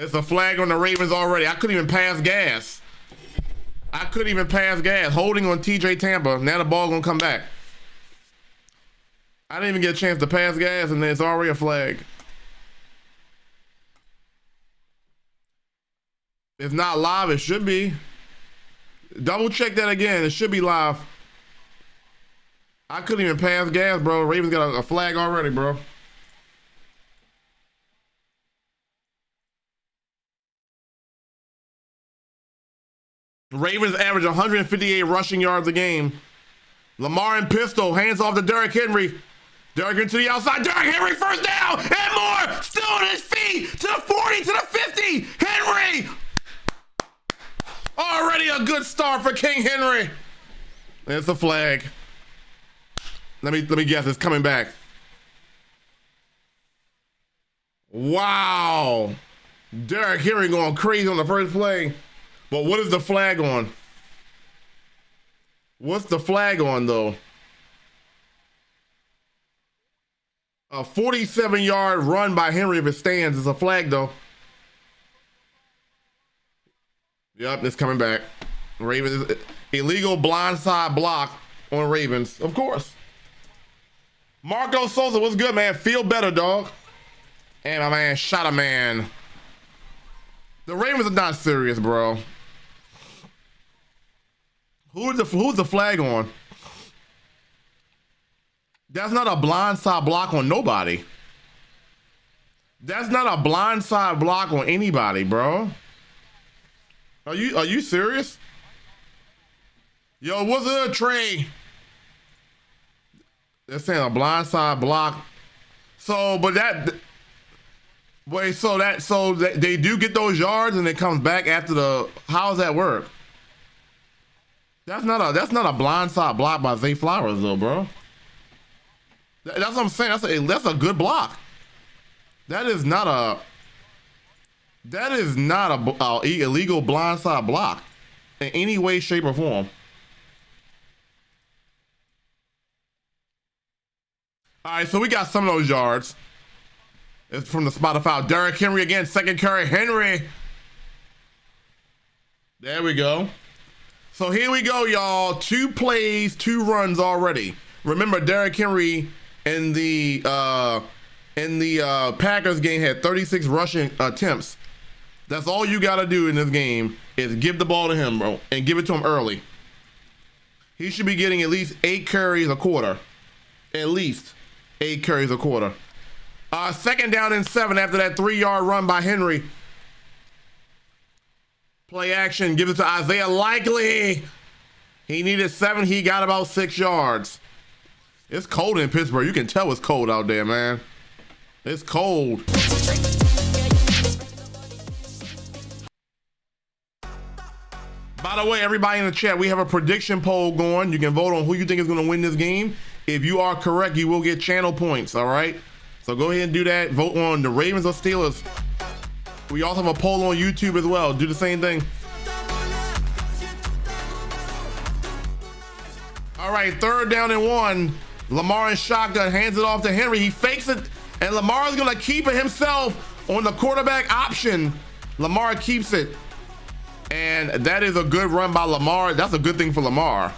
It's a flag on the Ravens already. I couldn't even pass gas. Holding on TJ Tampa. Now the ball gonna come back. I didn't even get a chance to pass gas, and there's already a flag. It's not live. It should be. Double check that again. It should be live. I couldn't even pass gas, bro. Ravens got a flag already, bro. Ravens average 158 rushing yards a game. Lamar and pistol, hands off to Derrick Henry. Derrick Henry to the outside. Derrick Henry first down and more. Still on his feet to the 40, to the 50. Henry. Already a good start for King Henry. It's a flag. Let me guess. It's coming back. Wow. Derrick Henry going crazy on the first play. But what is the flag on? What's the flag on, though? A 47-yard run by Henry if it stands is a flag, though. Yep, it's coming back. Ravens, illegal blindside block on Ravens, of course. Marco Souza, what's good, man? Feel better, dog. And my man, shot a man. The Ravens are not serious, bro. Who's the flag on? That's not a blindside block on nobody. That's not a blindside block on anybody, bro. Are you serious? Yo, what's up, Trey? They're saying a blindside block. So, but that. Wait, so they do get those yards and it comes back after the. How does that work? That's not a blindside block by Zay Flowers though, bro. That's what I'm saying. That's a good block. That is not a illegal blindside block in any way, shape, or form. All right, so we got some of those yards. It's from the spot of foul. Derrick Henry again, second carry. Henry. There we go. So here we go, y'all. 2 plays, 2 runs already. Remember, Derrick Henry in the Packers game had 36 rushing attempts. That's all you got to do in this game is give the ball to him, bro, and give it to him early. He should be getting at least 8 carries a quarter. At least 8 carries a quarter. Second down and 7 after that 3-yard run by Henry. Play action, give it to Isaiah Likely. He needed 7, he got about 6 yards. It's cold in Pittsburgh. You can tell it's cold out there, man. It's cold. By the way, everybody in the chat, we have a prediction poll going. You can vote on who you think is going to win this game. If you are correct, you will get channel points, all right? So go ahead and do that. Vote on the Ravens or Steelers. We also have a poll on YouTube as well. Do the same thing. All right, 3rd down and 1. Lamar in shotgun, hands it off to Henry. He fakes it, and Lamar is going to keep it himself on the quarterback option. Lamar keeps it. And that is a good run by Lamar. That's a good thing for Lamar.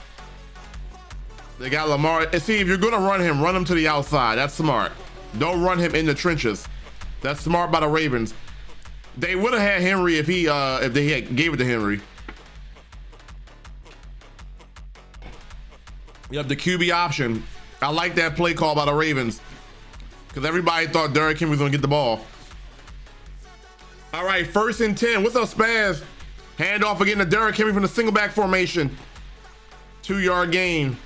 They got Lamar. And see, if you're going to run him to the outside. That's smart. Don't run him in the trenches. That's smart by the Ravens. They would have had Henry if they had gave it to Henry. You have the QB option. I like that play call by the Ravens because everybody thought Derrick Henry was going to get the ball. All right, 1st and 10. What's up, Spaz? Handoff again to Derrick Henry from the single back formation. 2-yard gain.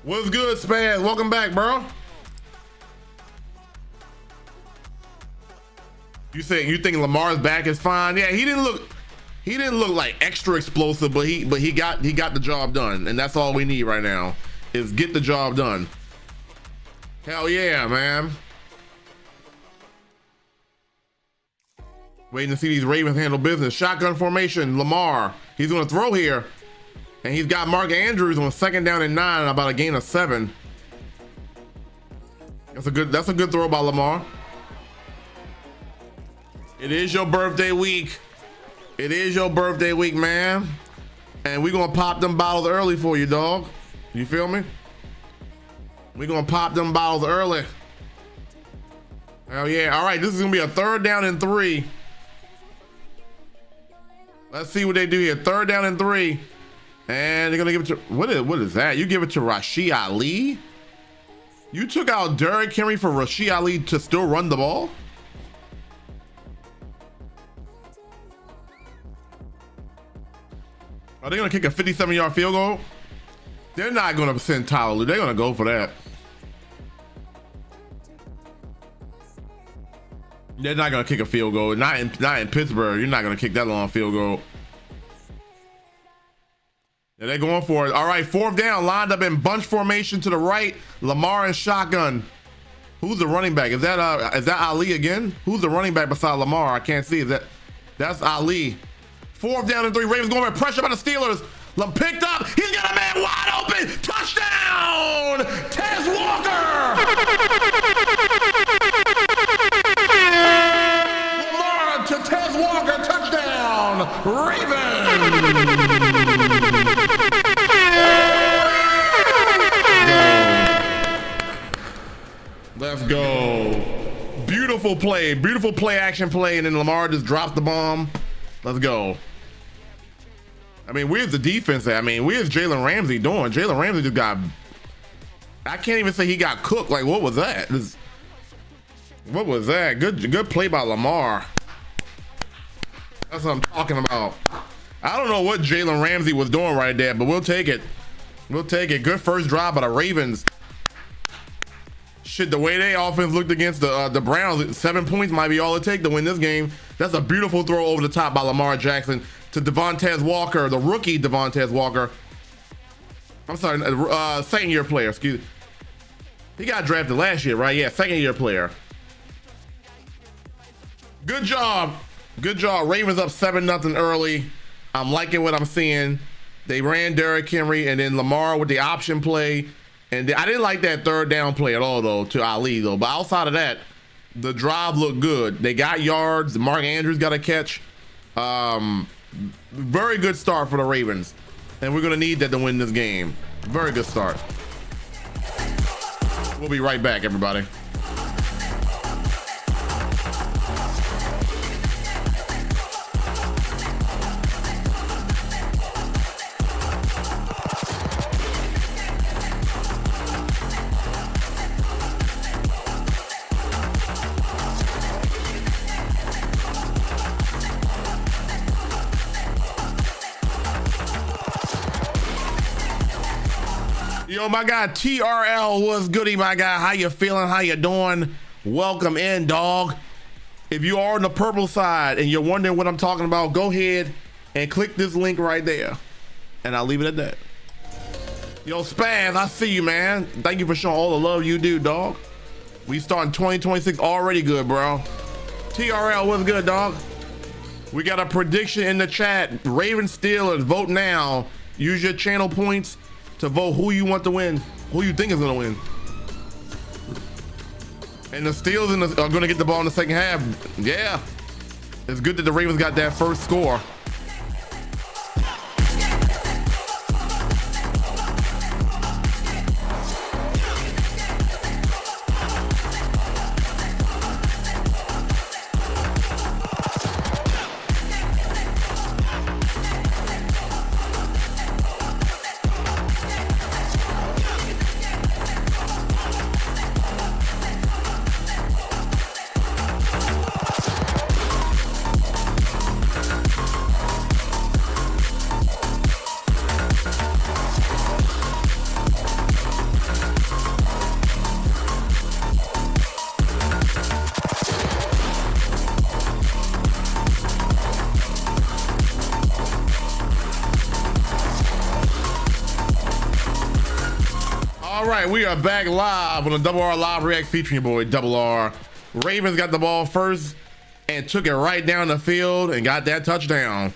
What's good, Spaz? Welcome back, bro. You think Lamar's back is fine? Yeah, he didn't look like extra explosive, but he got the job done, and that's all we need right now is get the job done. Hell yeah, man. Waiting to see these Ravens handle business. Shotgun formation, Lamar. He's gonna throw here. And he's got Mark Andrews on 2nd down and 9, about a gain of 7. That's a good throw by Lamar. It is your birthday week. It is your birthday week, man. And we're gonna pop them bottles early for you, dog. You feel me? We're gonna pop them bottles early. Hell yeah. All right, this is gonna be a 3rd down and 3. Let's see what they do here. 3rd down and 3. And they're gonna give it to, what is that? You give it to Rashid Ali? You took out Derrick Henry for Rashid Ali to still run the ball? Are they gonna kick a 57-yard field goal? They're not gonna send Tyler. They're gonna go for that. They're not gonna kick a field goal. Not in Pittsburgh. You're not gonna kick that long field goal. Yeah, they're going for it. All right, 4th down, lined up in bunch formation to the right. Lamar in shotgun. Who's the running back? Is that Ali again? Who's the running back beside Lamar? I can't see. That's Ali. 4th down and 3. Ravens going for pressure by the Steelers. Picked up. He's got a man wide open. Touchdown! Tez Walker! Lamar to Tez Walker. Touchdown! Ravens! Let's go. Beautiful play action play, and then Lamar just drops the bomb. Let's go. I mean, where's the defense at? I mean, where's Jalen Ramsey doing? Jalen Ramsey just got, I can't even say he got cooked. Like, what was that? What was that? Good play by Lamar. That's what I'm talking about. I don't know what Jalen Ramsey was doing right there, but we'll take it. We'll take it. Good first drive by the Ravens. Shit, the way they offense looked against the Browns, 7 points might be all it takes to win this game. That's a beautiful throw over the top by Lamar Jackson to Devontae Walker, the rookie Devontae Walker. I'm sorry, 2nd-year player, excuse me. He got drafted last year, right? Yeah, 2nd-year player. Good job. Good job. Ravens up 7-0 early. I'm liking what I'm seeing. They ran Derrick Henry and then Lamar with the option play. And I didn't like that 3rd down play at all, though, to Ali, though. But outside of that, the drive looked good. They got yards. Mark Andrews got a catch. Very good start for the Ravens. And we're going to need that to win this game. Very good start. We'll be right back, everybody. Yo, my guy TRL, what's goody, my guy? How you feeling? How you doing? Welcome in, dog. If you are on the purple side and you're wondering what I'm talking about, go ahead and click this link right there. And I'll leave it at that. Yo, Spaz, I see you, man. Thank you for showing all the love you do, dog. We starting 2026 already good, bro. TRL, what's good, dog? We got a prediction in the chat. Ravens Steelers, vote now. Use your channel points to vote who you want to win, who you think is gonna win. And the Steelers are gonna get the ball in the 2nd half. Yeah, it's good that the Ravens got that first score. We are back live on the Double R Live React featuring your boy Double R. Ravens got the ball first and took it right down the field and got that touchdown.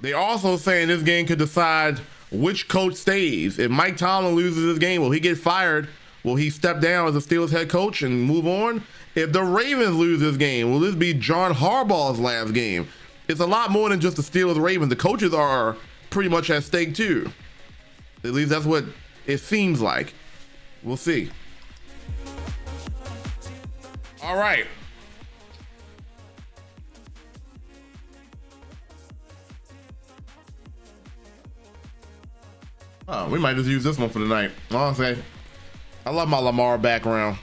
They also saying this game could decide which coach stays. If Mike Tomlin loses this game, will he get fired Will he step down as the Steelers head coach and move on? If the Ravens lose this game, will this be John Harbaugh's last game? It's a lot more than just the Steelers Ravens. The coaches are pretty much at stake too. At least that's what it seems like. We'll see. All right. Oh, we might just use this one for tonight. Honestly, I love my Lamar background.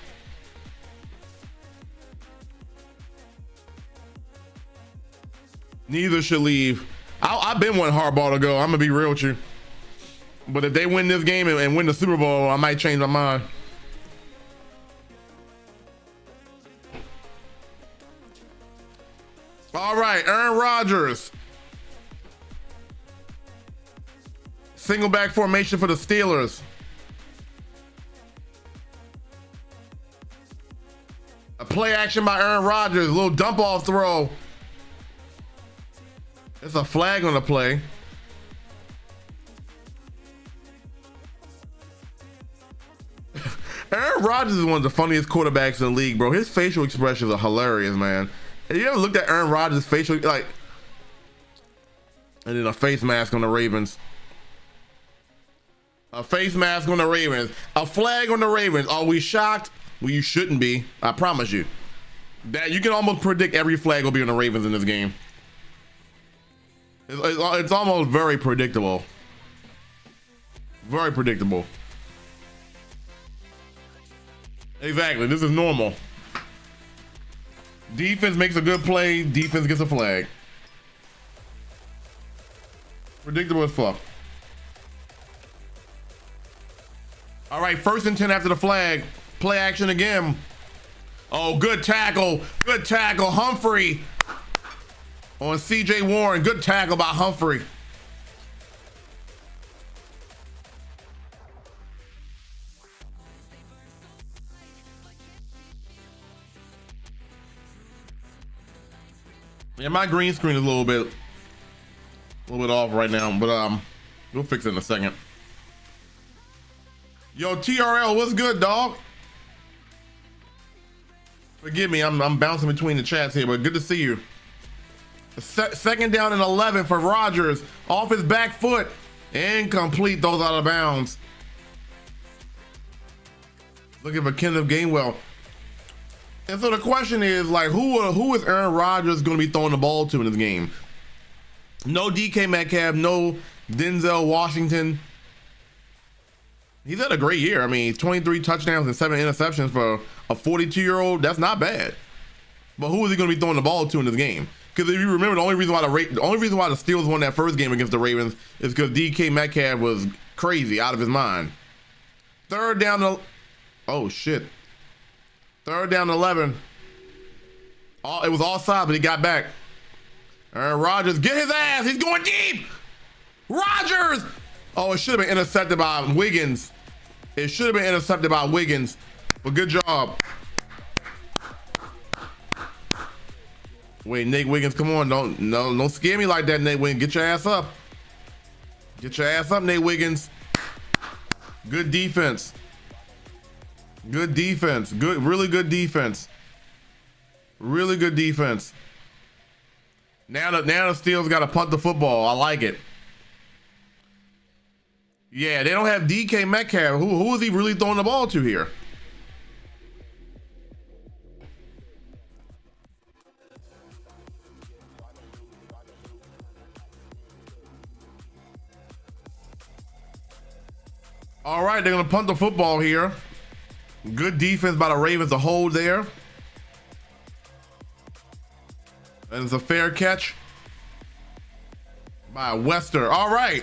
Neither should leave. I've been wanting Harbaugh to go. I'm gonna be real with you. But if they win this game and win the Super Bowl, I might change my mind. All right, Aaron Rodgers. Single back formation for the Steelers. A play action by Aaron Rodgers. A little dump off throw. It's a flag on the play. Aaron Rodgers is one of the funniest quarterbacks in the league, bro. His facial expressions are hilarious, man. Have you ever looked at Aaron Rodgers' facial, like, and then a face mask on the Ravens. A face mask on the Ravens. A flag on the Ravens. Are we shocked? Well, you shouldn't be. I promise you. That you can almost predict every flag will be on the Ravens in this game. It's almost very predictable. Very predictable. Exactly. This is normal. Defense makes a good play. Defense gets a flag. Predictable as fuck. All right, 1st and 10 after the flag. Play action again. Oh, good tackle. Good tackle. Humphrey on CJ Warren. Good tackle by Humphrey. Yeah, my green screen is a little bit off right now, but we'll fix it in a second. Yo, TRL, what's good, dog? Forgive me, I'm bouncing between the chats here, but good to see you. Second down and 11 for Rodgers. Off his back foot. Incomplete, those out of bounds. Looking for Kenneth Gainwell. And so the question is, like, who is Aaron Rodgers going to be throwing the ball to in this game? No DK Metcalf, no Denzel Washington. He's had a great year. I mean, 23 touchdowns and 7 interceptions for a 42-year-old. That's not bad. But who is he going to be throwing the ball to in this game? Because if you remember, the only reason why the Steelers won that first game against the Ravens is because DK Metcalf was crazy, out of his mind. Third down to, oh shit. Third down to 11. It was offside, but he got back. Aaron Rodgers, get his ass. He's going deep. Rodgers. Oh, it should have been intercepted by Wiggins. It should have been intercepted by Wiggins. But good job. Wait, Nate Wiggins, come on. Don't scare me like that, Nate Wiggins. Get your ass up. Get your ass up, Nate Wiggins. Good defense. Good defense. Really good defense. Really good defense. Now the Steelers got to punt the football. I like it. Yeah, they don't have DK Metcalf. Who is he really throwing the ball to here? All right, they're going to punt the football here. Good defense by the Ravens to hold there. And it's a fair catch by Wester. All right.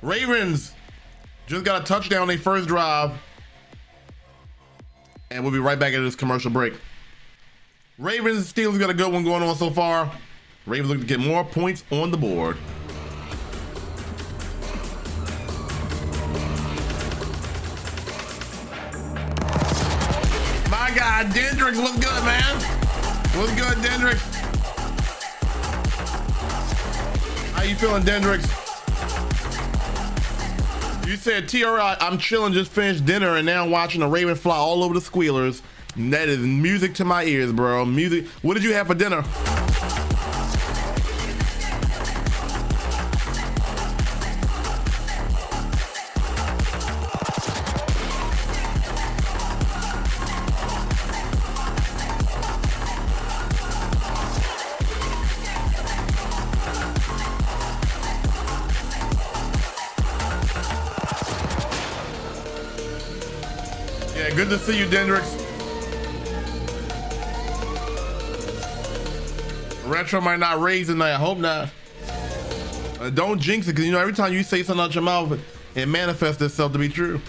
Ravens just got a touchdown on their first drive. And we'll be right back at this commercial break. Ravens, Steelers got a good one going on so far. Ravens looking to get more points on the board. My God, Dendrix, what's good, man? What's good, Dendrix? How you feeling, Dendrix? You said, TRI, I'm chilling, just finished dinner, and now watching the Raven fly all over the squealers. That is music to my ears, bro. Music. What did you have for dinner? Yeah, good to see you, Dendrix. Retro might not raise tonight. I hope not. Don't jinx it, because you know every time you say something out your mouth, it manifests itself to be true.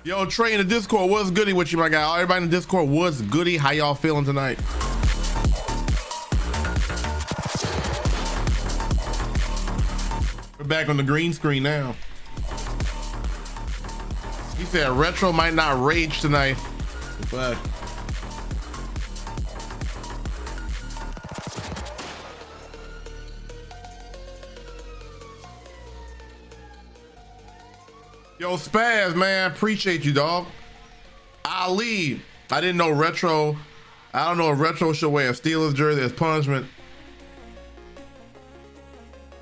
Yo, Trey in the Discord, what's goody with you, my guy? Everybody in the Discord, what's goody? How y'all feeling tonight? We're back on the green screen now. He said Retro might not rage tonight, but yo, Spaz, man, appreciate you, dog. Ali, I didn't know Retro. I don't know if Retro should wear a Steelers jersey as punishment.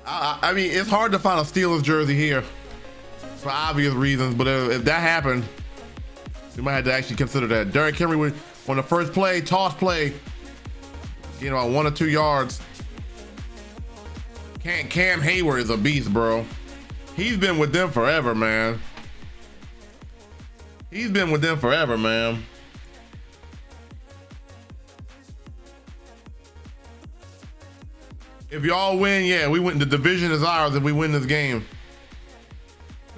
I mean, it's hard to find a Steelers jersey here for obvious reasons, but if that happened, we might have to actually consider that. Derrick Henry on the first play, toss play, you know, 1 or 2 yards. Cam Hayward is a beast, bro. He's been with them forever, man. He's been with them forever, man. If y'all win, yeah, we win. The division is ours if we win this game.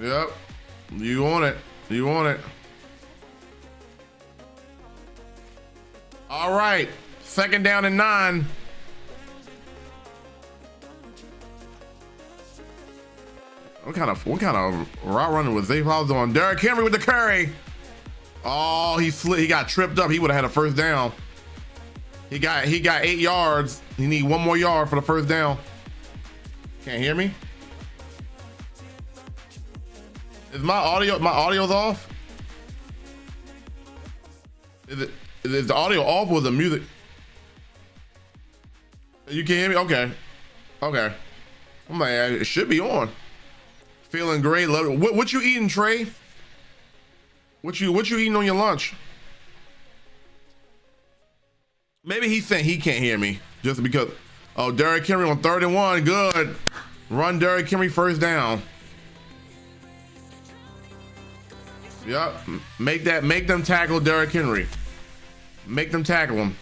Yep. You want it. You want it. All right. 2nd down and 9. What kind of route running was Zay Flowers on? Derrick Henry with the carry. Oh, he got tripped up. He would have had a first down. He got 8 yards. He need 1 more yard for the first down. Can't hear me? Is my audio's off? Is the audio off or is the music? You can hear me? Okay. Okay. I'm like, it should be on. Feeling great. Love it. What you eating, Trey? What you eating on your lunch? Maybe he's saying he can't hear me just because. Oh, Derrick Henry on 3rd and 1. Good. Run Derrick Henry first down. Yep. Make them tackle Derrick Henry. Make them tackle him.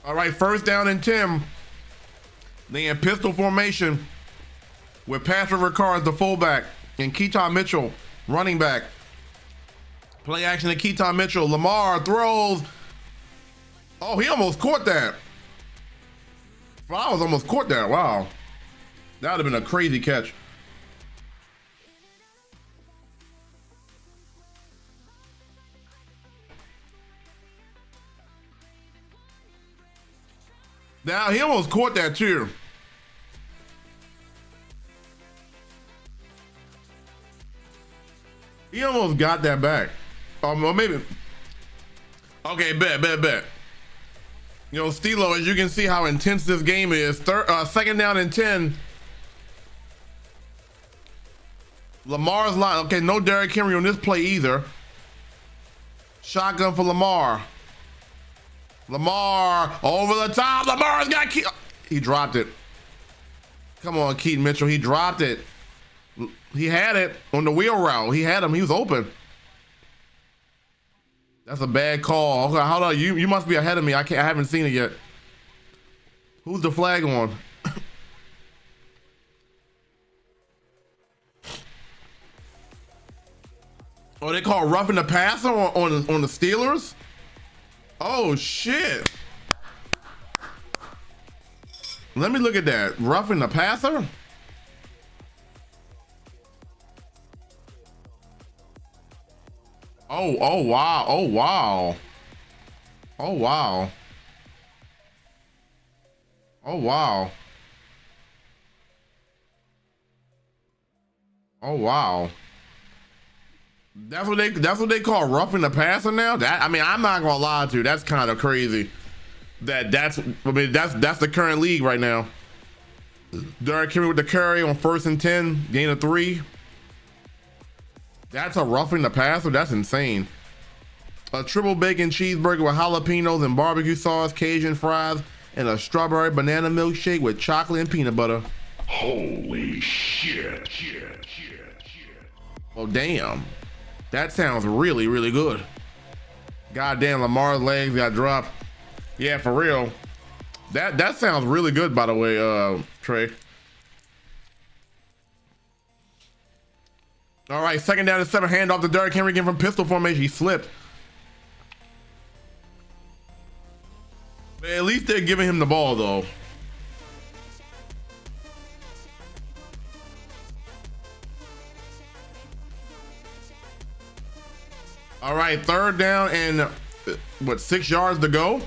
All right, 1st down and 10. They in pistol formation with Patrick Ricard, the fullback, and Keaton Mitchell, running back. Play action to Keaton Mitchell. Lamar throws. Oh, he almost caught that. Flowers almost caught that. Wow. That would have been a crazy catch. Now, he almost caught that too. He almost got that back. Or maybe. Okay, bet. You know, Stilo, as you can see how intense this game is. 2nd down and 10. Lamar's line. Okay, no Derrick Henry on this play either. Shotgun for Lamar. Lamar over the top. Lamar's got he dropped it. Come on, Keaton Mitchell. He dropped it. He had it on the wheel route. He had him. He was open. That's a bad call. Okay, hold on. You must be ahead of me. I haven't seen it yet. Who's the flag on? Oh, they call roughing the passer on the Steelers? Oh shit. Let me look at that. Roughing the passer? Oh wow. Oh wow. Oh wow. Oh wow. Oh wow. That's what they call roughing the passer now. That, I mean, I'm not gonna lie to you. That's kind of crazy. That's the current league right now. Derrick Henry with the carry on 1st and 10, gain of 3. That's a roughing the passer. That's insane. A triple bacon cheeseburger with jalapenos and barbecue sauce, Cajun fries, and a strawberry banana milkshake with chocolate and peanut butter. Holy shit. Oh damn. That sounds really, really good. Goddamn, Lamar's legs got dropped. Yeah, for real. That sounds really good, by the way, Trey. All right, 2nd down and 7, hand off to Derrick Henry again from pistol formation. He slipped. But at least they're giving him the ball, though. All right, 3rd down and what, 6 yards to go?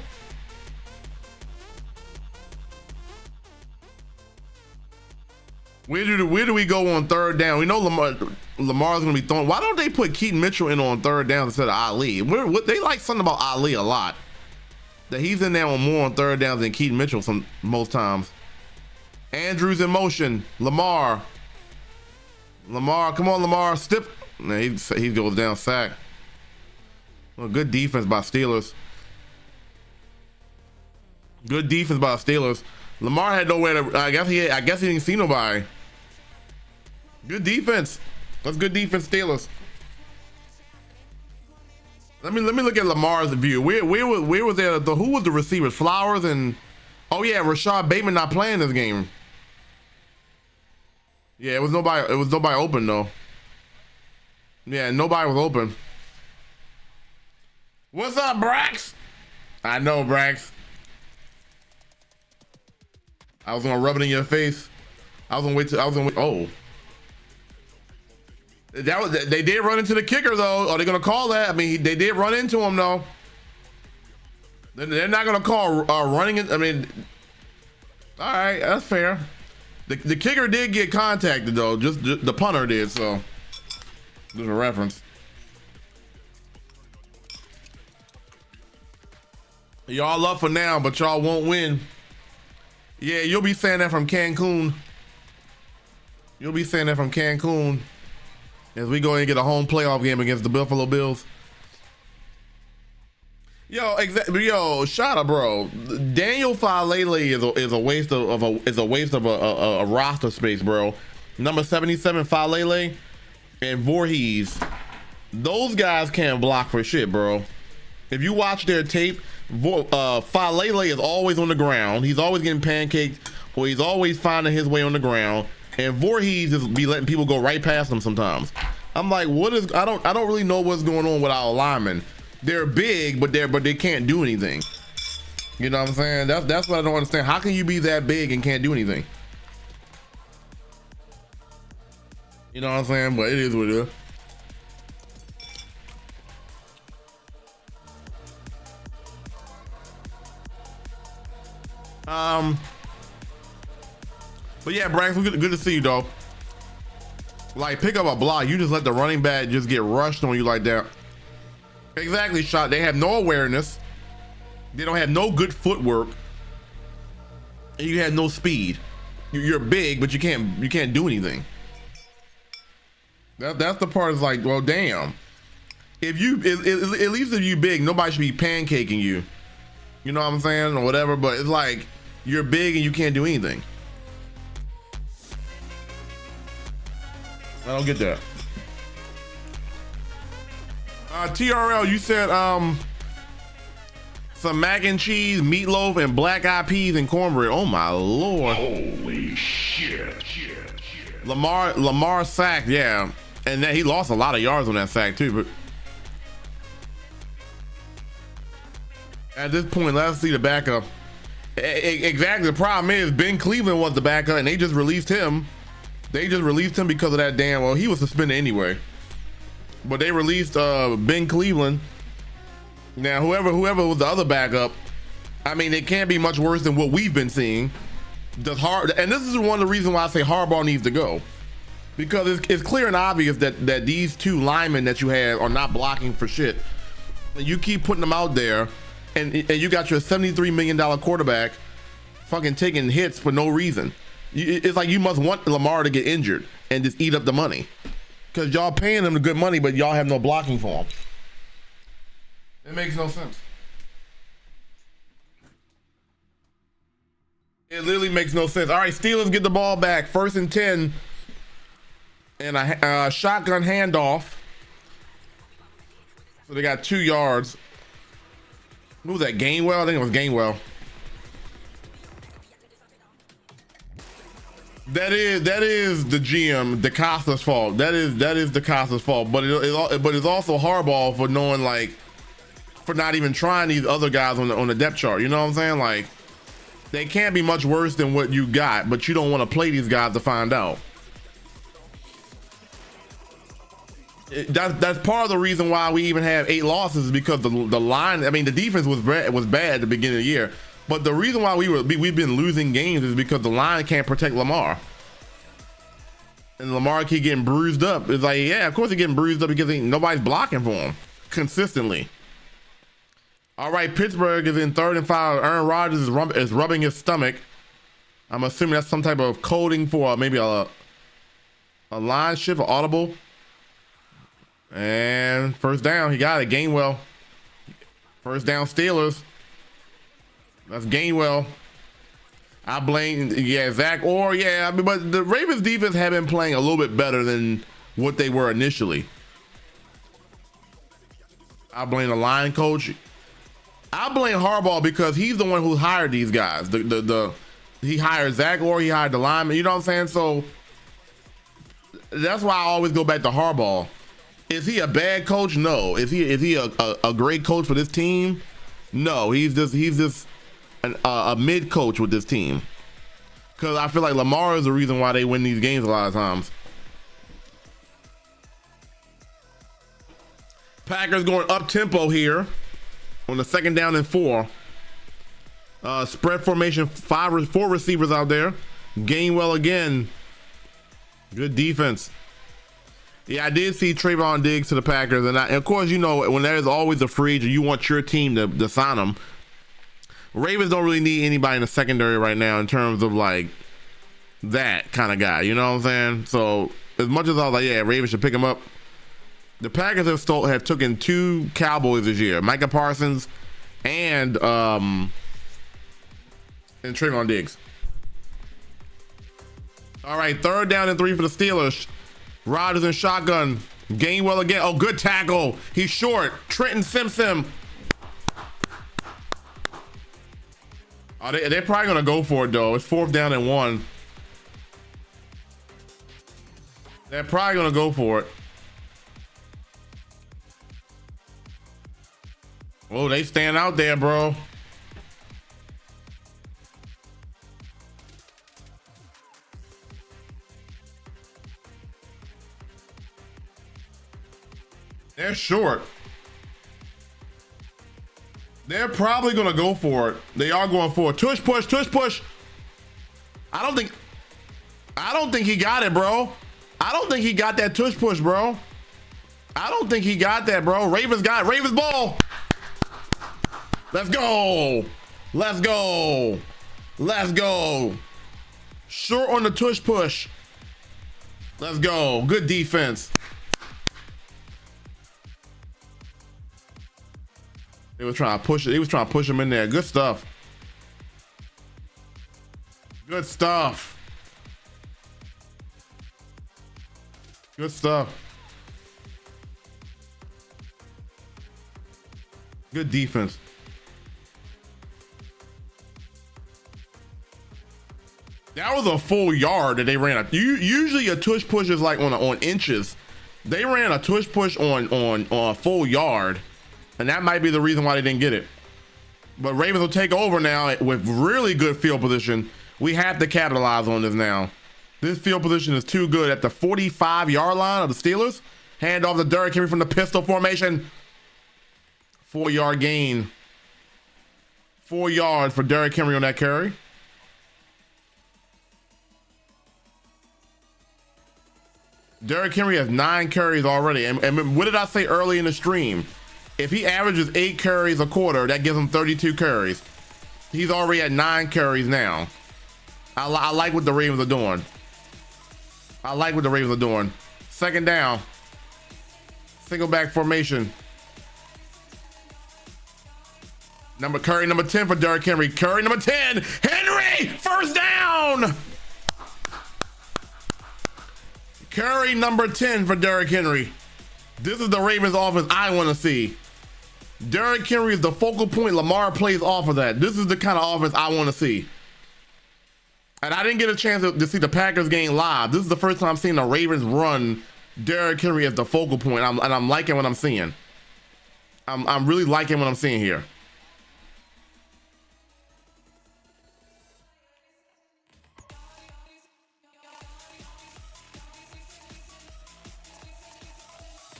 Where do we go on 3rd down? We know Lamar's gonna be throwing. Why don't they put Keaton Mitchell in on 3rd down instead of Ali? They like something about Ali a lot. That he's in there on more on 3rd downs than Keaton Mitchell most times. Andrews in motion. Lamar, come on, Lamar. Stiff. Nah, he goes down, sack. Well, good defense by Steelers. Good defense by Steelers. Lamar had nowhere to. I guess he didn't see nobody. Good defense. That's good defense, Steelers. Let me look at Lamar's view. Where was there? Who was the receivers? Flowers and oh yeah, Rashad Bateman not playing this game. Yeah, it was nobody open though. Yeah, nobody was open. What's up, Brax? I know, Brax. I was gonna rub it in your face. I was gonna wait. Oh, they did run into the kicker though. Are they gonna call that? I mean, they did run into him though. They're not gonna call running it. I mean, all right, that's fair. The kicker did get contacted though. Just the punter did. So there's a reference. Y'all up for now, but y'all won't win. Yeah, you'll be saying that from Cancun. You'll be saying that from Cancun as we go and get a home playoff game against the Buffalo Bills. Yo, shut up, bro. Daniel Falele is a waste of a roster space, bro. Number 77 Falele and Voorhees. Those guys can't block for shit, bro. If you watch their tape, Falele is always on the ground. He's always getting pancaked, or he's always finding his way on the ground. And Voorhees just be letting people go right past him sometimes. I'm like, what is? I don't really know what's going on with our linemen. They're big, but they can't do anything. You know what I'm saying? That's what I don't understand. How can you be that big and can't do anything? You know what I'm saying? But it is what it is. But yeah, Braxton, good to see you, dog. Like, pick up a block. You just let the running back just get rushed on you like that. Exactly, shot. They have no awareness. They don't have no good footwork. And you have no speed. You're big, but you can't do anything. That's the part is like, well, damn. If you, at least if you big, nobody should be pancaking you. You know what I'm saying? Or whatever, but it's like, you're big and you can't do anything. I don't get that. TRL, you said some mac and cheese, meatloaf, and black eyed peas and cornbread. Oh my lord. Holy shit. Lamar sacked, yeah. And then he lost a lot of yards on that sack too, but at this point, let's see the backup. Exactly. The problem is Ben Cleveland was the backup and they just released him. They just released him because of that damn, well, he was suspended anyway. But they released Ben Cleveland. Now, whoever was the other backup, I mean, it can't be much worse than what we've been seeing. And this is one of the reasons why I say Harbaugh needs to go. Because it's clear and obvious that these two linemen that you have are not blocking for shit. You keep putting them out there, and you got your $73 million quarterback fucking taking hits for no reason. It's like you must want Lamar to get injured and just eat up the money. Because y'all paying him the good money, but y'all have no blocking for him. It makes no sense. It literally makes no sense. All right, Steelers get the ball back. 1st and 10. And a shotgun handoff. So they got 2 yards. Who was that? Gainwell? I think it was Gainwell. That is the GM, DeCosta's fault. That is DeCosta's fault. But it's also Harbaugh for knowing, like, for not even trying these other guys on the depth chart. You know what I'm saying? Like, they can't be much worse than what you got, but you don't want to play these guys to find out. That's part of the reason why we even have 8 losses is because the line. I mean, the defense was bad at the beginning of the year. But the reason why we've been losing games is because the line can't protect Lamar. And Lamar keep getting bruised up. It's like, yeah, of course he's getting bruised up because nobody's blocking for him consistently. All right, Pittsburgh is in 3rd and 5. Aaron Rodgers is rubbing his stomach. I'm assuming that's some type of coding for maybe a line shift or audible. And 1st down, he got it. Gainwell. 1st down, Steelers. That's Gainwell. I blame, Zach Orr, I mean, but the Ravens defense have been playing a little bit better than what they were initially. I blame the line coach. I blame Harbaugh because he's the one who hired these guys. He hired Zach Orr, he hired the lineman, you know what I'm saying? So that's why I always go back to Harbaugh. Is he a bad coach? No. Is he a great coach for this team? No. He's just a mid coach with this team. Because I feel like Lamar is the reason why they win these games a lot of times. Packers going up tempo here on the 2nd down and 4. Spread formation, 4 receivers out there. Gainwell again. Good defense. Yeah, I did see Trayvon Diggs to the Packers, and of course, you know, when there's always a free agent, you want your team to sign them. Ravens don't really need anybody in the secondary right now in terms of like that kind of guy, you know what I'm saying? So as much as I was like, yeah, Ravens should pick him up, the Packers have taken 2 Cowboys this year, Micah Parsons and Trayvon Diggs. All right, 3rd down and 3 for the Steelers. Rodgers in shotgun. Gainwell again. Oh, good tackle. He's short. Trenton Simpson. Oh, they're probably going to go for it, though. It's 4th down and 1. They're probably going to go for it. Oh, they stand out there, bro. They're short. They're probably going to go for it. They are going for it. Tush push, tush push. I don't think he got it, bro. I don't think he got that tush push, bro. I don't think he got that, bro. Ravens got it. Ravens ball. Let's go. Let's go. Let's go. Short on the tush push. Let's go. Good defense. They was trying to push it. He was trying to push him in there. Good stuff. Good stuff. Good stuff. Good defense. That was a full yard that they ran. Usually a tush push is like on inches. They ran a tush push on a full yard, and that might be the reason why they didn't get it. But Ravens will take over now with really good field position. We have to capitalize on this now. This field position is too good at the 45-yard line of the Steelers. Hand off to Derrick Henry from the pistol formation. 4-yard gain. 4 yards for Derrick Henry on that carry. Derrick Henry has 9 carries already. And what did I say early in the stream? If he averages 8 carries a quarter, that gives him 32 carries. He's already at 9 carries now. I like what the Ravens are doing. I like what the Ravens are doing. Second down. Single back formation. Curry number 10 for Derrick Henry. Curry number 10. Henry! First down! Curry number 10 for Derrick Henry. This is the Ravens offense I want to see. Derrick Henry is the focal point. Lamar plays off of that. This is the kind of offense I want to see. And I didn't get a chance to see the Packers game live. This is the first time I'm seeing the Ravens run Derrick Henry as the focal point. And I'm liking what I'm seeing. I'm really liking what I'm seeing here.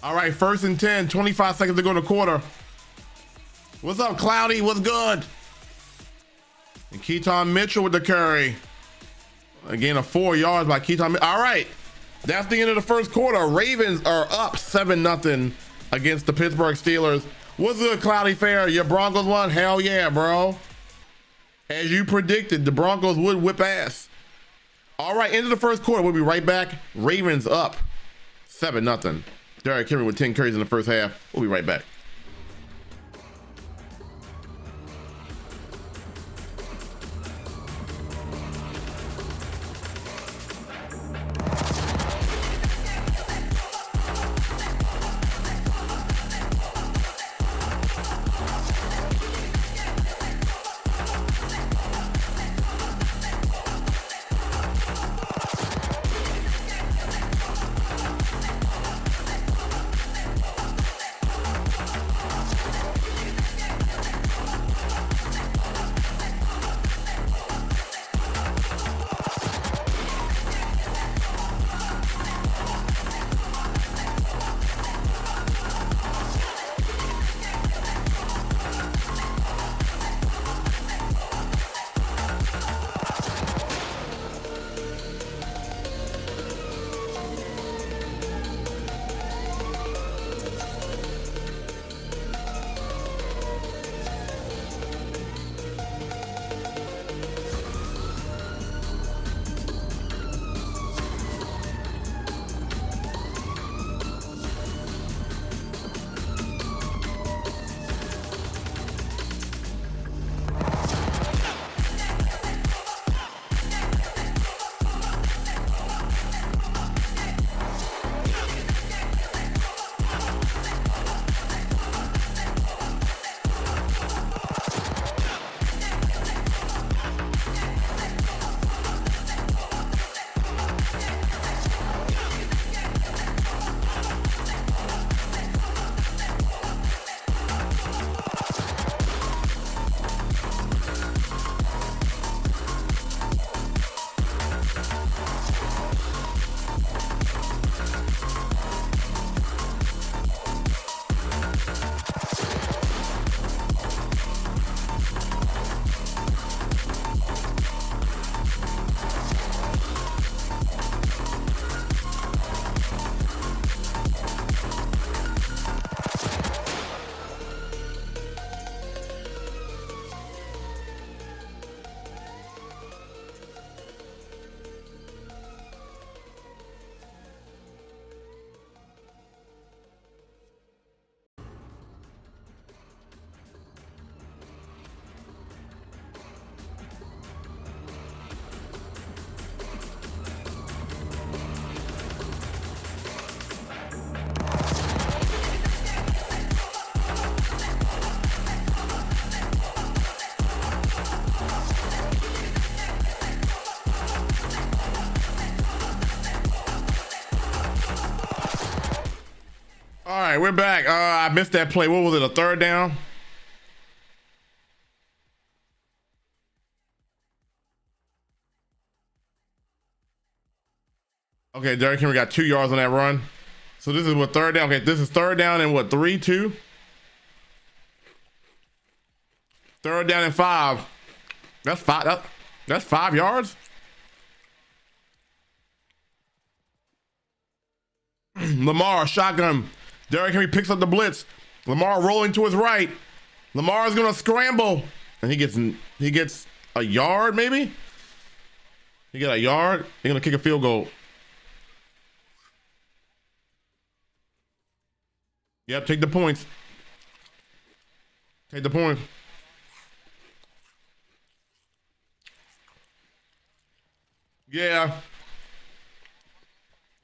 All right, 1st and 10, 25 seconds to go to quarter. What's up, Cloudy? What's good? And Keaton Mitchell with the carry. Again, a 4 yards by Keaton. All right, that's the end of the first quarter. Ravens are up 7-0 against the Pittsburgh Steelers. What's good, Cloudy Fair? Your Broncos won? Hell yeah, bro. As you predicted, the Broncos would whip ass. All right, end of the first quarter. We'll be right back. Ravens up 7-0. Derrick Henry with 10 carries in the first half. We'll be right back. right, we're back. I missed that play. What was it, a third down? Okay, Derrick Henry got 2 yards on that run. So this is what, third down? Okay, this is third down and what, 3, 2? Third down and 5. That's 5. That's 5 yards? Lamar, shotgun. Derrick Henry picks up the blitz. Lamar rolling to his right. Lamar is gonna scramble. And he gets a yard, maybe? He got a yard. They're gonna kick a field goal. Yep, take the points. Take the point. Yeah.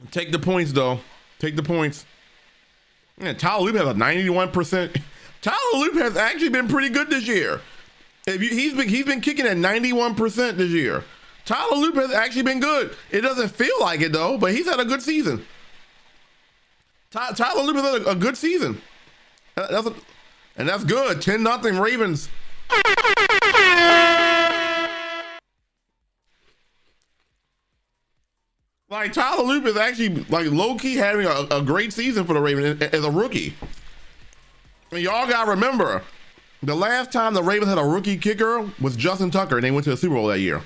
Take the points, though. Take the points. Yeah, Tyler Loop has a 91%. Tyler Loop has actually been pretty good this year. He's been kicking at 91% this year. Tyler Loop has actually been good. It doesn't feel like it though, but he's had a good season. Tyler Loop has had a good season. And that's good. 10-0 Ravens. Like, Tyler Loop is actually, like, low-key having a great season for the Ravens as a rookie. I mean, y'all gotta remember, the last time the Ravens had a rookie kicker was Justin Tucker, and they went to the Super Bowl that year.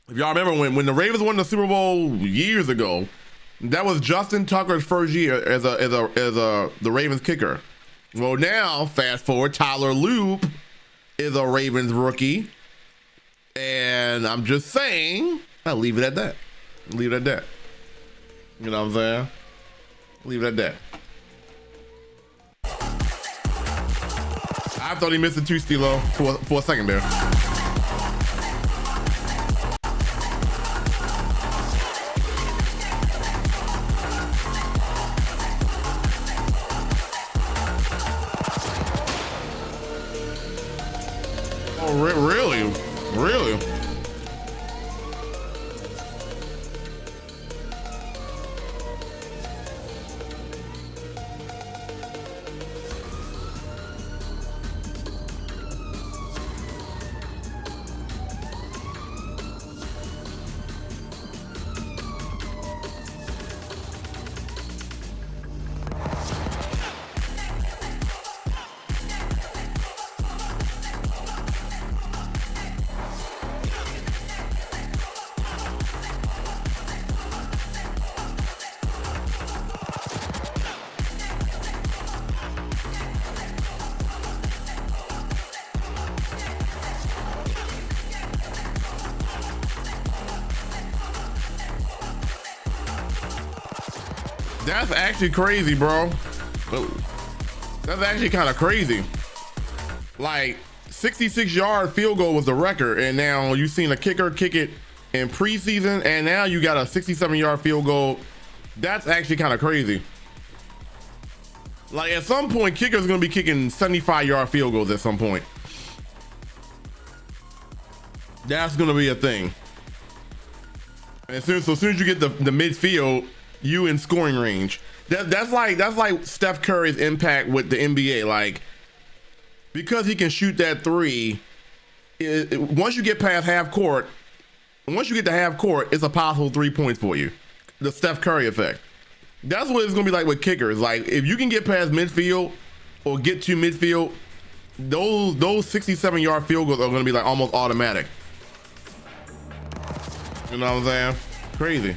If y'all remember, when the Ravens won the Super Bowl years ago, that was Justin Tucker's first year as the Ravens kicker. Well, now, fast forward, Tyler Loop is a Ravens rookie, and I'm just saying, I'll leave it at that. Leave it at that. You know what I'm saying? Leave it at that. I thought he missed a 2 Stilo for a second there. Oh, really? Really? That's actually crazy, bro. That's actually kind of crazy. Like, 66-yard field goal was the record, and now you've seen a kicker kick it in preseason, and now you got a 67-yard field goal. That's actually kind of crazy. Like, at some point, kickers gonna be kicking 75-yard field goals at some point. That's gonna be a thing. And so as soon as you get the midfield, you in scoring range. That's like Steph Curry's impact with the NBA. Like, because he can shoot that three, once you get past half court, once you get to half court, it's a possible 3 points for you. The Steph Curry effect. That's what it's gonna be like with kickers. Like, if you can get past midfield or get to midfield, those 67-yard field goals are gonna be like almost automatic. You know what I'm saying? Crazy.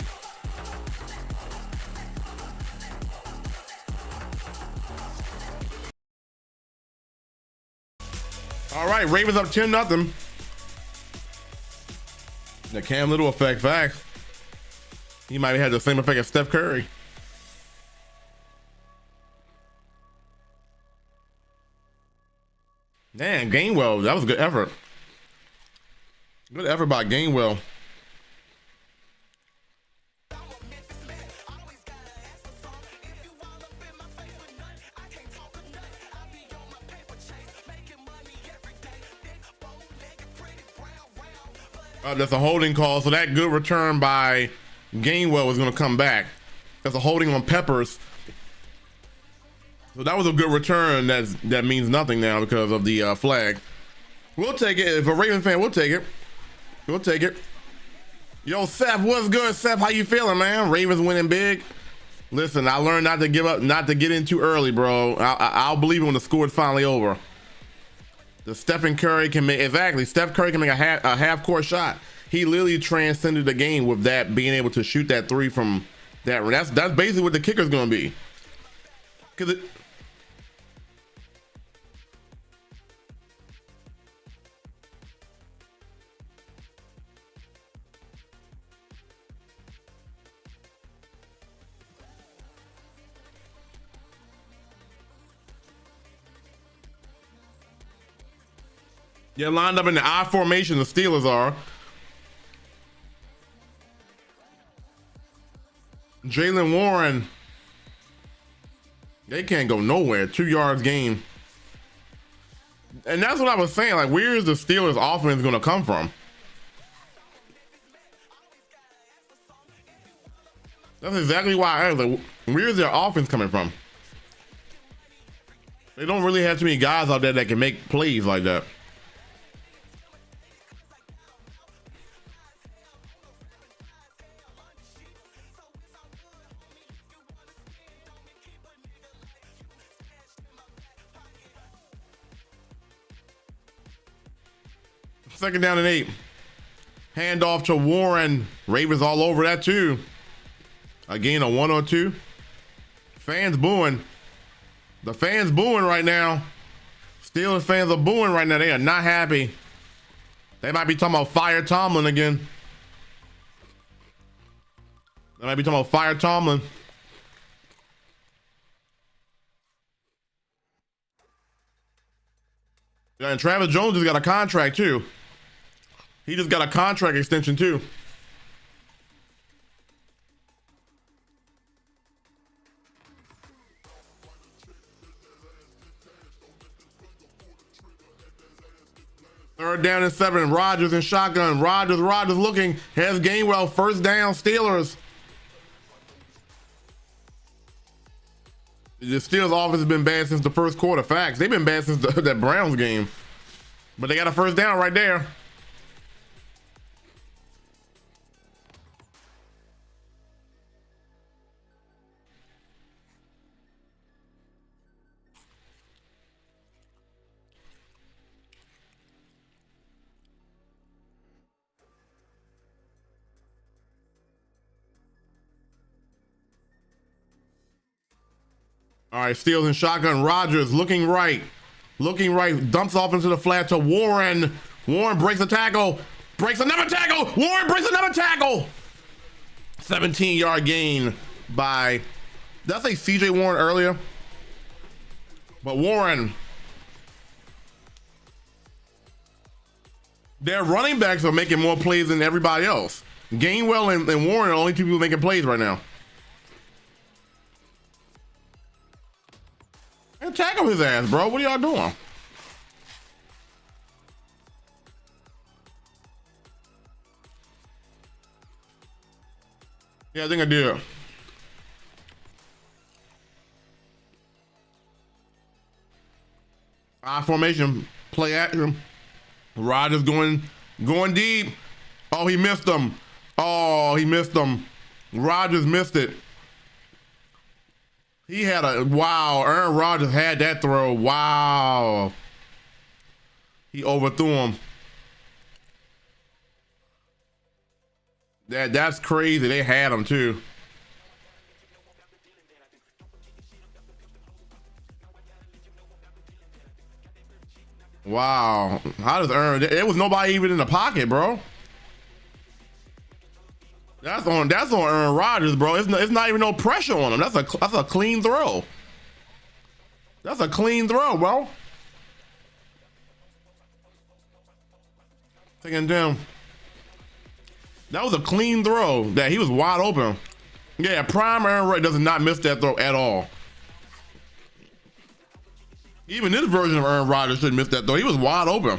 All right, Ravens up 10-0. The Cam Little effect, facts. He might have had the same effect as Steph Curry. Man, Gainwell, that was a good effort. Good effort by Gainwell. That's a holding call, so that good return by Gainwell is going to come back. That's a holding on Peppers. So that was a good return. That means nothing now because of the flag. We'll take it. If a Ravens fan, we'll take it. We'll take it. Yo, Seth, what's good, Seth? How you feeling, man? Ravens winning big. Listen, I learned not to give up, not to get in too early, bro. I'll believe it when the score is finally over. The Stephen Curry can make, exactly, Steph Curry can make a half-court shot. He literally transcended the game with that, being able to shoot that three from that. That's basically what the kicker's gonna be. Cause it, yeah, lined up in the I formation, the Steelers are. Jalen Warren, they can't go nowhere. 2 yards gain. And that's what I was saying. Like, where is the Steelers offense going to come from? That's exactly why I was like, where is their offense coming from? They don't really have too many guys out there that can make plays like that. Second down and 8. Handoff to Warren. Ravens all over that too. A gain of 1 or 2. Fans booing. The fans booing right now. Steelers fans are booing right now. They are not happy. They might be talking about fire Tomlin again. They might be talking about fire Tomlin. Yeah, and Travis Jones just got a contract too. He just got a contract extension too. Third down and 7. Rodgers in shotgun. Rodgers looking. Has Gainwell. First down, Steelers. The Steelers offense has been bad since the first quarter. Facts. They've been bad since that Browns game. But they got a first down right there. All right, Steelers in shotgun. Rodgers looking right. Dumps off into the flat to Warren. Warren breaks a tackle. Breaks another tackle. Warren breaks another tackle. 17-yard gain by, did I say CJ Warren earlier? But Warren. Their running backs are making more plays than everybody else. Gainwell and Warren are the only two people making plays right now. And tackle his ass, bro. What are y'all doing? Yeah, I think I did. I formation, play action. Rodgers going deep. Oh, he missed him. Rodgers missed it. He had wow, Aaron Rodgers had that throw. Wow. He overthrew him. That's crazy. They had him too. Wow. How does Aaron, there was nobody even in the pocket, bro. That's on Aaron Rodgers, bro. It's not even no pressure on him. That's a clean throw. That's a clean throw, bro. Taking down. That was a clean throw. That he was wide open. Yeah, prime Aaron Rodgers does not miss that throw at all. Even this version of Aaron Rodgers shouldn't miss that throw. He was wide open.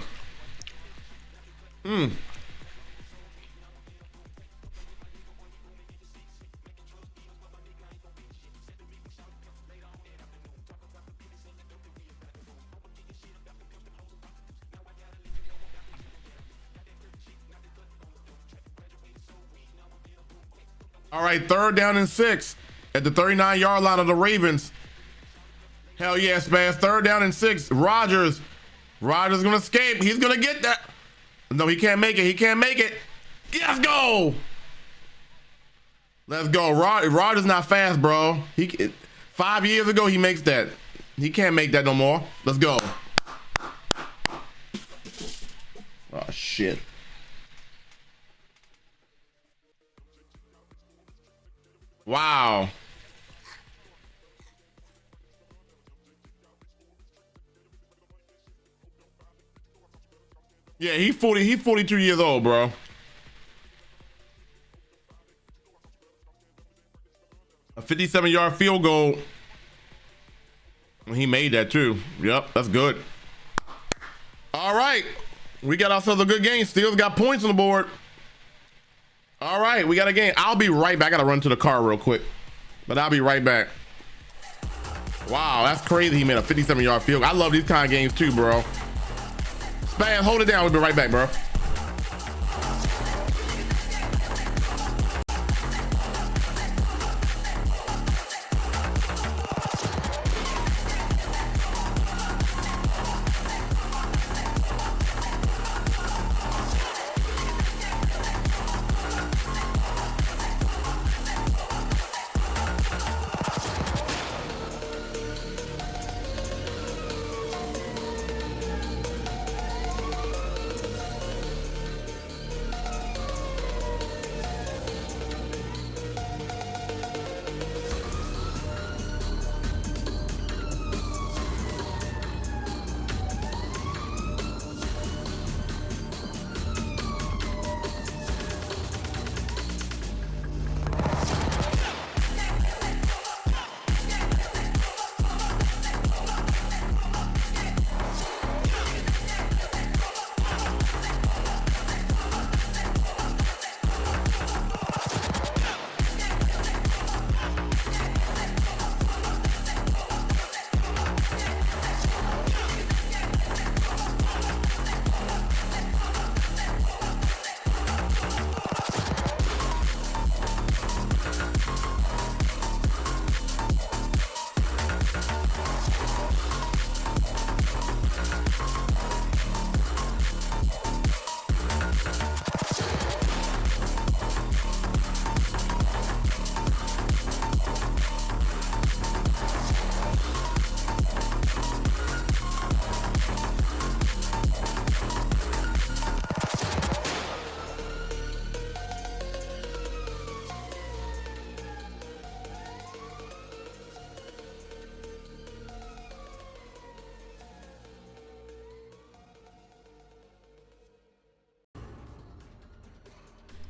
All right, 3rd down and 6 at the 39-yard line of the Ravens. Hell yeah, Spaz. 3rd down and 6. Rodgers gonna escape. He's gonna get that. No, he can't make it. He can't make it. Let's go. Let's go. Rodgers not fast, bro. 5 years ago, he makes that. He can't make that no more. Let's go. Oh, shit. Wow. Yeah, he's 42 years old, bro. A 57-yard field goal. He made that too. Yep, that's good. All right. We got ourselves a good game. Steelers got points on the board. All right, we got a game. I'll be right back. I gotta run to the car real quick, but I'll be right back. Wow, that's crazy. He made a 57-yard field goal. I love these kind of games too, bro. Spaz, hold it down. We'll be right back, bro.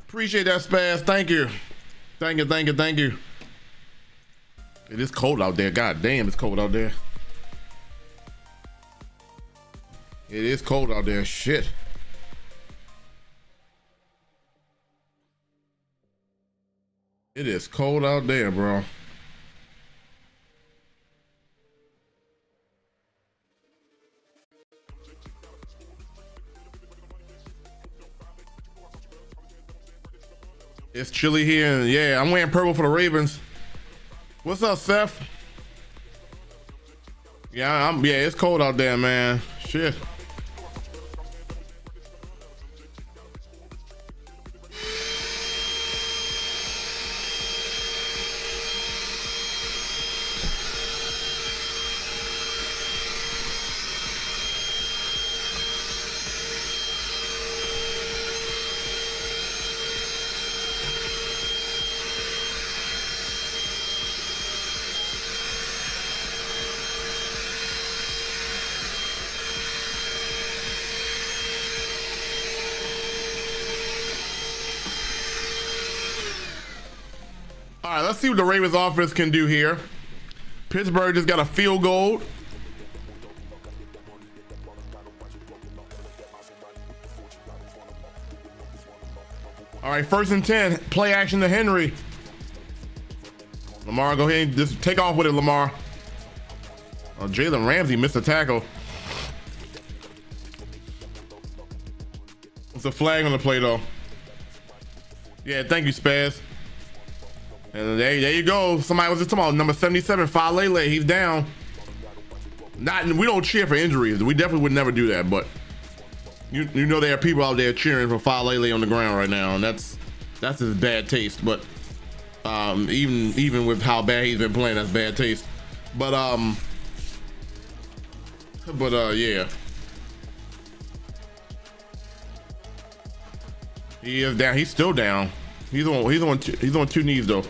Appreciate that, Spaz. Thank you. Thank you. It is cold out there. God damn, it's cold out there. It is cold out there. Shit. It is cold out there, bro. It's chilly here. Yeah, I'm wearing purple for the Ravens. What's up, Seth? Yeah, it's cold out there, man. Shit. All right, let's see what the Ravens offense can do here. Pittsburgh just got a field goal. All right, 1st and 10, play action to Henry. Lamar, go ahead and just take off with it, Lamar. Oh, Jalen Ramsey missed a tackle. It's a flag on the play, though. Yeah, thank you, Spaz. And there you go. Somebody was just talking about number 77, Falele. He's down. We don't cheer for injuries. We definitely would never do that. But you know there are people out there cheering for Falele on the ground right now, and that's his bad taste. But even with how bad he's been playing, that's bad taste. But yeah. He is down. He's still down. He's on two knees though.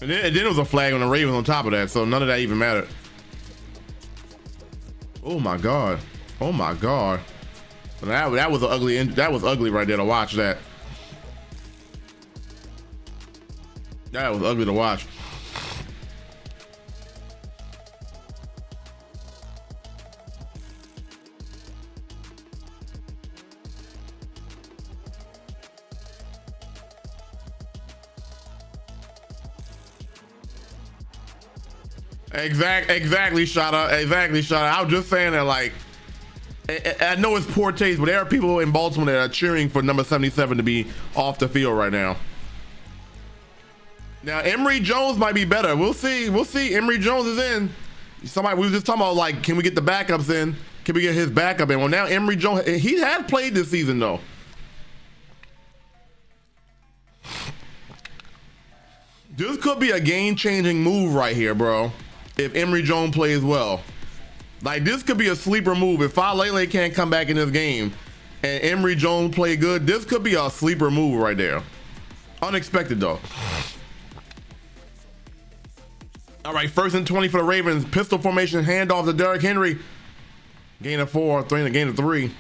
And then it was a flag on the Ravens on top of that, so none of that even mattered. Oh my god. Oh my god. That was ugly right there to watch that. That was ugly to watch. Exactly, Shada. Exactly, Shada. I was just saying that, like, I know it's poor taste, but there are people in Baltimore that are cheering for number 77 to be off the field right now. Now, Emory Jones might be better. We'll see. We'll see. Emory Jones is in. We were just talking about, like, can we get the backups in? Can we get his backup in? Well, now Emory Jones, he has played this season, though. This could be a game-changing move right here, bro. If Emory Jones plays well. Like, this could be a sleeper move. If Falele can't come back in this game and Emory Jones play good, this could be a sleeper move right there. Unexpected, though. All right, 1st and 20 for the Ravens. Pistol formation, handoff to Derrick Henry. Gain of 4, gain of 3.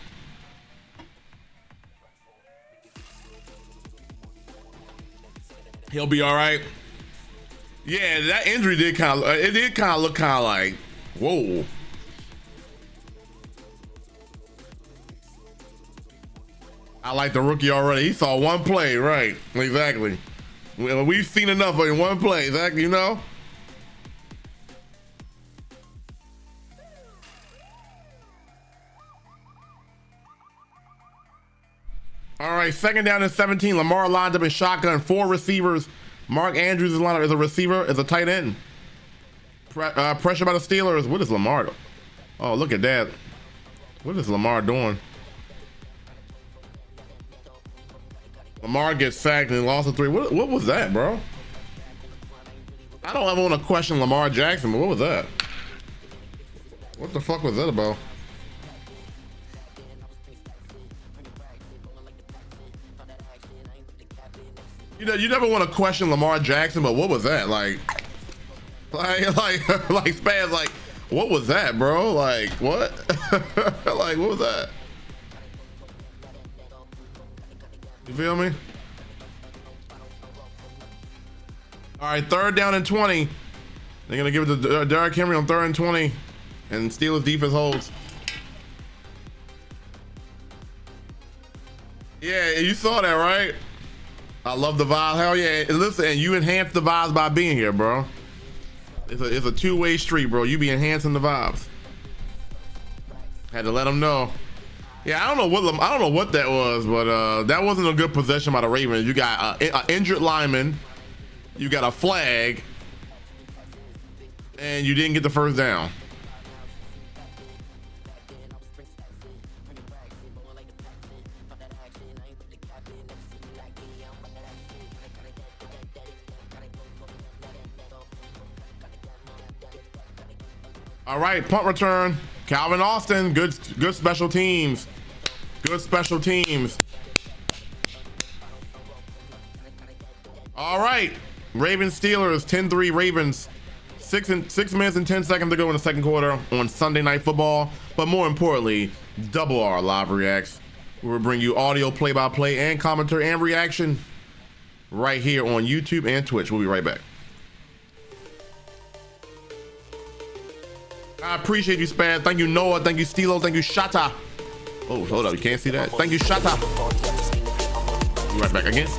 He'll be all right. Yeah, that injury did kind of look like, whoa. I like the rookie already. He saw one play, right? Exactly. Well, we've seen enough in one play, exactly, you know? All right, 2nd down and 17. Lamar lined up in shotgun, 4 receivers. Mark Andrews is lined up as a receiver, as a tight end. Pressure by the Steelers. What is Lamar? Oh, look at that. What is Lamar doing? Lamar gets sacked and lost a 3. What was that, bro? I don't ever want to question Lamar Jackson, but what was that? What the fuck was that about? You know, you never want to question Lamar Jackson, but what was that? Like Spaz, like, what was that, bro? Like, what? Like, what was that? You feel me? All right, 3rd down and 20. They're gonna give it to Derrick Henry on 3rd and 20, and Steelers defense holds. Yeah, you saw that, right? I love the vibe. Hell yeah. Listen, and you enhance the vibes by being here, bro. It's a two-way street, bro. You be enhancing the vibes. Had to let them know. Yeah, I don't know what that was, but that wasn't a good possession by the Ravens. You got an injured lineman, you got a flag, and you didn't get the 1st down. All right, punt return. Calvin Austin, good special teams. Good special teams. All right, Ravens Steelers 10-3 Ravens. 6 minutes and 10 seconds to go in the 2nd quarter on Sunday Night Football. But more importantly, double R live reacts. We will bring you audio play-by-play and commentary and reaction right here on YouTube and Twitch. We'll be right back. I appreciate you, Spaz. Thank you, Noah. Thank you, Stilo. Thank you, Shata. Oh, hold up. You can't see that. Thank you, Shata. Be right back again.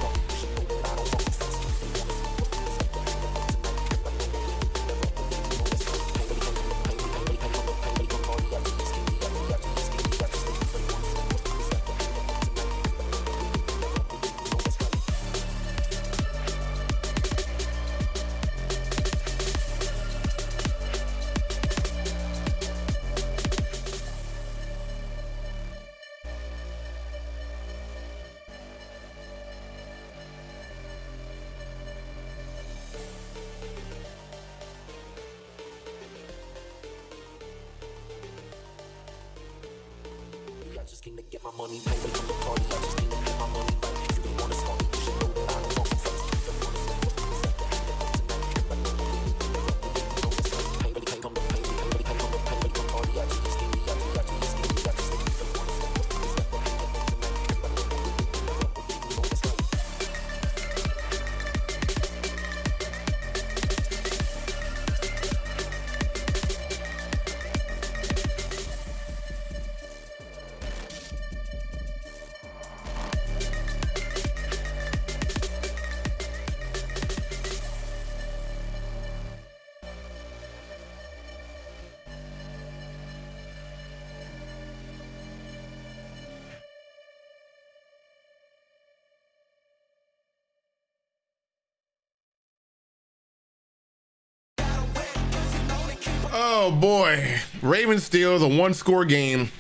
Oh boy, Ravens Steelers, a one-score game.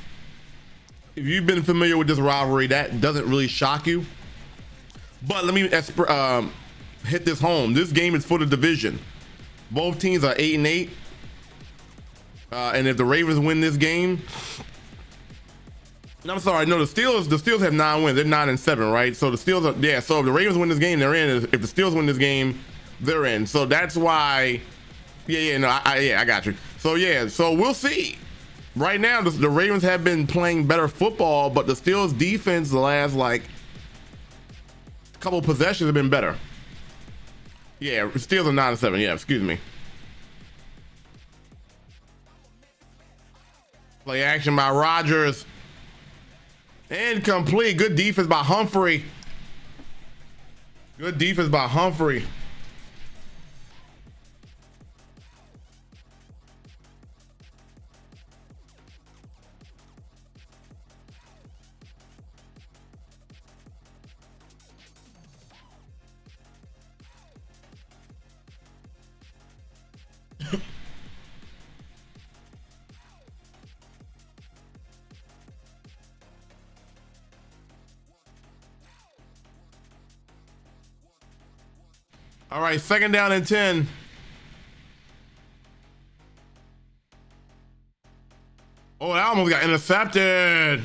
If you've been familiar with this rivalry, that doesn't really shock you. But let me hit this home. This game is for the division. Both teams are 8-8, and if the Ravens win this game, I'm sorry, no, the Steelers have 9 wins. They're 9-7, right? So the Steelers are, yeah. So if the Ravens win this game, they're in. If the Steelers win this game, they're in. So that's why. I got you. So yeah, so we'll see. Right now, the Ravens have been playing better football, but the Steelers defense the last couple possessions have been better. Yeah, Steelers are 9-7. Yeah, excuse me. Play action by Rodgers. Incomplete. Good defense by Humphrey. Good defense by Humphrey. All right, 2nd down and 10. Oh, that almost got intercepted.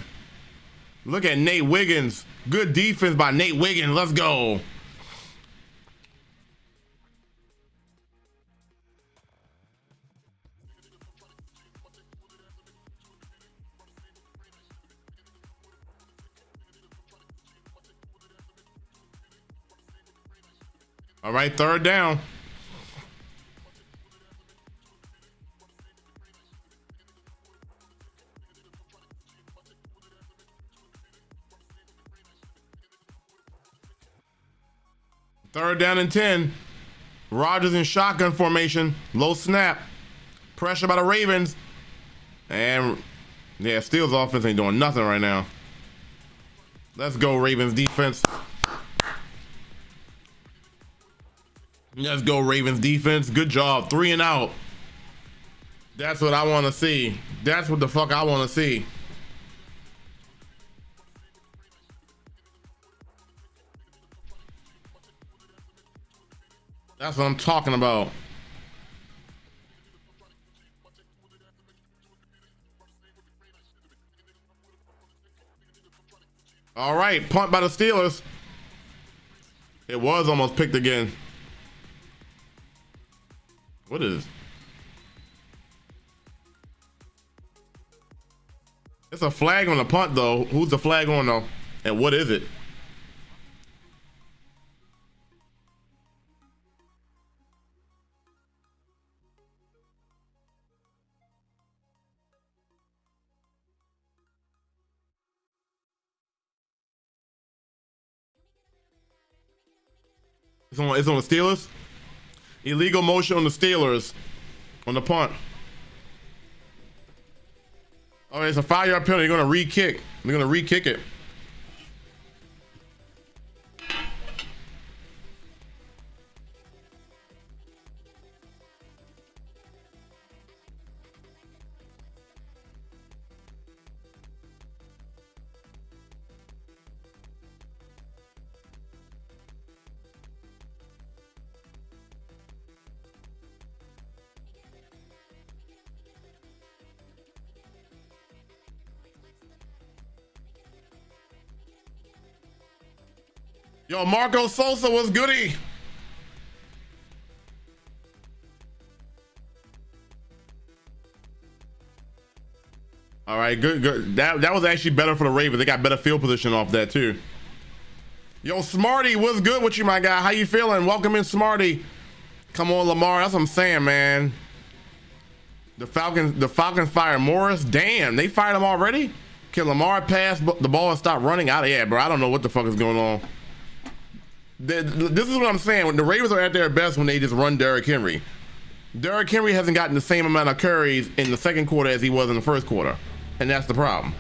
Look at Nate Wiggins. Good defense by Nate Wiggins. Let's go. All right, 3rd down. Third down and 10. Rodgers in shotgun formation. Low snap. Pressure by the Ravens. And yeah, Steelers offense ain't doing nothing right now. Let's go, Ravens defense. Let's go, Ravens defense. Good job. 3 and out. That's what I want to see. That's what the fuck I want to see. That's what I'm talking about. All right, punt by the Steelers. It was almost picked again. What is? It's a flag on the punt though. Who's the flag on though? And what is it? It's on the Steelers. Illegal motion on the Steelers on the punt. Oh, it's a 5-yard penalty. They're gonna re-kick. They're gonna re-kick it. Yo, Marco Sosa was goody. All right, good. That was actually better for the Ravens. They got better field position off that too. Yo, Smarty, what's good with you, my guy? How you feeling? Welcome in, Smarty. Come on, Lamar. That's what I'm saying, man. The Falcons fired Morris. Damn, they fired him already? Can Lamar pass the ball and stop running out of here, bro? I don't know what the fuck is going on. This is what I'm saying. When the Ravens are at their best when they just run Derrick Henry. Derrick Henry hasn't gotten the same amount of carries in the second quarter as he was in the first quarter. And that's the problem.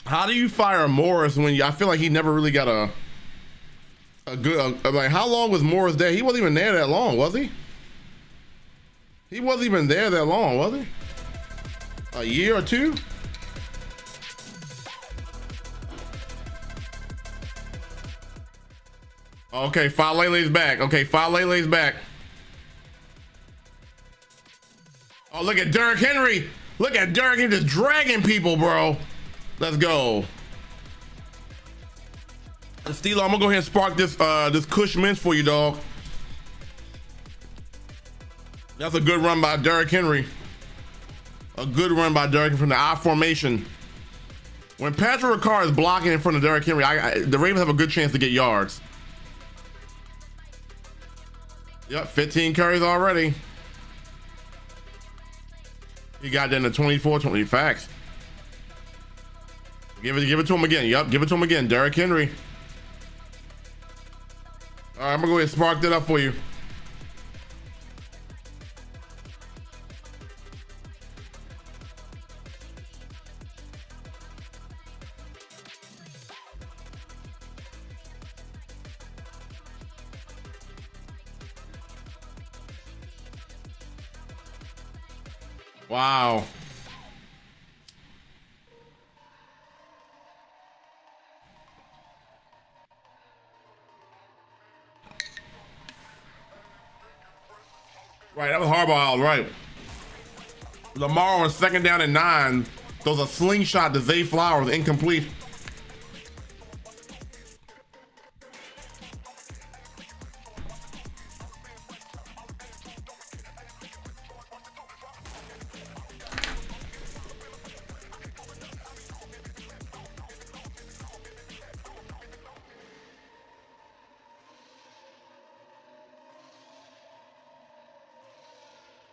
How do you fire Morris when I feel like he never really got a good like how long was Morris there? He wasn't even there that long, was he? He wasn't even there that long, was he? A year or two? Okay, Falele's back. Okay, Falele's back. Oh, look at Derrick Henry. Look at Derrick Henry just dragging people, bro. Let's go. Steelo, I'm gonna go ahead and spark this Kush Mints for you, dog. That's a good run by Derrick Henry. A good run by Derrick from the I formation. When Patrick Ricard is blocking in front of Derrick Henry, the Ravens have a good chance to get yards. Yep, 15 carries already. He got in the 24-20 facts. Give it to him again. Yep, give it to him again. Derrick Henry. All right, I'm gonna go ahead and spark that up for you. Wow. Right, that was Harbaugh, right. Lamar on 2nd down and 9. Those a slingshot to Zay Flowers, incomplete.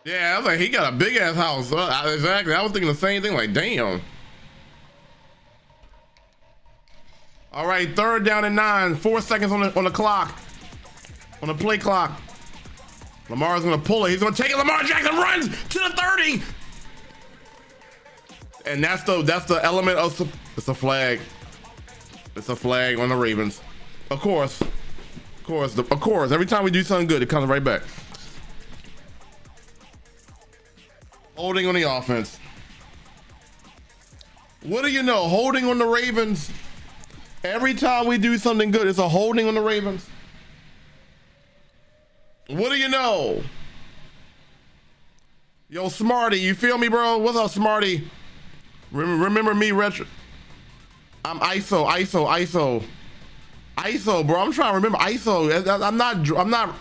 Yeah, I was like, he got a big ass house. Exactly. I was thinking the same thing. Like, damn. All right, 3rd down and 9. 4 seconds on the clock. On the play clock. Lamar's gonna pull it. He's gonna take it. Lamar Jackson runs to the 30. And that's the element of it's a flag. It's a flag on the Ravens. Of course. Every time we do something good, it comes right back. Holding on the offense. What do you know? Holding on the Ravens. Every time we do something good, it's a holding on the Ravens. What do you know? Yo, Smarty, you feel me, bro? What's up, Smarty? Remember me, Retro? I'm ISO, bro. I'm trying to remember ISO. I'm not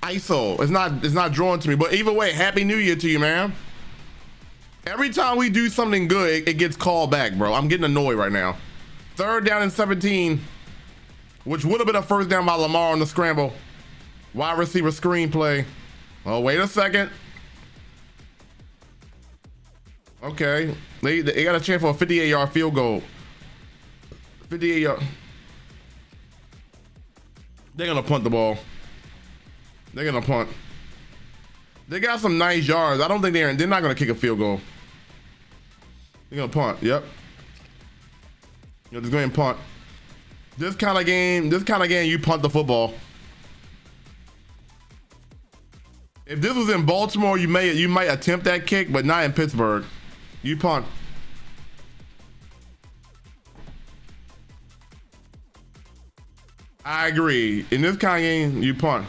ISO. It's not drawn to me. But either way, Happy New Year to you, man. Every time we do something good, it gets called back, bro. I'm getting annoyed right now. 3rd down and 17, which would have been a 1st down by Lamar on the scramble. Wide receiver screen play. Oh, wait a second. Okay, they got a chance for a 58-yard field goal. 58-yard. They're gonna punt the ball. They're gonna punt. They got some nice yards. I don't think they're not gonna kick a field goal. They're gonna punt. Yep. Just go ahead and punt. This kind of game, you punt the football. If this was in Baltimore, you might attempt that kick, but not in Pittsburgh. You punt. I agree. In this kind of game, you punt.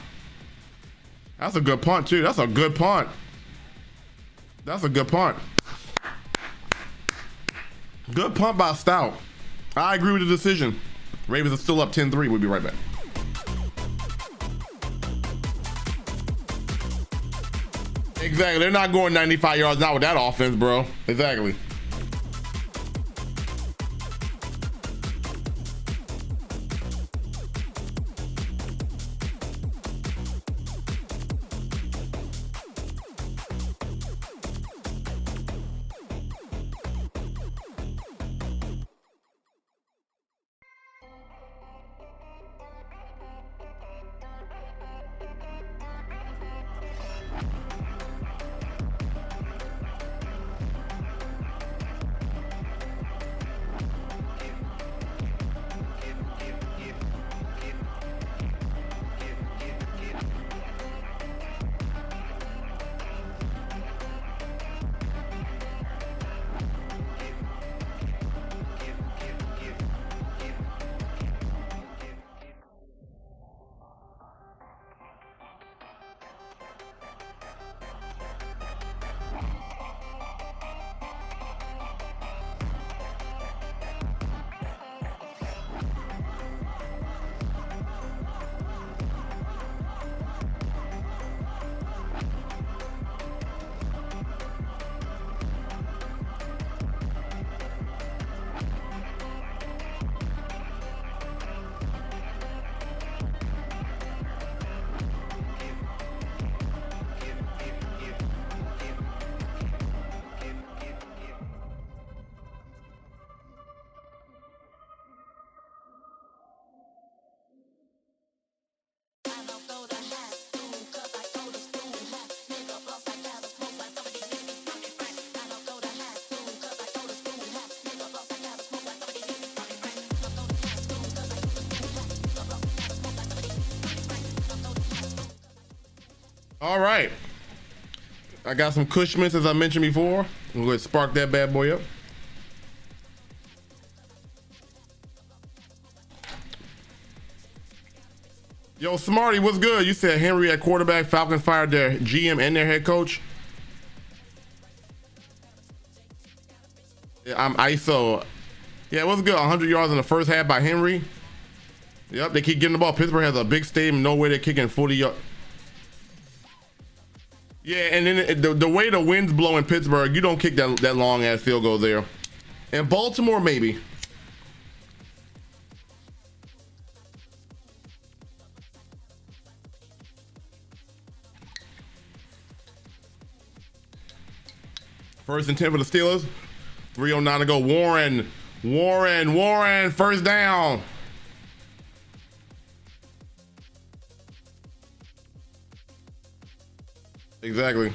That's a good punt too. That's a good punt. Good punt by Stout. I agree with the decision. Ravens are still up 10-3. We'll be right back. Exactly. They're not going 95 yards now with that offense, bro. Exactly. All right. I got some Cushmans, as I mentioned before. I'm going to spark that bad boy up. Yo, Smarty, what's good? You said Henry at quarterback. Falcons fired their GM and their head coach. Yeah, I'm ISO. Yeah, what's good? 100 yards in the first half by Henry. Yep, they keep getting the ball. Pittsburgh has a big stadium. No way they're kicking 40 yards. Yeah, and then the way the wind's blowing Pittsburgh, you don't kick that long ass field goal there. And Baltimore, maybe. First and 10 for the Steelers. 3:09 to go. Warren Warren, first down. Exactly.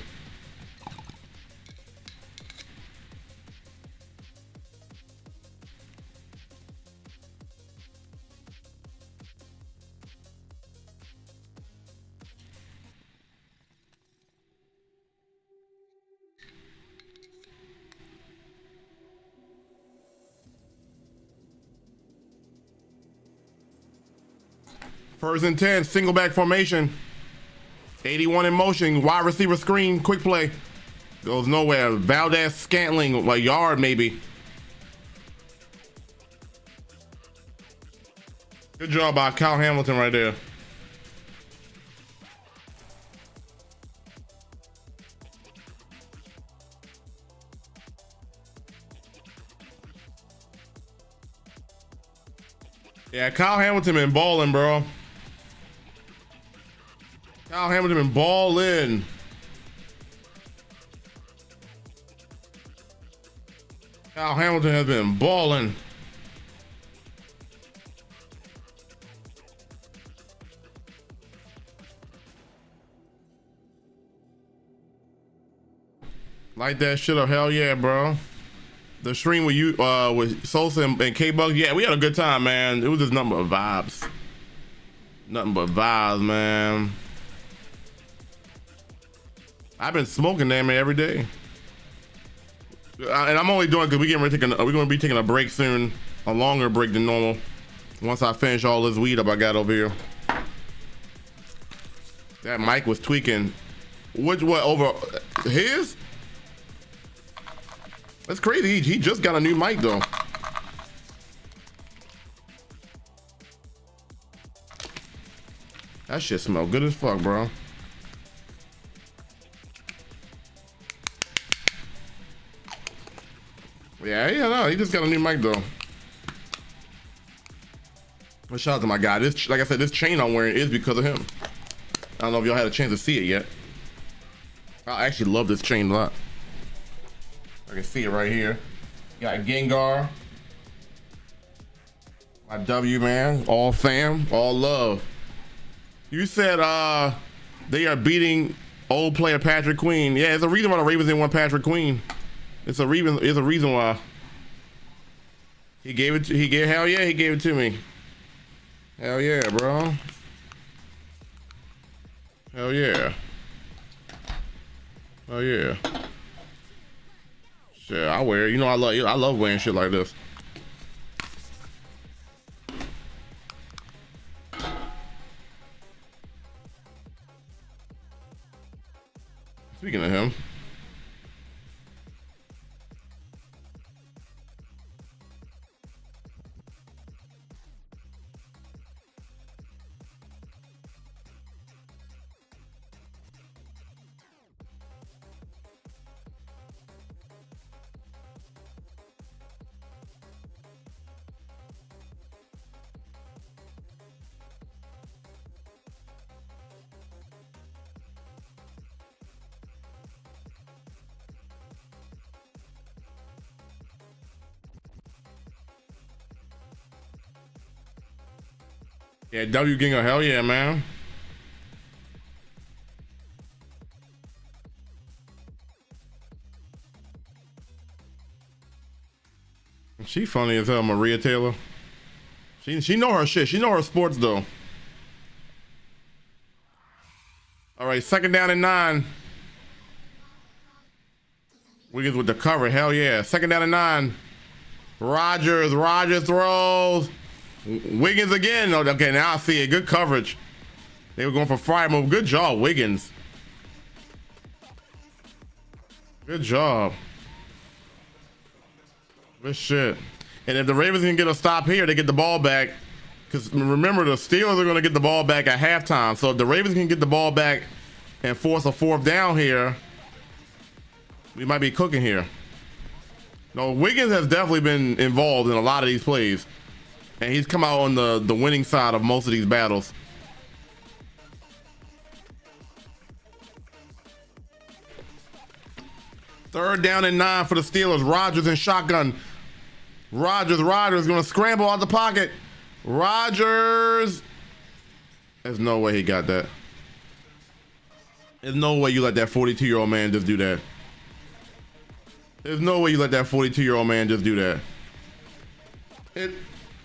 First and 10, single back formation. 81 in motion, wide receiver screen, quick play. Goes nowhere. Valdez Scantling, a yard maybe. Good job by Kyle Hamilton right there. Yeah, Kyle Hamilton been balling, bro. Kyle Hamilton been balling. Kyle Hamilton has been balling. Light that shit up, hell yeah, bro. The stream with you, with Sosa and K-Bugs, yeah, we had a good time, man. It was just nothing but vibes. Nothing but vibes, man. I've been smoking damn near every day. And I'm only doing it because we're gonna be taking a break soon, a longer break than normal. Once I finish all this weed up I got over here. That mic was tweaking. What over his? That's crazy. He just got a new mic though. That shit smell good as fuck, bro. Yeah, no, he just got a new mic though. But shout out to my guy. This, like I said, this chain I'm wearing is because of him. I don't know if y'all had a chance to see it yet. I actually love this chain a lot. I can see it right here. Got Gengar. My W, man. All fam, all love. You said they are beating old player Patrick Queen. Yeah, it's a reason why the Ravens didn't want Patrick Queen. It's a reason why. He gave it hell yeah, he gave it to me. Hell yeah, bro. Hell yeah. Hell yeah. Shit, I wear it. You know I love wearing shit like this. Speaking of him. Yeah, W Ginger, hell yeah, man. She funny as hell, Maria Taylor. She know her shit. She know her sports though. All right, second down and 9. Wiggins with the cover, hell yeah. Second down and 9. Rogers throws. Wiggins again. Oh, okay, now I see it. Good coverage. They were going for fire move. Good job, Wiggins. Good job. Good shit. And if the Ravens can get a stop here, they get the ball back. Because remember, the Steelers are going to get the ball back at halftime. So if the Ravens can get the ball back and force a fourth down here, we might be cooking here. No, Wiggins has definitely been involved in a lot of these plays. And he's come out on the winning side of most of these battles. Third down and 9 for the Steelers. Rodgers in shotgun. Rodgers gonna scramble out the pocket. Rodgers. There's no way he got that. There's no way you let that 42-year-old man just do that. There's no way you let that 42-year-old man just do that.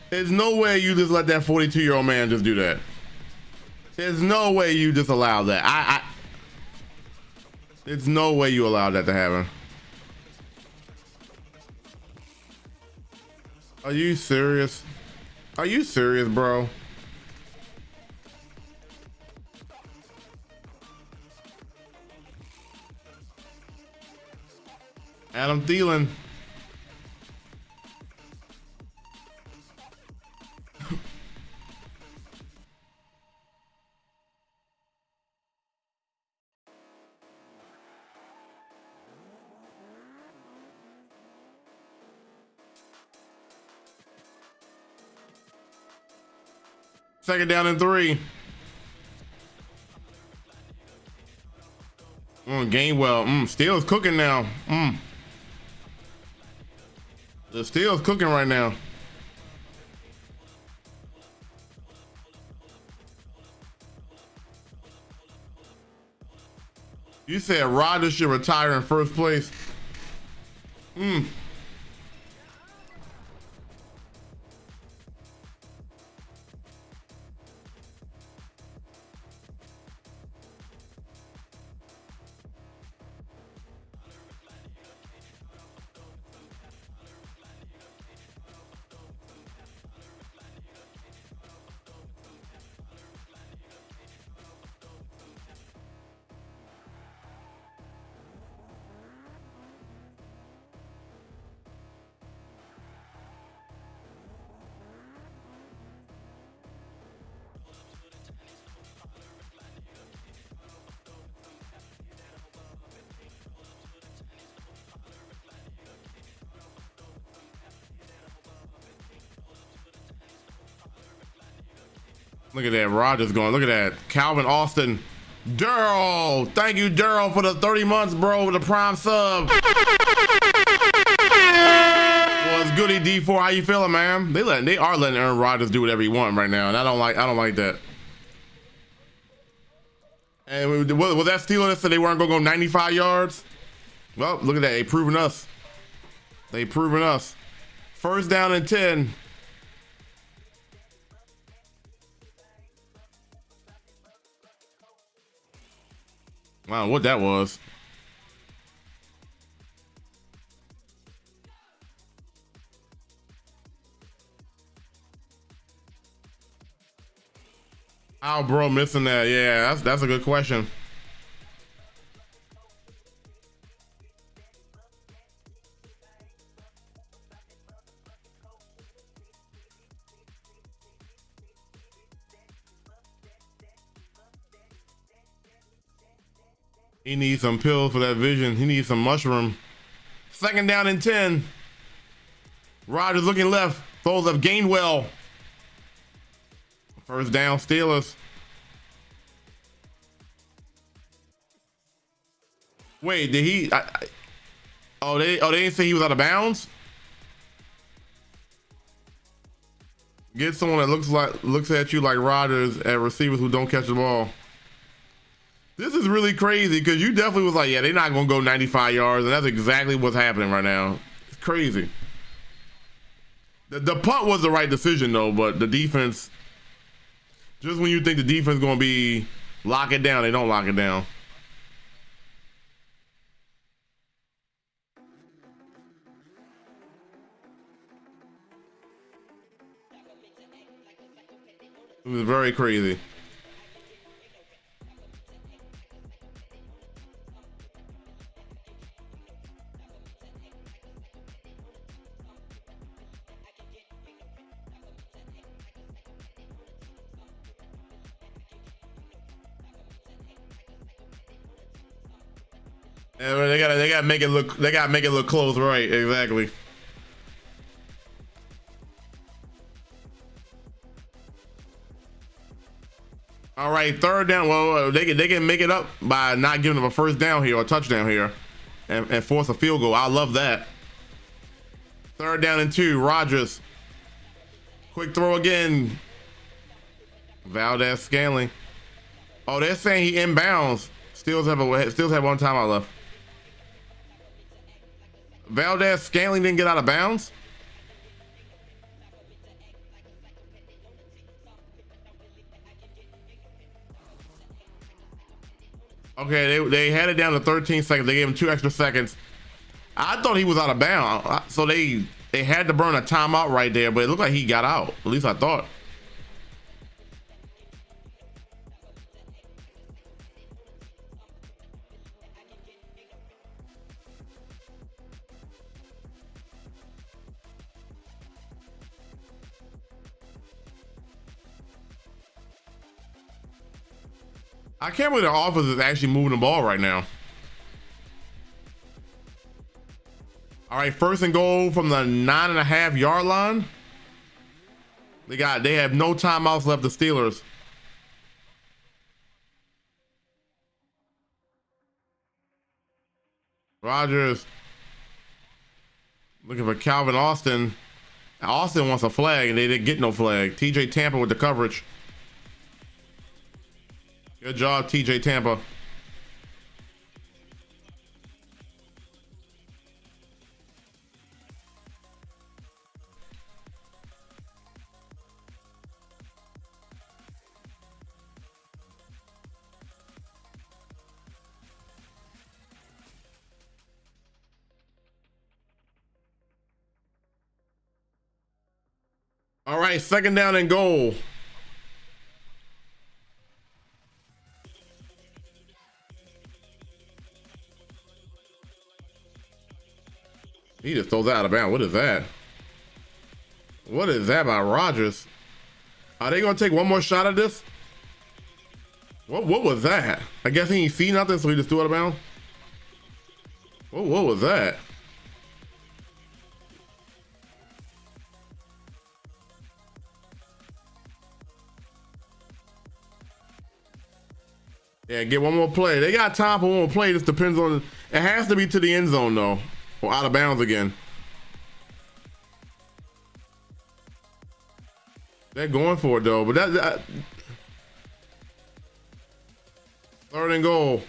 There's no way you just let that 42-year-old man just do that. There's no way you just allow that. There's no way you allow that to happen. Are you serious? Are you serious, bro? Adam Thielen. Second down and 3. Gainwell. Steelers cooking now. The Steelers cooking right now. You said Rodgers should retire in first place. Look at that, Rodgers going. Look at that, Calvin Austin. Daryl, thank you, Daryl, for the 30 months, bro, with the prime sub. Well, it's goody D4. How you feeling, man? They are letting Aaron Rodgers do whatever he wants right now, and I don't like that. And was that Steelers that said they weren't gonna go 95 yards? Well, look at that. They proving us. They proving us. First down and 10. Wow, what that was. How bro missing that? Yeah, that's a good question. He needs some pills for that vision. He needs some mushroom. Second down and 10. Rodgers looking left. Throws up Gainwell. First down, Steelers. Wait, did he? They didn't say he was out of bounds. Get someone that looks at you like Rodgers at receivers who don't catch the ball. This is really crazy because you definitely was like, yeah, they're not gonna go 95 yards, and that's exactly what's happening right now. It's crazy. The punt was the right decision though, but the defense. Just when you think the defense is going to be lock it down, they don't lock it down. It was very crazy. Yeah, they gotta make it look close, right? Exactly. All right, third down. Well, they can make it up by not giving them a first down here or a touchdown here, and force a field goal. I love that. 3rd down and 2. Rodgers. Quick throw again. Valdez Scantling. Oh, they're saying he inbounds. Steelers have one timeout left. Valdez Scantling didn't get out of bounds. Okay, they had it down to 13 seconds. They gave him 2 extra seconds. I thought he was out of bounds, so they had to burn a timeout right there, but it looked like he got out. At least I thought. I can't believe the offense is actually moving the ball right now. All right, 1st and goal from the 9.5-yard line. They have no timeouts left, the Steelers. Rodgers looking for Calvin Austin. Austin wants a flag, and they didn't get no flag. TJ Tampa with the coverage. Good job, TJ Tampa. All right, 2nd down and goal. He just throws that out of bounds. What is that? What is that by Rodgers? Are they gonna take one more shot at this? What was that? I guess he didn't see nothing, so he just threw it out of bounds. What was that? Yeah, get one more play. They got time for one more play. This depends on. It has to be to the end zone though, or out of bounds again. They're going for it though, but that 3rd and goal.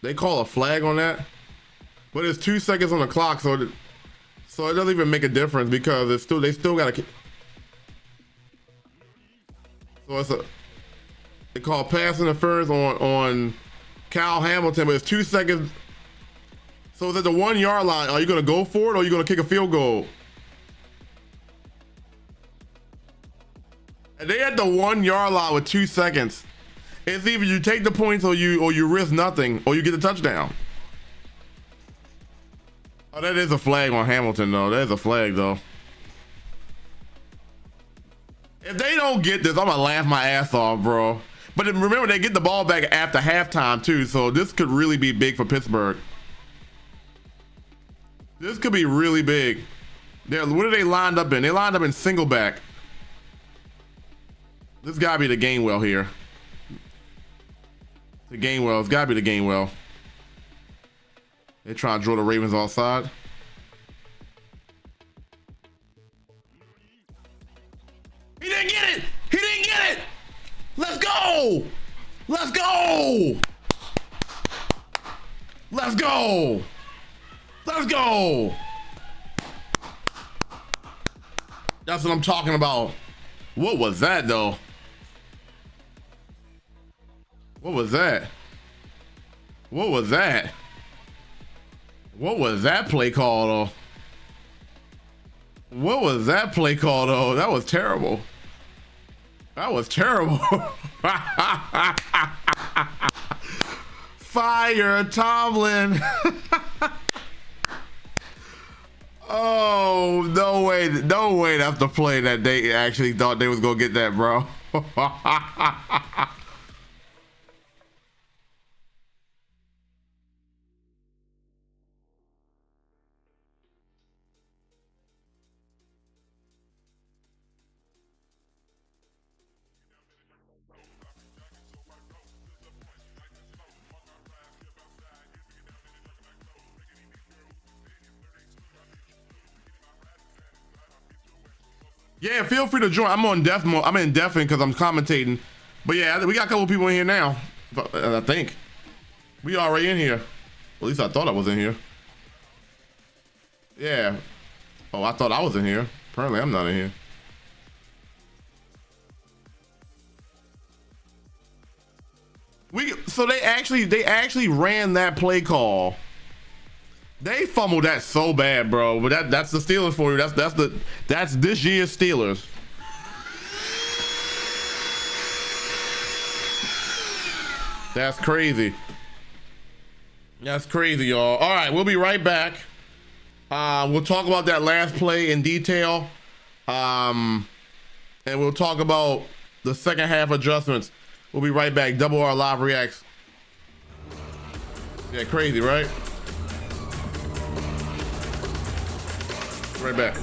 They call a flag on that, but it's 2 seconds on the clock, so it doesn't even make a difference because they still got to. So they call pass interference on Kyle Hamilton, but it's 2 seconds. So it's at the 1-yard line. Are you going to go for it, or are you going to kick a field goal? And they at the 1-yard line with 2 seconds. It's either you take the points or you risk nothing, or you get a touchdown. Oh, that is a flag on Hamilton though. That is a flag though. If they don't get this, I'm gonna laugh my ass off, bro. But remember, they get the ball back after halftime too, so this could really be big for Pittsburgh. This could be really big. What are they lined up in? They lined up in single back. This gotta be the Gainwell here. The Gainwell. It's gotta be the Gainwell. They're trying to draw the Ravens offside. He didn't get it! He didn't get it! Let's go! Let's go! Let's go! Let's go! That's what I'm talking about. What was that though? What was that? What was that? What was that play call though? What was that play call though? That was terrible. That was terrible. Fire Tomlin. Oh, no way. No way that's the play that they actually thought they was gonna get that, bro. Yeah, feel free to join. I'm on deaf mode. I'm in deafening because I'm commentating. But yeah, we got a couple people in here now. I think we already in here. At least I thought I was in here. Yeah. Oh, I thought I was in here. Apparently, I'm not in here. So they actually ran that play call. They fumbled that so bad, bro. But that's the Steelers for you. That's this year's Steelers. That's crazy. That's crazy, y'all. All right, we'll be right back. We'll talk about that last play in detail. And we'll talk about the second half adjustments. We'll be right back. Double R live reacts. Yeah, crazy, right? Right back.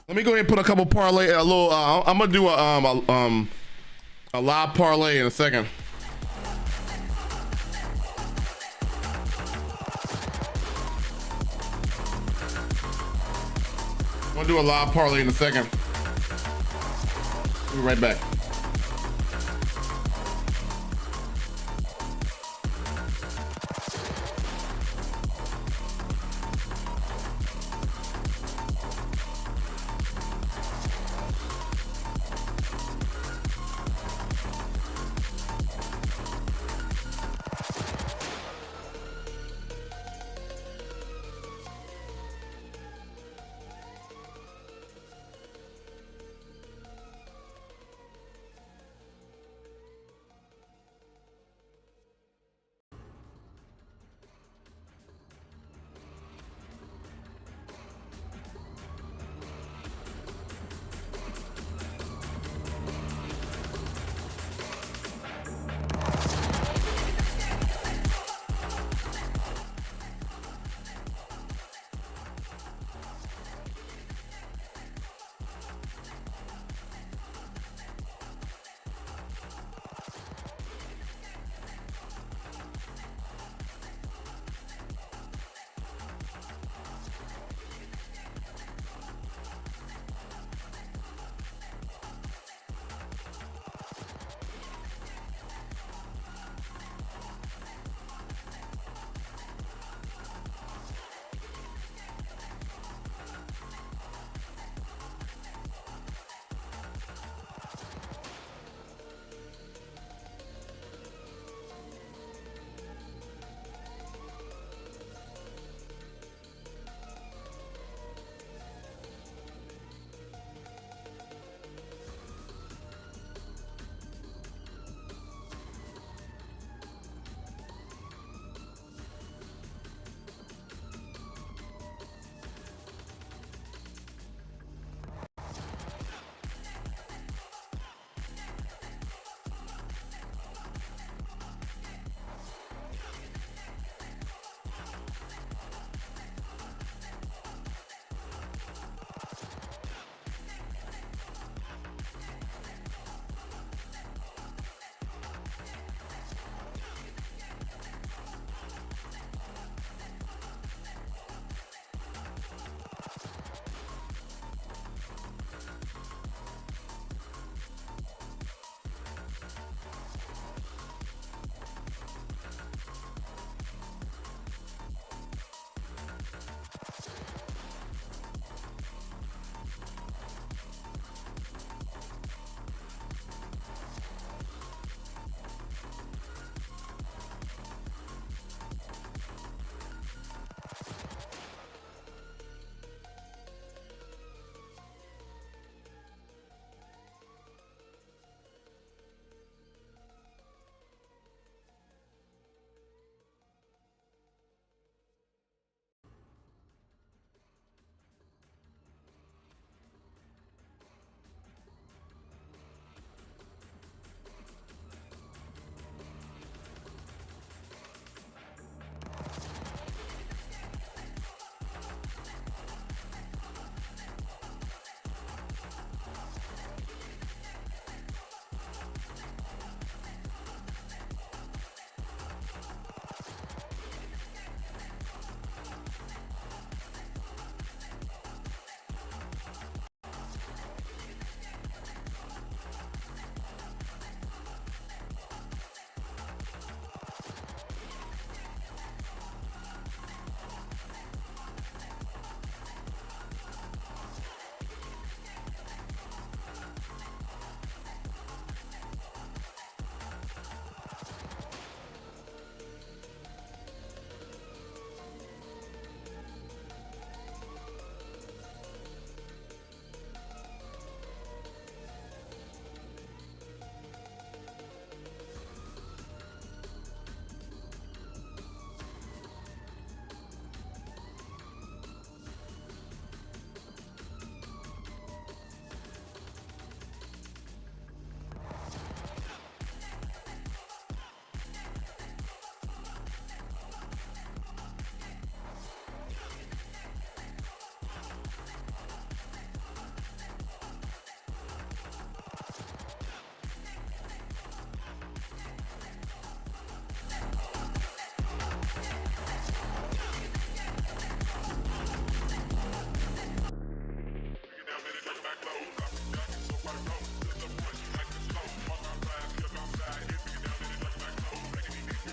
Let me go ahead and put a couple parlay, a little. I'm gonna do a live parlay in a second. I'm gonna do a live parlay in a second. We'll be right back.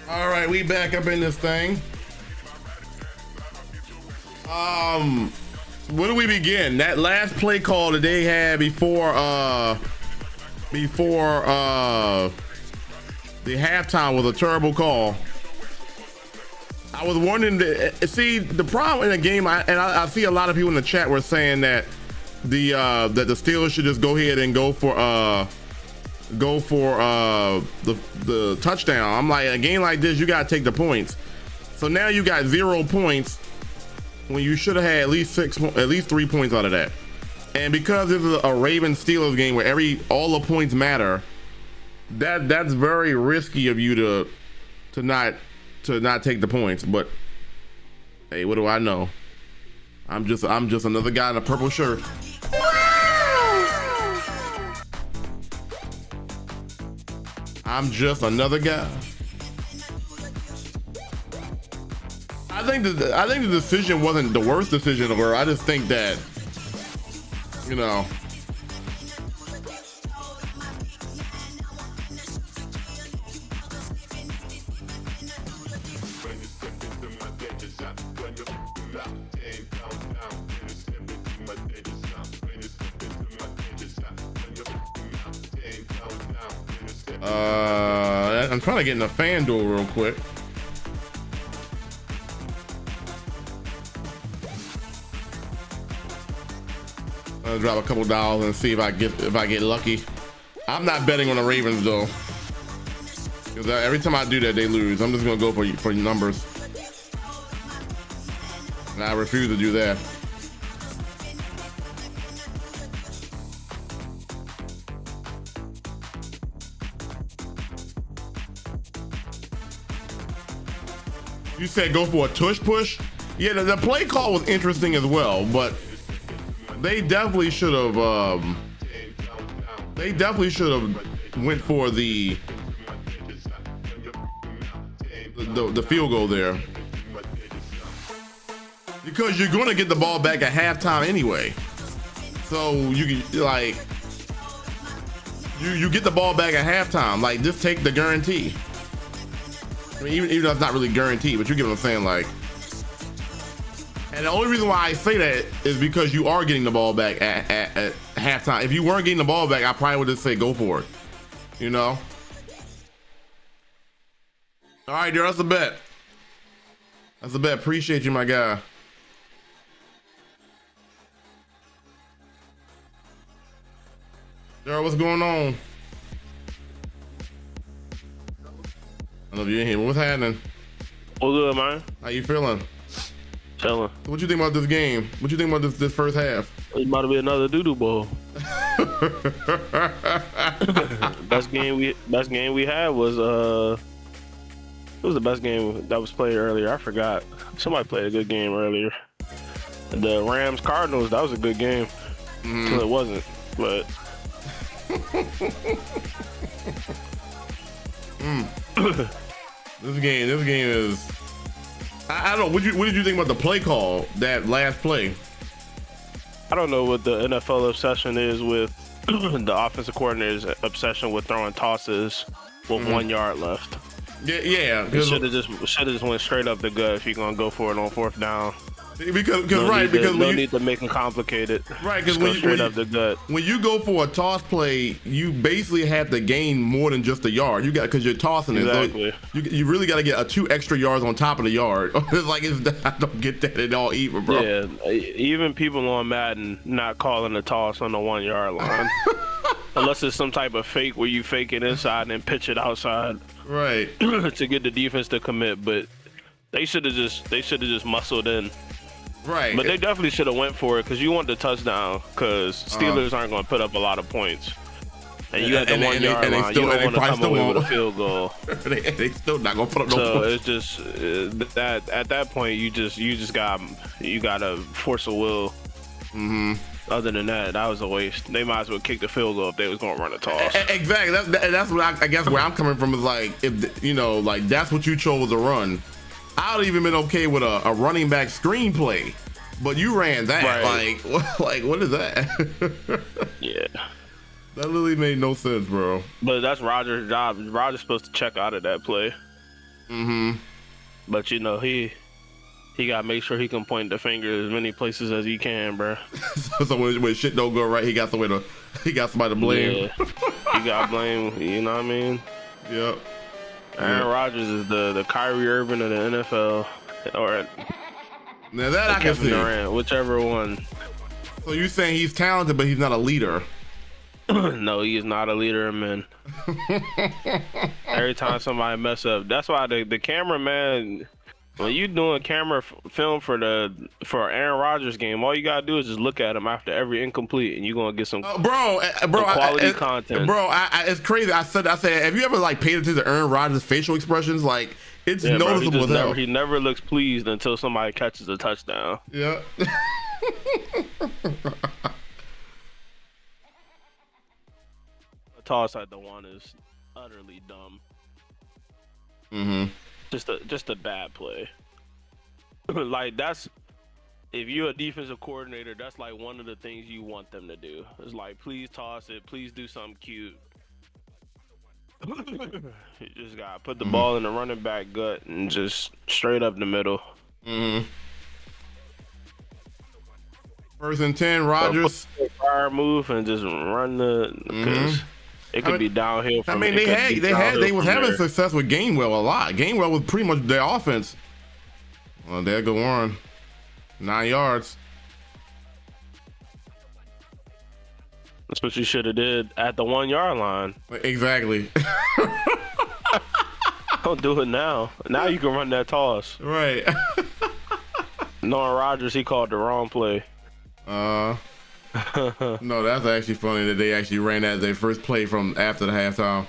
All right, we back up in this thing. Where do we begin? That last play call that they had before the halftime was a terrible call. I was wondering, see, the problem in the game, I see a lot of people in the chat were saying that the Steelers should just go ahead and go for the touchdown. I'm like, a game like this, you gotta take the points. So now you got 0 points when you should have had at least 3 points out of that. And because this is a Ravens Steelers game where all the points matter, that's very risky of you to not take the points. But hey, what do I know? I'm just another guy in a purple shirt. I'm just another guy. I think the decision wasn't the worst decision of her. I just think that, you know, I'm trying to get in the fan door real quick. I'll drop a couple dollars and see if I get lucky. I'm not betting on the Ravens though, because every time I do that they lose. I'm just gonna go for numbers, and I refuse to do that. You said go for a tush push? Yeah, the play call was interesting as well, but they definitely should have went for the field goal there, because you're going to get the ball back at halftime anyway. So you can, like, you get the ball back at halftime. Like, just take the guarantee. I mean, even though it's not really guaranteed, but you get what I'm saying, like. And the only reason why I say that is because you are getting the ball back at halftime. If you weren't getting the ball back, I probably would just say go for it. You know? All right, dude, that's a bet. That's a bet. Appreciate you, my guy. Daryl, what's going on? I love you in here. What's happening? What's good, man? How you feeling? Chilling. What you think about this game? What you think about this first half? It's about to be another doo-doo bowl. best game we had was it was the best game that was played earlier. I forgot. Somebody played a good game earlier. The Rams Cardinals, that was a good game. Until it wasn't, but This game is, I don't know. What did you think about the play call, that last play? I don't know what the NFL obsession is with the offensive coordinator's obsession with throwing tosses with 1 yard left. Yeah. Should have just went straight up the gut if you're gonna go for it on 4th down. Because no need to make it complicated. Right, because when you go for a toss play, you basically have to gain more than just a yard. You got, because you're tossing exactly. it. So you really got to get 2 extra yards on top of the yard. I don't get that at all either, bro. Yeah, even people on Madden not calling a toss on the 1 yard line, unless it's some type of fake where you fake it inside and then pitch it outside, right, to get the defense to commit. But they should have just muscled in. Right. But they definitely should have went for it, because you want the touchdown, because Steelers aren't going to put up a lot at points. And you got the 1 yard line. You don't want to come away with a field goal. they still not going to put up no so points. It's just that at that point you got to force a will. Other than that was a waste. They might as well kick the field goal if they was going to run a toss. Exactly. That's what I guess where I'm coming from is, like, if like that's what you chose to run. I would even been okay with a running back screenplay, but you ran that. Right. Like what is that? Yeah. That literally made no sense, bro. But that's Rodgers' job. Rodgers supposed to check out of that play. But he got to make sure he can point the finger as many places as he can, bro. So when shit don't go right, he got somebody to blame. Yeah. He got blame. You know what I mean? Yep. Aaron Rodgers is the Kyrie Irving of the NFL, or now that I can see. Durant, whichever one. So you saying he's talented, but he's not a leader? No, he is not a leader of men. Every time somebody mess up, that's why the cameraman, when you doing camera film for Aaron Rodgers game, all you gotta do is just look at him after every incomplete, and you're gonna get some quality content. Bro, it's crazy. I said, have you ever like paid attention to Aaron Rodgers' facial expressions? Like, it's noticeable as hell. He never looks pleased until somebody catches a touchdown. Yeah. A toss at the one is utterly dumb. Just a bad play. Like, that's, if you're a defensive coordinator, that's like one of the things you want them to do. It's like, please toss it, please do something cute. You just gotta put the ball in the running back gut and just straight up the middle. First and 10, Rodgers. Fire move and just run because it could be downhill. They was having success with Gainwell a lot. Gainwell was pretty much their offense. Well, there go Warren, 9 yards. That's what you should have did at the 1 yard line. Exactly. Don't do it now. Now you can run that toss. Right. Knowing Rodgers, he called the wrong play. No, that's actually funny that they actually ran that as their first play from after the halftime.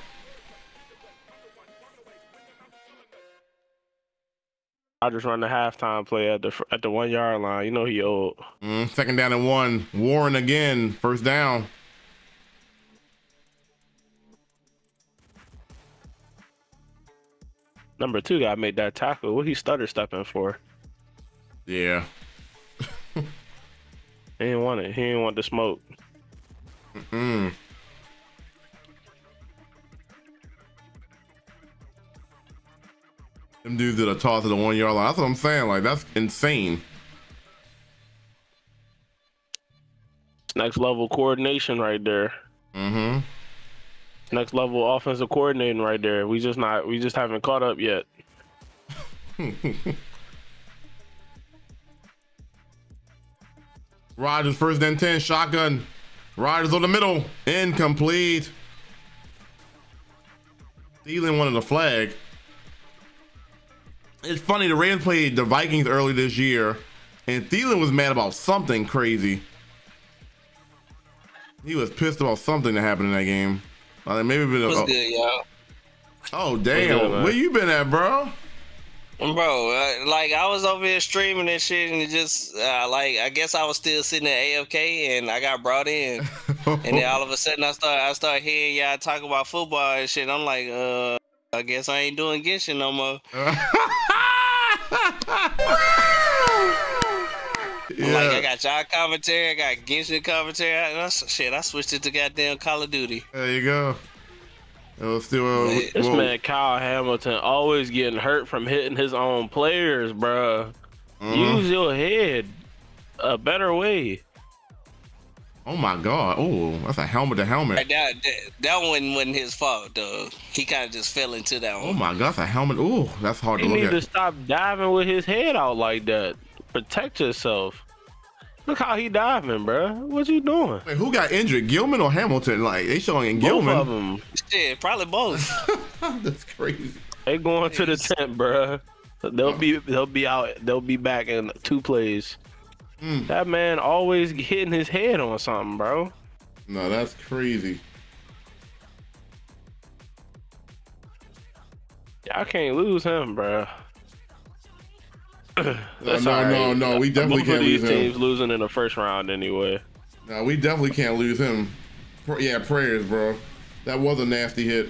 Rodgers run the halftime play at the 1 yard line. You know he old. Second down and 1. Warren again. First down. Number 2 guy made that tackle. What he stutter stepping for? Yeah. He didn't want it. He didn't want the smoke. Them dudes did a toss at the 1 yard line. That's what I'm saying. Like, that's insane. Next level coordination right there. Next level offensive coordinating right there. We just haven't caught up yet. Rodgers first and 10, shotgun. Rodgers on the middle, incomplete. Thielen wanted a flag. It's funny, the Ravens played the Vikings early this year, and Thielen was mad about something crazy. He was pissed about something that happened in that game. Maybe been What's good, y'all? Oh damn, good, where you been at, bro? Bro, like I was over here streaming and shit, and it just like I guess I was still sitting at AFK, and I got brought in, and then all of a sudden I start hearing y'all talk about football and shit. I'm like, I guess I ain't doing Genshin no more. Yeah. Like I got y'all commentary, I got Genshin commentary. I switched it to goddamn Call of Duty. There you go. It was still This man Kyle Hamilton always getting hurt from hitting his own players, bruh. Use your head a better way. Oh my God! Oh, that's a helmet to helmet. Like that one wasn't his fault, though. He kind of just fell into that one. Oh my God, that's a helmet. Oh, that's hard to He look need at. to stop diving with his head out like that. Protect yourself. Look how he diving, bruh. What you doing? Wait, who got injured? Gilman or Hamilton? Like they showing in Gilman. Both of them. Shit, probably both. That's crazy. They going to the tent, bruh. They'll be out. They'll be back in 2 plays. That man always hitting his head on something, bro. No, that's crazy. I can't lose him, bruh. No. We definitely can't lose him. Teams losing in the first round anyway. No, we definitely can't lose him. Yeah, prayers, bro. That was a nasty hit.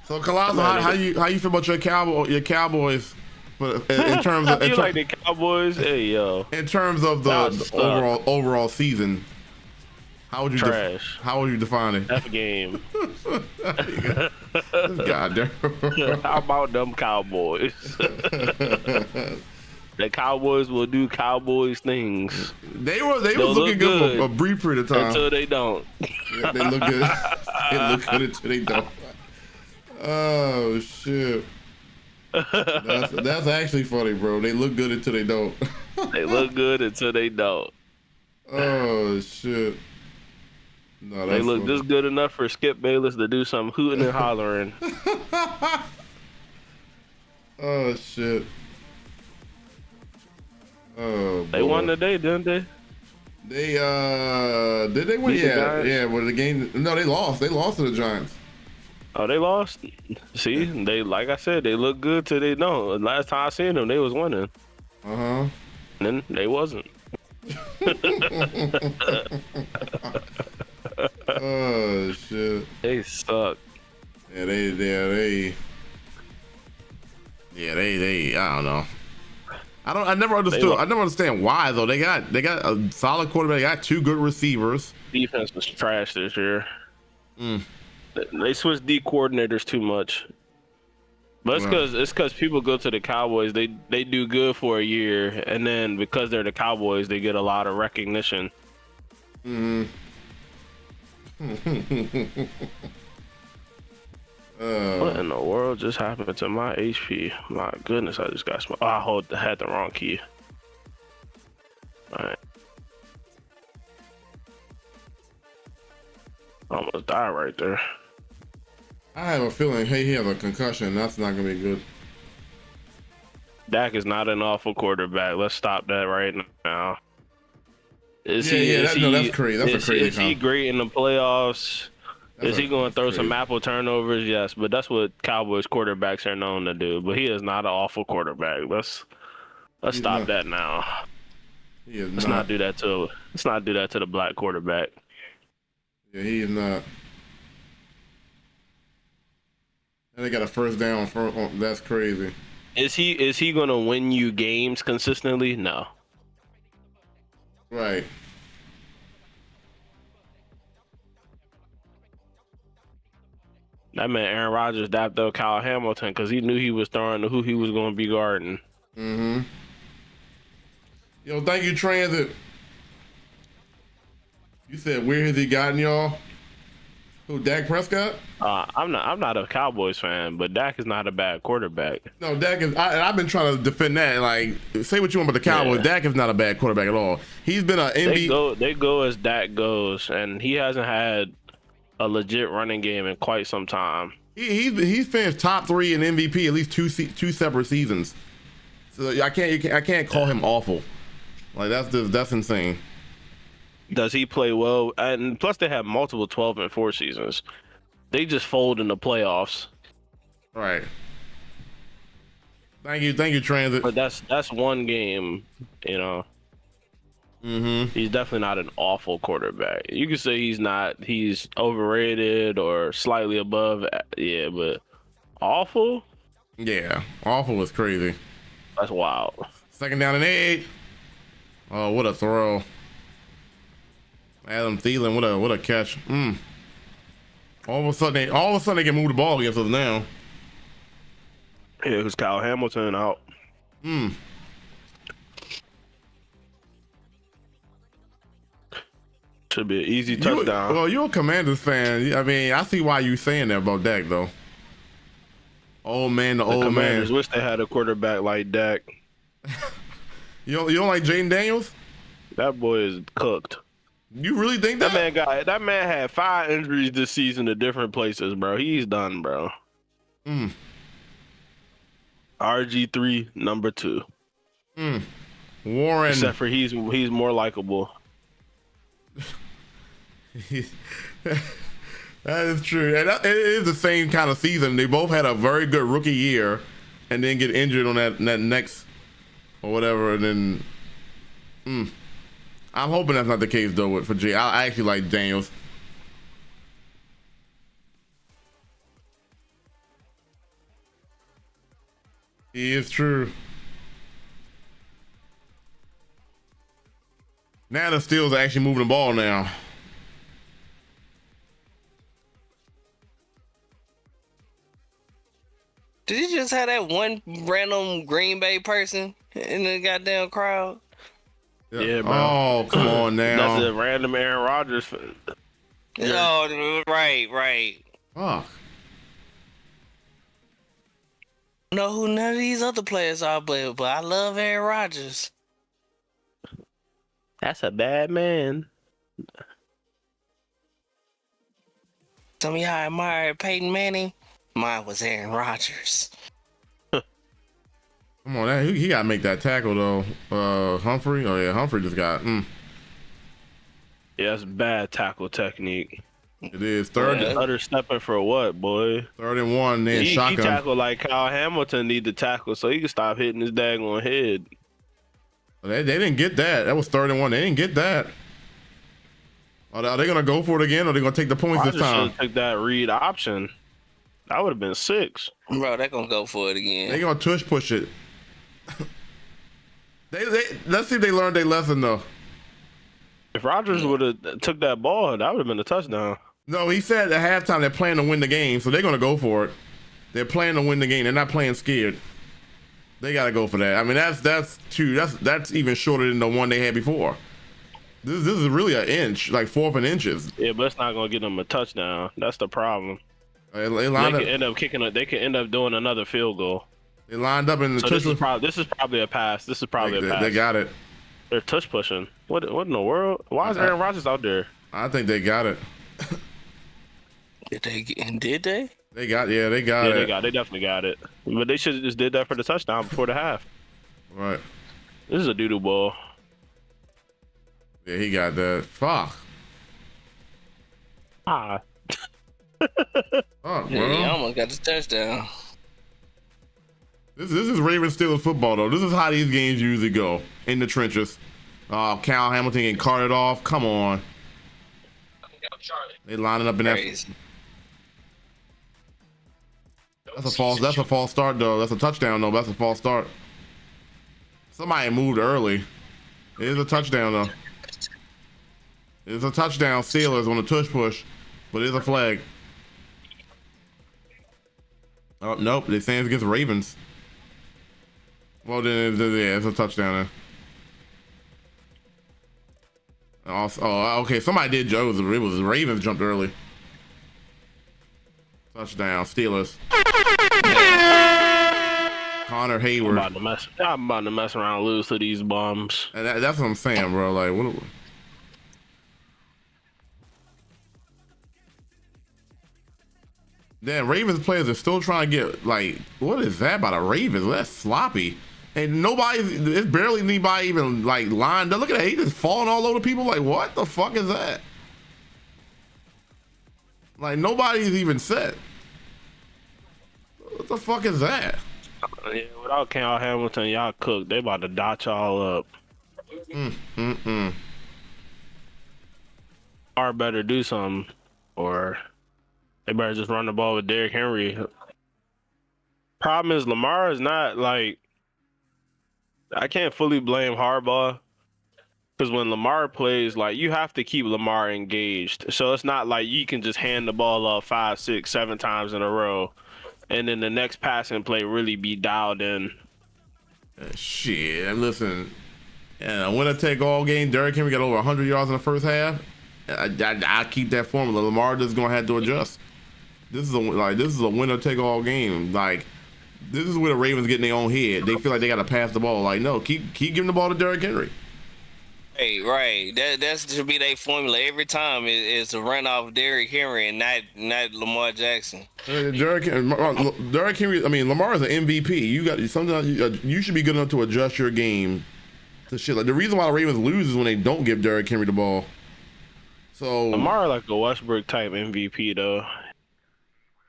So, Colossal, how you feel about your Cowboys? In terms of, you like the Cowboys? Hey, yo. In terms of the overall season. How would you Trash. how would you define it? F game. God damn. How about them Cowboys? The Cowboys will do Cowboys things. They was looking good for a brief period of time until they don't. Yeah, they look good. They look good until they don't. Oh shit. That's actually funny, bro. They look good until they don't. They look good until they don't. Oh shit. No, they look just good enough for Skip Bayless to do some hooting and hollering. Oh shit. Oh, they won today, didn't they? They did they win? Yeah. Well, the game. No, they lost. They lost to the Giants. Oh, they lost. See, they like I said, they look good till they don't. Last time I seen them, they was winning. Then they wasn't. Oh shit. They suck. Yeah, they. I don't know. I never understood. I never understand why though. They got a solid quarterback. They got two good receivers. Defense was trash this year. They switched D coordinators too much. But it's because people go to the Cowboys. They do good for a year, and then because they're the Cowboys, they get a lot of recognition. What in the world just happened to my HP? My goodness, I just got smoked. Oh, I had the wrong key. All right. Almost died right there. I have a feeling, hey, he has a concussion. That's not gonna be good. Dak is not an awful quarterback. Let's stop that right now. That's crazy. That's a crazy. Is he great in the playoffs? Is he going to throw some apple turnovers? Yes, but that's what Cowboys quarterbacks are known to do. But he is not an awful quarterback. Let's stop that now. Let's not do that to the black quarterback. Yeah, he is not. And they got a first down. That's crazy. Is he going to win you games consistently? No. Right. That man Aaron Rodgers dapped up Kyle Hamilton because he knew he was throwing to who he was going to be guarding. Yo, thank you, Transit. You said where has he gotten y'all? Who, Dak Prescott? I'm not a Cowboys fan, but Dak is not a bad quarterback. No, Dak is. I've been trying to defend that. Like, say what you want about the Cowboys. Yeah. Dak is not a bad quarterback at all. He's been an MVP. They go as Dak goes, and he hasn't had a legit running game in quite some time. He's finished top 3 in MVP at least two separate seasons. So I can't call him awful. Like that's insane. Does he play well? And plus they have multiple 12-4 seasons. They just fold in the playoffs. Right. Thank you, Transit. But that's one game, you know. He's definitely not an awful quarterback. You could say he's overrated or slightly above. Yeah, but awful? Yeah, awful is crazy. That's wild. 2nd down and 8. Oh, what a throw. Adam Thielen, what a catch. All of a sudden they can move the ball against us now. Yeah, it was Kyle Hamilton out. Should be an easy touchdown. Well, you're a Commanders fan. I mean, I see why you're saying that about Dak, though. Old man, the old Commanders man. Wish they had a quarterback like Dak. You don't like Jaden Daniels? That boy is cooked. You really think that? That man had 5 injuries this season to different places, bro. He's done, bro. RG3 number 2. Warren. Except for he's more likable. That is true. And it is the same kind of season. They both had a very good rookie year and then get injured on that next or whatever. And then I'm hoping that's not the case, though, for Jay. I actually like Daniels. He is true. Now the Steelers are actually moving the ball now. Did you just have that one random Green Bay person in the goddamn crowd? Yeah, bro. Oh, come on now. That's a random Aaron Rodgers. Oh, right. Fuck. I don't know who none of these other players are, but I love Aaron Rodgers. That's a bad man. Tell me how I admired Peyton Manning. Mine was Aaron Rodgers. Come on, he got to make that tackle, though. Humphrey? Oh, yeah, Humphrey just got... Yeah, that's bad tackle technique. It is. Third Utter stepping for what, boy? 3rd and 1, then He shotgun. tackled like Kyle Hamilton need to tackle so he can stop hitting his daggone head. They didn't get that. That was 3rd and 1. They didn't get that. Are they going to go for it again, or are they going to take the points this time? Rodgers should take that read option. That would have been 6. Bro, they're going to go for it again. They're going to tush push it. Let's see if they learned their lesson, though. If Rodgers would have took that ball, that would have been a touchdown. No, he said at halftime they're playing to win the game, so they're going to go for it. They're playing to win the game. They're not playing scared. They got to go for that. I mean, that's even shorter than the one they had before. This is really an inch, like 4th and inches. Yeah, but it's not going to get them a touchdown. That's the problem. They could end up kicking it. They could end up doing another field goal. They lined up in the tush. This is probably a pass. This is probably a pass. They got it. They're tush pushing. What in the world? Why is Aaron Rodgers out there? I think they got it. Did they? They got it. They definitely got it. But they should have just did that for the touchdown before the half. Right. This is a doo-doo ball. Yeah, he got that. Fuck. Fuck, bro. Yeah, he almost got the touchdown. This is Ravens Steelers football, though. This is how these games usually go, in the trenches. Cal Hamilton getting carted off. Come on. They lining up in that. That's a false start, though. That's a touchdown, though. That's a false start. Somebody moved early. It is a touchdown, though. It's a touchdown, Steelers on the tush push, but it's a flag. Oh, nope. They're saying it's against Ravens. Well, then, yeah, it's a touchdown. Also, okay. Somebody did joke. It was the Ravens jumped early. Touchdown, Steelers. Connor Hayward. I'm about to mess around and lose to these bums. And that's what I'm saying, bro. Like, what? Then Ravens players are still trying to get, like, what is that about the Ravens? That's sloppy. And it's barely anybody even, like, lined up. Look at that. He just falling all over people. Like, what the fuck is that? Like, nobody's even set. What the fuck is that? Yeah, without Cal Hamilton, y'all cooked. They about to dot y'all up. Or better do something. Or they better just run the ball with Derrick Henry. Problem is, Lamar is not, like, I can't fully blame Harbaugh. Because when Lamar plays, like, you have to keep Lamar engaged. So it's not like you can just hand the ball off 5, 6, 7 times in a row. And then the next passing play really be dialed in. Shit, listen. And winner take all game. Derrick Henry got over 100 yards in the first half. I keep that formula. Lamar just gonna have to adjust. This is a winner take all game. Like, this is where the Ravens get in their own head. They feel like they gotta pass the ball. Like, no, keep giving the ball to Derrick Henry. Hey, right. That should be their formula every time. Is to run off Derrick Henry and not Lamar Jackson. Derrick Henry. I mean, Lamar is an MVP. You should be good enough to adjust your game to shit. Like, the reason why the Ravens lose is when they don't give Derrick Henry the ball. So Lamar like a Westbrook type MVP though.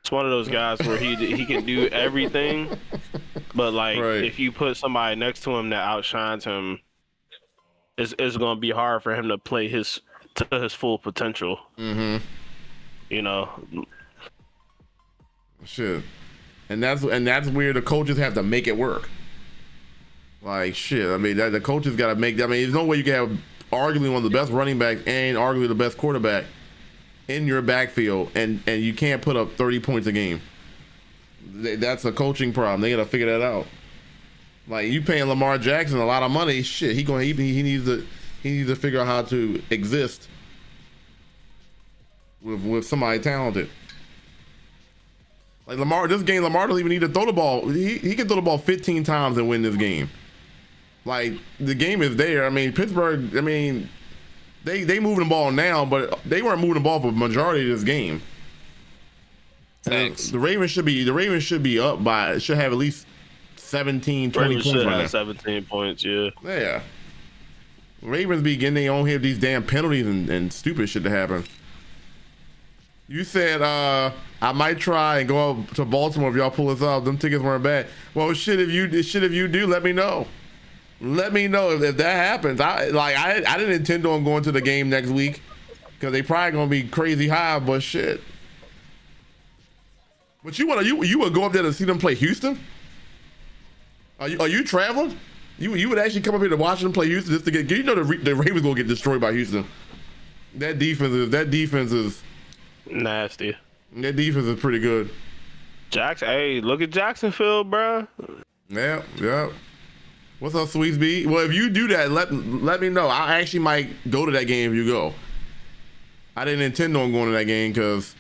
It's one of those guys where he can do everything, but like if you put somebody next to him that outshines him, it's gonna be hard for him to play to his full potential. Mm-hmm. You know. Shit. And that's where the coaches have to make it work. Like, shit. I mean, the coaches got to make that. I mean, there's no way you can have arguably one of the best running backs and arguably the best quarterback in your backfield, and you can't put up 30 points a game. That's a coaching problem. They gotta figure that out. Like, you paying Lamar Jackson a lot of money, shit. He needs to figure out how to exist with somebody talented. Like Lamar, this game, Lamar doesn't even need to throw the ball. He can throw the ball 15 times and win this game. Like, the game is there. I mean, Pittsburgh, I mean, they moving the ball now, but they weren't moving the ball for the majority of this game. Thanks. The Ravens should be up by, should have at least 17, 20 Ravens points should right now. have 17 points, yeah. Yeah. Ravens be getting their own here, these damn penalties and stupid shit to happen. You said I might try and go up to Baltimore if y'all pull us off. Them tickets weren't bad. Well, shit, if you do, let me know. Let me know if that happens. I didn't intend on going to the game next week because they probably gonna be crazy high, but shit. But you would go up there to see them play Houston? Are you traveling? You would actually come up here to watch them play Houston just to get, you know, the Ravens gonna get destroyed by Houston. That defense is Nasty. That defense is pretty good. Jackson, hey, look at Jacksonville, bro. Yeah. What's up, Sweets B? Well, if you do that, let me know. I actually might go to that game if you go. I didn't intend on going to that game because,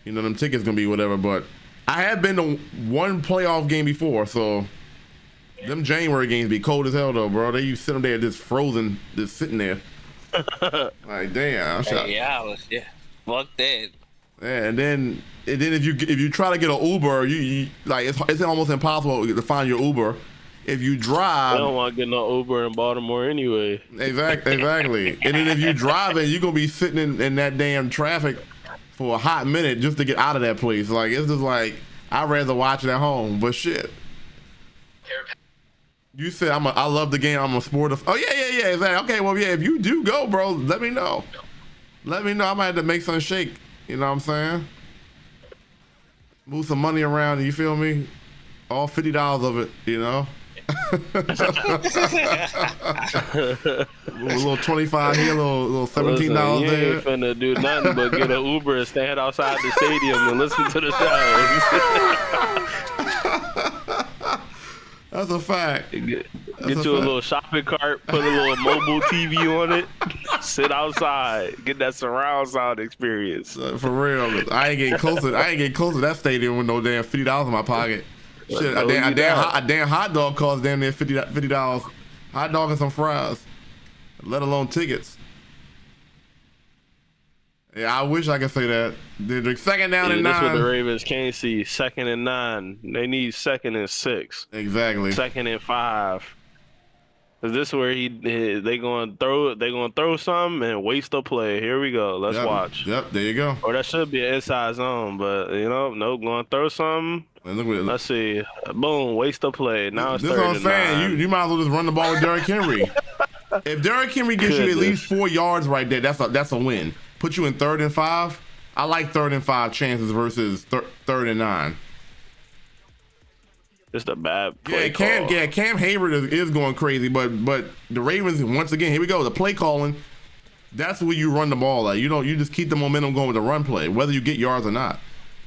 you know, them tickets gonna be whatever. But I have been to one playoff game before, so them January games be cold as hell though, bro. They used to sit them there just frozen, just sitting there. Like, damn. Yeah. Fuck that. Yeah, and then if you try to get an Uber, you like it's almost impossible to find your Uber. If you drive, I don't want to get no Uber in Baltimore anyway. Exactly. And then if you driving, you're gonna be sitting in that damn traffic for a hot minute just to get out of that place. Like, it's just like, I'd rather watch it at home. But shit. You said I love the game. I'm a sport of. Oh yeah. Exactly. Okay, well yeah. If you do go, bro, let me know. Let me know. I might have to make something shake. You know what I'm saying? Move some money around. You feel me? All $50 of it. You know. A little 25 here, a little $17 Listen, there. You ain't finna do nothing but get an Uber and stand outside the stadium and listen to the show. That's a fact. Get you a little shopping cart, put a little mobile TV on it, sit outside, get that surround sound experience. For real, I ain't getting close to that stadium with no damn $50 in my pocket. Shit, a damn hot dog costs damn near $50. Hot dog and some fries, let alone tickets. Yeah, I wish I could say that. The second down and 9. That's what the Ravens can't see. 2nd and 9. They need 2nd and 6. Exactly. 2nd and 5. Is this where they gonna throw something and waste a play? Here we go. Let's watch. Yep, there you go. Or that should be an inside zone, but nope, gonna throw something. Let's see. Boom, waste a play. Now it's 3rd and 9. This is what I'm saying. You might as well just run the ball with Derrick Henry. If Derrick Henry gets you at least 4 yards right there, that's a win. Put you in 3rd and 5. I like 3rd and 5 chances versus 3rd and 9. Just a bad play Cam Hayward is going crazy, but the Ravens, once again, here we go. The play calling, that's where you run the ball at. You just keep the momentum going with the run play, whether you get yards or not.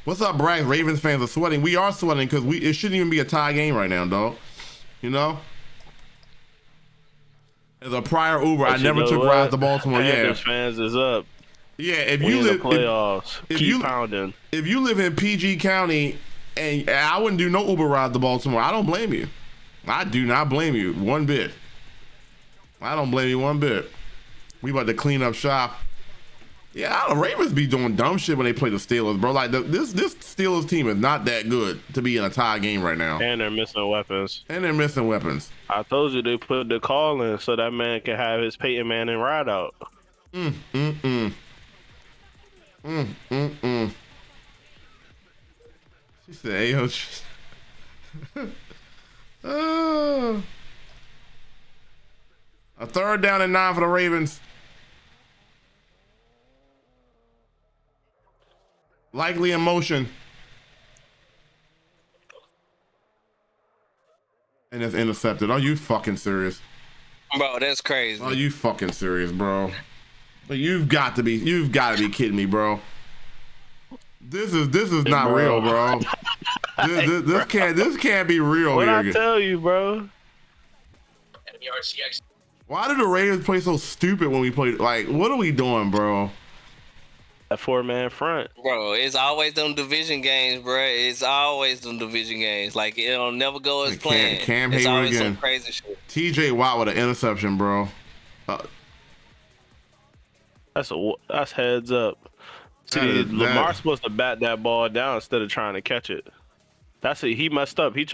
What's up, Bragg? Ravens fans are sweating. We are sweating because it shouldn't even be a tie game right now, dog. You know? As a prior Uber, I never took rides to Baltimore. Panthers fans is up. Yeah, if you live in the playoffs, keep pounding. If you live in PG County, and I wouldn't do no Uber rides to Baltimore, I don't blame you. I do not blame you one bit. I don't blame you one bit. We about to clean up shop. Yeah, the Ravens be doing dumb shit when they play the Steelers, bro. Like this Steelers team is not that good to be in a tie game right now. And they're missing weapons. I told you they put the call in so that man can have his Peyton Manning ride out. She said, "Hey, yo." A 3rd down and 9 for the Ravens. Likely in motion. And it's intercepted. Are you fucking serious? Bro, that's crazy. Are you fucking serious, bro? But you've got to be kidding me, bro. This is not real, bro. This can't be real. What here. I tell you, bro? Why do the Ravens play so stupid when we play? Like, what are we doing, bro? That 4-man front. Bro, it's always them division games, bro. It's always them division games. Like, it'll never go as planned. Cam it's Hayward always again. some crazy shit. TJ Watt with an interception, bro. That's heads up. See, Lamar's supposed to bat that ball down instead of trying to catch it. That's it. He messed up. They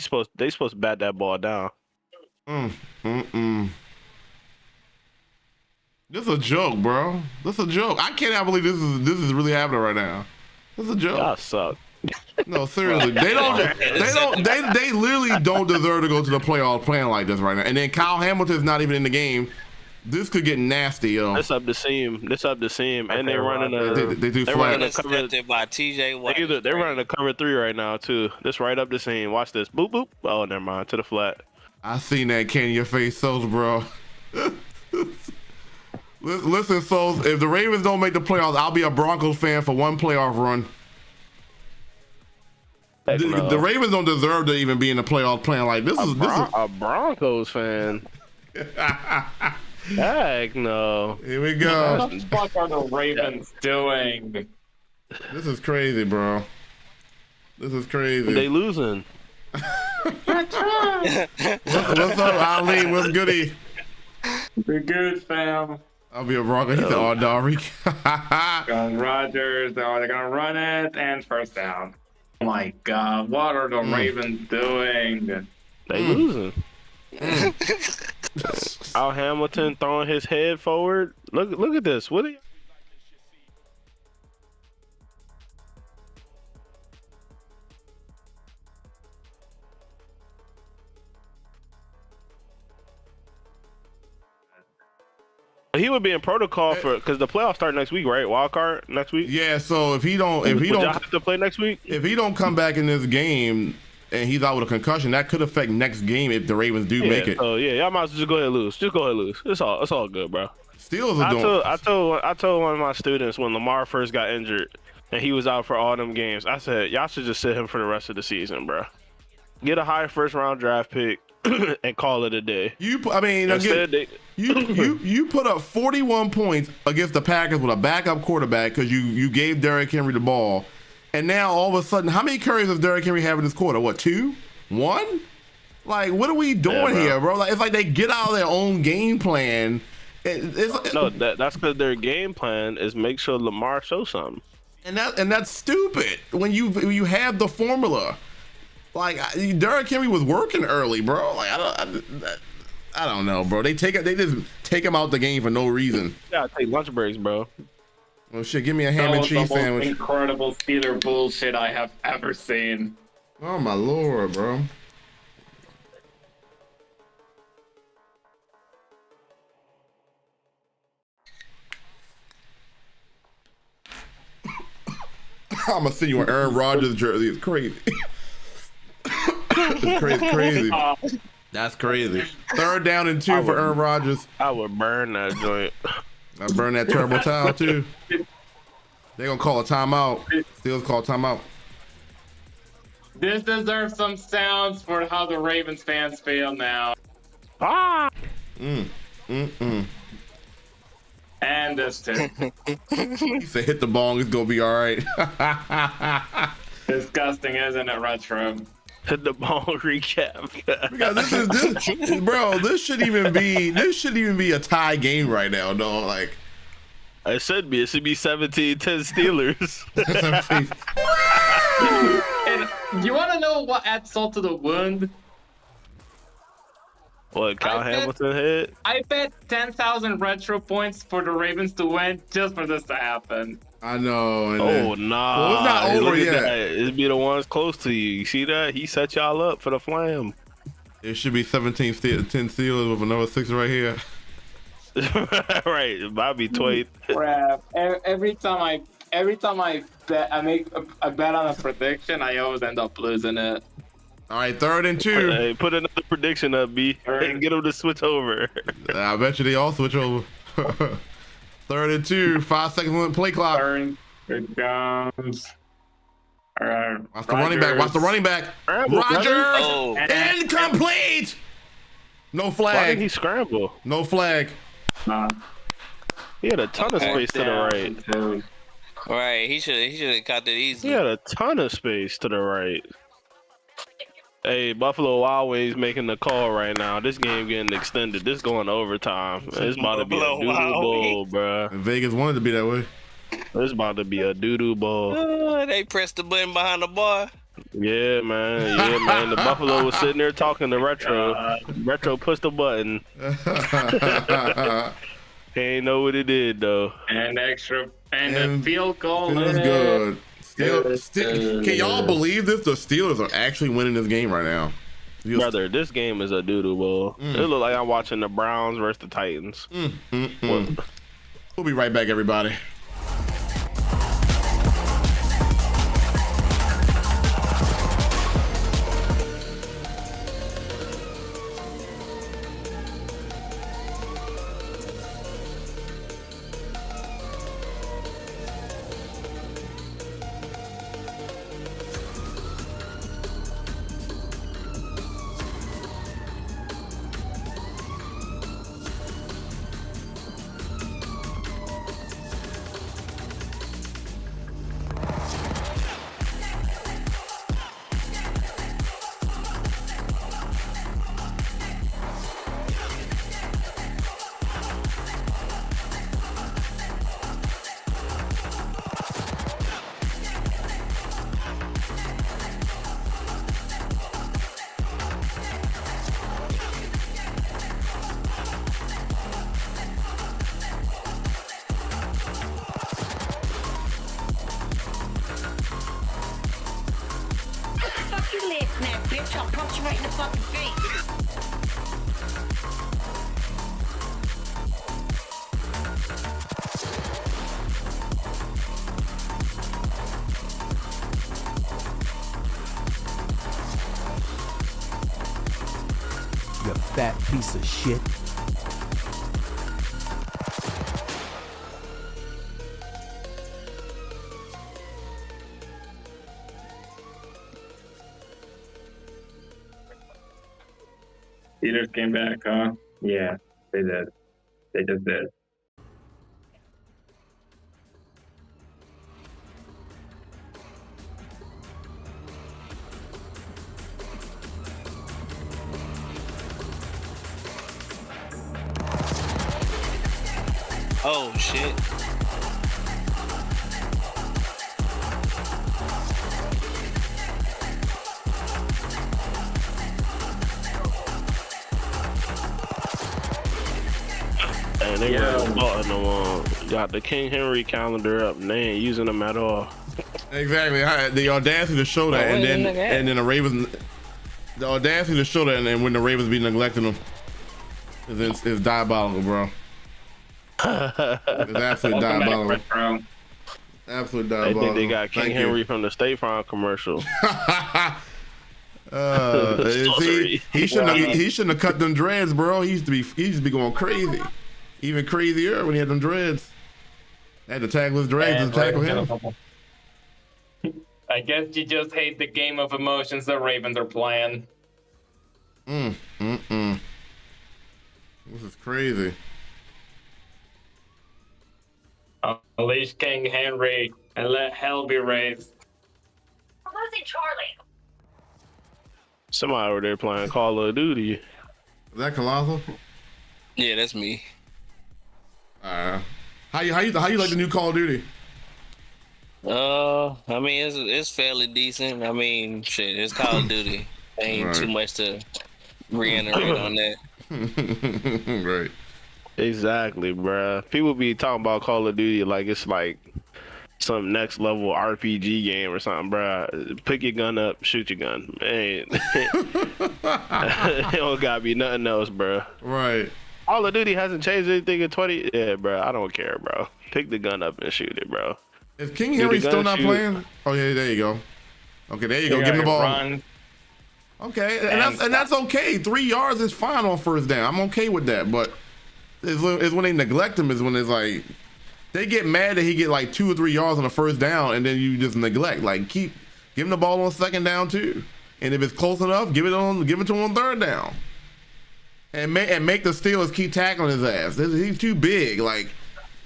supposed to bat that ball down. This is a joke, bro. This is a joke. I cannot believe this is really happening right now. This is a joke. That suck. No, seriously. They literally don't deserve to go to the playoffs playing like this right now. And then Kyle Hamilton's not even in the game. This could get nasty, yo. This up the seam. And they're running they do they're flat. running a cover. By TJ Watt. They're running a cover 3 right now too. This right up the seam. Watch this. Boop boop. Oh, never mind. To the flat. I seen that can in your face, Souls, bro. Listen, Souls, if the Ravens don't make the playoffs, I'll be a Broncos fan for one playoff run. No. The Ravens don't deserve to even be in the playoffs playing like this. A Broncos fan. Heck no. Here we go. What the fuck are the Ravens doing? This is crazy, bro. This is crazy. They losing. What's up, Ali? What's goody? We're good, fam. I'll be a Bronco. He said, "Oh, Dari." Going Rodgers. Oh, they're gonna run it and first down. Oh my God, what are the Ravens doing? They losing. Al Hamilton throwing his head forward. Look at this. What are you? He would be in protocol because the playoffs start next week, right? Wild card next week. Yeah. So if he don't have to play next week. If he don't come back in this game and he's out with a concussion, that could affect next game if the Ravens do make it. Oh yeah, y'all might as well just go ahead and lose. Just go ahead and lose. It's all good, bro. Steelers are doing. I told one of my students when Lamar first got injured and he was out for all them games. I said y'all should just sit him for the rest of the season, bro. Get a high first round draft pick and call it a day. You put up 41 points against the Packers with a backup quarterback because you gave Derrick Henry the ball, and now all of a sudden, how many carries does Derrick Henry have in this quarter? What, 2? 1? Like, what are we doing here, bro? Like, it's like they get out of their own game plan. That's because their game plan is make sure Lamar shows something, and that's stupid when you have the formula. Like, Derrick Henry was working early, bro. Like, I don't know, bro. They just take him out the game for no reason. Yeah, take lunch breaks, bro. Well, shit, give me a ham and cheese sandwich. Incredible Steeler bullshit I have ever seen. Oh my Lord, bro. I'm gonna send you an Aaron Rodgers jersey. It's crazy. It's crazy. That's crazy. 3rd down and 2 for Aaron Rodgers. I would burn that joint. I burn that turbo towel too. They're gonna call a timeout. Steelers call timeout. This deserves some sounds for how the Ravens fans feel now. And this too. He said, "Hit the bong. It's gonna be all right." Disgusting, isn't it, Retro? Hit the ball recap. This, bro. This shouldn't even be a tie game right now, dog. Like, it should be 17-10 Steelers. And you want to know what adds salt to the wound? What, Kyle Hamilton hit? I bet 10,000 retro points for the Ravens to win just for this to happen. I know. Oh, nah. Well, it's not over yet. It'd be the ones close to you. You see that? He set y'all up for the flam. It should be 17-10 Steelers with another 6 right here. Right. It might be 20. Crap. Every time I bet, I make a bet on a prediction, I always end up losing it. All right, 3rd and 2. Hey, put another prediction up, B, and get them to switch over. I bet you they all switch over. 3rd and 2, 5 seconds on the play clock. Here it comes. All right. Watch the running back. Watch the running back. Scramble, Rogers. Oh. Incomplete. No Why flag. did he scramble? No flag. He had a ton of space to the right. Right, he should have caught that easily. He had a ton of space to the right. Hey, Buffalo Wild Wings making the call right now. This game getting extended. This going to overtime. It's about to be a Buffalo doo-doo Wild bowl, bruh. Vegas wanted to be that way. It's about to be a doo-doo bowl. They pressed the button behind the bar. Yeah, man. Yeah, man. The Buffalo was sitting there talking to Retro. Retro pushed the button. He ain't know what it did, though. And the field goal. Feels good. Can y'all believe this? The Steelers are actually winning this game right now. Brother, this game is a doo-doo bowl. It look like I'm watching the Browns versus the Titans. We'll be right back, everybody. Bitch, I'll punch you right in the fucking face. You fat piece of shit. Steelers came back, huh? Yeah, they did. They just did. Oh shit. And they got the King Henry calendar up and they ain't using them at all. Exactly. The audacity to show that, and then the Ravens, the audacity to show that, and then when the Ravens be neglecting them, is diabolical, bro. It's absolutely diabolical. Bro. Absolutely They diabolical. think they got King Henry from the State Farm commercial. See, he shouldn't have cut them dreads, bro. He used to be going crazy, even crazier when he had them dreads. They had to tackle his dreads and tackle him. I guess you just hate the game of emotions the Ravens are playing. This is crazy. Unleash King Henry and let hell be raised. I'm losing Charlie. Somebody over there playing Call of Duty. Is that Colossal? Yeah, that's me. How you like the new Call of Duty? I mean, it's fairly decent. I mean, shit, it's Call of Duty. Ain't Right. too much to reiterate on that. Right. Exactly, bruh. People be talking about Call of Duty like it's like some next level RPG game or something, bruh. Pick your gun up, shoot your gun. Man, it don't gotta be nothing else, bruh. Right. Call of Duty hasn't changed anything in 20. Yeah, bruh. I don't care, bro. Pick the gun up and shoot it, bro. Is King Henry still not playing? Oh yeah, there you go. Okay, there you go. Give him the ball. Run. Okay, and that's okay. 3 yards is fine on first down. I'm okay with that. But it's when they neglect him is when it's like they get mad that he get like 2 or 3 yards on the first down, and then you just neglect. Like give him the ball on second down too, and if it's close enough, give it to him on third down, and make the Steelers keep tackling his ass. He's too big. Like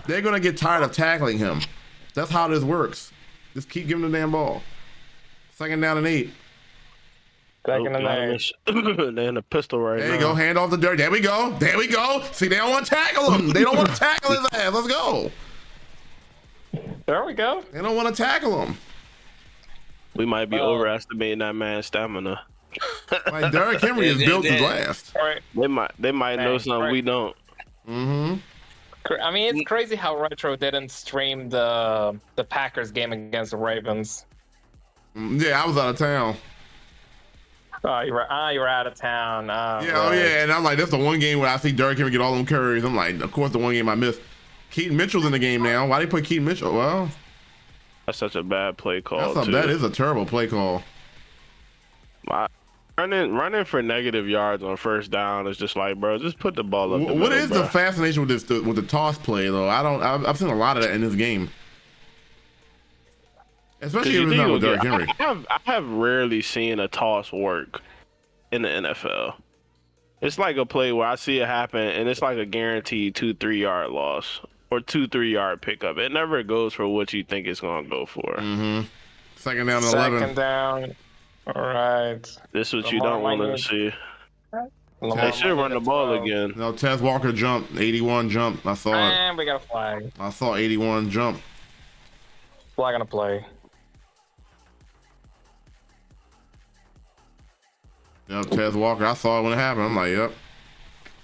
they're gonna get tired of tackling him. That's how this works. Just keep giving the damn ball. Second down and 8. Second and 8. They're in the pistol right now. There you go. Hand off the dirt. There we go. See, they don't want to tackle him. They don't want to tackle his ass. Let's go. There we go. They don't want to tackle him. We might be overestimating that man's stamina. Like Derrick Henry is built to last. Right. They might know something we don't. Mm-hmm. I mean, it's crazy how Retro didn't stream the Packers game against the Ravens. Yeah, I was out of town. Oh, you were out of town. Yeah, right. oh yeah, and I'm like, that's the one game where I see Derrick Henry get all them curries. I'm like, of course, the one game I missed. Keaton Mitchell's in the game now. Why they put Keaton Mitchell? Well, That's such a bad play call. that is a terrible play call. Running for negative yards on first down is just like, bro, just put the ball up. What is the fascination with the toss play though? I've seen a lot of that in this game. Especially if it's not with Derrick Henry. I have rarely seen a toss work in the NFL. It's like a play where I see it happen, and it's like a guaranteed 2-3 yard loss or 2-3 yard pickup. It never goes for what you think it's going to go for. Mm-hmm. Second down and 11. Second down. All right. This is what you don't want to see. Lamar They should run the ball 12. again. No, Tez Walker jumped. 81 jump. I saw it. And we got a flag. I saw 81 jump. Flag on a play. Yep, Tez Walker. I saw it when it happened. I'm like, yep.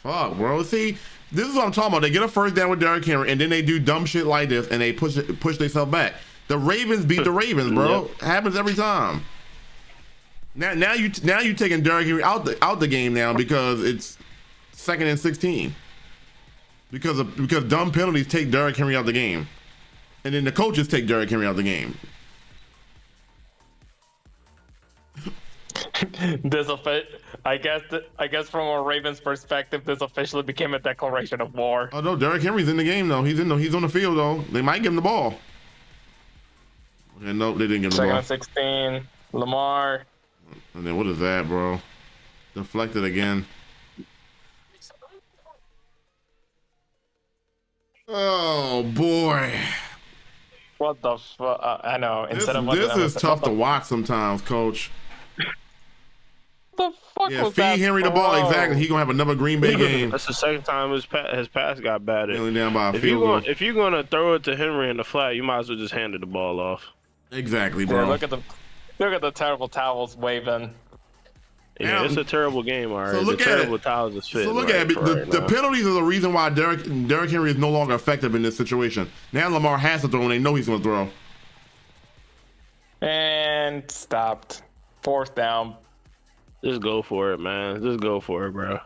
Fuck, bro. See, this is what I'm talking about. They get a first down with Derrick Henry, and then they do dumb shit like this, and they push themselves back. The Ravens beat the Ravens, bro. Yep. Happens every time. Now you taking Derrick Henry out the game now because it's 2nd and 16. Because dumb penalties take Derrick Henry out the game, and then the coaches take Derrick Henry out the game. I guess from a Ravens perspective, this officially became a declaration of war. Oh no, Derrick Henry's in the game though. He's on the field though. They might give him the ball. Okay, no, they didn't give him the ball. 2nd and 16. Lamar. And then what is that, bro? Deflected again. Oh boy. What the fuck? I know. This is tough to watch sometimes, Coach. What the fuck Yeah, was feed that Henry the ball. throw? Exactly. He gonna have another Green Bay game. That's the second time his pass got batted. Only down by a field goal. If you're gonna throw it to Henry in the flat, you might as well just hand the ball off. Exactly, Yeah, bro. look at the terrible towels waving. Yeah, it's a terrible game, all right. So look the at terrible it. towels is fit. So look at it. The penalties are the reason why Derrick Henry is no longer effective in this situation. Now Lamar has to throw when they know he's gonna throw. And stopped. 4th down. Just go for it, man. Just go for it, bro.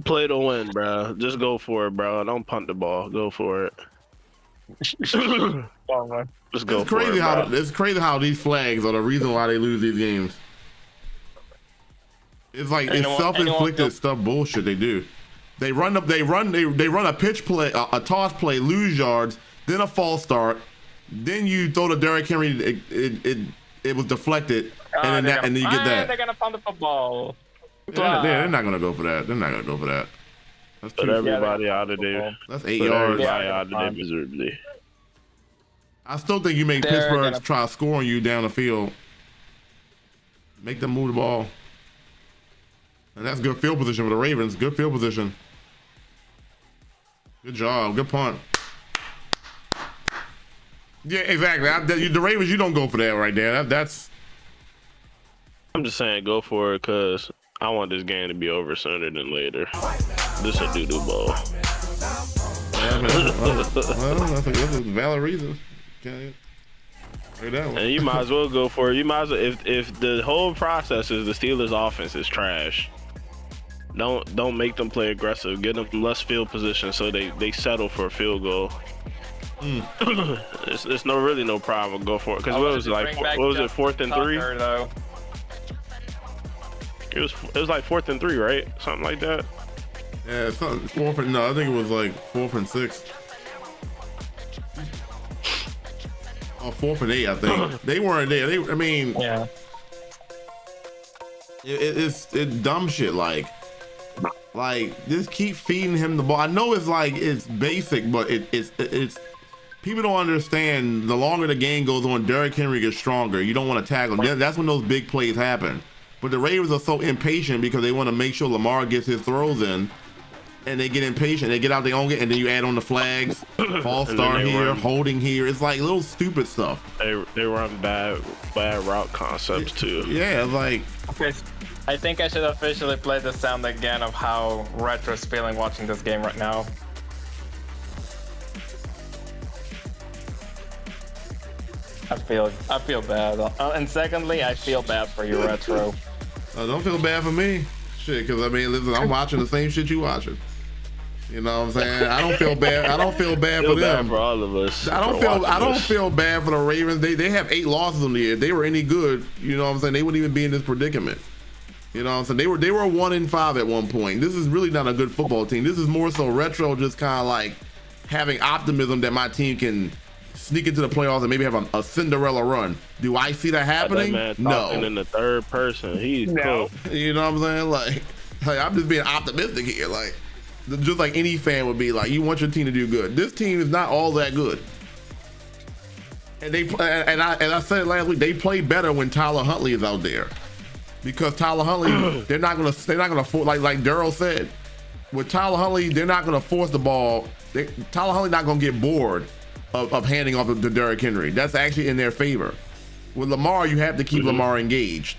Play to win, bro. Just go for it, bro. Don't punt the ball. Go for it. Just go It's for crazy it, how bro. it's crazy how these flags are the reason why they lose these games. It's like it's self-inflicted stuff bullshit they do. They run a pitch play, a toss play, lose yards, then a false start, then you throw to Derrick Henry. It was deflected, and then you get that. They're gonna punt the football. They're not gonna go for that. They're not gonna go for that. That's Put too. everybody out of there. That's 8 Put yards. everybody out of there miserably. I still think you make Pittsburgh try to score on you down the field. Make them move the ball. And that's good field position for the Ravens. Good field position. Good job. Good punt. Yeah, exactly. The Ravens, you don't go for that right there. That's. I'm just saying, go for it, because I want this game to be over sooner than later. This a doo-doo ball. Well, I think that's a valid reason. Okay. And you might as well go for it. You might as well, if the whole process is the Steelers' offense is trash, don't make them play aggressive. Get them less field position so they settle for a field goal. It's really no problem. Go for it. Because what was it, 4th and 3? Though. It was like 4th and 3, right? Something like that. Yeah, it's not fourth and no, I think it was like 4th and 6. Oh, 4th and 8, I think. They weren't there. I mean, Yeah. it's dumb shit. Like just keep feeding him the ball. I know it's basic, but it's people don't understand. The longer the game goes on, Derrick Henry gets stronger. You don't want to tackle him. That's when those big plays happen. But the Ravens are so impatient because they want to make sure Lamar gets his throws in. And they get impatient. They get out their own game, and then you add on the flags, false start here, holding here. It's like little stupid stuff. They run bad route concepts too. Yeah, like. Okay. I think I should officially play the sound again of how Retro's feeling watching this game right now. I feel bad. And secondly, I feel bad for you, Retro. Don't feel bad for me. Shit, because I mean, listen, I'm watching the same shit you watching. You know what I'm saying? I don't feel bad. I don't feel bad for them. Bad for all of us. I don't feel bad for the Ravens. They have 8 losses in the year. If they were any good, you know what I'm saying, they wouldn't even be in this predicament. You know what I'm saying? They were 1-5 at one point. This is really not a good football team. This is more so Retro just kind of like having optimism that my team can sneak into the playoffs and maybe have a Cinderella run. Do I see that happening? That man no. Talking in the third person. He's no. You know what I'm saying? Like I'm just being optimistic here. Like just like any fan would be like, you want your team to do good. This team is not all that good. And I said it last week, they play better when Tyler Huntley is out there. Because Tyler Huntley, they're not gonna force, like Daryl said, with Tyler Huntley, they're not gonna force the ball. Tyler Huntley's not gonna get bored of handing off to Derrick Henry. That's actually in their favor. With Lamar, you have to keep Lamar engaged.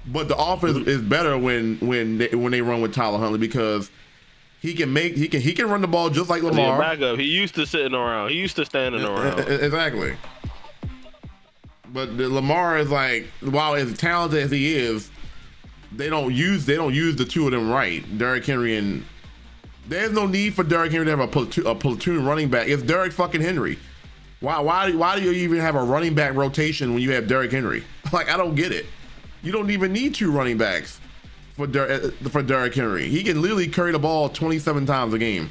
But the offense is better when they run with Tyler Huntley because he can run the ball just like Lamar. Back up. He used to sitting around. He used to standing around. Exactly. But Lamar is like, while as talented as he is, they don't use the two of them right. Derrick Henry and there's no need for Derrick Henry to have a platoon running back. It's Derrick fucking Henry. Why do you even have a running back rotation when you have Derrick Henry? Like I don't get it. You don't even need 2 running backs for Derrick Henry. He can literally carry the ball 27 times a game.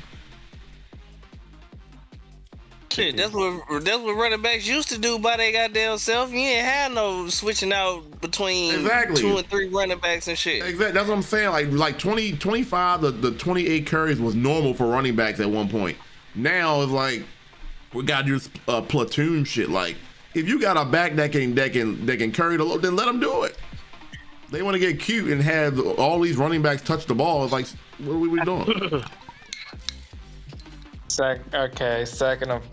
Shit, that's what running backs used to do by their goddamn self. You ain't had no switching out between 2 and 3 running backs and shit. Exactly. That's what I'm saying. Like 25 the 28 carries was normal for running backs at one point. Now it's like we gotta do platoon shit. Like if you got a back that can carry the load, then let them do it. They want to get cute and have all these running backs touch the ball. It's like, what are we doing? Second of,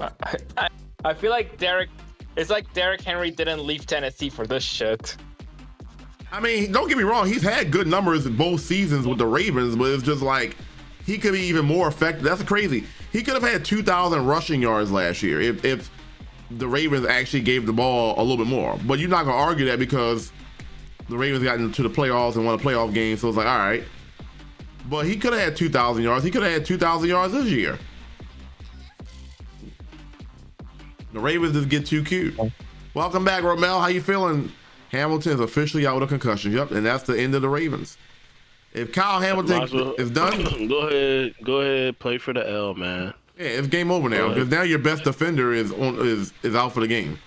I feel like it's like Derrick Henry didn't leave Tennessee for this shit. I mean, don't get me wrong, he's had good numbers in both seasons with the Ravens, but it's just like he could be even more effective. That's crazy. He could have had 2,000 rushing yards last year if the Ravens actually gave the ball a little bit more. But you're not gonna argue that because the Ravens got into the playoffs and won a playoff game, so it's like, all right. But he could have had 2,000 yards. He could have had 2,000 yards this year. The Ravens just get too cute. Welcome back, Romel. How you feeling? Hamilton is officially out with a concussion. Yep, and that's the end of the Ravens. If Kyle Hamilton is done, go ahead, play for the L, man. Yeah, it's game over now. Because now your best defender is out for the game,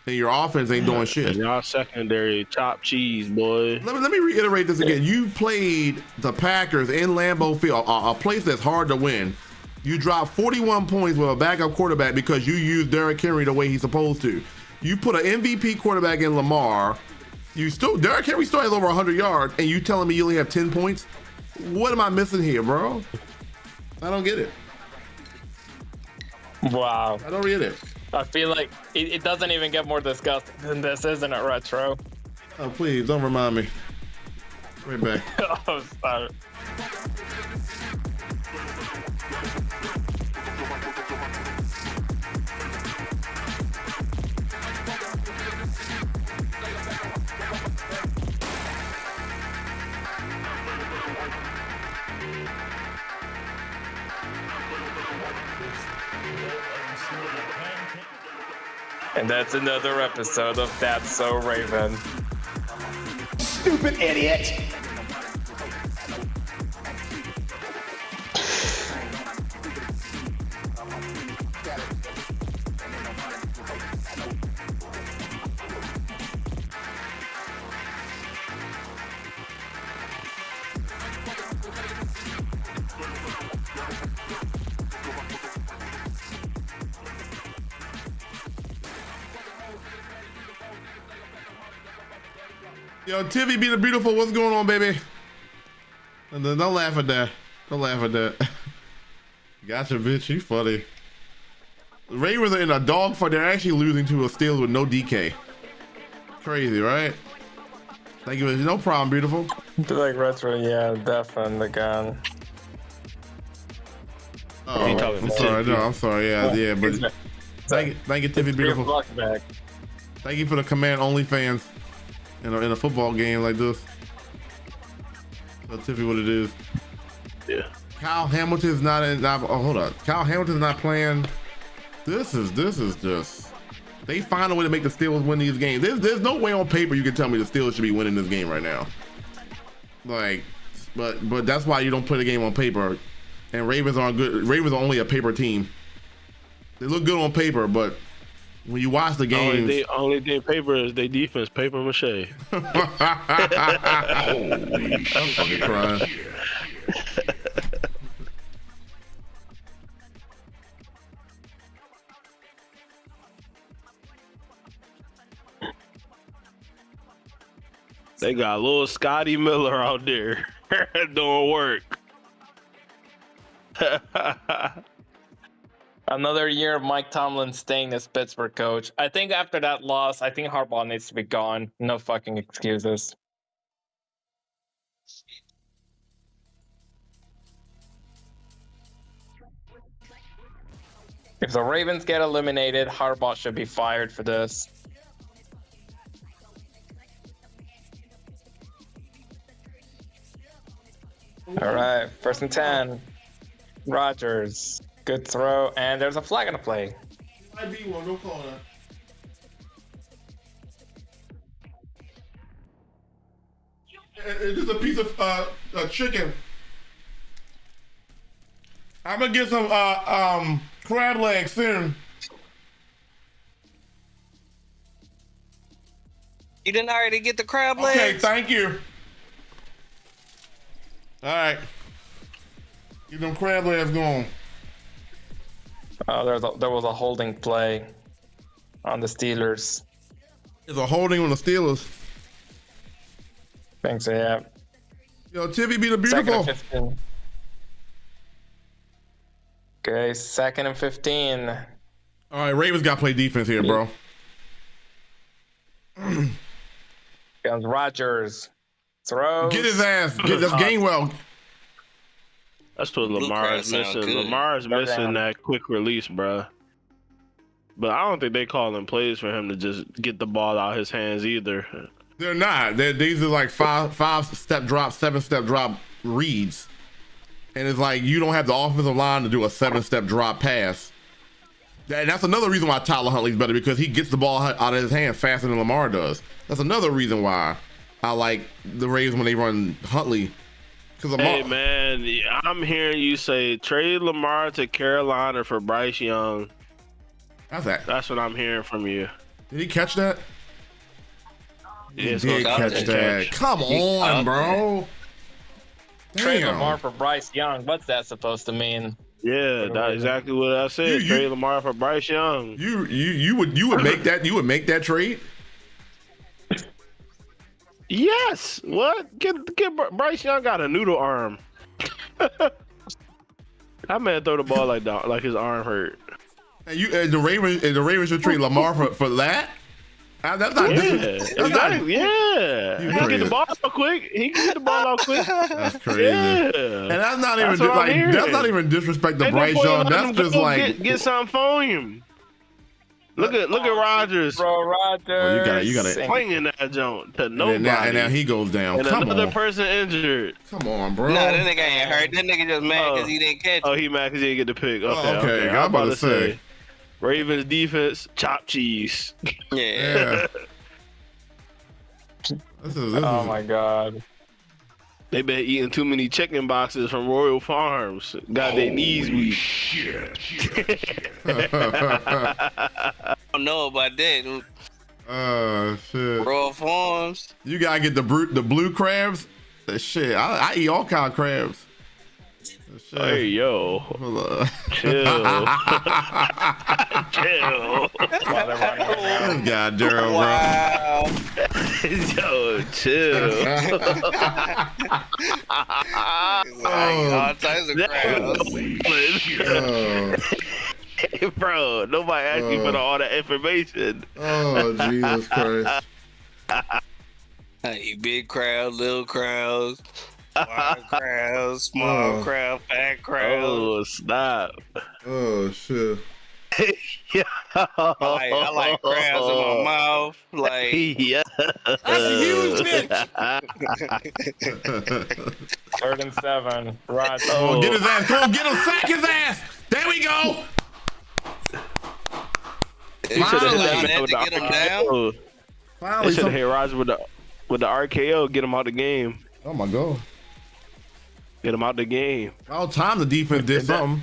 and your offense ain't doing shit. And y'all secondary chop cheese, boy. Let me reiterate this again. You played the Packers in Lambeau Field, a place that's hard to win. You dropped 41 points with a backup quarterback because you used Derrick Henry the way he's supposed to. You put an MVP quarterback in Lamar. Derrick Henry still has over 100 yards, and you telling me you only have 10 points? What am I missing here, bro? I don't get it. Wow. I don't get it. I feel like it doesn't even get more disgusting than this, isn't it, Retro? Oh, please, don't remind me. Right back. Oh, sorry. And that's another episode of That's So Raven. Stupid idiot! Yo, Tivy be the beautiful. What's going on, baby? Don't laugh at that. Don't laugh at that. Gotcha, bitch. You funny. The Ravens are in a dogfight. They're actually losing to a Steelers with no DK. Crazy, right? Thank you. No problem, beautiful. Like retro, yeah, definitely gun. Oh, I'm sorry. No, I'm sorry. Yeah, but thank you, Tiffy, beautiful. Thank you for the command only fans in a football game like this. So Tiffy, what it is? Yeah. Kyle Hamilton's not in. Hold on. Kyle Hamilton's not playing. This is just. They find a way to make the Steelers win these games. There's no way on paper you can tell me the Steelers should be winning this game right now. Like, but that's why you don't play the game on paper. And Ravens aren't good. Ravens are only a paper team. They look good on paper, but when you watch the games, only thing paper is their defense, paper mache. I'm fucking crying. They got little Scotty Miller out there doing work. Another year of Mike Tomlin staying as Pittsburgh coach. I think after that loss, I think Harbaugh needs to be gone. No fucking excuses. If the Ravens get eliminated, Harbaugh should be fired for this. All right, 1st and 10. Rodgers, good throw, and there's a flag on the play. Might be one, don't call that. It's just a piece of chicken. I'm gonna get some crab legs soon. You didn't already get the crab legs? Okay, thank you. All right. Get them crab legs going. Oh, there was a holding play on the Steelers. There's a holding on the Steelers. Thanks, yeah. Yo, Tivy be the beautiful. 2nd and 15. Okay, 2nd and 15. All right, Ravens got to play defense here, bro. Comes Rodgers. Throws. Get his ass. That's Gainwell. That's what Lamar is missing. Lamar is missing that quick release, bro. But I don't think they calling plays for him to just get the ball out of his hands either. They're not. These are like five-step drop, 7-step drop reads. And it's like you don't have the offensive line to do a 7-step drop pass. And that's another reason why Tyler Huntley's better, because he gets the ball out of his hands faster than Lamar does. That's another reason why I like the Ravens when they run Huntley. Hey, man, I'm hearing you say trade Lamar to Carolina for Bryce Young. How's that? That's what I'm hearing from you. Did he catch that? He did catch that. Come on, bro. Trade Lamar for Bryce Young. What's that supposed to mean? Yeah, that's exactly what I said. Trade Lamar for Bryce Young. You would make that? You would make that trade? Yes. What? Get Bryce Young got a noodle arm. That man throw the ball like his arm hurt. And the Ravens should trade Lamar for that? That's not. Exactly. Yeah. He can get the ball out quick. He can get the ball out quick. That's crazy. Yeah. And that's not even that's not even disrespect to Bryce Young. That's just like get something for him. Look at Rodgers. Bro, Rodgers. Well, you gotta swinging that joint to nobody. And now he goes down. And another person injured. Come on, bro. No, that nigga ain't hurt. That nigga just mad because he didn't catch it. Oh, he mad because he didn't get the pick. Okay. I'm about to say. Ravens defense, chopped cheese. Yeah. Oh my God. They been eating too many chicken boxes from Royal Farms. Got their knees weak. Shit. I don't know about that. Shit. Royal Farms. You gotta get the blue crabs. Shit, I eat all kind of crabs. Shit. Hey yo, chill. Chill. This guy Daryl, Wow. bro. Yo, chill. All types of crowds. Bro, nobody asked you for all that information. Oh, Jesus Christ. Hey, big crowd, little crowds, wide crowds, small crowd, fat crowd. Oh, stop. Oh, shit. Yeah. I like crowds in my mouth. Like, Yeah. That's a huge bitch. 3rd and 7. Right. Oh, get his ass. Come on, get him. Sack his ass. There we go. You should have hit that had to get him down. RKO. Finally, You should have hit Roger with the RKO. Get him out the game. Oh, my God. Get him out the game. All time the defense did something.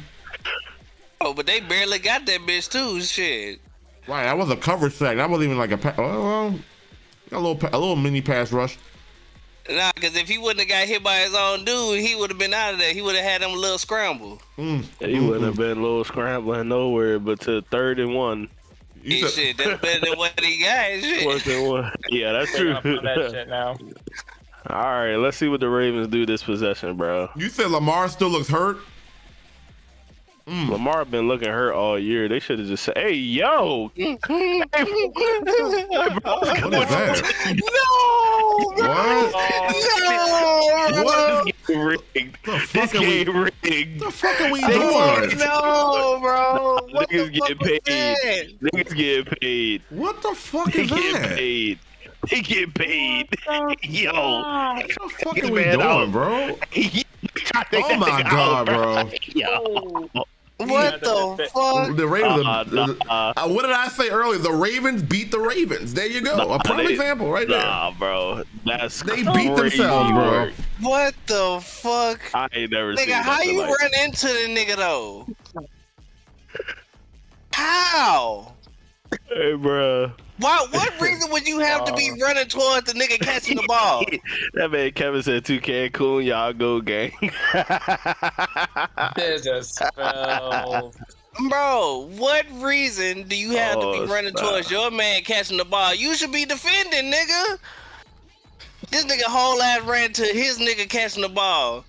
Oh, but they barely got that bitch too. Shit. Right, that was a coverage sack. That wasn't even like a pass. Well, a little mini pass rush. Nah, because if he wouldn't have got hit by his own dude, he would have been out of there. He would have had them a little scramble. He wouldn't have been a little scrambling nowhere, but to 3rd and 1. Shit, that's better than what he got. Shit. 4th and 1. Yeah, that's true. That shit now. All right, let's see what the Ravens do this possession, bro. You said Lamar still looks hurt? Lamar been looking hurt all year. They should have just said, "Hey, yo, What is that? no, What? This game rigged. This game rigged. The fuck are we doing? No, bro. What Niggas the getting fuck was paid. that? Niggas getting paid. What the fuck They is get that? paid. They get paid. Yo, What the fuck are we Man, doing, bro? Oh my God, bro. Yo. What the fuck? The Ravens. Nah. What did I say earlier? The Ravens beat the Ravens. There you go. A prime example right there. Nah, bro. That's They beat crazy themselves, bro. work. What the fuck? I ain't never seen Nigga, how nothing you like run into the nigga though? How? Hey, bro. What reason would you have to be running towards the nigga catching the ball? That man Kevin said 2K cool, y'all go gang. This is spell. Bro, what reason do you have to be running stop. towards your man catching the ball? You should be defending, nigga. This nigga whole ass ran to his nigga catching the ball.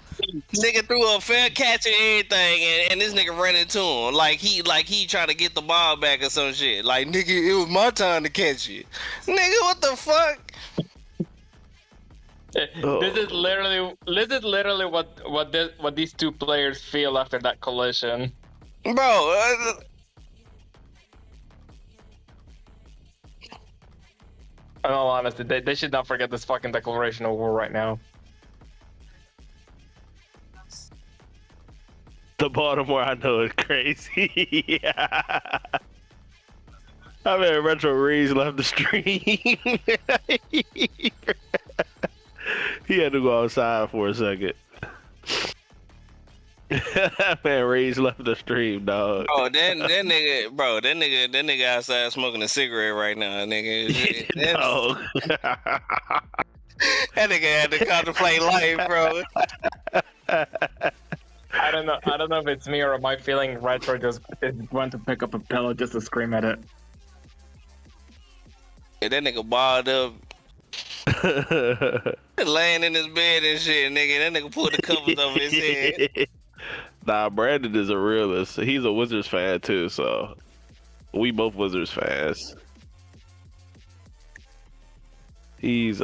Nigga threw a fair catch and everything, and this nigga ran into him like he trying to get the ball back or some shit. Like, nigga, it was my time to catch it. Nigga, what the fuck? This is literally what these two players feel after that collision. Bro, In all honesty, they should not forget this fucking declaration of war right now. The Baltimore, I know, is crazy. Yeah. I mean, Retro Reeves left the stream. He had to go outside for a second. That man Reeves left the stream, dog. oh, that nigga outside smoking a cigarette right now, nigga. No. That nigga had to contemplate life, bro. I don't know if it's me or my feeling Retro just went to pick up a pillow just to scream at it. That nigga balled up, laying in his bed and shit, nigga. That nigga pulled the covers over his head. Nah, Brandon is a realist. He's a Wizards fan too, so we both Wizards fans. He's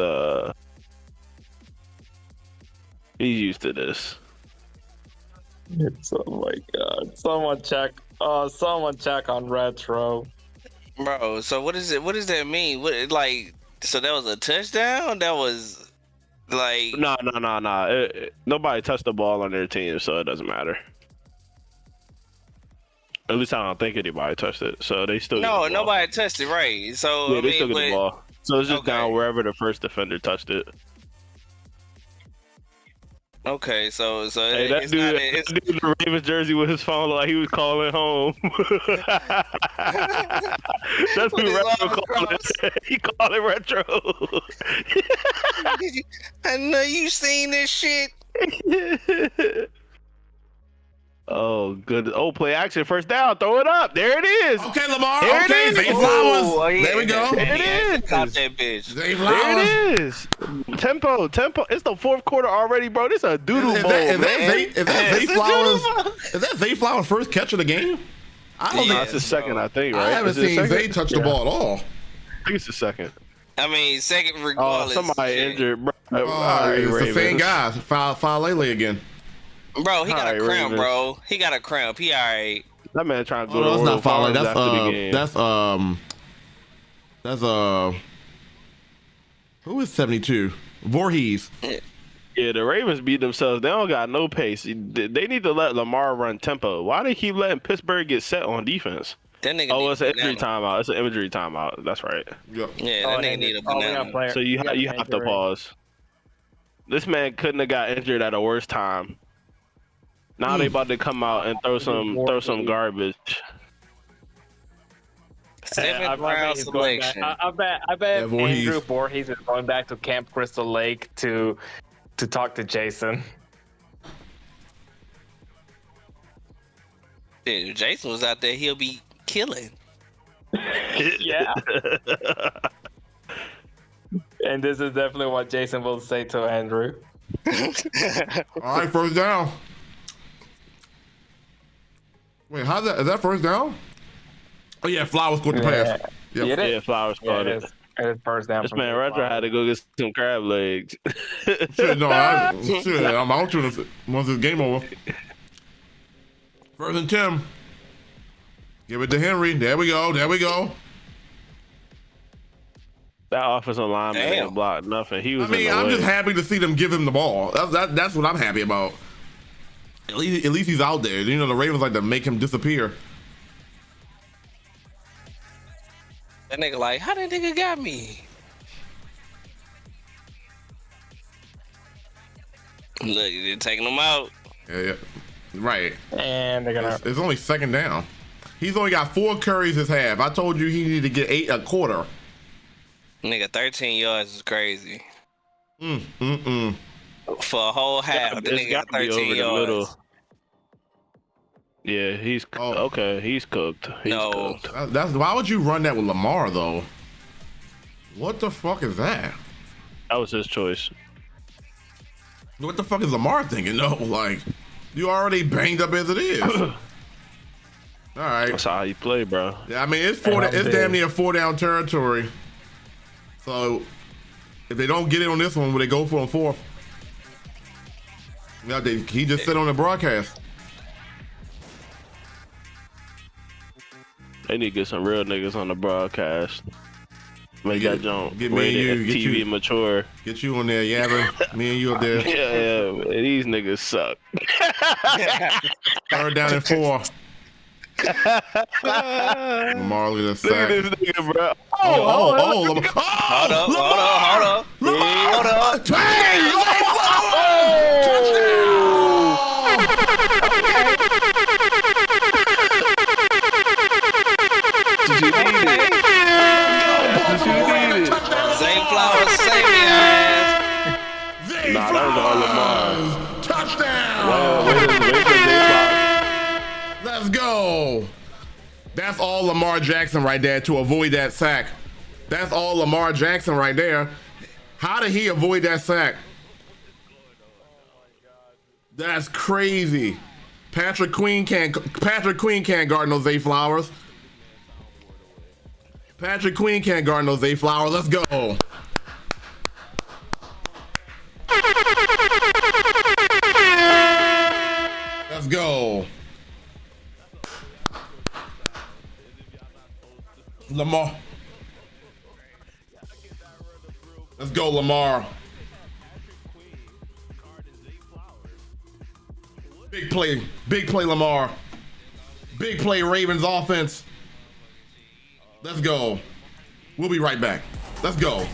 used to this. Oh my god! Someone check on Retro. Bro, so what is it? What does that mean? What, like, so that was a touchdown? That was like No. Nobody touched the ball on their team, so it doesn't matter. At least I don't think anybody touched it, so they still. no, nobody touched it, right? So Yeah, I they mean, still get the ball. So it's just Okay. down wherever the first defender touched it. okay, so Hey, that it's dude, not. that dude in the Ravens jersey with his phone like he was calling home. That's With who his Retro arms calling. He called it Retro. I know you seen this shit. Oh, good. Oh, play action. First down. Throw it up. There it is. Okay, Lamar. There it Okay, is. Zay Ooh, Flowers. oh, yeah. There we go. There it is. Stop that bitch. Zay There Flowers. it is. Tempo. It's the fourth quarter already, bro. This is a doodle Is bowl, that man. Zay It's a Flowers? doodle. Is that Zay Flowers' first catch of the game? I don't No, think it's the second, I think, right? I haven't Is it seen second? Zay touch the ball at all. I think it's the second. I mean, second Oh, regardless. somebody Shit. injured, bro. Oh, All right, it's the same Ravens. guy. Falele again. Bro, he got Alright, a cramp, Ravens. bro. He got a cramp. He all right. That man trying to go Oh, to that's Orlando not Falele. Farms after the game. That's who is 72? Voorhees. Yeah, the Ravens beat themselves. They don't got no pace. They need to let Lamar run tempo. Why they keep letting Pittsburgh get set on defense? That nigga. Oh, need it's an a injury banana. timeout. It's an injury timeout. That's right. Yeah. Yeah, that nigga need a banana. So you have to pause. This man couldn't have got injured at a worse time. Now they about to come out and throw some garbage. Seventh round selection. I bet Yeah, Voorhees. Andrew Voorhees is going back to Camp Crystal Lake to talk to Jason. Dude, if Jason was out there, he'll be killing. Yeah. And this is definitely what Jason will say to Andrew. All right, first down. Wait, how's that? Is that first down? Oh yeah, Flowers caught the pass. Yep. Get it? Yeah, Flowers Yeah, caught it it. is. It is first down. This from man the Roger had to go get some crab legs. Shit, no, I'm out to this once this game over. First and 10. Give it to Henry. There we go. There we go. That offensive lineman Damn. didn't block nothing. He was I mean, in the I'm way. just happy to see them give him the ball. That's what I'm happy about. At least he's out there. You know, the Ravens like to make him disappear. That nigga like, how that nigga got me? Look, they're taking him out. Yeah. Right. And they're gonna. It's only second down. He's only got 4 carries this half. I told you he needed to get 8 a quarter. Nigga, 13 yards is crazy. Mm. For a whole half, the It's nigga got gotta be 13 over the yards. middle. Yeah, he's okay. He's cooked. He's No. cooked. That's why would you run that with Lamar though? What the fuck is that? That was his choice. What the fuck is Lamar thinking? No, like you already banged up as it is. All right. That's how you play, bro. Yeah, I mean it's damn near 4 down territory. So if they don't get it on this one, will they go for a 4th? Yeah, he just said on the broadcast. They need to get some real niggas on the broadcast. Make Get- that jump. get me and you, get TV you. mature. Get you on there, Yabba. Me and you up there. Yeah, these niggas suck. 3rd down and 4. Lamar look at the Look at sack. this nigga, bro. Lamar. Hold up, hold up. Hold up. Zay Flowers, save your ass. Nah, that was all Lamar. Touchdown! Let's go. That's all Lamar Jackson right there to avoid that sack. That's all Lamar Jackson right there. How did he avoid that sack? That's crazy. Patrick Queen can't guard no Zay Flowers. Patrick Queen can't guard no Zay Flowers. Let's go. Let's go. Lamar. Let's go, Lamar. Big play, Lamar. Big play, Ravens offense. Let's go. We'll be right back. Let's go.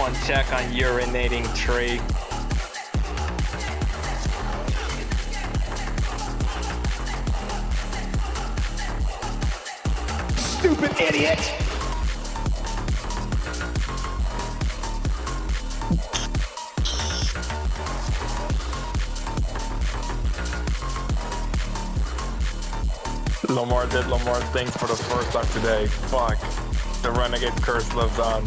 Someone check on urinating tree. Stupid idiot! Lamar did Lamar things for the first time today. Fuck. The Renegade curse lives on.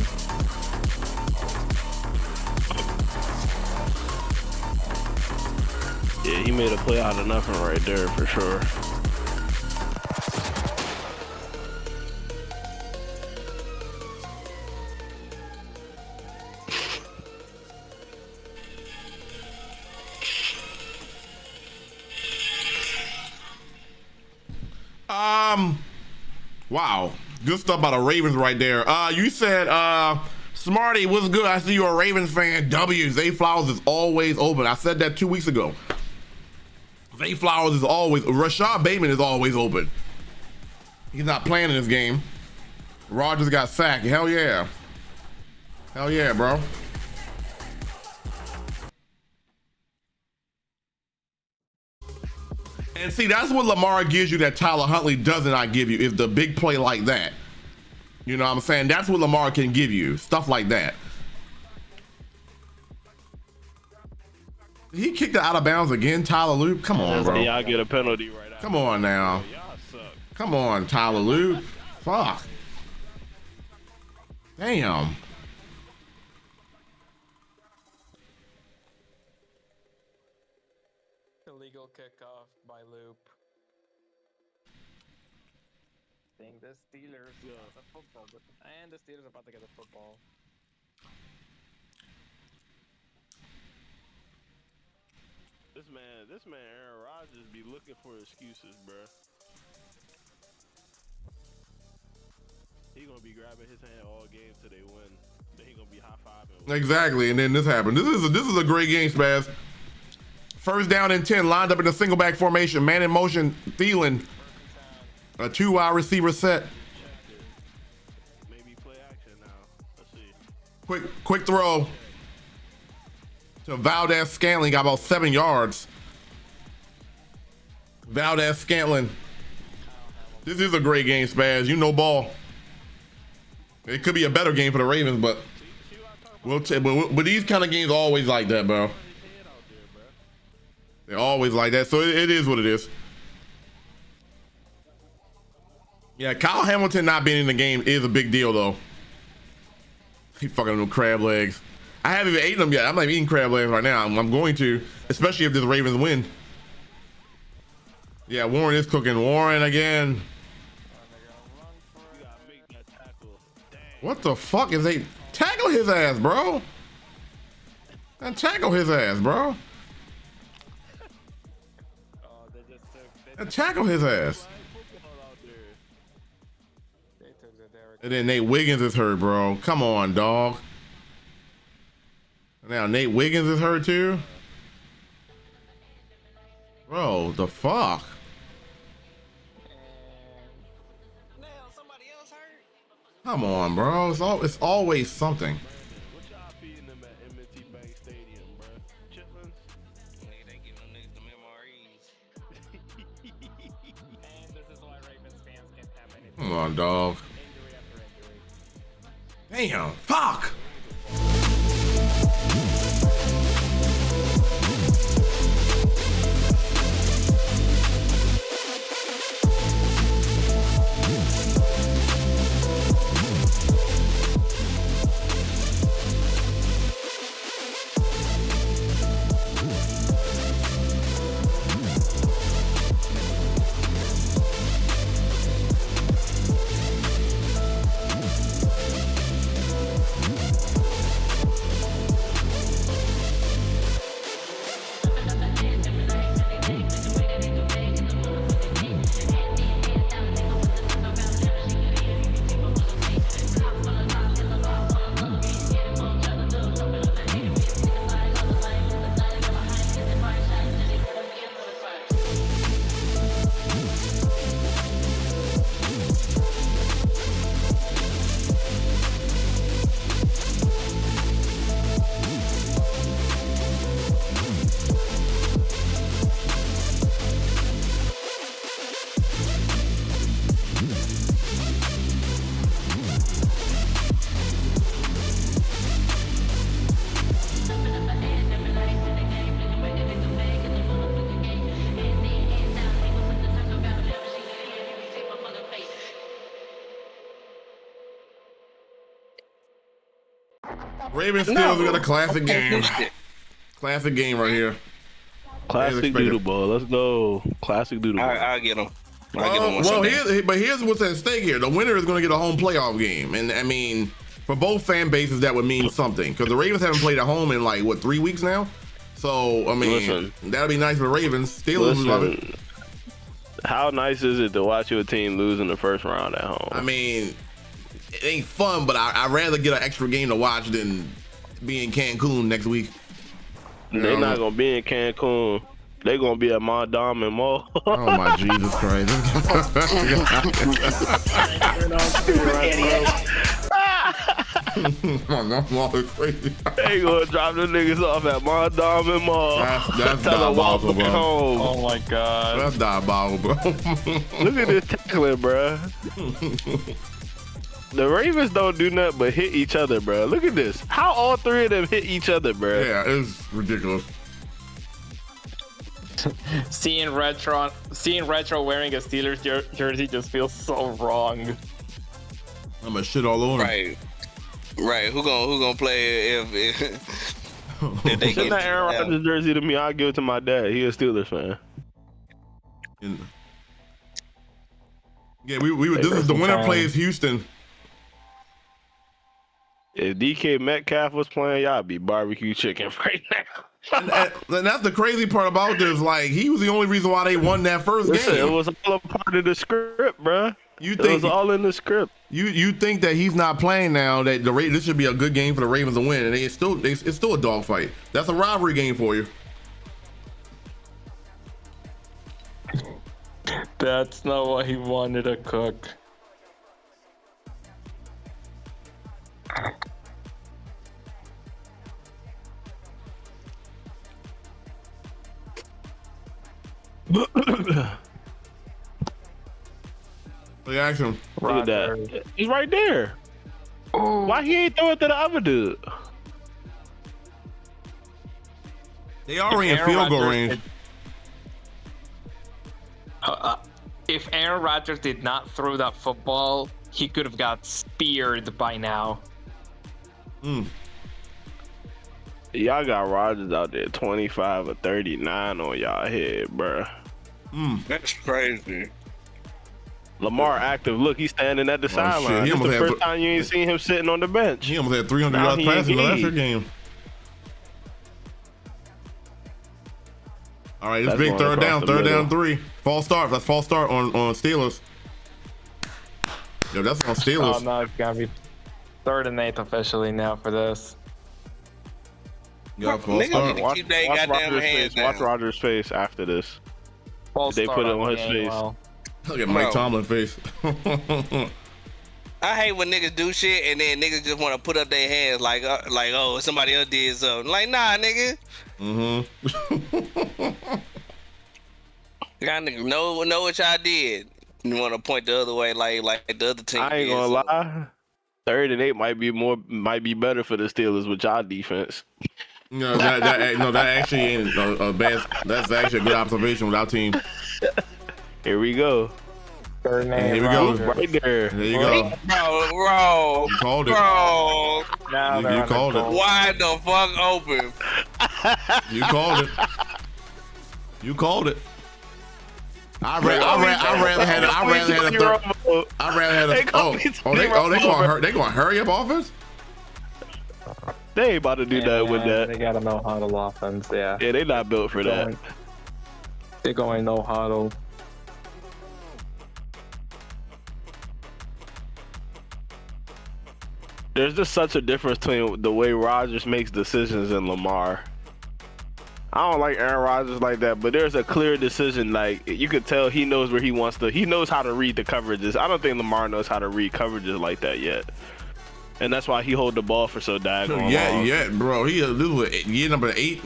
Yeah, he made a play out of nothing right there for sure. Wow, good stuff about the Ravens right there. You said, Smarty, what's good? I see you're a Ravens fan. W, Zay Flowers is always open. I said that 2 weeks ago. Zay Flowers is always, Rashad Bateman is always open. He's not playing in this game. Rodgers got sacked. Hell yeah. Hell yeah, bro. And see, that's what Lamar gives you that Tyler Huntley does not give you, is the big play like that. You know what I'm saying? That's what Lamar can give you, stuff like that. He kicked it out of bounds again, Tyler Loop? Come on, bro. Y'all get a penalty right now. Come on now. Y'all suck. Come on, Tyler Loop. Fuck. Damn. Illegal kickoff by Loop. I think the Steelers got the football, and the Steelers are about to get the football. This man, Aaron Rodgers, be looking for excuses, bro. He gonna be grabbing his hand all game till they win. Then he gonna be high fiving. Exactly, and then this happened. This is a great game, Spaz. First down and 10, lined up in a single back formation, man in motion, Thielen. A 2-wide receiver set. Maybe play action now. Let's see. Quick throw to Valdez Scantling, got about 7 yards. Valdez Scantling. This is a great game, Spaz. You know ball. It could be a better game for the Ravens, but but these kind of games are always like that, bro. They're always like that, so it is what it is. Yeah, Kyle Hamilton not being in the game is a big deal, though. He fucking them crab legs. I haven't even eaten them yet. I'm not eating crab legs right now. I'm going to, especially if this Ravens win. Yeah, Warren is cooking. Warren again. What the fuck is they? Tackle his ass, bro. And tackle his ass, bro. And tackle his ass. And then Nate Wiggins is hurt, bro. Come on, dog. Now Nate Wiggins is hurt too. Bro, the fuck? Come on, bro. It's always something. What y'all feeding them at M&T Bank Stadium, bro? Chitlins? Nigga, they giving them niggas the MREs. And this is why Ravens fans can't have anything. Come on, dog. Injury after injury. Damn, fuck. Ravens Steelers, we got a classic game. Classic game right here. Classic doodle ball. Let's go. Classic doodle ball. I'll get them. Well, here's what's at stake here. The winner is going to get a home playoff game, and I mean, for both fan bases, that would mean something because the Ravens haven't played at home in like what 3 weeks now. So I mean, that'd be nice for the Ravens. Steelers love it. How nice is it to watch your team lose in the first round at home? I mean, it ain't fun, but I'd rather get an extra game to watch than be in Cancun next week. They're not gonna be in Cancun. They're gonna be at Mondam and Mall. Oh my Jesus Christ! Crazy. They gonna drop the niggas off at Mondam and Mall. That's diabolical, bro. Home. Oh my god. That's diabolical, bro. Look at this tackling, bro. The Ravens don't do nothing but hit each other, bro. Look at this. How all three of them hit each other, bro. Yeah, it's ridiculous. Seeing retro wearing a Steelers jersey just feels so wrong. I'm gonna shit all over. Right. Who gonna play if they Send get that Aaron Rodgers jersey to me. I'll give it to my dad. He a Steelers fan. Yeah, this is the winner plays Houston. If DK Metcalf was playing, y'all be barbecue chicken right now. and that's the crazy part about this. Like, he was the only reason why they won that first game. It was all a part of the script, bro. It was all in the script. You think that he's not playing now? That this should be a good game for the Ravens to win, and it's still a dogfight. That's a rivalry game for you. That's not what he wanted to cook. Reaction. Look at that. He's right there. Why he ain't throw it to the other dude? They already in field goal range. If Aaron Rodgers did not throw that football, he could have got speared by now. Y'all got Rodgers out there 25 or 39 on y'all head, bruh. That's crazy. Lamar active. Look, he's standing at the sideline. This is the first time you ain't seen him sitting on the bench. He almost had 300 yards passing in the last game. All right, it's big third down 3. False start. That's false start on Steelers. Yo, that's on Steelers. Oh no, it's gotta be 3rd and 8 officially now for this. Yeah, false start. Watch Rodgers' face after this. They put it on his face. Well. Look at Mike Tomlin's face. I hate when niggas do shit and then niggas just want to put up their hands like oh somebody else did something. Like nah, nigga. Y'all niggas know what y'all did. You want to point the other way like the other team. I ain't gonna lie. 3rd and 8 might be better for the Steelers with y'all defense. No, that actually ain't a bad. That's actually a good observation with our team. Here we go. Here we go. Right there. There you go. Bro. You called it. Bro. You called it. Wide the fuck open. You called it. You called it. I'd rather had they gonna hurry up offense? They ain't about to do that with that. They gotta no huddle offense, yeah. Yeah, they not built for that. They're going no huddle. There's just such a difference between the way Rodgers makes decisions and Lamar. I don't like Aaron Rodgers like that, but there's a clear decision. Like, you could tell he knows where he wants to. He knows how to read the coverages. I don't think Lamar knows how to read coverages like that yet. And that's why he hold the ball for so daggone long. Yeah, bro. This was year number 8.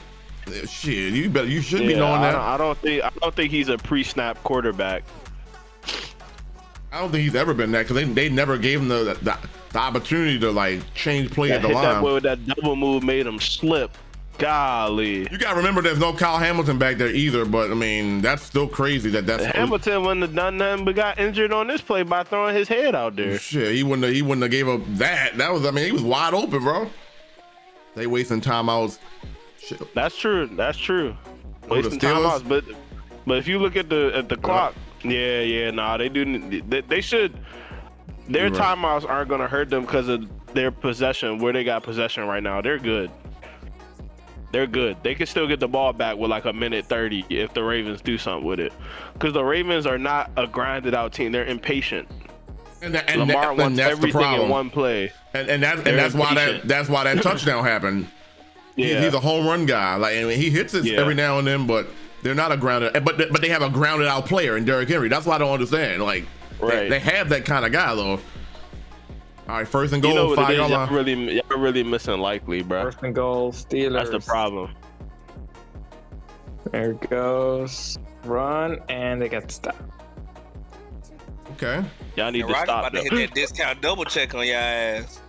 Shit, you should be knowing that. I don't think he's a pre-snap quarterback. I don't think he's ever been that because they never gave him the opportunity to like change play at the line. That way that double move made him slip. Golly. You gotta remember there's no Kyle Hamilton back there either, but I mean that's still crazy that's Hamilton wouldn't have done nothing but got injured on this play by throwing his head out there. Shit, he wouldn't have gave up that. That was he was wide open, bro. They wasting timeouts. Shit. That's true. That's true. Oh, the Wasting Steelers? timeouts, but if you look at the clock, nah, they do. They should. Their You're right. timeouts aren't gonna hurt them because of their possession. Where they got possession right now, they're good. They're good. They can still get the ball back with like a minute 30 if the Ravens do something with it. Because the Ravens are not a grinded out team. They're impatient. And Lamar wants that's everything the problem. in one play. And that's why that touchdown happened. Yeah. He's a home run guy. Like, and he hits it every now and then, but they're not a grounded. But they have a grounded out player in Derrick Henry. That's why I don't understand. Like, they have that kind of guy though. All right, first and goal. You know what it is? 5 yard line. Y'all really missing Likely, bro. First and goal, Steelers. That's the problem. There it goes. Run, and they got the stop. Okay. Y'all need to Rock stop about to though. hit that discount double check on your ass.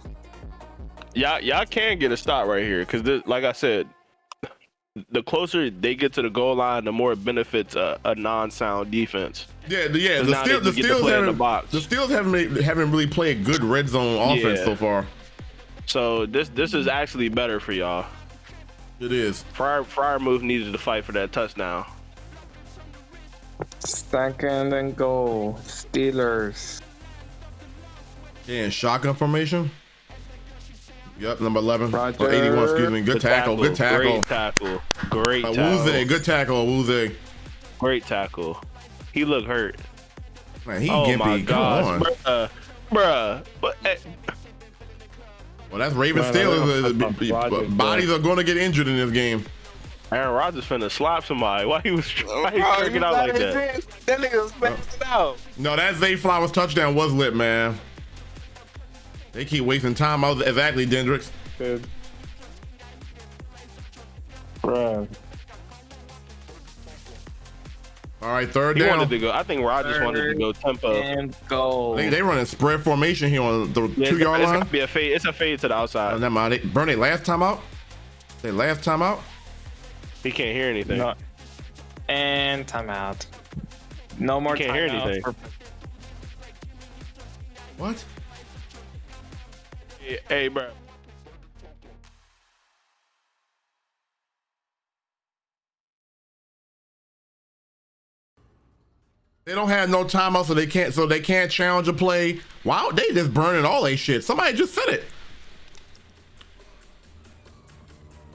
Y'all can get a stop right here because, like I said, the closer they get to the goal line, the more it benefits a non-sound defense. Yeah. The now they can get to play in the box. The Steelers haven't really played good red zone offense so far. So this is actually better for y'all. It is. Fryer move needed to fight for that touchdown. Second and goal, Steelers. Yeah, shotgun formation. Yep, number 11. Roger. Or 81, excuse me. Good tackle. Good tackle. Great tackle. Great tackle. Wuze, good tackle, Wuze. Great tackle. He looked hurt. Man, he Oh gimpy. my Come gosh, on. bruh. Well, that's Ravens Steelers. Bodies are going to get injured in this game. Aaron Rodgers finna slap somebody. Why he jerking out like that? That nigga was passing out. No, that Zay Flowers touchdown was lit, man. They keep wasting time. I was exactly Dendrix. Good. Bruh. All right, third He down. wanted to go. I think Rodgers wanted to go tempo. And goal. They running spread formation here on the 2 yard It's line. gonna be a fade. It's a fade to the outside. Never mind. Bernie, last time out. They last time out. He can't hear anything. No. And timeout. No more Can't hear timeouts anything. for- What? Hey, bro. They don't have no timeout, so they can't challenge a play. Wow, they just burning all they shit. Somebody just said it.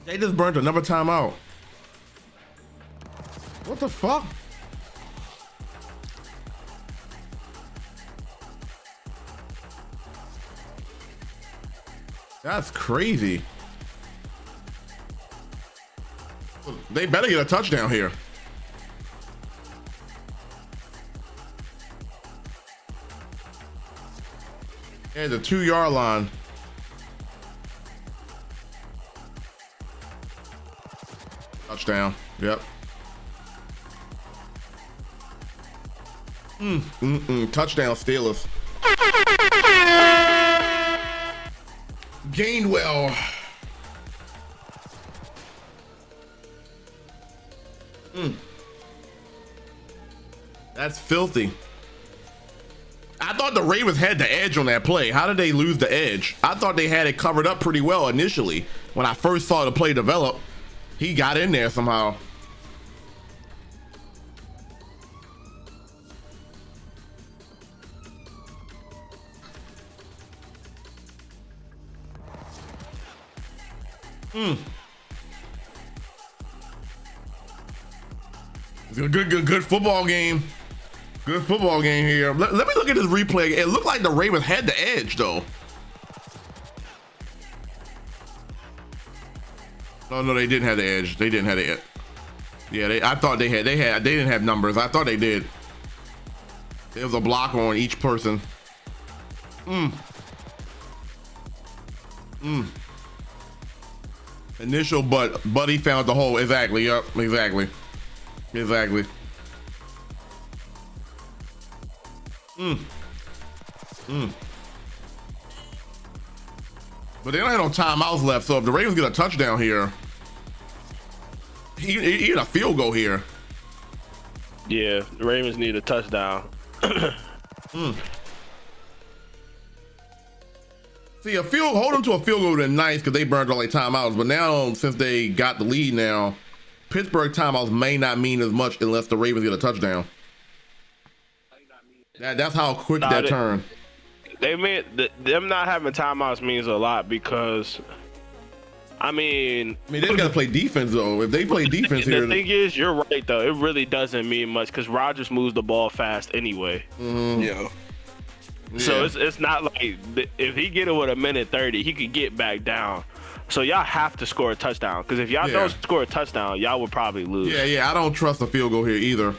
They just burned another timeout. What the fuck? That's crazy. They better get a touchdown here. And the 2 yard line. Touchdown. Yep. Touchdown Steelers. Gainwell. That's filthy. I thought the Ravens had the edge on that play. How did they lose the edge? I thought they had it covered up pretty well initially. When I first saw the play develop, he got in there somehow. It's a good football game. Good football game here. Let me look at this replay. It looked like the Ravens had the edge though. No, they didn't have the edge. They didn't have the edge. Yeah, I thought they didn't have numbers. I thought they did. There was a block on each person. Initial, but Buddy found the hole. Exactly. Yep. Exactly. But they don't have no timeouts left, so if the Ravens get a touchdown here, he get a field goal here. Yeah, the Ravens need a touchdown. See, See, hold them to a field goal would have been nice because they burned all their timeouts. But now, since they got the lead now, Pittsburgh timeouts may not mean as much unless the Ravens get a touchdown. That's how quick that turn. Them not having timeouts means a lot because, I mean, they got to play defense though. If they play defense here, the thing is, you're right though. It really doesn't mean much because Rodgers moves the ball fast anyway. Yeah. So it's not like if he get it with a minute 30, he could get back down. So y'all have to score a touchdown because if y'all don't score a touchdown, y'all would probably lose. Yeah. I don't trust a field goal here either.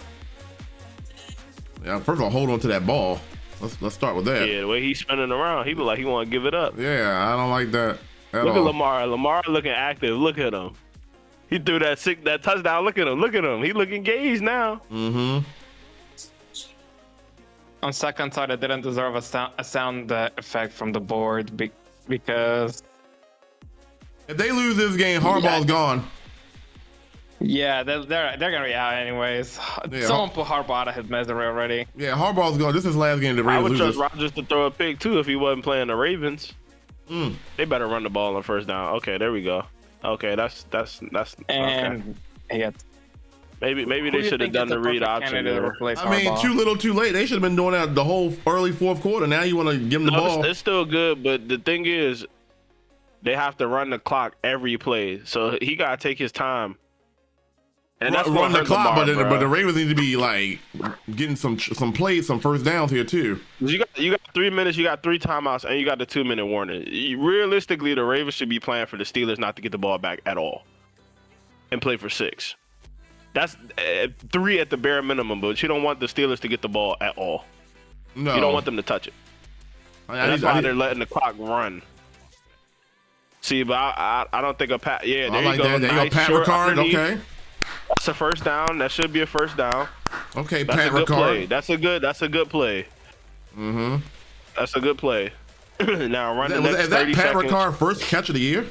Yeah, first of all, hold on to that ball. Let's start with that. Yeah, the way he's spinning around, he be like he want to give it up. Yeah, I don't like that at Look all. at Lamar. Lamar looking active. Look at him. He threw that touchdown. Look at him. Look at him. He looking engaged now. Mm-hmm. On second thought, it didn't deserve a sound effect from the board because if they lose this game, Harbaugh's gone. Yeah, they're gonna be out anyways. Someone put Harbaugh out of his misery already. Yeah, Harbaugh's gone. This is his last game. The I Ravens would trust loses. Rodgers to throw a pick too if he wasn't playing the Ravens. They better run the ball on first down. Okay, there we go. Okay, that's and okay. Maybe they should have done the read option there. I mean, too little, too late. They should have been doing that the whole early fourth quarter. Now you want to give them the ball. It's still good, but the thing is, they have to run the clock every play, so he gotta take his time. And that's run the clock, Lamar, but the Ravens need to be like getting some plays, some first downs here too. You got 3 minutes, you got 3 timeouts, and you got the 2-minute warning. Realistically, the Ravens should be playing for the Steelers not to get the ball back at all, and play for 6. That's 3 at the bare minimum, but you don't want the Steelers to get the ball at all. No, you don't want them to touch it. That's why they're letting the clock run. See, but I don't think a pat. Yeah, there you go. There you go, Pat Ricard. Okay. That's a first down. That should be a first down. Okay, that's Pat a good Ricard. Play. That's a good play. Mm-hmm. That's a good play. Now run the next 30 seconds. Is that Pat Ricard first catch of the year?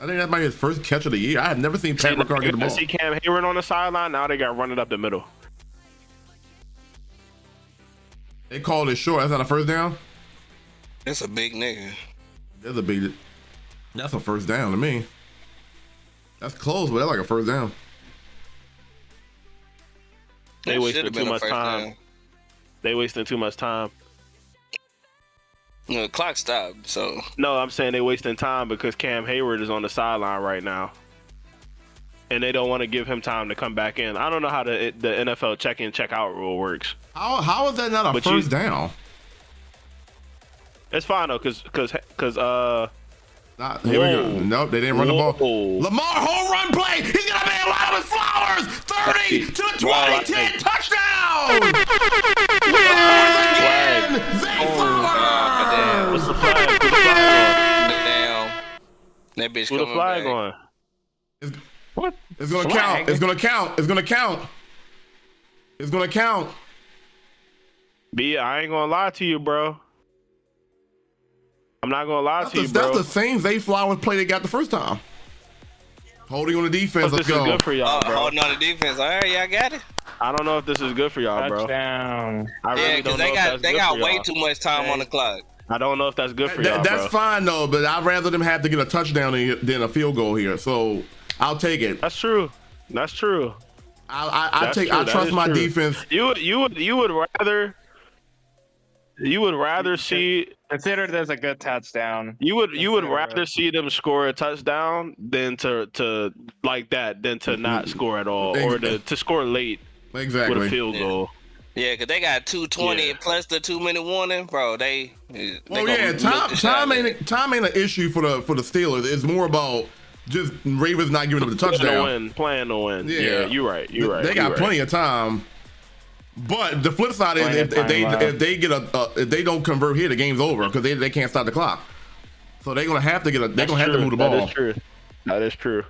I think that might be his first catch of the year. I have never seen Pat Ricard get the ball. See Cam Hayward on the sideline. Now they got run it up the middle. They called it short. That's not a first down? That's a big nigga. That's a first down to me. That's close, but that's like a first down. They wasted too much time. They wasted too much time. No, the clock stopped, so. No, I'm saying they wasting time because Cam Hayward is on the sideline right now. And they don't want to give him time to come back in. I don't know how the NFL check-in, check-out rule works. How is that not a first down? It's fine, though, because here we go. Nope, they didn't run the ball. Lamar, home run play. He's going to be allowed with Flowers. 30 to the 20, 10, touchdown. Again, Zay Flowers. What's the flag? That bitch coming back. Who the flag on? What? It's going to count. It's going to count. It's going to count. It's going to count. B, I ain't going to lie to you, bro. I'm not gonna lie to you, bro. That's the same Zay Flowers play they got the first time. Holding on the defense. Let's go. This is good for y'all, bro. Holding on the defense. All right, y'all got it. I don't know if this is good for y'all, bro. Touchdown. Yeah, because they got way too much time on the clock. I don't know if that's good for y'all, That's fine though, but I'd rather them have to get a touchdown than a field goal here. So I'll take it. That's true. That's true. I trust my defense. You would rather see. Consider there's a good touchdown. You would rather see them score a touchdown than to like that than to not score at all or to score late with a field goal. Yeah, because they got 2:20 plus the 2-minute warning, bro. Time ain't an issue for the Steelers. It's more about just Ravens not giving them the touchdown. Playing to win. Yeah, you're right. They got plenty of time. But the flip side is if they don't convert here, the game's over because they can't stop the clock. So they're gonna have to have to move the ball. That is true. That is true.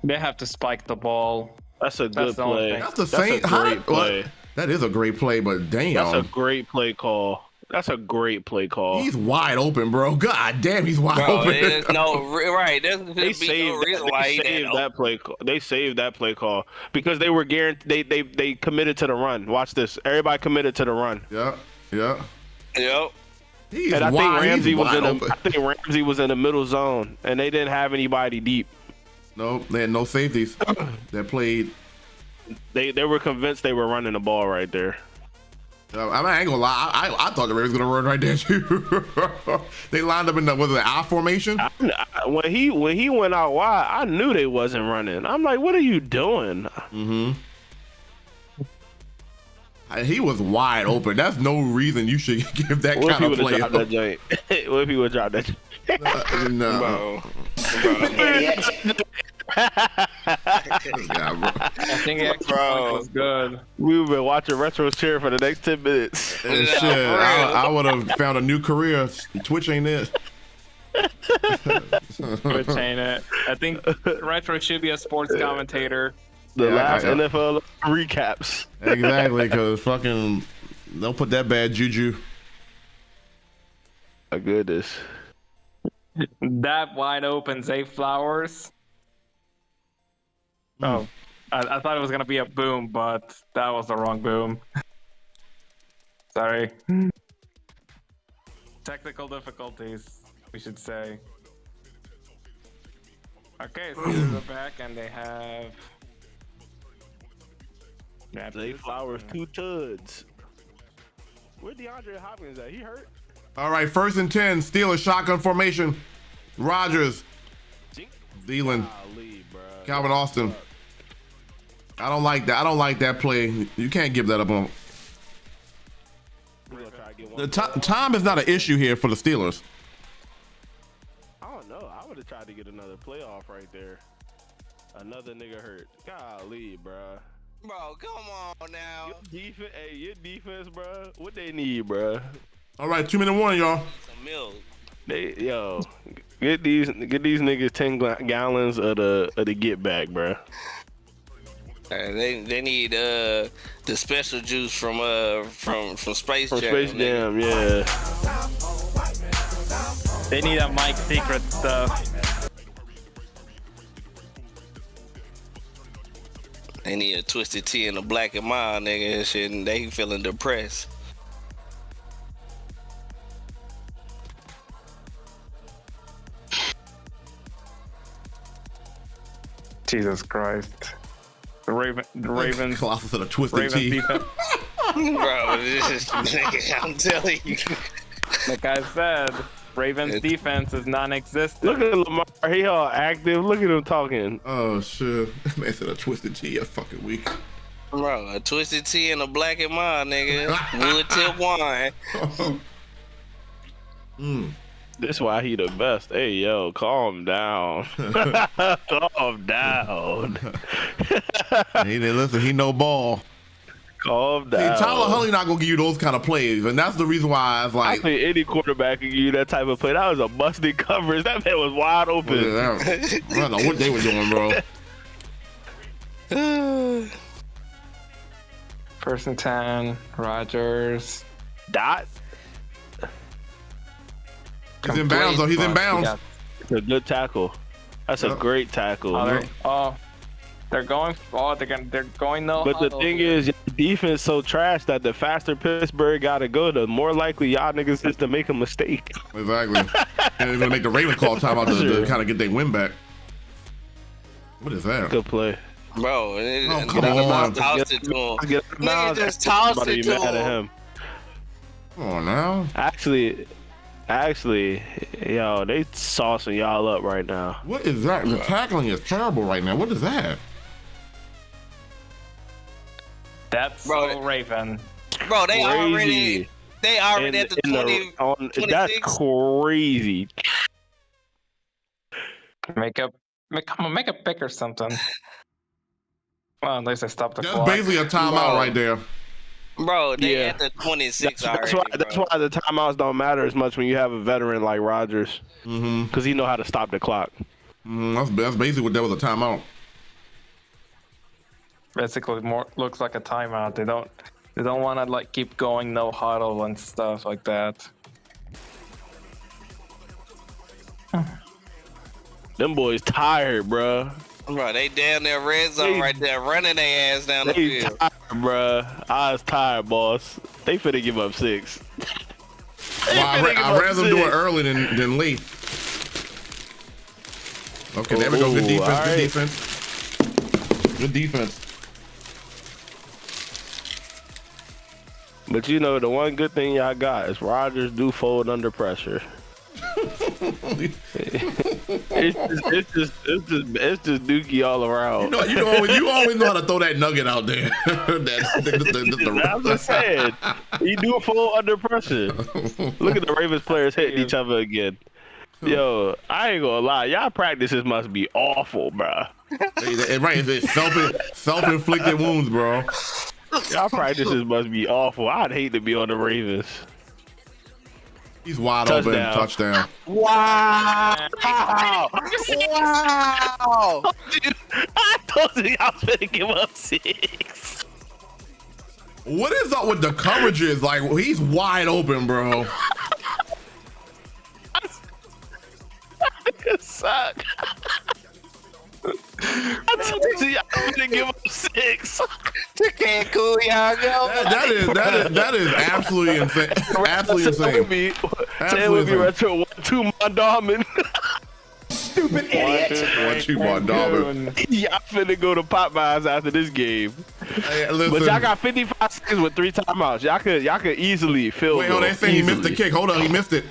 They have to spike the ball. That's a good play. That's the same. Great play. That is a great play, but damn. That's a great play call. He's wide open, bro. God damn, he's wide open. They saved that play call. They saved that play call because they were guaranteed. They committed to the run. Watch this. Everybody committed to the run. Yeah. Yep. He's And I wide. think He's Ramsey was wide in open. the, I think Ramsey was in the middle zone, and they didn't have anybody deep. Nope, they had no safeties that played. They were convinced they were running the ball right there. I ain't gonna lie. I thought the Ravens gonna run right there too. They lined up in the I formation. When he went out wide, I knew they wasn't running. I'm like, what are you doing? Mm-hmm. He was wide open. That's no reason you should give that What kind of if he would play. have dropped that joint? What if he would have dropped that joint? No. Yeah, bro. I think extra was good. We've been watching retro share for the next 10 minutes. And shit, I would have found a new career. Twitch ain't it. Twitch ain't it. I think Retro should be a sports commentator. The Yeah, last I- NFL recaps. Exactly, because fucking don't put that bad juju. My goodness. That wide open Zay Flowers. Oh, I thought it was gonna be a boom, but that was the wrong boom. Sorry. Technical difficulties, we should say. Okay, so they're back and they have. Zay Flowers, 2 tuds. Where DeAndre Hopkins at? He hurt? All right, 1st and 10. Steelers shotgun formation. Rodgers, Thielen, Golly, bro. Calvin Austin. I don't like that. I don't like that play. You can't give that up on. We're gonna try to get The one. time is not an issue here for the Steelers. I don't know. I would have tried to get another playoff right there. Another nigga hurt. Golly, bro. Bro, come on now. Your defense, bro. What they need, bro? All right, 2-minute warning, y'all. Some milk. Get these niggas 10 gallons of the get back, bro. They need the special juice from Space From Jam. Space Jam, yeah. They need that Mike Secret stuff. They need a twisted tea and a black and mild, nigga, and shit, and they feeling depressed. Jesus Christ. The Ravens. Colossus and a twisted Ravens T. defense. Bro, this is, nigga, I'm telling you. Like I said, Ravens defense is non-existent. Look at Lamar. He all active. Look at him talking. Oh shit! Man said a twisted T. A fucking week. Bro, a twisted tea and a black and mild, nigga. Wood tip wine. This why he the best. Hey, yo, calm down. Calm down. He didn't listen. He no ball. Calm See, down. Tyler Huntley not gonna give you those kind of plays, and that's the reason why I was I like, think any quarterback can give you that type of play. That was a busted coverage. That man was wide open. I don't know what they were doing, bro. 1st and 10, Rodgers. Dot. He's in bounds, though. He's in bounds. Yeah. It's a good tackle. That's a great tackle. They're going. Oh, they're going no. But the thing is, your defense so trash that the faster Pittsburgh gotta go, the more likely y'all niggas is to make a mistake. Exactly. And they're gonna make the Ravens call timeout to kind of get their win back. What is that? Good play. Bro, come on. Tossed it to him. Nigga just tossed Somebody it be to mad at him. him. Come on now. Actually, yo, they saucing y'all up right now. What is that? The tackling is terrible right now. What is that? That's Bro, so Raven. Bro, they Crazy. already at the 20. 26? That's crazy. Make a pick or something. Well, at least I stopped the That's clock. basically a timeout right there. Bro, they Yeah. at the 26 That's already. why the timeouts don't matter as much when you have a veteran like Rodgers, because he know how to stop the clock. That's basically what that was, a timeout. Basically, more looks like a timeout. They don't want to like keep going no huddle and stuff like that. Them boys tired, bruh. Bro, they down there red zone right there, running their ass down the They field. tired, bruh. I was tired, boss. They finna give up 6. I'd rather do it early than late. Okay, there we go. Good defense. Right. Good defense. Good defense. But you know, the one good thing y'all got is Rodgers do fold under pressure. it's just Dookie all around. You always know how to throw that nugget out there. That's what I said. He do fold under pressure. Look at the Ravens players hitting each other again. Yo, I ain't gonna lie. Y'all practices must be awful, bro. Right, it's self-inflicted wounds, bro. Y'all practices must be awful. I'd hate to be on the Ravens. He's wide open. Touchdown. Wow! Wow! Dude, I told you I was gonna give up 6. What is up with the coverages? Like, he's wide open, bro. It suck. I told you I was gonna give up 6. To Cancun, y'all go. That is absolutely insane. Absolutely insane. Say it would be retro 1-2 Mondawmin. Stupid idiot. 1-2 Mondawmin. Y'all finna go to Popeyes after this game. Hey, listen. But y'all got 55 seconds with 3 timeouts. Y'all could easily fill. Wait, they saying he missed the kick. Hold on, he missed it.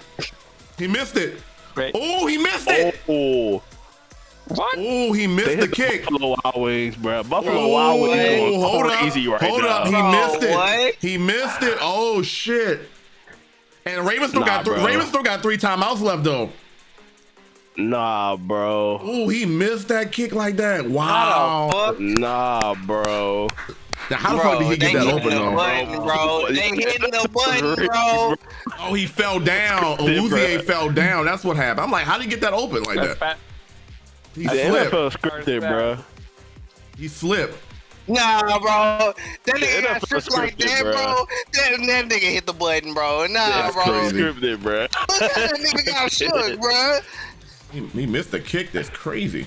He missed it. Oh, he missed it. Oh. What? Oh, he missed the kick. Buffalo Wild Wings, bro. Buffalo Wild Wings going hold up. crazy right Hold now. up. He missed it. What? He missed it. Oh, shit. And Ravens still got 3 timeouts left, though. Nah, bro. Oh, he missed that kick like that. Wow. Nah, bro. Now, how the fuck did he get that open, though? Bro. They hitting the button, bro. Oh, he fell down. Oluzier fell down. That's what happened. I'm like, how did he get that open like that? He The slipped. NFL scripted, bro. He slipped. Nah, bro. That nigga NFL got stripped like scripted, that, bro. bro. That nigga hit the button, bro. Nah, That's bro. crazy. Scripted, bro. That nigga got shook, bro. He missed the kick. That's crazy.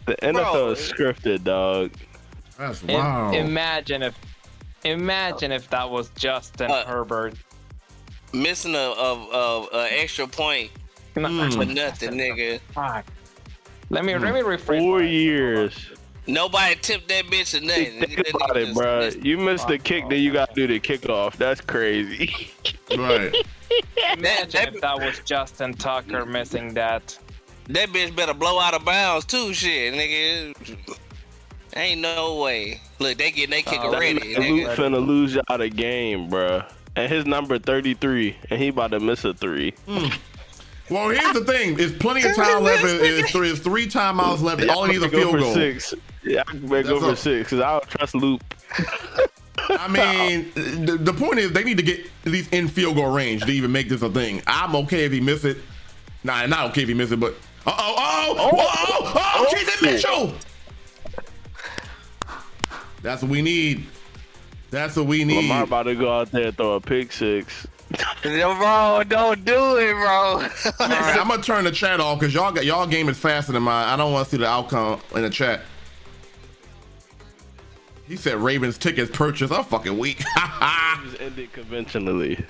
The NFL is scripted, dog. That's wow. Imagine if that was Justin Herbert. Missing a extra point for nothing, nigga. Fuck. Let me rephrase. 4 years. Nobody tipped that bitch or nothing. Think about it, bro. You missed the kick, then you got to do the kickoff. That's crazy. Right. Imagine if that was Justin Tucker missing that. That bitch better blow out of bounds too, shit, nigga. Ain't no way. Look, they getting they kicker ready. Luke finna lose y'all the game, bro. And his number 33, and he about to miss a 3. Well, here's the thing. There's plenty of time left. There's 3 timeouts left. All he needs a field goal. 6. Yeah, I better go for 6 because I don't trust Luke. I mean, the point is they need to get at least in field goal range to even make this a thing. I'm okay if he miss it. Nah, not okay if he miss it, but Keith Mitchell. That's what we need. That's what we need. Lamar about to go out there and throw a pick 6. Bro, don't do it, bro. All right, I'm gonna turn the chat off because y'all game is faster than mine. I don't want to see the outcome in the chat. He said Ravens tickets purchased. I'm fucking weak. Just ended conventionally.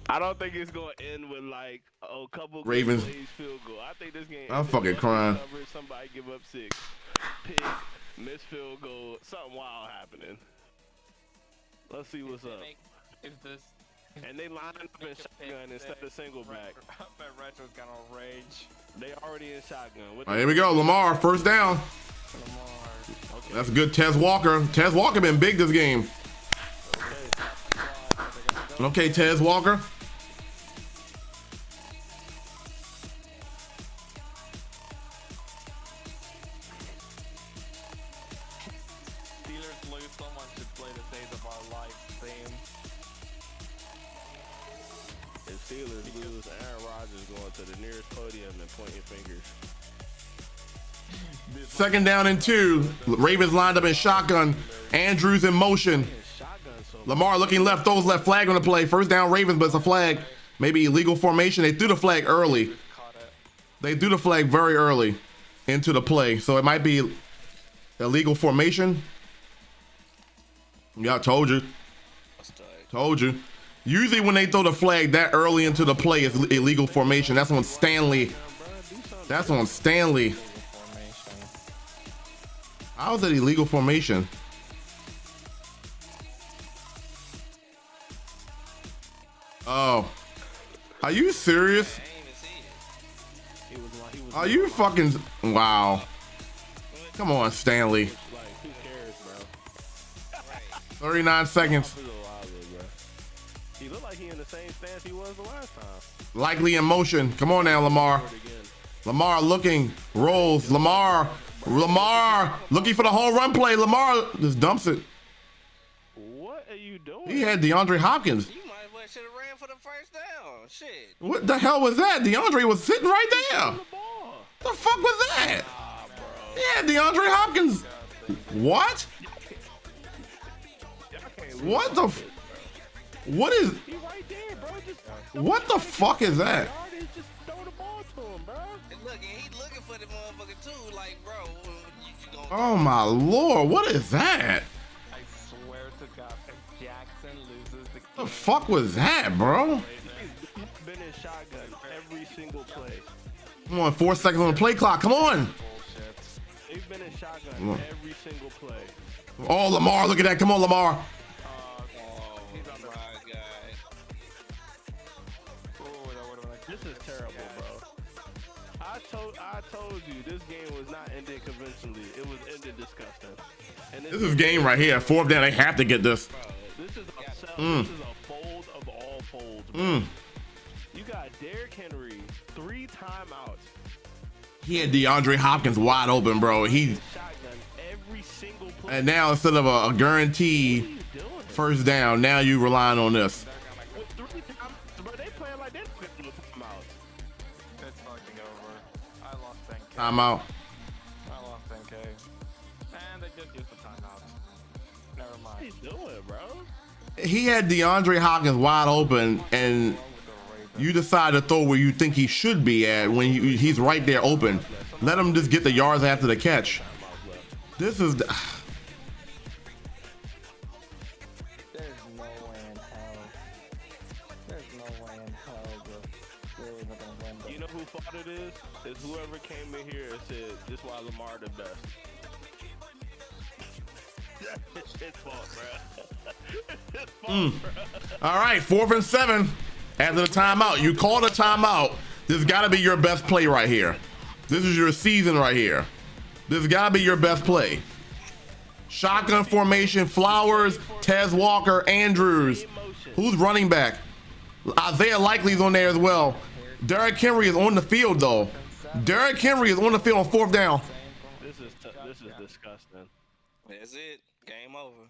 I don't think it's gonna end with like a couple Ravens field goal. I think this game. I'm fucking crying. Somebody give up 6. Pick, miss field goal, something wild happening. Let's see what's up. And they line up in shotgun instead of single back. I bet Retro's gonna rage. They already in shotgun. All right, here we go. Lamar, first down. Okay. That's good. Tez Walker. Tez Walker been big this game. Okay, Tez Walker. Steelers lose, someone should play the Days of Our Lives theme. If Steelers lose, Aaron Rodgers going to the nearest podium and pointing fingers. Second down and 2. Ravens lined up in shotgun. Andrews in motion. Lamar looking left, throws left, flag on the play. First down Ravens, but it's a flag. Maybe illegal formation. They threw the flag early. They threw the flag very early into the play. So it might be illegal formation. Yeah, I told you. Told you. Usually when they throw the flag that early into the play, it's illegal formation. That's on Stanley. That's on Stanley. How is that illegal formation? Oh, are you serious? Are you fucking, wow. Come on, Stanley. 39 seconds. He looked like he in the same stance he was the last time. Likely in motion. Come on now, Lamar. Lamar looking, rolls. Lamar looking for the home run play. Lamar just dumps it. What are you doing? He had DeAndre Hopkins. You might as well should have ran for the first down. Shit. What the hell was that? DeAndre was sitting right there. The fuck was that? Yeah, DeAndre Hopkins. What? What the? What is? What the fuck is that? Look, and he's looking for the motherfucker too. Like, bro, you gonna... Oh my lord, what is that? I swear to God, if Jackson loses the game. The fuck was that, bro? He's been in shotgun every single play. Come on, 4 seconds on the play clock. Come on. They've been in shotgun every single play. Oh, Lamar, look at that. Come on, Lamar. This is terrible, bro. I told you this game was not ended conventionally. It was ended disgusting. And This is game right here. Fourth down, they have to get this. This is this is a fold of all folds, bro. You got Derrick Henry, 3 timeouts. He had DeAndre Hopkins wide open, bro. He Shotgun every single play. and now instead of a guaranteed first down, now you relying on this. With 3 times, bro, they playing like they're picking the timeouts. It's fucking over. I lost 10K. Timeout. I lost 10K. And they just used the timeout. Never mind. What are you doing, bro? He had DeAndre Hopkins wide open, and you decide to throw where you think he should be at when he's right there open. Let him just get the yards after the catch. This is There's no way in hell. There's no way in hell the Steelers are gonna win. You know who fault it is? It's whoever came in here and said, this why Lamar the best. It's his fault, bro. It's his fault, bro. all right. 4th and 7 after the timeout. You called a timeout. This has got to be your best play right here. This is your season right here. This has got to be your best play. Shotgun formation. Flowers, Tez Walker, Andrews. Who's running back? Isaiah Likely's on there as well. Derrick Henry is on the field though. Derrick Henry is on the field on 4th down. This is disgusting. That's it. Game over.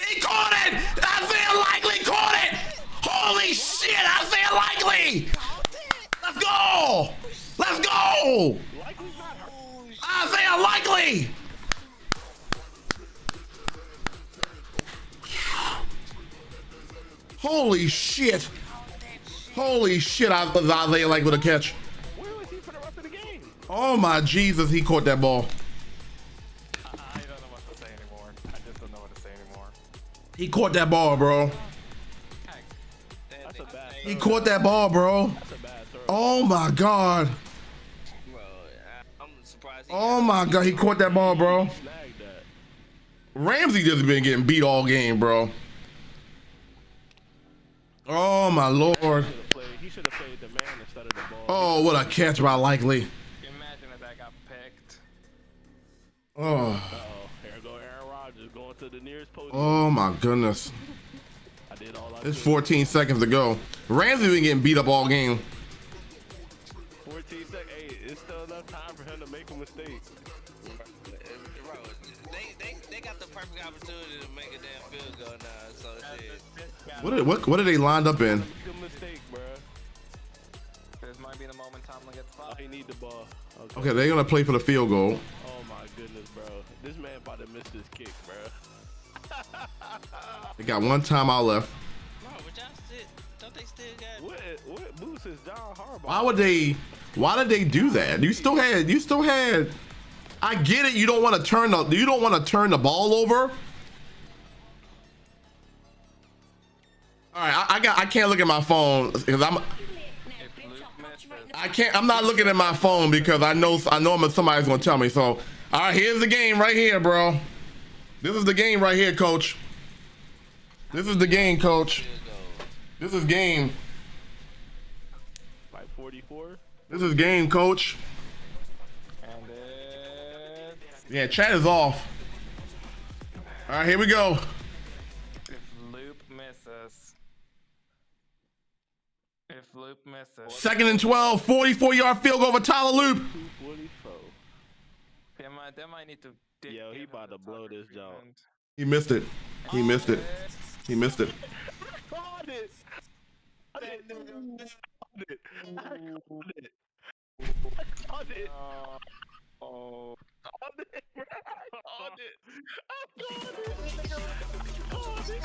He caught it! Isaiah Likely caught it! Holy shit, Isaiah Likely! Let's go! Let's go! Isaiah Likely! Holy shit! Holy shit, Isaiah Likely with a catch. Where was he for the rest of the game? Oh my Jesus, he caught that ball. I don't know what to say anymore. I just don't know what to say anymore. He caught that ball, bro. That's a bad He caught that ball, bro. That's a bad throw. Oh my God. Bro, I'm surprised. Oh my God, he caught that ball, bro. Snag that. Ramsey just been getting beat all game, bro. Oh my Lord. He should have played the man instead of the ball. Oh, what a catch by Likely. Imagine if that got picked. Oh, Uh-oh. Here go Aaron Rodgers going to the nearest post. oh my goodness. I did all I It's could. 14 seconds to go. Ramsey been getting beat up all game. 14 seconds. Hey, it's still enough time for him to make a mistake. Bro, they got the perfect opportunity to make a damn field goal now. So shit. What are they lined up in? Make a mistake, bro. This might be the moment Tomlin gets Oh, fucked. he need the ball. Okay, they're gonna play for the field goal. Oh my goodness, bro. This man about to miss his kick, bro. They got one timeout left. Bro, but y'all still, don't they still got? What boost is John Harbaugh? Why did they do that? You still had I get it, you don't want to turn the ball over. All right, I can't look at my phone because I'm not looking at my phone because I know somebody's gonna tell me. So, all right, here's the game right here, bro. This is the game right here, coach. This is the game, coach. This is game. 544. This is game, coach. And Yeah, chat is off. All right, here we go. if Loop misses. If Loop misses. 2nd and 12, 44-yard field goal over Tyler Loop. 244. They might need to. Yo, he give him about the to blow target this jump. treatment. He missed it. He missed it. He missed it. Caught it. I caught it. Caught it. Oh. Caught it, bro. Caught it. Caught it, bro.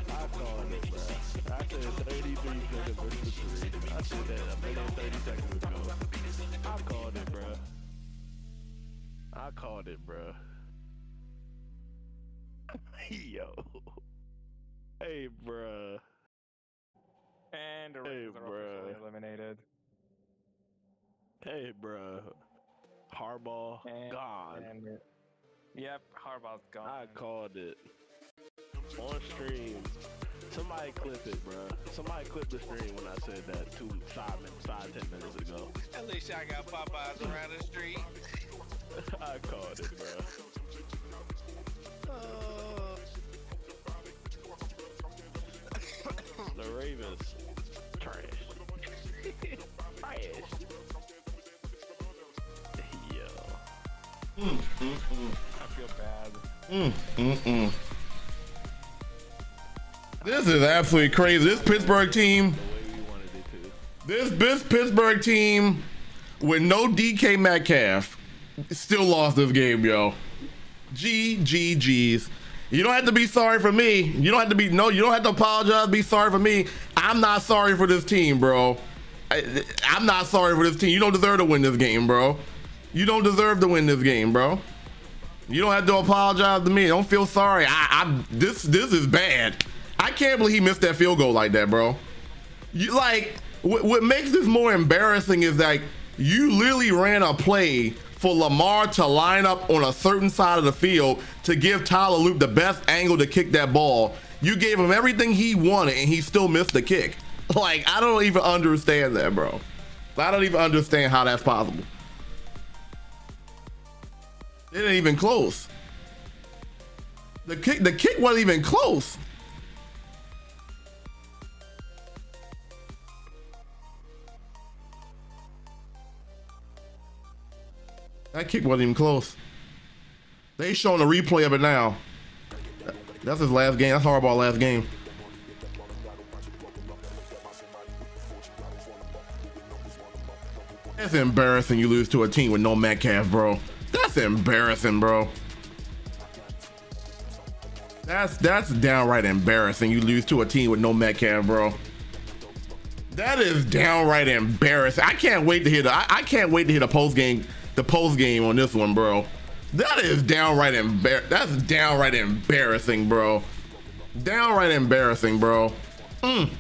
I called it, bro. I said 33 seconds versus 3. I said that a minute 30 seconds ago. I called it, bro. I called it, bro. Yo. Hey, bro. And the Ravens are officially eliminated. Hey, bro. Harbaugh gone. Yep, Harbaugh's gone. I called it. On stream. Somebody clip it, bro. Somebody clip the stream when I said that 10 minutes ago. At least I got Popeyes around the street. I called it, bro. The Ravens. Trash. Trash. Yo. I feel bad. This is absolutely crazy. This Pittsburgh team, this Pittsburgh team with no DK Metcalf still lost this game, yo. G's. You don't have to be sorry for me. You don't have to apologize, be sorry for me. I'm not sorry for this team, bro. I'm not sorry for this team. You don't deserve to win this game, bro. You don't deserve to win this game, bro. You don't have to apologize to me. Don't feel sorry. This is bad. I can't believe he missed that field goal like that, bro. You what makes this more embarrassing is like you literally ran a play for Lamar to line up on a certain side of the field to give Tyler Loop the best angle to kick that ball. You gave him everything he wanted and he still missed the kick. Like, I don't even understand that, bro. I don't even understand how that's possible. It ain't even close. The kick wasn't even close. That kick wasn't even close. They showing a replay of it now. That's his last game. That's Harbaugh's last game. That's embarrassing. You lose to a team with no Metcalf, bro. That's embarrassing, bro. That's downright embarrassing. You lose to a team with no Metcalf, bro. That is downright embarrassing. I can't wait to hear the post game. The post game on this one, bro. That is downright embarrassing, bro. Downright embarrassing, bro. Bro,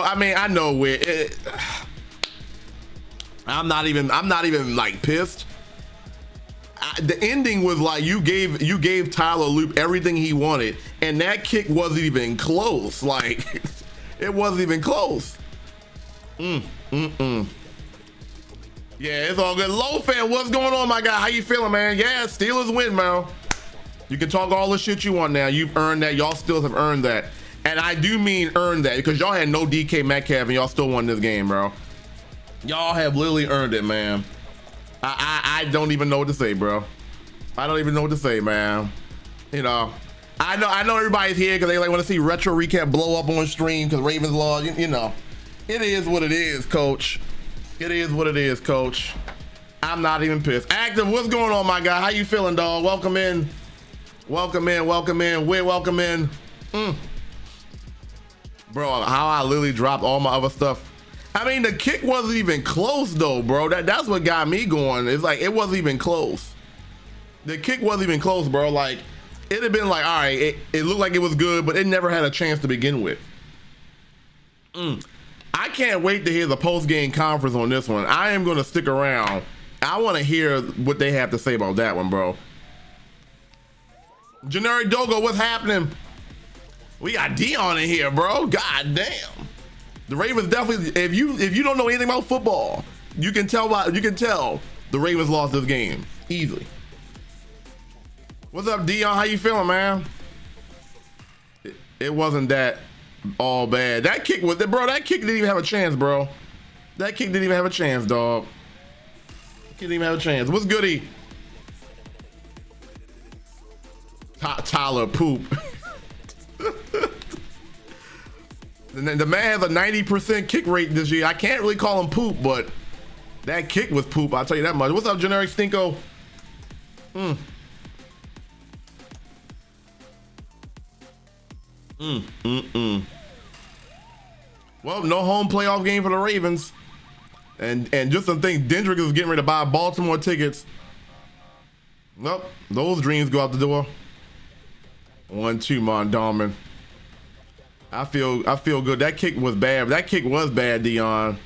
I mean, I know I'm not even like pissed. The ending was like you gave Tyler Loop everything he wanted, and that kick wasn't even close. Like it wasn't even close. Yeah, it's all good. Low fan, what's going on, my guy? How you feeling, man? Yeah, Steelers win, man. You can talk all the shit you want now. You've earned that. Y'all Steelers have earned that. And I do mean earned that because y'all had no DK Metcalf and y'all still won this game, bro. Y'all have literally earned it, man. I don't even know what to say, bro. I don't even know what to say, man. You know, I know everybody's here because they want to see retro recap blow up on stream because Ravens lost. You know, it is what it is, coach. It is what it is, coach. I'm not even pissed. Active, what's going on, my guy? How you feeling, dog? Welcome in. Welcome in. Welcome in. We're welcome in. Bro, how I literally dropped all my other stuff. I mean, the kick wasn't even close, though, bro. That's what got me going. It's like, it wasn't even close. The kick wasn't even close, bro. Like, it'd have been like, all right, it looked like it was good, but it never had a chance to begin with. I can't wait to hear the post-game conference on this one. I am going to stick around. I want to hear what they have to say about that one, bro. Generic Dogo, what's happening? We got Dion in here, bro. God damn. The Ravens definitely, if you don't know anything about football, you can tell the Ravens lost this game easily. What's up, Dion? How you feeling, man? It wasn't that all bad. That kick was, bro, that kick didn't even have a chance, bro. That kick didn't even have a chance, dog. Didn't even have a chance. What's goody? Tyler poop. The man has a 90% kick rate this year. I can't really call him poop, but that kick was poop. I'll tell you that much. What's up, Generic Stinko? Well, no home playoff game for the Ravens. And just some things, Dendrick is getting ready to buy Baltimore tickets. Nope, those dreams go out the door. 1-2, Mondawmin. I feel good. That kick was bad. That kick was bad, Dion.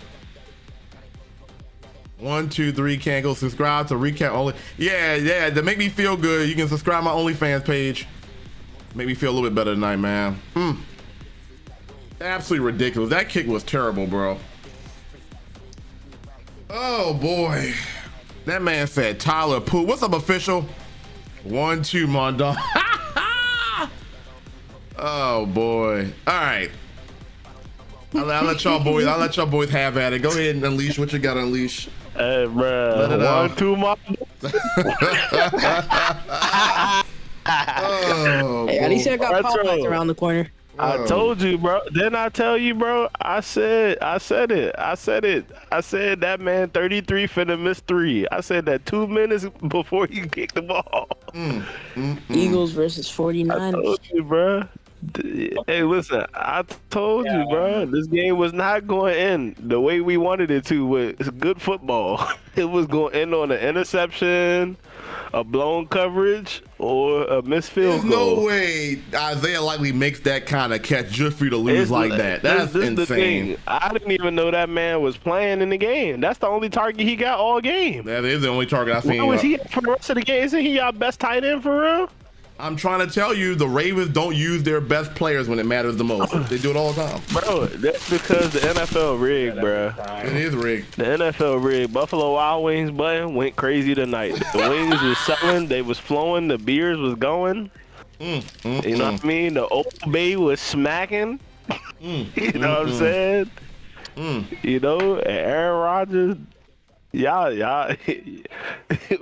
1, 2, 3, can't go subscribe to recap only. Yeah, to make me feel good, you can subscribe my OnlyFans page. Make me feel a little bit better tonight, man. Absolutely ridiculous. That kick was terrible, bro. Oh boy. That man said Tyler Pooh. What's up, official? 1-2, Mondawmin. Oh boy. All right. I'll let y'all boys have at it. Go ahead and unleash what you got to unleash. Hey, bro. 1-2, Oh, hey, at least I got Popeyes around the corner. I told you, bro. Didn't I tell you, bro? I said it. I said that man 33 finna miss 3. I said that 2 minutes before he kicked the ball. Eagles versus 49ers. I told you, bro. Hey, listen, I told you, bro. This game was not going to end the way we wanted it to with good football. It was going to end on an interception, a blown coverage, or a missed field goal. There's no way Isaiah likely makes that kind of catch just for you to lose like that. That's insane. I didn't even know that man was playing in the game. That's the only target he got all game. That is the only target I've seen. Where was he for the rest of the game? Isn't he our best tight end for real? I'm trying to tell you, the Ravens don't use their best players when it matters the most. They do it all the time. Bro, that's because the NFL rigged, bro. It is rigged. The NFL rigged. Buffalo Wild Wings button went crazy tonight. The wings was selling. They was flowing. The beers was going. You know what I mean? The Old Bay was smacking. You know what I'm saying? You know, and Aaron Rodgers, y'all,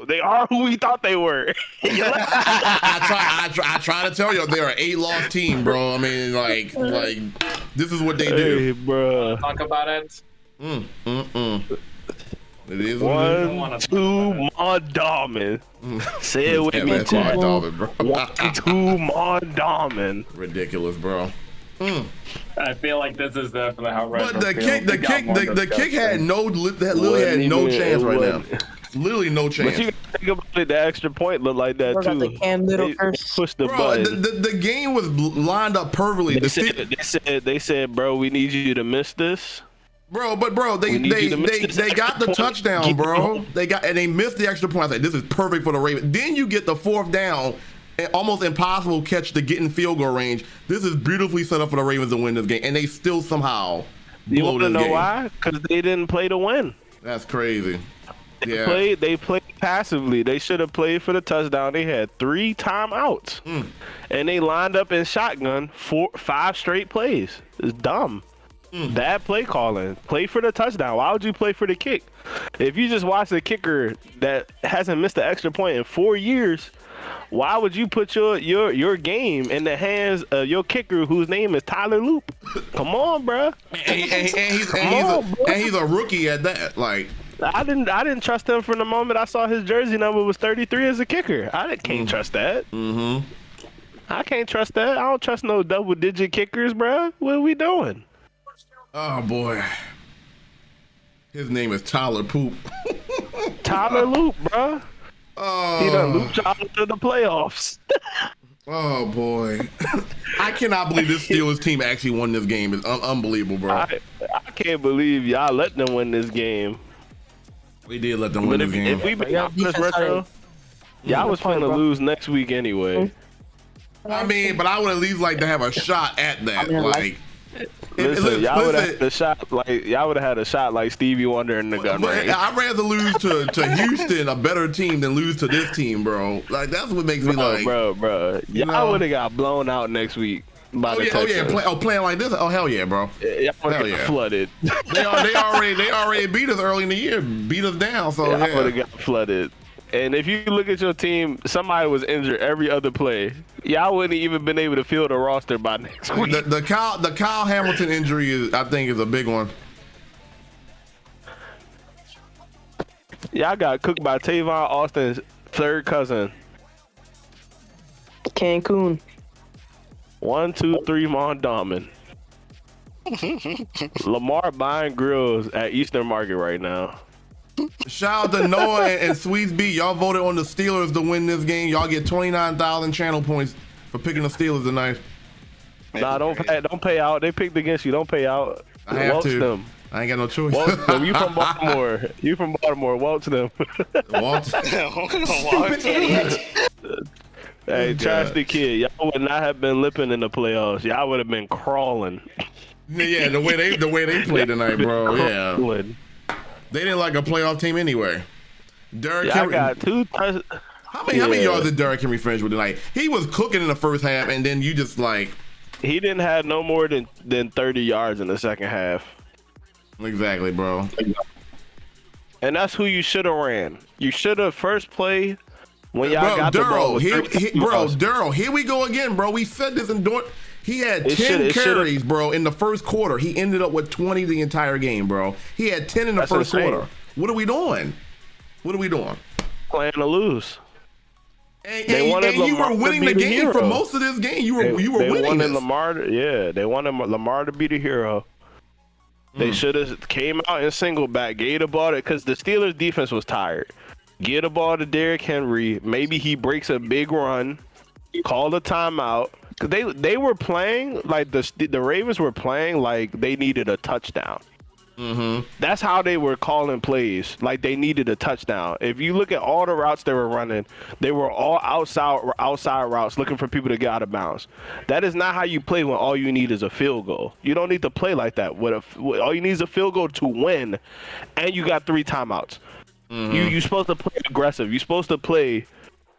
they are who we thought they were. I try to tell you, they're an 8-loss team, bro. I mean, like this is what they do. Hey, bro. Talk about it. It is 1-2, Mondawmin. Say it with me, 1-2, 1-2, Mondawmin. Ridiculous, bro. I feel like this is definitely how. But the kick had literally had no chance right now. Literally no chance. But you gotta think about it, the extra point looked like that too. The Cam Little they first. pushed the Bro, button. the game was lined up perfectly. They said, bro, we need you to miss this. Bro, they got the touchdown, bro. They missed the extra point. I said, this is perfect for the Ravens. Then you get the 4th down, and almost impossible catch to get in field goal range. This is beautifully set up for the Ravens to win this game, and they still somehow blow this game. You want to know why? Because they didn't play to win. That's crazy. They played passively. They should have played for the touchdown. They had 3 timeouts, and they lined up in shotgun 5 straight plays. It's dumb. Bad play calling. Play for the touchdown. Why would you play for the kick? If you just watch the kicker that hasn't missed an extra point in 4 years, why would you put your game in the hands of your kicker whose name is Tyler Loop? Come on, bro. And he's a rookie at that. Like, I didn't trust him from the moment I saw his jersey number was 33 as a kicker. Can't trust that. Mm-hmm. I can't trust that. I don't trust no double-digit kickers, bro. What are we doing? Oh boy. His name is Tyler Poop. Tyler Loop, bro. Oh. He done looped y'all into the playoffs. Oh boy. I cannot believe this Steelers team actually won this game. It's unbelievable, bro. I can't believe y'all let them win this game. We did let them win this game. If we be honest, Retro, y'all was finna lose next week anyway. I mean, but I would at least like to have a shot at that. Like, listen, y'all would have had a shot like Stevie Wonder in the gun range. I'd rather lose to Houston, a better team, than lose to this team, bro. Like that's what makes me like, bro. Y'all would have got blown out next week by the Texans. Playing like this. Oh hell yeah, bro. Y'all would have got flooded. They already beat us early in the year, beat us down. So I would have got flooded. And if you look at your team, somebody was injured every other play. Y'all wouldn't even been able to field a roster by next week. The Kyle Hamilton injury I think is a big one. Y'all got cooked by Tavon Austin's third cousin. Cancun. 1, 2, 3, Mondawmin. Lamar buying grills at Eastern Market right now. Shout out to Noah and Sweets B. Y'all voted on the Steelers to win this game. Y'all get 29,000 channel points for picking the Steelers tonight. Nah, don't pay out. They picked against you. Don't pay out. I have to. Them. I ain't got no choice. Waltz them. You from Baltimore. You from Baltimore. Waltz them. Waltz. Hey, trash the kid. Y'all would not have been lipping in the playoffs. Y'all would have been crawling. Yeah, the way they played tonight, bro. Yeah. They didn't like a playoff team anyway. Derrick Henry got two. How many yards did Derrick Henry finish with tonight? He was cooking in the first half, and then you just like. He didn't have no more than 30 yards in the second half. Exactly, bro. And that's who you should have ran. You should have first play when y'all got the ball. Daryl, here we go again, bro. We said this in He had 10 carries, bro, in the first quarter. He ended up with 20 the entire game, bro. He had 10 in the first quarter. What are we doing? Playing to lose. And you were winning the game for most of this game. You were winning wanted this. They wanted Lamar to be the hero. They should have came out and single back, gave the ball because the Steelers defense was tired. Get the ball to Derrick Henry. Maybe he breaks a big run. Call a timeout. They were playing like the Ravens were playing like they needed a touchdown. Mm-hmm. That's how they were calling plays, like they needed a touchdown. If you look at all the routes they were running, they were all outside routes looking for people to get out of bounds. That is not how you play when all you need is a field goal. You don't need to play like that. All you need is a field goal to win, and you got 3 timeouts. Mm-hmm. You're supposed to play aggressive. You're supposed to play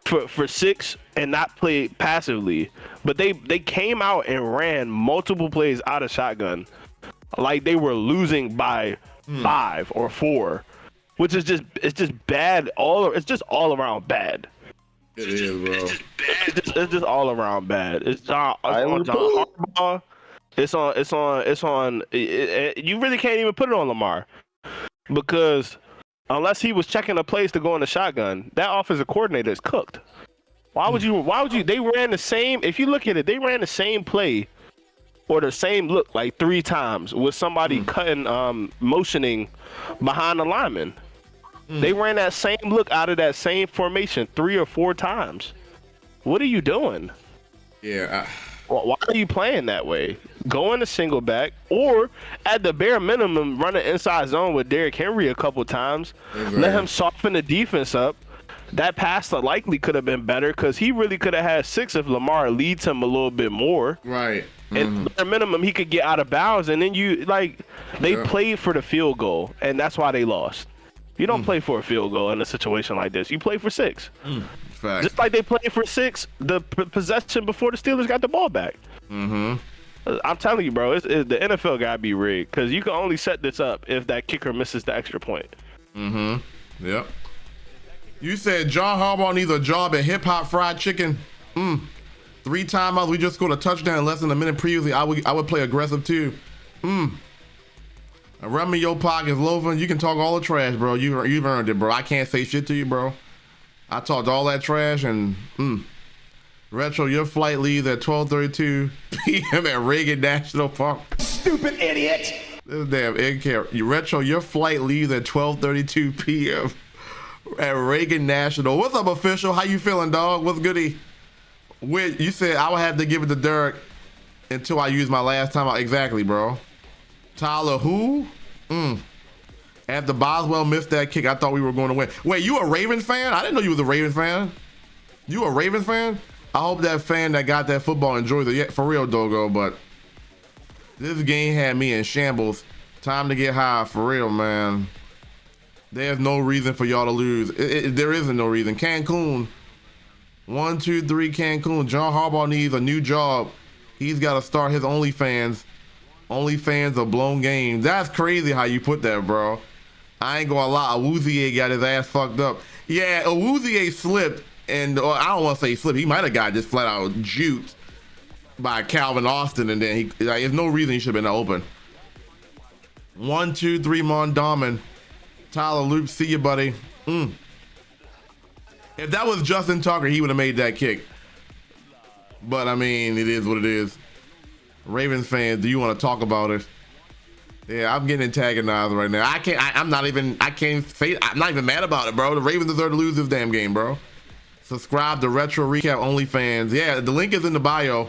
for 6 and not play passively. But they came out and ran multiple plays out of shotgun. Like they were losing by 5 or 4, which is just bad. It's just all around bad. It is, bro. It's just all around bad. It's on John Harbaugh. It's on. You really can't even put it on Lamar because unless he was checking a place to go in the shotgun, that offensive coordinator is cooked. Why would you? They ran the same. If you look at it, they ran the same play. Or the same look like 3 times with somebody motioning behind the lineman. They ran that same look out of that same formation 3 or 4 times. What are you doing? Yeah. Why are you playing that way? Go in a single back, or at the bare minimum, run an inside zone with Derrick Henry a couple times. Exactly. Let him soften the defense up. That pass likely could have been better because he really could have had 6 if Lamar leads him a little bit more. Right. And at minimum, he could get out of bounds, and then they played for the field goal, and that's why they lost. You don't play for a field goal in a situation like this. You play for 6. Fact. Just like they played for 6, the possession before the Steelers got the ball back. Mm-hmm. I'm telling you, bro, the NFL gotta be rigged because you can only set this up if that kicker misses the extra point. Mm-hmm. Yep. You said John Harbaugh needs a job at Hip Hop Fried Chicken. 3 timeouts. We just scored a touchdown in less than a minute previously. I would play aggressive too. Run me your pockets, loafing. You can talk all the trash, bro. You've earned it, bro. I can't say shit to you, bro. I talked all that trash and Retro, your flight leaves at 12:32 p.m. at Reagan National Park. Stupid idiot! This damn egg carrot. Retro, your flight leaves at 12:32 p.m. at Reagan National. What's up, official? How you feeling, dog? What's goody? You said I would have to give it to Derek until I use my last time out. Exactly, bro. Tyler, who? After Boswell missed that kick, I thought we were going to win. Wait, you a Ravens fan? I didn't know you was a Ravens fan. You a Ravens fan? I hope that fan that got that football enjoys it. Yeah, for real, Dogo, but this game had me in shambles. Time to get high, for real, man. There's no reason for y'all to lose. There isn't no reason. Cancun. 1, 2, 3, Cancun. John Harbaugh needs a new job. He's got to start his OnlyFans. OnlyFans of blown games. That's crazy how you put that, bro. I ain't gonna lie. Awuzie got his ass fucked up. Yeah, Awuzie slipped, and I don't want to say slipped. He might have got just flat out juked by Calvin Austin, and then there's no reason he should have been open. 1, 2, 3, Mondamin. Tyler Loop, see you, buddy. If that was Justin Tucker, he would have made that kick. But I mean, it is what it is. Ravens fans, do you want to talk about it? Yeah, I'm getting antagonized right now. I'm not even mad about it, bro. The Ravens deserve to lose this damn game, bro. Subscribe to Retro Recap OnlyFans. Yeah, the link is in the bio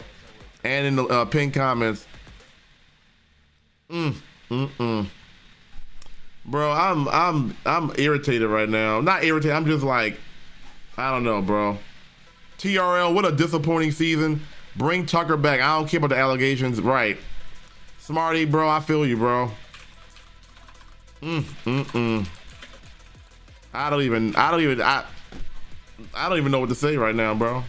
and in the pinned comments. Bro, I'm irritated right now. Not irritated, I'm just like, I don't know, bro. TRL, what a disappointing season. Bring Tucker back. I don't care about the allegations. Right. Smarty, bro, I feel you, bro. I don't even know what to say right now, bro.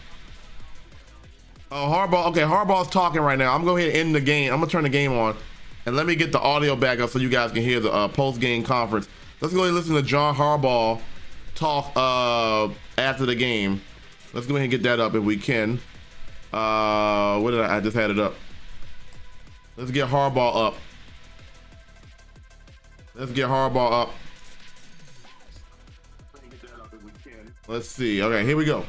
Oh, Harbaugh. Okay, Harbaugh's talking right now. I'm going to go ahead and end the game. I'm going to turn the game on. And let me get the audio back up so you guys can hear the post-game conference. Let's go ahead and listen to John Harbaugh talk after the game. Let's go ahead and get that up if we can. What did I just had it up. Let's get Harbaugh up. Let's see. Okay, here we go.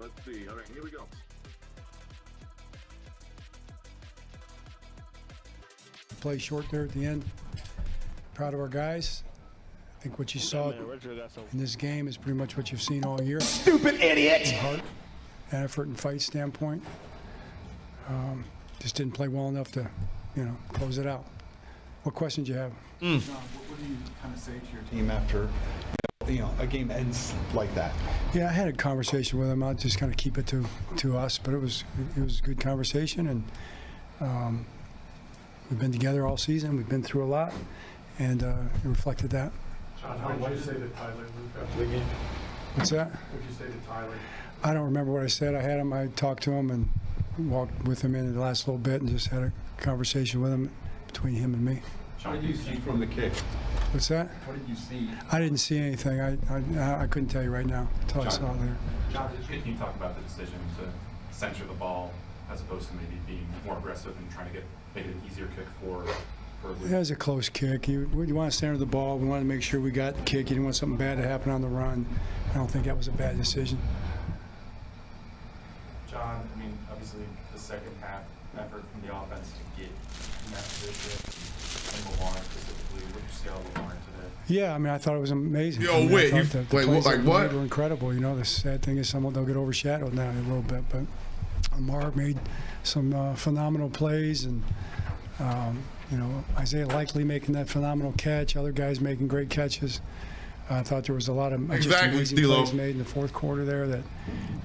Let's see. All right, here we go. Play short there at the end. Proud of our guys. I think what you saw in this game is pretty much what you've seen all year. Stupid idiot! Heart, effort, and fight standpoint. Just didn't play well enough to, close it out. What questions do you have? John, what do you kind of say to your team after, a game ends like that? Yeah, I had a conversation with him. I'll just kind of keep it to us, but it was a good conversation, and we've been together all season. We've been through a lot, and it reflected that. John, what did you say to Tyler Luke after the game? What's that? What did you say to Tyler? I don't remember what I said. I talked to him and walked with him in the last little bit and just had a conversation with him between him and me. John, what did you see from the kick? What's that? What did you see? I didn't see anything. I couldn't tell you right now until I saw it there. John, can you talk about the decision to center the ball as opposed to maybe being more aggressive and trying to make it an easier kick for It was a close kick. You want to center the ball. We wanted to make sure we got the kick. You didn't want something bad to happen on the run. I don't think that was a bad decision. John, I mean, obviously the second half effort from the offense to get in that position, and Lamar specifically, what did you see out of Lamar today? Yeah, I mean, I thought it was amazing. Yo, I mean, wait, the what? Were incredible. The sad thing is they'll get overshadowed now a little bit, but Lamar made some phenomenal plays, and Isaiah Likely making that phenomenal catch, other guys making great catches. I thought there was a lot of just amazing plays made in the fourth quarter there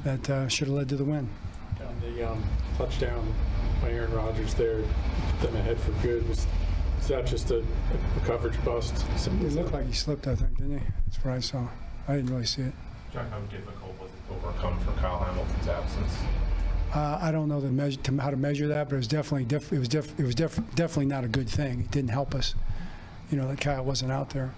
that should have led to the win. On the touchdown by Aaron Rodgers there, them ahead for good. Was that just a coverage bust? It looked like he slipped, I think, didn't he? That's what I saw. I didn't really see it. John, how difficult was it to overcome for Kyle Hamilton's absence? I don't know how to measure that, but it was definitely not a good thing. It didn't help us, that Kyle wasn't out there.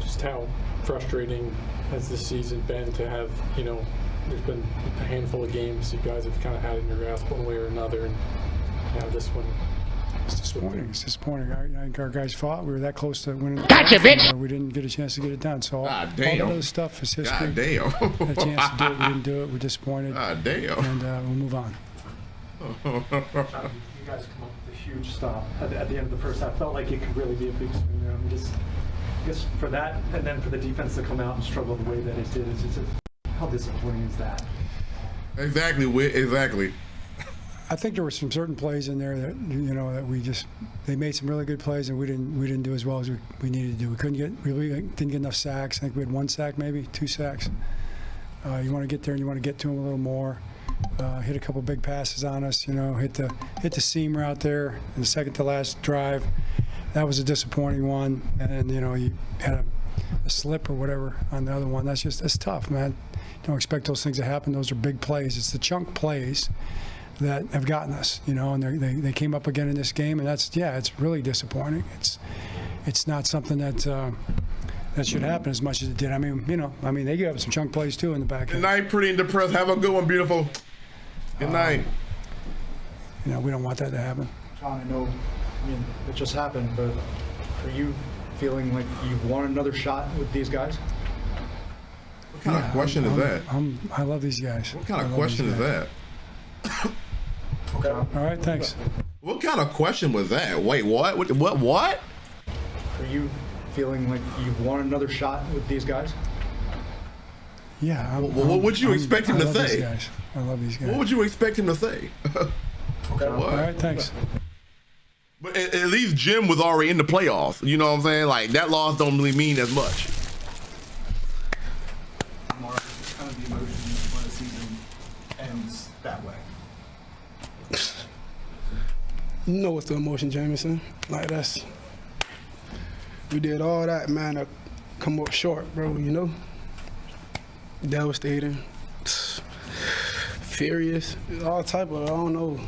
Just just how frustrating has this season been to have, there's been a handful of games you guys have kind of had in your grasp one way or another, and now this one. It's disappointing. It's disappointing. I think our guys fought. We were that close to winning. Gotcha, bitch! We didn't get a chance to get it done. So all of those stuff is history. God damn. Had a chance to do it. We didn't do it. We're disappointed. God damn. And we'll move on. You guys come up with a huge stop at the end of the first half. Felt like it could really be a big swing there. I mean, just for that, and then for the defense to come out and struggle the way that it did, it's just how disappointing is that? Exactly. I think there were some certain plays in there that that they made some really good plays, and we didn't do as well as we needed to do. We didn't get enough sacks. I think we had 1 sack, maybe 2 sacks. You want to get there and you want to get to them a little more. Hit a couple big passes on us. Hit the seam route there in the second to last drive. That was a disappointing one. And you had a slip or whatever on the other one. That's tough, man. Don't expect those things to happen. Those are big plays. It's the chunk plays that have gotten us, and they came up again in this game, and it's really disappointing. It's not something that should happen as much as it did. I mean, they gave up some chunk plays too in the back end. Good night, pretty and depressed. Have a good one, beautiful. Good night. We don't want that to happen. John, it just happened, but are you feeling like you've won another shot with these guys? What kind of question is that? I love these guys. What kind of question is that? Okay. All right, thanks. What kind of question was that? Wait, what? What? Are you feeling like you've won another shot with these guys? Yeah. What would you expect him to say? I love these guys. What would you expect him to say? Okay. What? All right, thanks. But at least Jim was already in the playoffs. You know what I'm saying? Like, that loss don't really mean as much. Mark, kind of the emotion when a season ends that way. You know what's the emotion, Jameson? We did all that, man, to come up short, bro, Devastating. Furious. All type of, I don't know.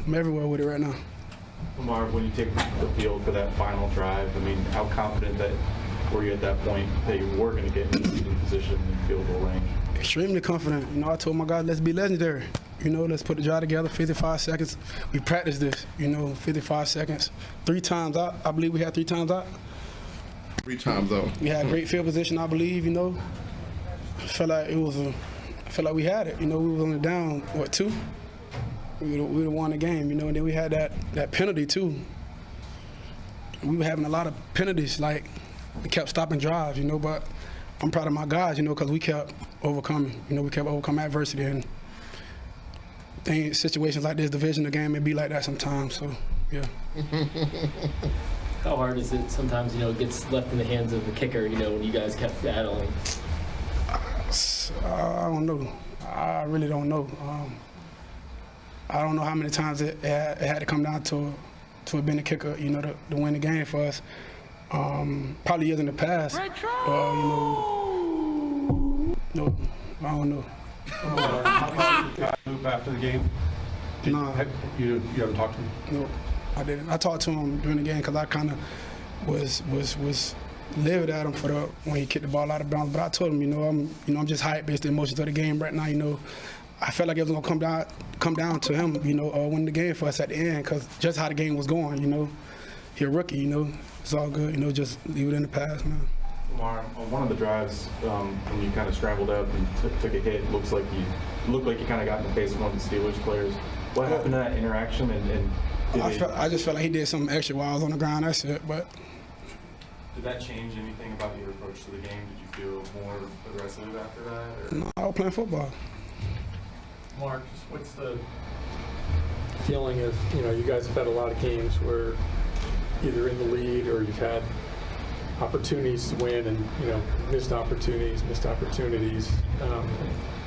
I'm everywhere with it right now. Lamar, when you take the field for that final drive, how confident were you at that point that you were going to get in the leading position in field goal range? Extremely confident. I told my guys, let's be legendary. Let's put the drive together, 55 seconds. We practiced this, 55 seconds. 3 times out. I believe we had 3 times out. 3 times out. We had great field position, I believe, I felt like we had it. We was only down, 2? We would have won the game, and then we had that penalty too. We were having a lot of penalties, we kept stopping drives, but I'm proud of my guys, because we kept overcoming, we kept overcoming adversity, and situations like this, division of game, it be like that sometimes, so yeah. How hard is it sometimes, it gets left in the hands of the kicker, when you guys kept battling? I don't know. I really don't know. I don't know how many times it had to come down to have been a kicker, to win the game for us. Probably years in the past. No, I don't know. After the game? No. You haven't talked to him? No, I didn't. I talked to him during the game because I kind of was livid at him when he kicked the ball out of bounds. But I told him, I'm just hyped based on the emotions of the game right now. I felt like it was gonna come down to him, winning the game for us at the end, because just how the game was going, he a rookie, it's all good, just leave it in the past, man. Lamar, on one of the drives, when you kind of scrambled up and took a hit, it looked like you kind of got in the face of one of the Steelers players. What happened to that interaction? I just felt like he did something extra while I was on the ground. That's it. But did that change anything about your approach to the game? Did you feel more aggressive after that? Or? No, I was playing football. Mark, what's the feeling of, you guys have had a lot of games where either in the lead or you've had opportunities to win and, missed opportunities.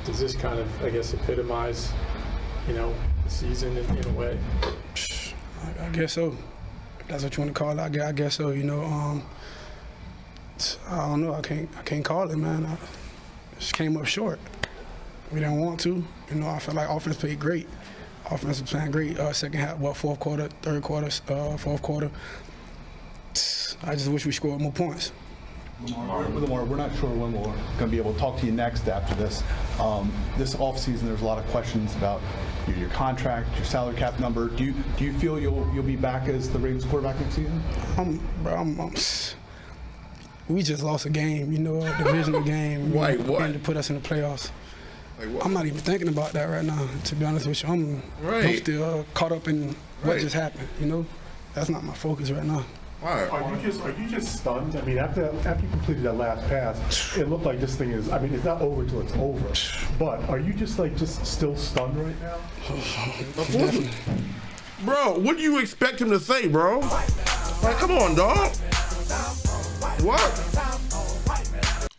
Does this kind of, I guess, epitomize, the season in a way? I guess so. If that's what you want to call it. I guess so. I don't know. I can't call it, man. I just came up short. We didn't want to. I felt like offense played great. Offense was playing great. Second half, fourth quarter, third quarter, fourth quarter. I just wish we scored more points. Lamar, we're not sure when we're going to be able to talk to you next after this. This offseason, there's a lot of questions about your contract, your salary cap number. Do you feel you'll be back as the Ravens quarterback next season? We just lost a game, a divisional game. What? To put us in the playoffs. I'm not even thinking about that right now, to be honest with you. I'm still caught up in what just happened, That's not my focus right now. Are you just stunned? I mean, after you completed that last pass, it looked like this thing is. I mean, it's not over till it's over. But are you just still stunned right now? Of course. Bro, what do you expect him to say, bro? Like, come on, dog. What?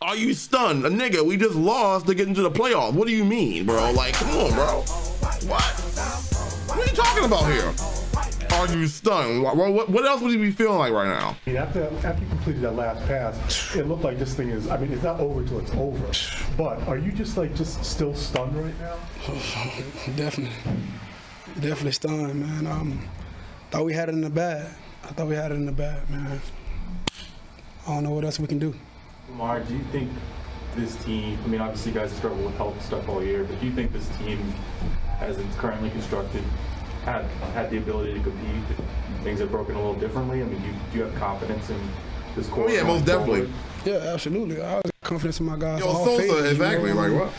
Are you stunned? Nigga, we just lost to get into the playoffs. What do you mean, bro? Like, come on, bro. What? What are you talking about here? Are you stunned? What else would you be feeling like right now? I mean, after you completed that last pass, it looked like this thing is. I mean, it's not over till it's over. But are you just still stunned right now? Definitely stunned, man. Thought we had it in the bag. Man. I don't know what else we can do. Lamar, do you think this team, I mean, obviously you guys struggle with health stuff all year, but do you think this team, as it's currently constructed, had the ability to compete? Things have broken a little differently. I mean, do you have confidence in this core? Oh yeah, most definitely. Yeah, absolutely. I was confident in my guys. Yo, Sosa, exactly. Like what?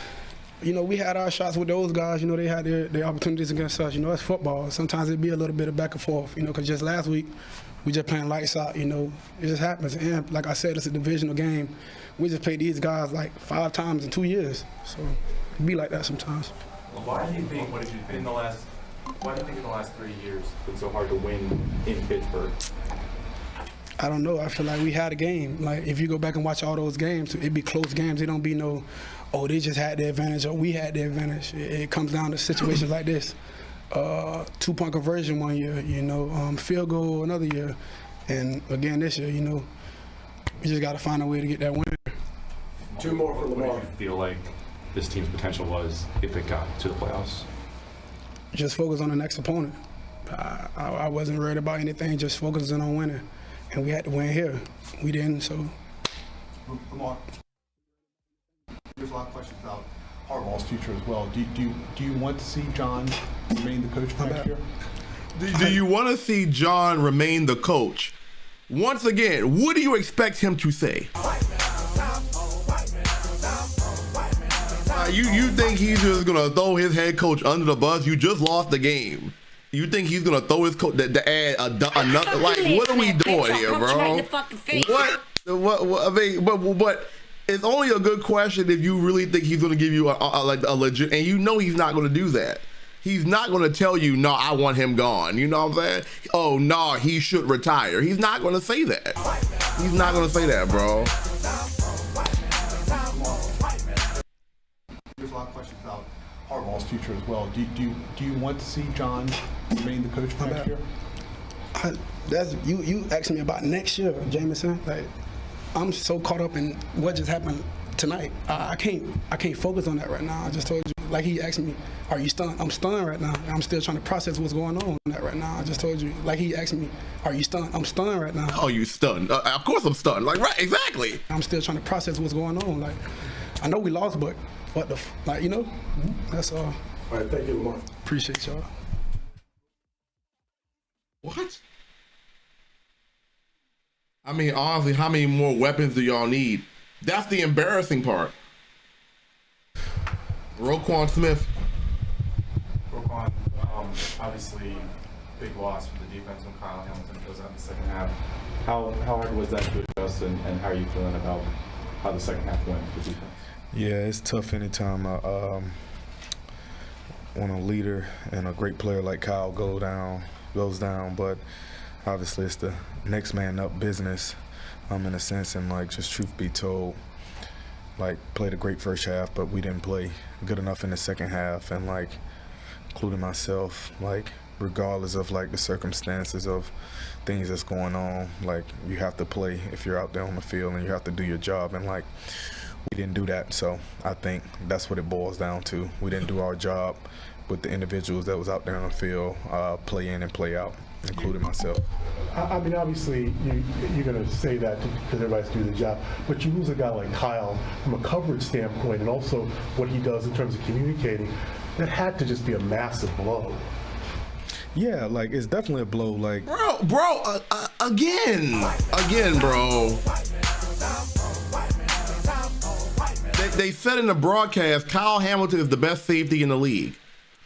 We had our shots with those guys. They had their opportunities against us. It's football. Sometimes it'd be a little bit of back and forth. Because just last week we just playing lights out. It just happens. And like I said, it's a divisional game. We just played these guys like 5 times in 2 years. So it'd be like that sometimes. Why do you think in the last 3 years it's been so hard to win in Pittsburgh? I don't know. I feel like we had a game. Like, if you go back and watch all those games, it'd be close games. It don't be no, they just had the advantage or we had the advantage. It comes down to situations like this. 2-point conversion one year, field goal another year. And again this year, we just got to find a way to get that win. 2 more for Lamar. What do you feel like this team's potential was if it got to the playoffs? Just focus on the next opponent. I wasn't worried about anything, just focusing on winning. And we had to win here. We didn't, so. Lamar, there's a lot of questions about Harbaugh's future as well. Do you want to see John remain the coach for next year? Do you want to see John remain the coach? Once again, what do you expect him to say? You think he's just gonna throw his head coach under the bus? You just lost the game. You think he's gonna throw his coach to add another? Like, what are we doing here, bro? What? I mean, but it's only a good question if you really think he's gonna give you a legit, and he's not gonna do that. He's not gonna tell you, no, I want him gone. You know what I'm saying? Oh no, he should retire. He's not gonna say that. He's not gonna say that, bro. There's a lot of questions about Harbaugh's future as well. Do you want to see John remain the coach for next year? You asked me about next year, Jameson. Like, I'm so caught up in what just happened tonight. I can't focus on that right now. I just told you. Like, he asked me, "Are you stunned?" I'm stunned right now. I'm still trying to process what's going on that right now. I just told you. Like, he asked me, "Are you stunned?" I'm stunned right now. Oh, you stunned? Of course I'm stunned. Like, right, exactly. I'm still trying to process what's going on. Like, I know we lost, but what the that's all. All right, thank you, Lamar. Appreciate y'all. What? I mean, honestly, how many more weapons do y'all need? That's the embarrassing part. Roquan Smith. Roquan, obviously, big loss for the defense when Kyle Hamilton goes out in the second half. How hard was that to adjust, and how are you feeling about how the second half went for defense? Yeah, it's tough anytime when a leader and a great player like Kyle goes down, but obviously it's the next man up business in a sense, and like, just truth be told, like, played a great first half, but we didn't play good enough in the second half, and like, including myself, like, regardless of like the circumstances of things that's going on, like, you have to play if you're out there on the field, and you have to do your job, and like, we didn't do that. So I think that's what it boils down to. We didn't do our job with the individuals that was out there on the field, play in and play out. including myself. I mean, obviously, you're going to say that because everybody's doing the job, but you lose a guy like Kyle from a coverage standpoint and also what he does in terms of communicating. That had to just be a massive blow. Yeah, like, it's definitely a blow. Like, bro, again, bro. They said in the broadcast, Kyle Hamilton is the best safety in the league.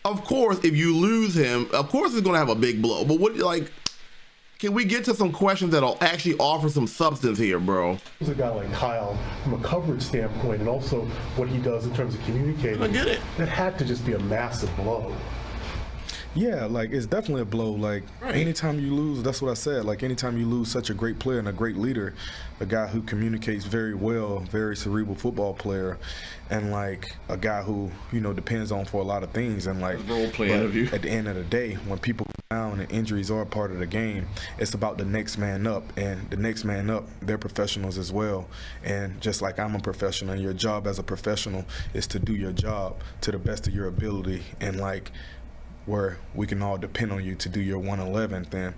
Of course, if you lose him, of course it's going to have a big blow. But what, like, can we get to some questions that'll actually offer some substance here, bro? There's a guy like Kyle from a coverage standpoint and also what he does in terms of communicating. I get it. That had to just be a massive blow. yeah, like, it's definitely a blow. Like, anytime you lose, that's what I said. Like, anytime you lose such a great player and a great leader, a guy who communicates very well, very cerebral football player, and like a guy who, you know, depends on for a lot of things. And like, role play interview. At the end of the day, when people go down and injuries are a part of the game, it's about the next man up. And the next man up, they're professionals as well. And just like I'm a professional, and your job as a professional is to do your job to the best of your ability. And like, where we can all depend on you to do your 111th. And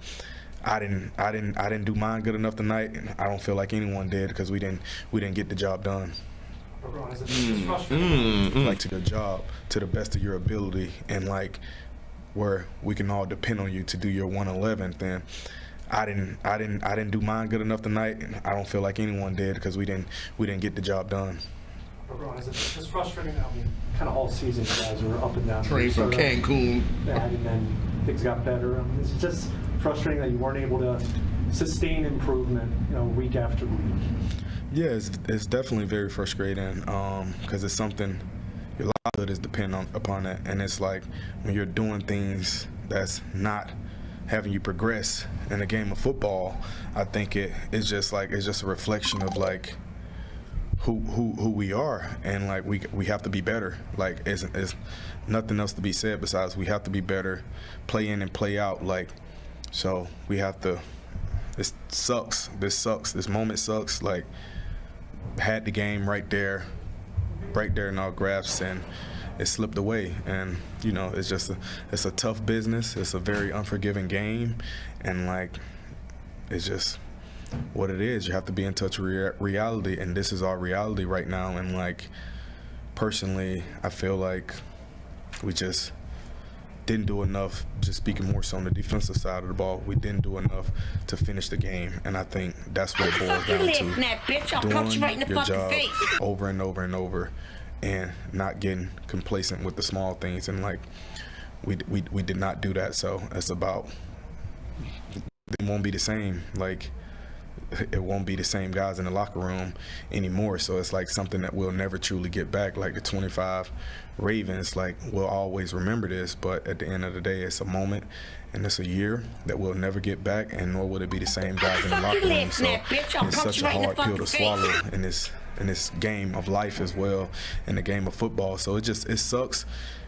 I didn't do mine good enough tonight, and I don't feel like anyone did because we didn't get the job done. Like, to your job to the best of your ability, and like, where we can all depend on you to do your 111th. And I didn't do mine good enough tonight, and I don't feel like anyone did because we didn't get the job done. It's frustrating. I mean, kind of all season, you guys were up and down. Train from Cancun. Bad, and then things got better. I mean, it's just frustrating that you weren't able to sustain improvement, you know, week after week. Yeah, it's definitely very frustrating because it's something your livelihood is dependent upon it, and it's like when you're doing things that's not having you progress in a game of football. I think it's just a reflection of like who we are, and like we have to be better. Like, it's nothing else to be said besides we have to be better, play in and play out. Like, so we have to. This sucks. This moment sucks. Like, had the game right there in our grasp, and it slipped away. And you know, it's a tough business. It's a very unforgiving game, and like, it's just what it is. You have to be in touch with reality, and this is our reality right now. And like, personally, I feel like we just didn't do enough. Just speaking more so on the defensive side of the ball, we didn't do enough to finish the game, and I think that's what it boils down to: doing your job over and over and over, and not getting complacent with the small things. And like, we did not do that. So it's about, it won't be the same. Like, it won't be the same guys in the locker room anymore. So it's like something that we'll never truly get back. Like the 25 Ravens, like, we'll always remember this, but at the end of the day, it's a moment and it's a year that we'll never get back, and nor will it be the same guys in the locker room. So it's such a hard pill to swallow in this game of life as well, in the game of football. So it sucks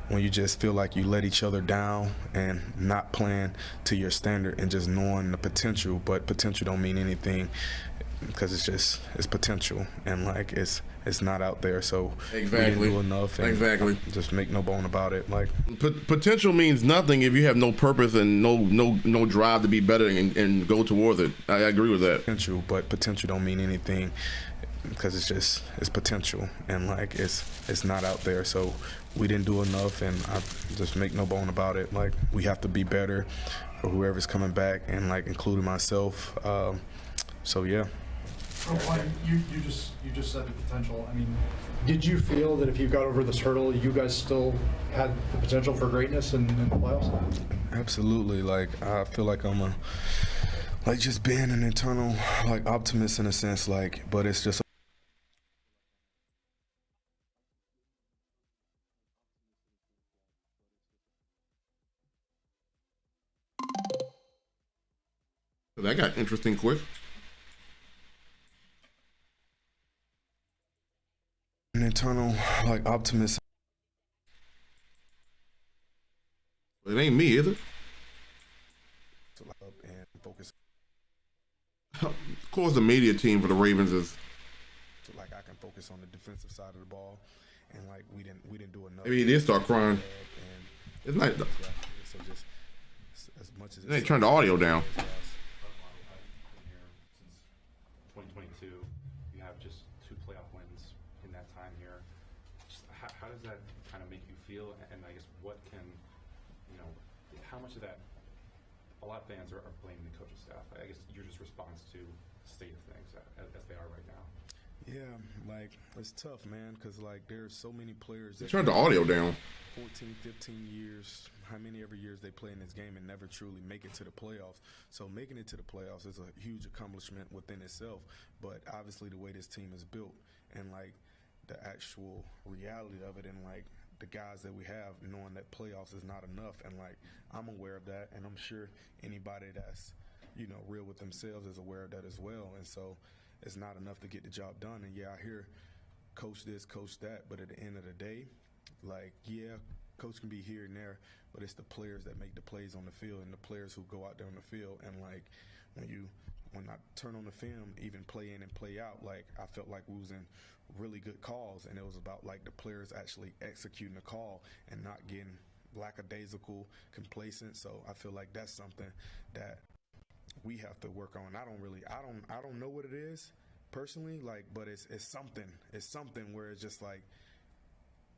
when you just feel like you let each other down and not playing to your standard and just knowing the potential, but potential don't mean anything because it's potential, and like, it's not out there. So exactly, we didn't do enough, and exactly, just make no bone about it. Like, potential means nothing if you have no purpose and no drive to be better and go towards it. I agree with that. Potential, but potential don't mean anything because it's potential, and like, it's not out there. So we didn't do enough, and I just make no bone about it. Like, we have to be better for whoever's coming back, and like, including myself. So yeah. You just said the potential. I mean, did you feel that if you got over this hurdle, you guys still had the potential for greatness in the playoffs? Absolutely. Like, I feel like I'm just being an internal like optimist in a sense. Like, but it's just. That got interesting quick. An internal like optimist. It ain't me, is it? And focus. Of course, the media team for the Ravens is. So like, I can focus on the defensive side of the ball, and like, we didn't do enough. Maybe he did start crying. It's not. So just as much as They turned the audio down. 2022, you have just 2 playoff wins in that time here. Just how does that kind of make you feel? And I guess what can, how much of that, a lot of fans are blaming the coaching staff. I guess your just response to the state of things as they are right now. Yeah, like, it's tough, man, because, like, there's so many players that Turn the audio down. 14, 15 years, how many every years they play in this game and never truly make it to the playoffs. So making it to the playoffs is a huge accomplishment within itself. But obviously the way this team is built and, like, the actual reality of it and, like, the guys that we have, knowing that playoffs is not enough. And, like, I'm aware of that, and I'm sure anybody that's, real with themselves is aware of that as well. And so it's not enough to get the job done. And, yeah, I hear coach this, coach that, but at the end of the day, like, yeah, coach can be here and there, but it's the players that make the plays on the field and the players who go out there on the field. And, like, when I turn on the film, even play in and play out, like, I felt like we was in really good calls, and it was about, like, the players actually executing the call and not getting lackadaisical, complacent. So I feel like that's something that we have to work on. I don't know what it is personally, like, but it's something where it's just like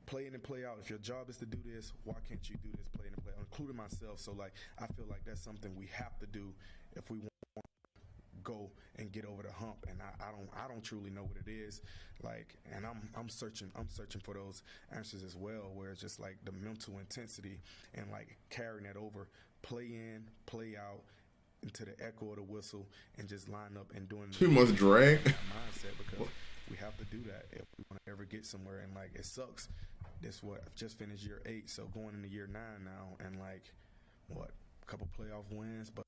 play in and play out. If your job is to do this, why can't you do this play in and play out, including myself? So, like, I feel like that's something we have to do if we want to go and get over the hump. And I don't truly know what it is, like, and I'm searching for those answers as well, where it's just like the mental intensity and, like, carrying that over, play in, play out, into the echo of the whistle, and just line up and doing too much drag mindset, because we have to do that if we want to ever get somewhere. And, like, it sucks. I've just finished year 8, so going into year 9 now, and, like, a couple playoff wins, but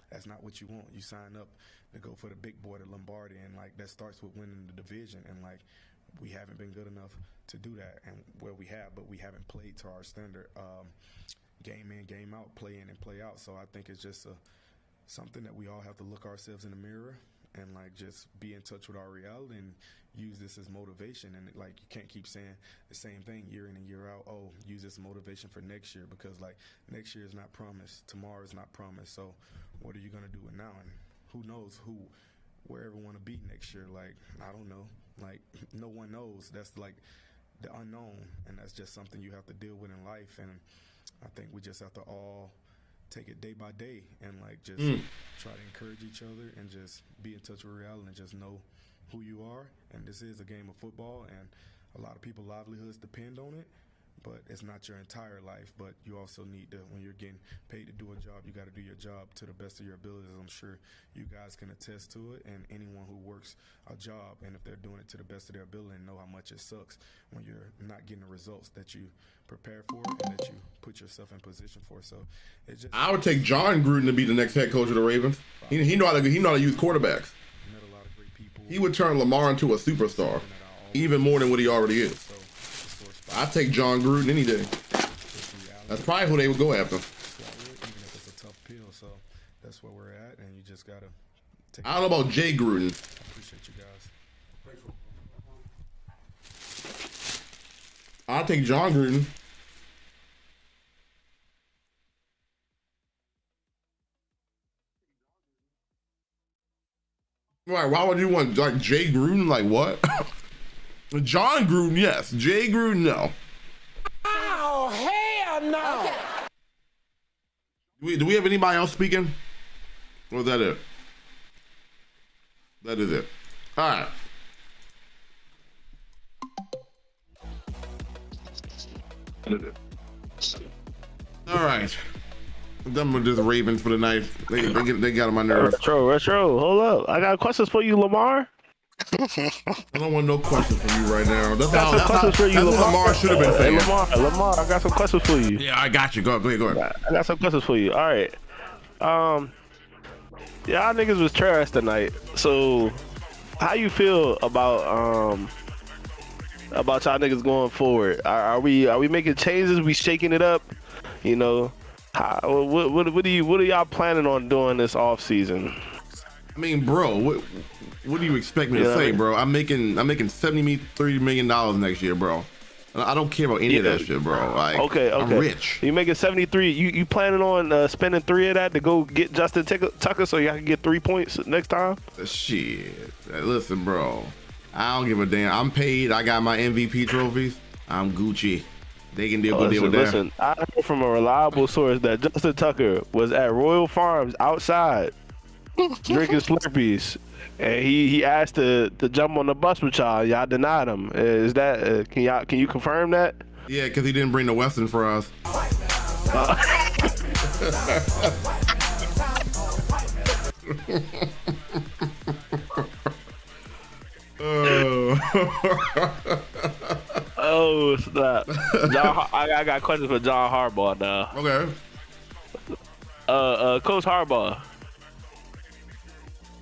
that's not what you want. You sign up to go for the big boy, the Lombardi, and, like, that starts with winning the division, and, like, we haven't been good enough to do that. And we have, but we haven't played to our standard, game in, game out, play in and play out. So I think it's just something that we all have to look ourselves in the mirror and, like, just be in touch with our reality and use this as motivation. And, like, you can't keep saying the same thing year in and year out. Oh, use this motivation for next year, because, like, next year is not promised. Tomorrow is not promised. So what are you going to do with now? And who knows where everyone will be next year? Like, I don't know. Like, no one knows. That's, like, the unknown, and that's just something you have to deal with in life. And I think we just have to all take it day by day and, like, just try to encourage each other and just be in touch with reality and just know who you are. And this is a game of football, and a lot of people's livelihoods depend on it, but it's not your entire life. But you also need to, when you're getting paid to do a job, you got to do your job to the best of your abilities. I'm sure you guys can attest to it, and anyone who works a job, and if they're doing it to the best of their ability, and know how much it sucks when you're not getting the results that you prepare for and that you put yourself in position for. So it's just, I would take John Gruden to be the next head coach of the Ravens. He know how to use quarterbacks. He would turn Lamar into a superstar, even more than what he already is. I'd take John Gruden any day. That's probably who they would go after. Even if it's a tough pill. So that's where we're at, and you just gotta take. I don't know about Jay Gruden. I appreciate you guys. I'll take John Gruden. Right, why would you want, like, Jay Gruden? Like, what? John Gruden, yes. Jay Gruden, no. Oh, hell no! Do we have anybody else speaking? Or is that it? That is it. All right. All right. I'm done with this Ravens for the night. They got on my nerves. Retro, hold up. I got questions for you, Lamar. I don't want no questions from you right now. That's what Lamar should have been saying. Hey, Lamar, I got some questions for you. Yeah, I got you. Go ahead. I got some questions for you. All right. Y'all niggas was trash tonight. So, how you feel about y'all niggas going forward? Are we making changes? We shaking it up? You know, what are y'all planning on doing this off season? I mean, bro, what do you expect me to say, bro? I'm making $73 million next year, bro. I don't care about any of that shit, bro. Like, okay. I'm rich. You making 73. You planning on spending 3 of that to go get Justin Tucker so y'all can get 3 points next time? Shit. Listen, bro. I don't give a damn. I'm paid. I got my MVP trophies. I'm Gucci. They can deal with that. Listen, I heard from a reliable source that Justin Tucker was at Royal Farms outside drinking Slurpees, and he asked to jump on the bus with y'all. Y'all denied him. Is that can you confirm that? Yeah, because he didn't bring the Western for us. Oh snap! I got questions for John Harbaugh now. Okay. Coach Harbaugh,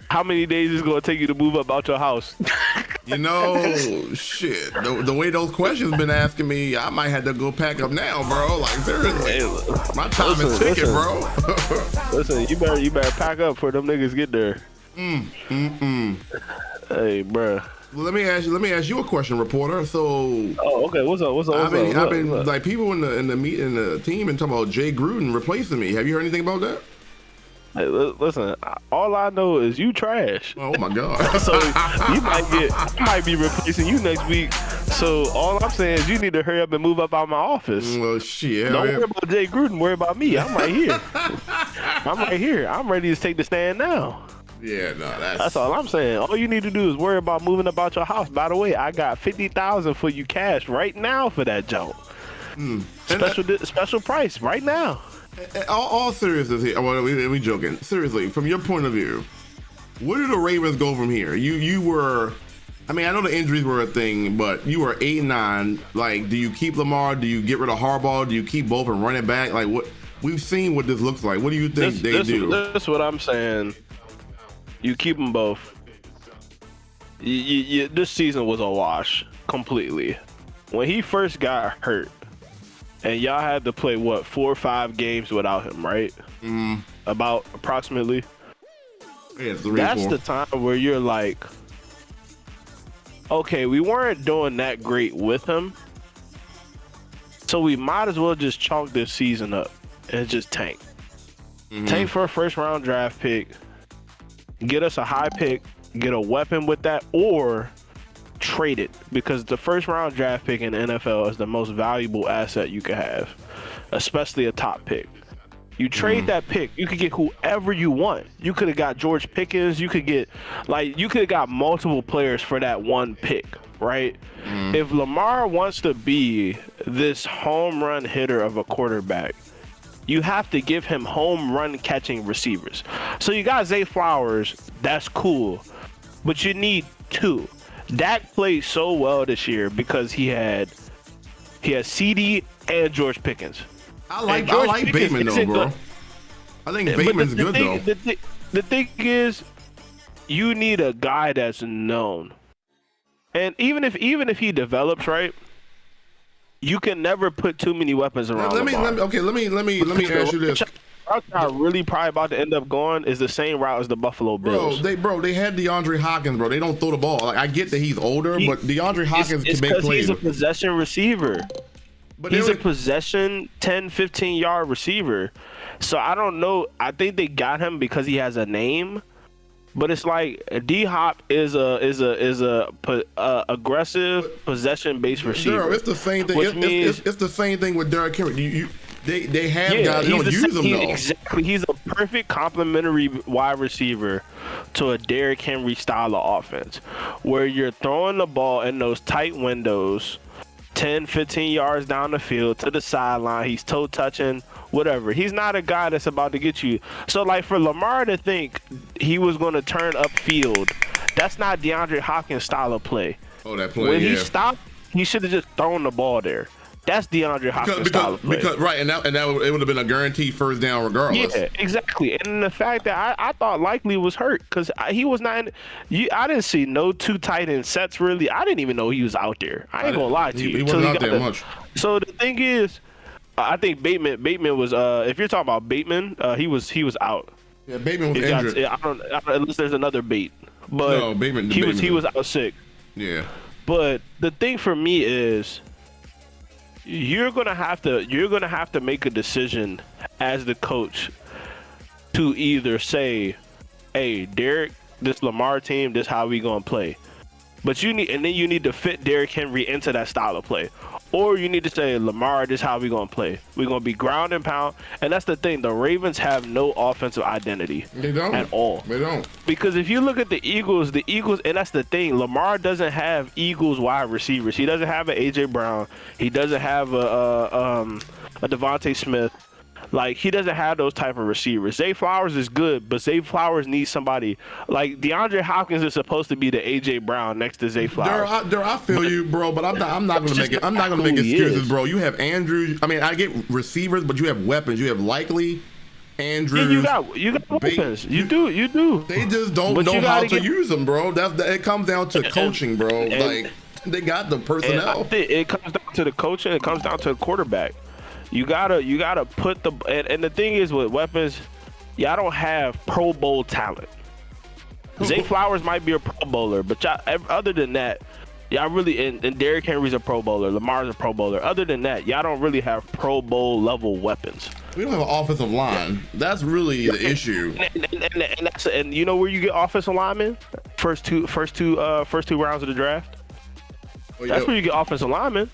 how many days is it gonna take you to move up out your house? You know, shit. The way those questions been asking me, I might have to go pack up now, bro. Like seriously, my time is ticking, bro. Listen, you better pack up for them niggas get there. Hey, bro. Well, let me ask you a question, reporter. So, okay, what's up? I've been like people in the team and talking about Jay Gruden replacing me. Have you heard anything about that? Hey, listen, all I know is you trash. Oh my god! So I might be replacing you next week. So all I'm saying is you need to hurry up and move up out my office. Well, shit. Don't worry about Jay Gruden. Worry about me. I'm right here. I'm ready to take the stand now. Yeah, no, that's all I'm saying. All you need to do is worry about moving about your house. By the way, I got $50,000 for you cash right now for that jump. Special price right now. All seriousness here. Well, we joking. Seriously, from your point of view, where do the Ravens go from here? You were, I mean, I know the injuries were a thing, but you were 8-9. Like, do you keep Lamar? Do you get rid of Harbaugh? Do you keep both and run it back? Like, what we've seen what this looks like. What do you think they do? That's what I'm saying. You keep them both. This season was a wash completely. When he first got hurt, and y'all had to play 4 or 5 games without him, right? About approximately. Yeah, 3, That's 4. the time where you're like, okay, we weren't doing that great with him, so we might as well just chalk this season up and just tank. Tank for a first-round draft pick. Get us a high pick, get a weapon with that, or trade it, because the first round draft pick in the NFL is the most valuable asset you can have, especially a top pick. You trade that pick, you could get whoever you want. You could have got George Pickens, you could have got multiple players for that one pick, right? If Lamar wants to be this home run hitter of a quarterback, you have to give him home run catching receivers. So you got Zay Flowers, that's cool, but you need 2. Dak played so well this year because he had CD and George Pickens. I like Bateman though, bro. I think Bateman's good though. The thing is, you need a guy that's known, and even if he develops right, you can never put too many weapons around. Let me ask you this. route I'm really probably about to end up going is the same route as the Buffalo Bills. They had DeAndre Hopkins, bro. They don't throw the ball. Like, I get that he's older, but DeAndre Hopkins can make plays. He's a possession receiver. But he's a possession 10, 15-yard receiver. So I don't know. I think they got him because he has a name. But it's like D-Hop is a aggressive possession-based receiver. Girl, it's the same thing. It's the same thing with Derrick Henry. They have guys. They don't use them though. Exactly. He's a perfect complementary wide receiver to a Derrick Henry style of offense, where you're throwing the ball in those tight windows, 10, 15 yards down the field to the sideline. He's toe touching, whatever. He's not a guy that's about to get you. So, like, for Lamar to think he was going to turn upfield, that's not DeAndre Hopkins' style of play. Oh, that play, when he stopped, he should have just thrown the ball there. That's DeAndre Hopkins' style of play. Right, and that it would have been a guaranteed first down regardless. Yeah, exactly. And the fact that I thought Likely was hurt because he was not. I didn't see no two tight end sets really. I didn't even know he was out there. I ain't gonna lie to you. He wasn't out there much. So the thing is, I think Bateman was. If you're talking about Bateman, he was out. Yeah, Bateman was injured. I don't unless there's another Bate. But no, Bateman. He was out sick. Yeah. But the thing for me is, you're gonna have to make a decision as the coach to either say, hey, Derek, this Lamar team, this how we gonna play. But you need to fit Derrick Henry into that style of play. Or you need to say, Lamar, this is how we're going to play. We're going to be ground and pound. And that's the thing. The Ravens have no offensive identity. They don't. At all. They don't. Because if you look at the Eagles, and that's the thing, Lamar doesn't have Eagles wide receivers. He doesn't have an A.J. Brown. He doesn't have a Devontae Smith. Like, he doesn't have those type of receivers. Zay Flowers is good, but Zay Flowers needs somebody. Like, DeAndre Hopkins is supposed to be the A.J. Brown next to Zay Flowers. I feel you, bro, but I'm not gonna make it. I'm not gonna make excuses, bro. You have Andrews. I mean, I get receivers, but you have weapons. You have Likely, Andrews. Yeah, you got weapons. You do. They just don't know how to use them, bro. It comes down to coaching, bro. Like, they got the personnel. It comes down to the coaching. It comes down to the quarterback. You gotta put the and the thing is with weapons, y'all don't have Pro Bowl talent. Zay Flowers might be a Pro Bowler, but y'all, other than that, y'all really and Derrick Henry's a Pro Bowler, Lamar's a Pro Bowler. Other than that, y'all don't really have Pro Bowl level weapons. We don't have an offensive line. That's really the issue. And you know where you get offensive linemen? First two rounds of the draft. That's where you get offensive linemen.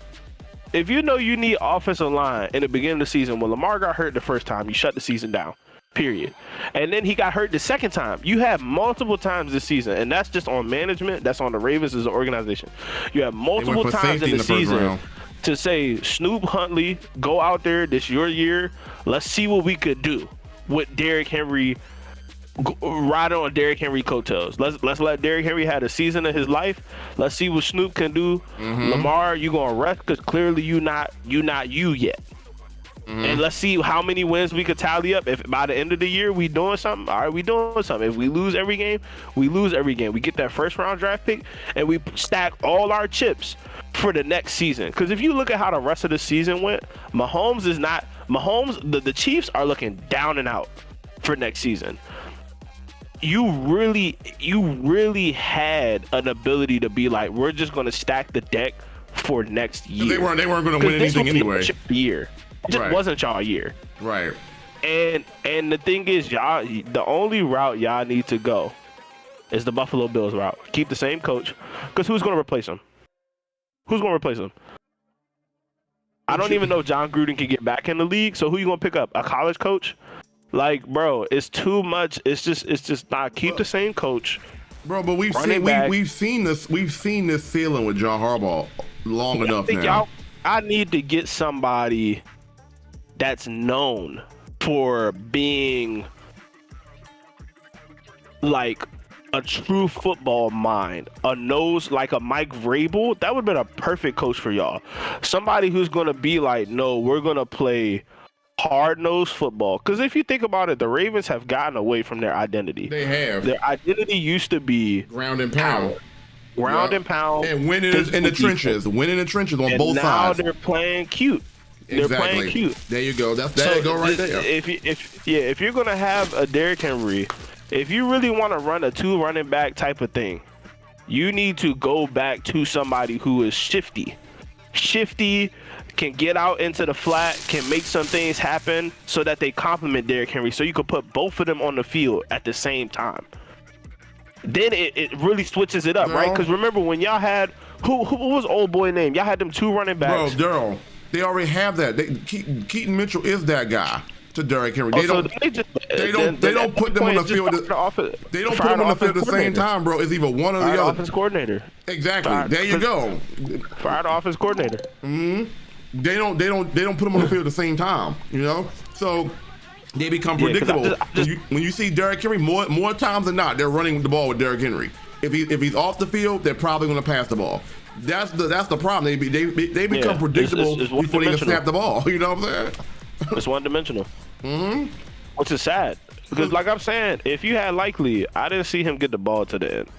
If you know you need offensive line in the beginning of the season, when Lamar got hurt the first time, you shut the season down, period. And then he got hurt the second time. You have multiple times this season, and that's just on management. That's on the Ravens as an organization. You have multiple times in the season to say, Snoop Huntley, go out there. This your year. Let's see what we could do with Derrick Henry. Ride on Derrick Henry coattails. Let's let Derrick Henry have a season of his life. Let's see what Snoop can do. Lamar, you gonna rest because clearly you not you yet. And let's see how many wins we could tally up. If by the end of the year we doing something, all right, we doing something. If we lose every game, we lose every game. We get that first round draft pick and we stack all our chips for the next season. Because if you look at how the rest of the season went, the Chiefs are looking down and out for next season. You really had an ability to be like, we're just going to stack the deck for next year. They weren't going to win anything anyway. Year. It just wasn't y'all year. Right. And the thing is, y'all, the only route y'all need to go is the Buffalo Bills route. Keep the same coach, because who's going to replace him? I don't even know if John Gruden can get back in the league. So who you going to pick up? A college coach? Like, bro, it's too much. It's just not. Keep the same coach, bro. But we've seen this ceiling with John Harbaugh long enough now. I need to get somebody that's known for being like a true football mind, a nose like a Mike Vrabel. That would have been a perfect coach for y'all. Somebody who's gonna be like, no, we're gonna play hard-nosed football. Because if you think about it, the Ravens have gotten away from their identity. They have. Their identity used to be ground and pound. And pound. And winning in the trenches. Winning in the trenches on both sides. Now they're playing cute. Exactly. They're playing cute. There you go. There you go right there. If you're going to have a Derrick Henry, if you really want to run a two running back type of thing, you need to go back to somebody who is shifty, can get out into the flat, can make some things happen so that they complement Derrick Henry, so you could put both of them on the field at the same time. Then it really switches it up, right? Because remember when y'all had who was old boy name? Y'all had them two running backs. Bro, Daryl, they already have that. Keaton Mitchell is that guy to Derrick Henry. They don't put them on the field. They don't put them on the field at the same time, bro. It's either one or the other. Offense coordinator. Exactly. There you go. Fire the offense coordinator. They don't put them on the field at the same time, you know. So they become predictable. When you see Derrick Henry, more times than not, they're running the ball with Derrick Henry. If he's off the field, they're probably going to pass the ball. That's the problem. They become predictable before they can snap the ball. You know what I'm saying? It's one dimensional. Which is sad because, like I'm saying, if you had Likely, I didn't see him get the ball to the end.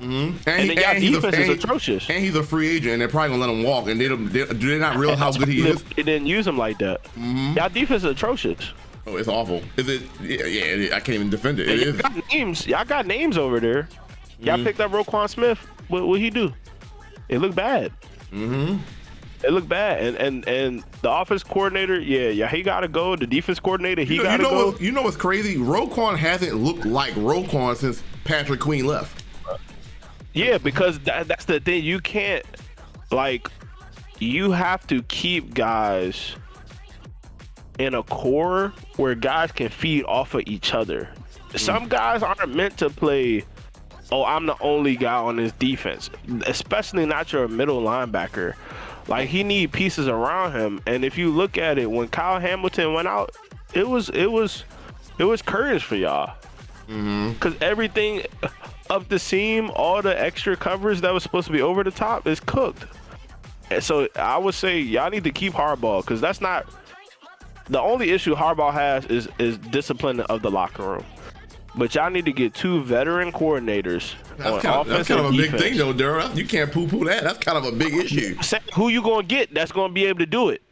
And then y'all defense is atrocious. And he's a free agent, and they're probably gonna let him walk. And do they not realize how good he is? They didn't use him like that. Y'all defense is atrocious. Oh, it's awful. Is it? Yeah, I can't even defend it. Y'all got names over there. Y'all picked up Roquan Smith. What he do? It looked bad. It looked bad, and the offense coordinator, yeah, he gotta go. The defense coordinator, he gotta go. You know what's crazy? Roquan hasn't looked like Roquan since Patrick Queen left. Yeah, because that's the thing. You can't, like, you have to keep guys in a core where guys can feed off of each other. Some guys aren't meant to play, oh, I'm the only guy on this defense, especially not your middle linebacker. Like, he need pieces around him. And if you look at it, when Kyle Hamilton went out, it was courage for y'all. Because everything up the seam, all the extra coverage that was supposed to be over the top is cooked. And so I would say y'all need to keep Harbaugh, because that's not the only issue Harbaugh has is discipline of the locker room. But y'all need to get 2 veteran coordinators on offense. That's kind of a big thing, though, Daryl. You can't poo-poo that. That's kind of a big issue. Who you gonna get that's gonna be able to do it?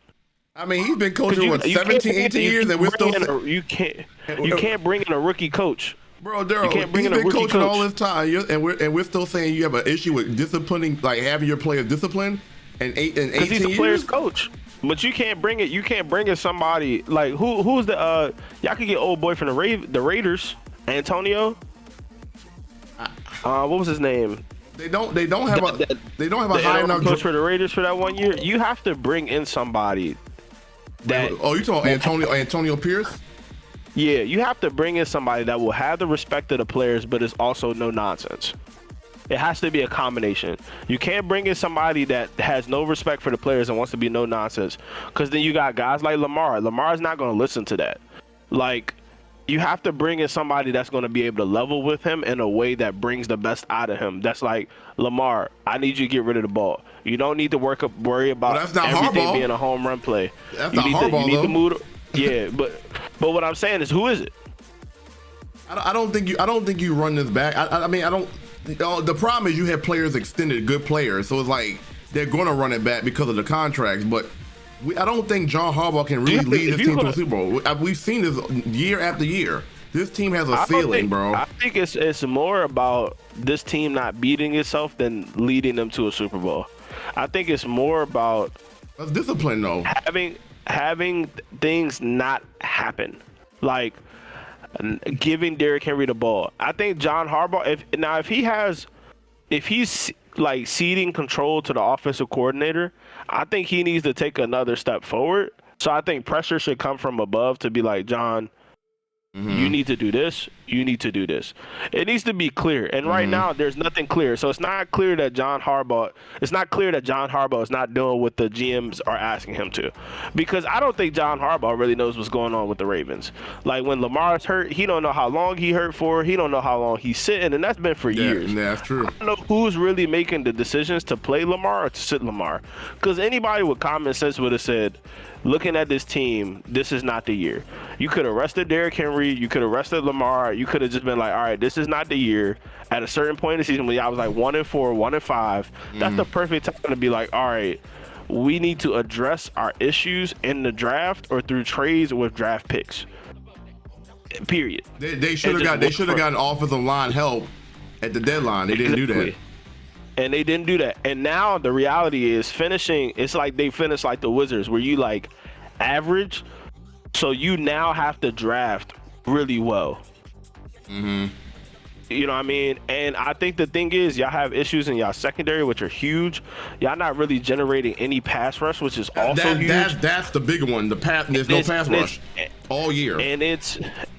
I mean, he's been coaching what 17, 18 years, and we're still. You can't bring in a rookie coach. Bro, Daryl, he's been coaching all this time, and we're still saying you have an issue with disciplining, like having your players disciplined, and 18 years. He's a player's coach. But you can't bring it. You can't bring in somebody like who's the y'all could get old boy from the Raiders, Antonio. What was his name? They don't have a high enough coach for the Raiders for that 1 year. You have to bring in somebody that. Oh, you talking Antonio Pierce? Yeah, you have to bring in somebody that will have the respect of the players, but is also no nonsense. It has to be a combination. You can't bring in somebody that has no respect for the players and wants to be no nonsense, because then you got guys like Lamar. Lamar's not going to listen to that. Like, you have to bring in somebody that's going to be able to level with him in a way that brings the best out of him. That's like, Lamar, I need you to get rid of the ball. You don't need to worry about everything being a home run play. That's not Harbaugh, you need to move. Yeah, but what I'm saying is, who is it? I don't think you run this back. I mean, I don't. The problem is you have players extended, good players, so it's like they're going to run it back because of the contracts. But I don't think John Harbaugh can really lead his team to a Super Bowl. We've seen this year after year. This team has a ceiling, bro. I think it's more about this team not beating itself than leading them to a Super Bowl. I think it's more about that's discipline, though. Having things not happen, like giving Derrick Henry the ball. I think John Harbaugh, if he's like ceding control to the offensive coordinator, I think he needs to take another step forward. So I think pressure should come from above to be like, John, you need to do this. You need to do this. It needs to be clear. And right now, there's nothing clear. So it's not clear that John Harbaugh is not doing what the GMs are asking him to. Because I don't think John Harbaugh really knows what's going on with the Ravens. Like, when Lamar's hurt, he don't know how long he hurt for. He don't know how long he's sitting. And that's been for years. Yeah, that's true. I don't know who's really making the decisions to play Lamar or to sit Lamar. Because anybody with common sense would have said, looking at this team, this is not the year. You could have rested Derrick Henry. You could have rested Lamar. You could have just been like, all right, this is not the year. At a certain point in the season, when I was like 1-4, 1-5, that's the perfect time to be like, all right, we need to address our issues in the draft or through trades with draft picks. Period. They should have gotten offensive line help at the deadline. They didn't do that. And they didn't do that. And now the reality is finishing, it's like they finished like the Wizards, where you like average. So you now have to draft really well. You know what I mean? And I think the thing is, y'all have issues in y'all secondary, which are huge. Y'all not really generating any pass rush, which is also huge. That's the big one. There's no pass rush all year. And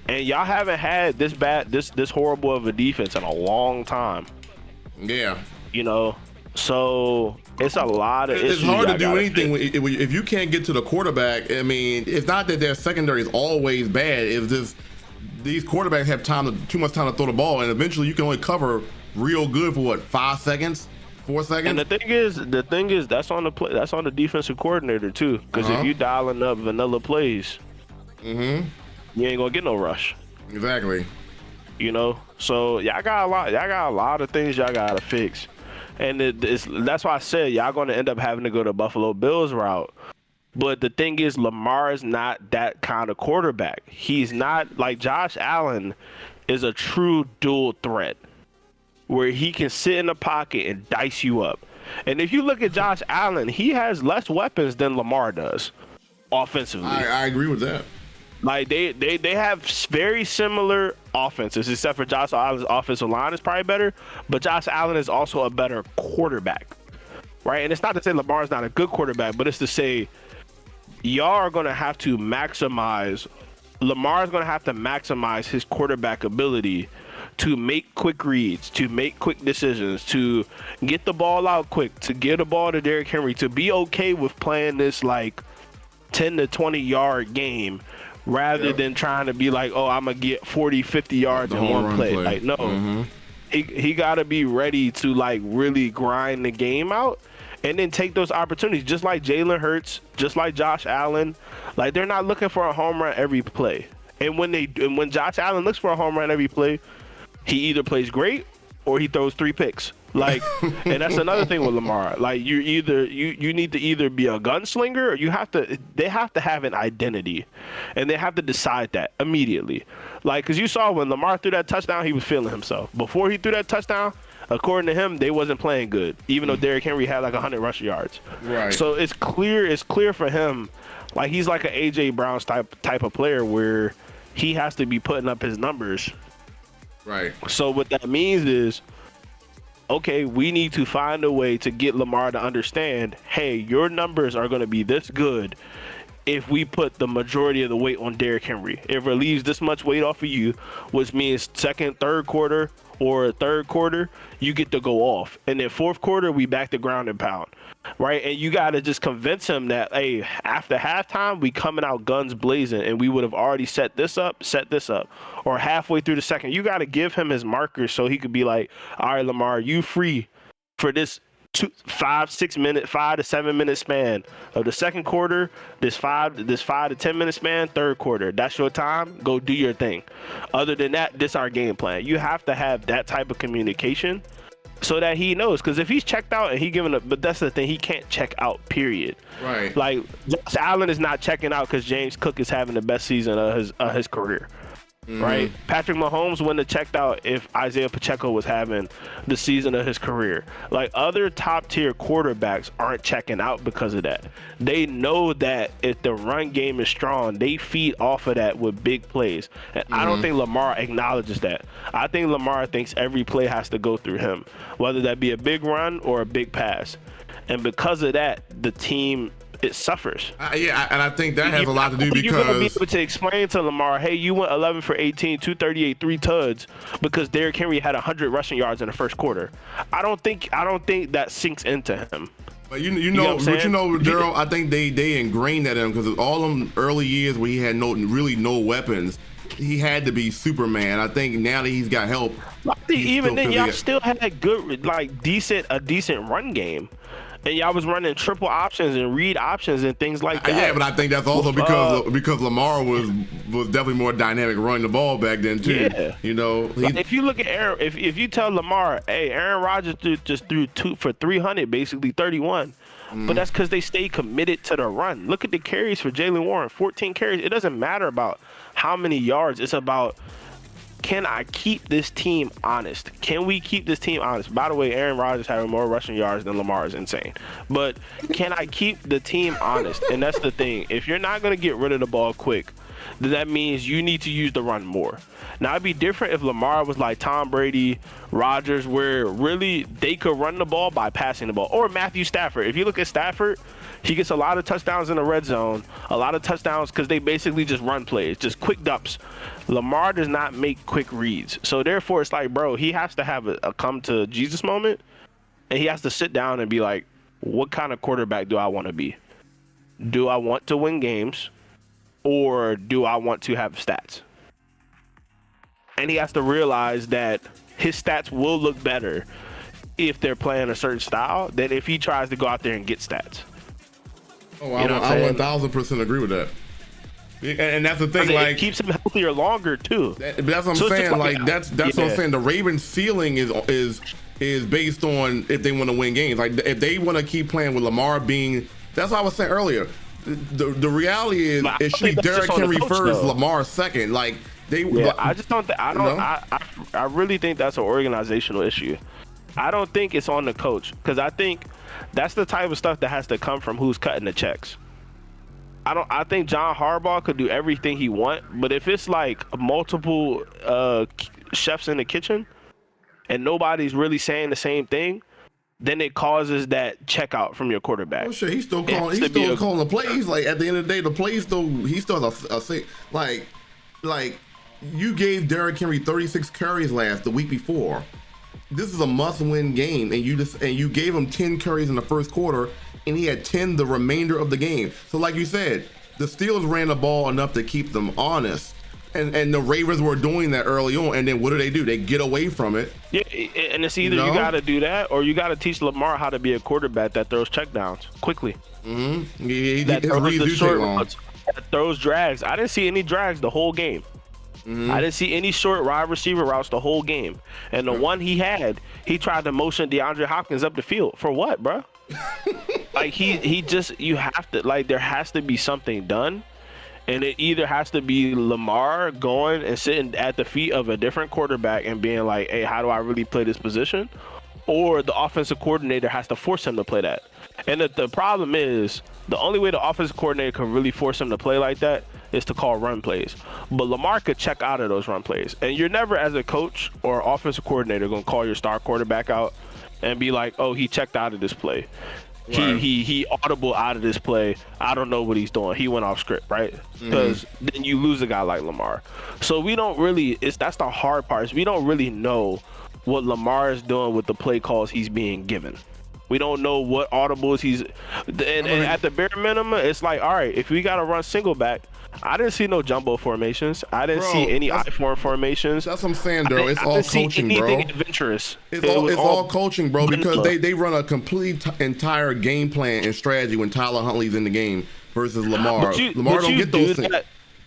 y'all haven't had this horrible of a defense in a long time. Yeah. You know, so it's a lot of issues. It's hard to do anything if you can't get to the quarterback. I mean, it's not that their secondary is always bad. It's just these quarterbacks have too much time to throw the ball, and eventually you can only cover real good for what, 5 seconds, 4 seconds. And the thing is that's on the defensive coordinator too, because if you dialing up vanilla plays, you ain't gonna get no rush. Exactly. You know, so y'all got a lot of things y'all gotta fix. And that's why I said y'all going to end up having to go the Buffalo Bills route. But the thing is, Lamar is not that kind of quarterback. He's not like Josh Allen is a true dual threat where he can sit in the pocket and dice you up. And if you look at Josh Allen, he has less weapons than Lamar does offensively. I agree with that. Like they have very similar offenses, except for Josh Allen's offensive line is probably better, but Josh Allen is also a better quarterback, right? And it's not to say Lamar's not a good quarterback, but it's to say y'all are going to have to maximize. Lamar's going to have to maximize his quarterback ability to make quick reads, to make quick decisions, to get the ball out quick, to get the ball to Derrick Henry, to be okay with playing this like 10 to 20 yard game rather than trying to be like, oh, I'm going to get 40, 50 yards in one play. Like, no, he got to be ready to like really grind the game out and then take those opportunities, just like Jalen Hurts, just like Josh Allen. Like, they're not looking for a home run every play. And when Josh Allen looks for a home run every play, he either plays great or he throws 3 picks. Like, and that's another thing with Lamar. Like, you need to either be a gunslinger or they have to have an identity, and they have to decide that immediately. Like, because you saw when Lamar threw that touchdown, he was feeling himself. Before he threw that touchdown, according to him, they wasn't playing good, even though Derrick Henry had like 100 rushing yards. Right. So it's clear for him. Like, he's like an AJ Brown type of player where he has to be putting up his numbers. Right. So what that means is, okay, we need to find a way to get Lamar to understand, hey, your numbers are going to be this good if we put the majority of the weight on Derrick Henry. It relieves this much weight off of you, which means second, third quarter, or third quarter, you get to go off. And then fourth quarter, we back to ground and pound, right? And you got to just convince him that, hey, after halftime, we coming out guns blazing, and we would have already set this up, or halfway through the second. You got to give him his markers so he could be like, all right, Lamar, you free for this 5 to 7 minute span of the second quarter, this 5 to 10 minute span, third quarter. That's your time. Go do your thing. Other than that, this our game plan. You have to have that type of communication so that he knows. Because if he's checked out and he giving up, but that's the thing, he can't check out, period. Right. Like, Josh Allen is not checking out because James Cook is having the best season of his career. Right? Patrick Mahomes wouldn't have checked out if Isaiah Pacheco was having the season of his career. Like, other top tier quarterbacks aren't checking out because of that. They know that if the run game is strong, they feed off of that with big plays. And I don't think Lamar acknowledges that. I think Lamar thinks every play has to go through him, whether that be a big run or a big pass. And because of that, the team, it suffers. And I think that has a lot to do because you're gonna be able to explain to Lamar, hey, you went 11 for 18, 238, 3 tuds because Derrick Henry had 100 rushing yards in the first quarter. I don't think that sinks into him. But you know, Daryl, I think they ingrained that in him because all them early years where he had no weapons, he had to be Superman. I think now that he's got help, I think even then y'all still had a good, like, decent run game. And y'all was running triple options and read options and things like that. Yeah, but I think that's also because Lamar was definitely more dynamic running the ball back then too. Yeah. You know, like, if you look at Aaron, if you tell Lamar, hey, Aaron Rodgers just threw 2 for 300, basically 31. But that's because they stayed committed to the run. Look at the carries for Jaylen Warren, 14 carries. It doesn't matter about how many yards. It's about, can I keep this team honest? Can we keep this team honest? By the way, Aaron Rodgers having more rushing yards than Lamar is insane. But can I keep the team honest? And that's the thing. If you're not going to get rid of the ball quick, then that means you need to use the run more. Now, it'd be different if Lamar was like Tom Brady, Rodgers, where really they could run the ball by passing the ball. Or Matthew Stafford. If you look at Stafford, he gets a lot of touchdowns in the red zone, a lot of touchdowns because they basically just run plays, just quick dumps. Lamar does not make quick reads. So therefore, it's like, bro, he has to have a come to Jesus moment, and he has to sit down and be like, what kind of quarterback do I want to be? Do I want to win games, or do I want to have stats? And he has to realize that his stats will look better if they're playing a certain style than if he tries to go out there and get stats. Oh, I 1000% agree with that. And that's the thing, like, it keeps him healthier longer too. That's what I'm saying. Like, that's what I'm saying. The Ravens' ceiling is based on if they want to win games. Like, if they want to keep playing with Lamar being, that's what I was saying earlier. The reality is it should be Derrick Henry first, Lamar second. Like, they. I just don't. I really think that's an organizational issue. I don't think it's on the coach, because I think that's the type of stuff that has to come from who's cutting the checks. I think John Harbaugh could do everything he want, but if it's like multiple chefs in the kitchen and nobody's really saying the same thing, then it causes that checkout from your quarterback. Oh shit, he's still calling. He's still calling the plays. Like at the end of the day, the plays he still has a thing. Like you gave Derrick Henry 36 carries the week before. This is a must-win game, and you gave him 10 carries in the first quarter, and he had 10 the remainder of the game. So like you said, the Steelers ran the ball enough to keep them honest. And the Ravens were doing that early on, and then what do? They get away from it. Yeah, and it's either you got to do that, or you got to teach Lamar how to be a quarterback that throws checkdowns quickly. Mm-hmm. That throws drags. I didn't see any drags the whole game. Mm-hmm. I didn't see any short wide receiver routes the whole game. And the one he had, he tried to motion DeAndre Hopkins up the field. For what, bro? Like, he just, you have to, like, there has to be something done. And it either has to be Lamar going and sitting at the feet of a different quarterback and being like, hey, how do I really play this position? Or the offensive coordinator has to force him to play that. And the problem is, the only way the offensive coordinator can really force him to play like that is to call run plays. But Lamar could check out of those run plays. And you're never, as a coach or offensive coordinator, going to call your star quarterback out and be like, oh, he checked out of this play. Right. He audible out of this play. I don't know what he's doing. He went off script, right? Because then you lose a guy like Lamar. So we don't really, that's the hard part, is we don't really know what Lamar is doing with the play calls he's being given. We don't know what audibles and at the bare minimum, it's like, all right, if we got to run single back, I didn't see no jumbo formations. I didn't see any I-form formations. That's what I'm saying, bro. It's all coaching, bro. Anything adventurous. It's all coaching, bro, because they run a complete entire game plan and strategy when Tyler Huntley's in the game versus Lamar. Lamar don't get those things.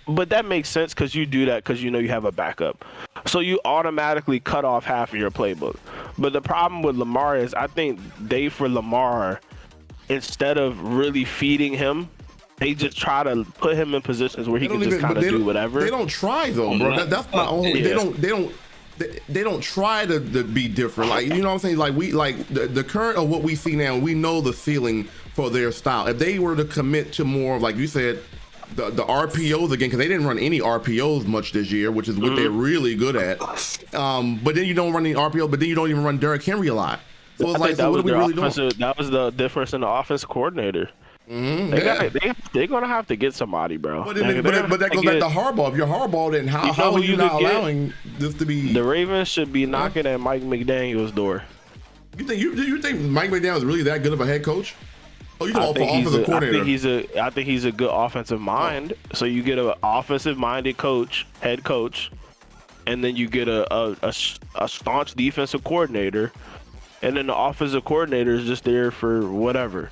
But that makes sense because you do that because you know you have a backup. So you automatically cut off half of your playbook. But the problem with Lamar is I think for Lamar, instead of really feeding him, they just try to put him in positions where he can just kind of do whatever. They don't try though, bro. That's not only they don't try to be different. Like, you know what I'm saying? Like the current of what we see now, we know the ceiling for their style. If they were to commit to more of, like you said, the RPOs again, because they didn't run any RPOs much this year, which is what they're really good at. But then you don't run any RPO, but then you don't even run Derrick Henry a lot. So it's like, so what are we really doing? That was the difference in the offensive coordinator. They're gonna have to get somebody, bro. But that goes back to Harbaugh. If you're Harbaugh, then how are you not allowing this to be? The Ravens should be knocking at Mike McDaniel's door. You think Mike McDaniel is really that good of a head coach? Oh, you talking for offensive coordinator? I think he's a good offensive mind. So you get an offensive-minded head coach, and then you get a staunch defensive coordinator, and then the offensive coordinator is just there for whatever.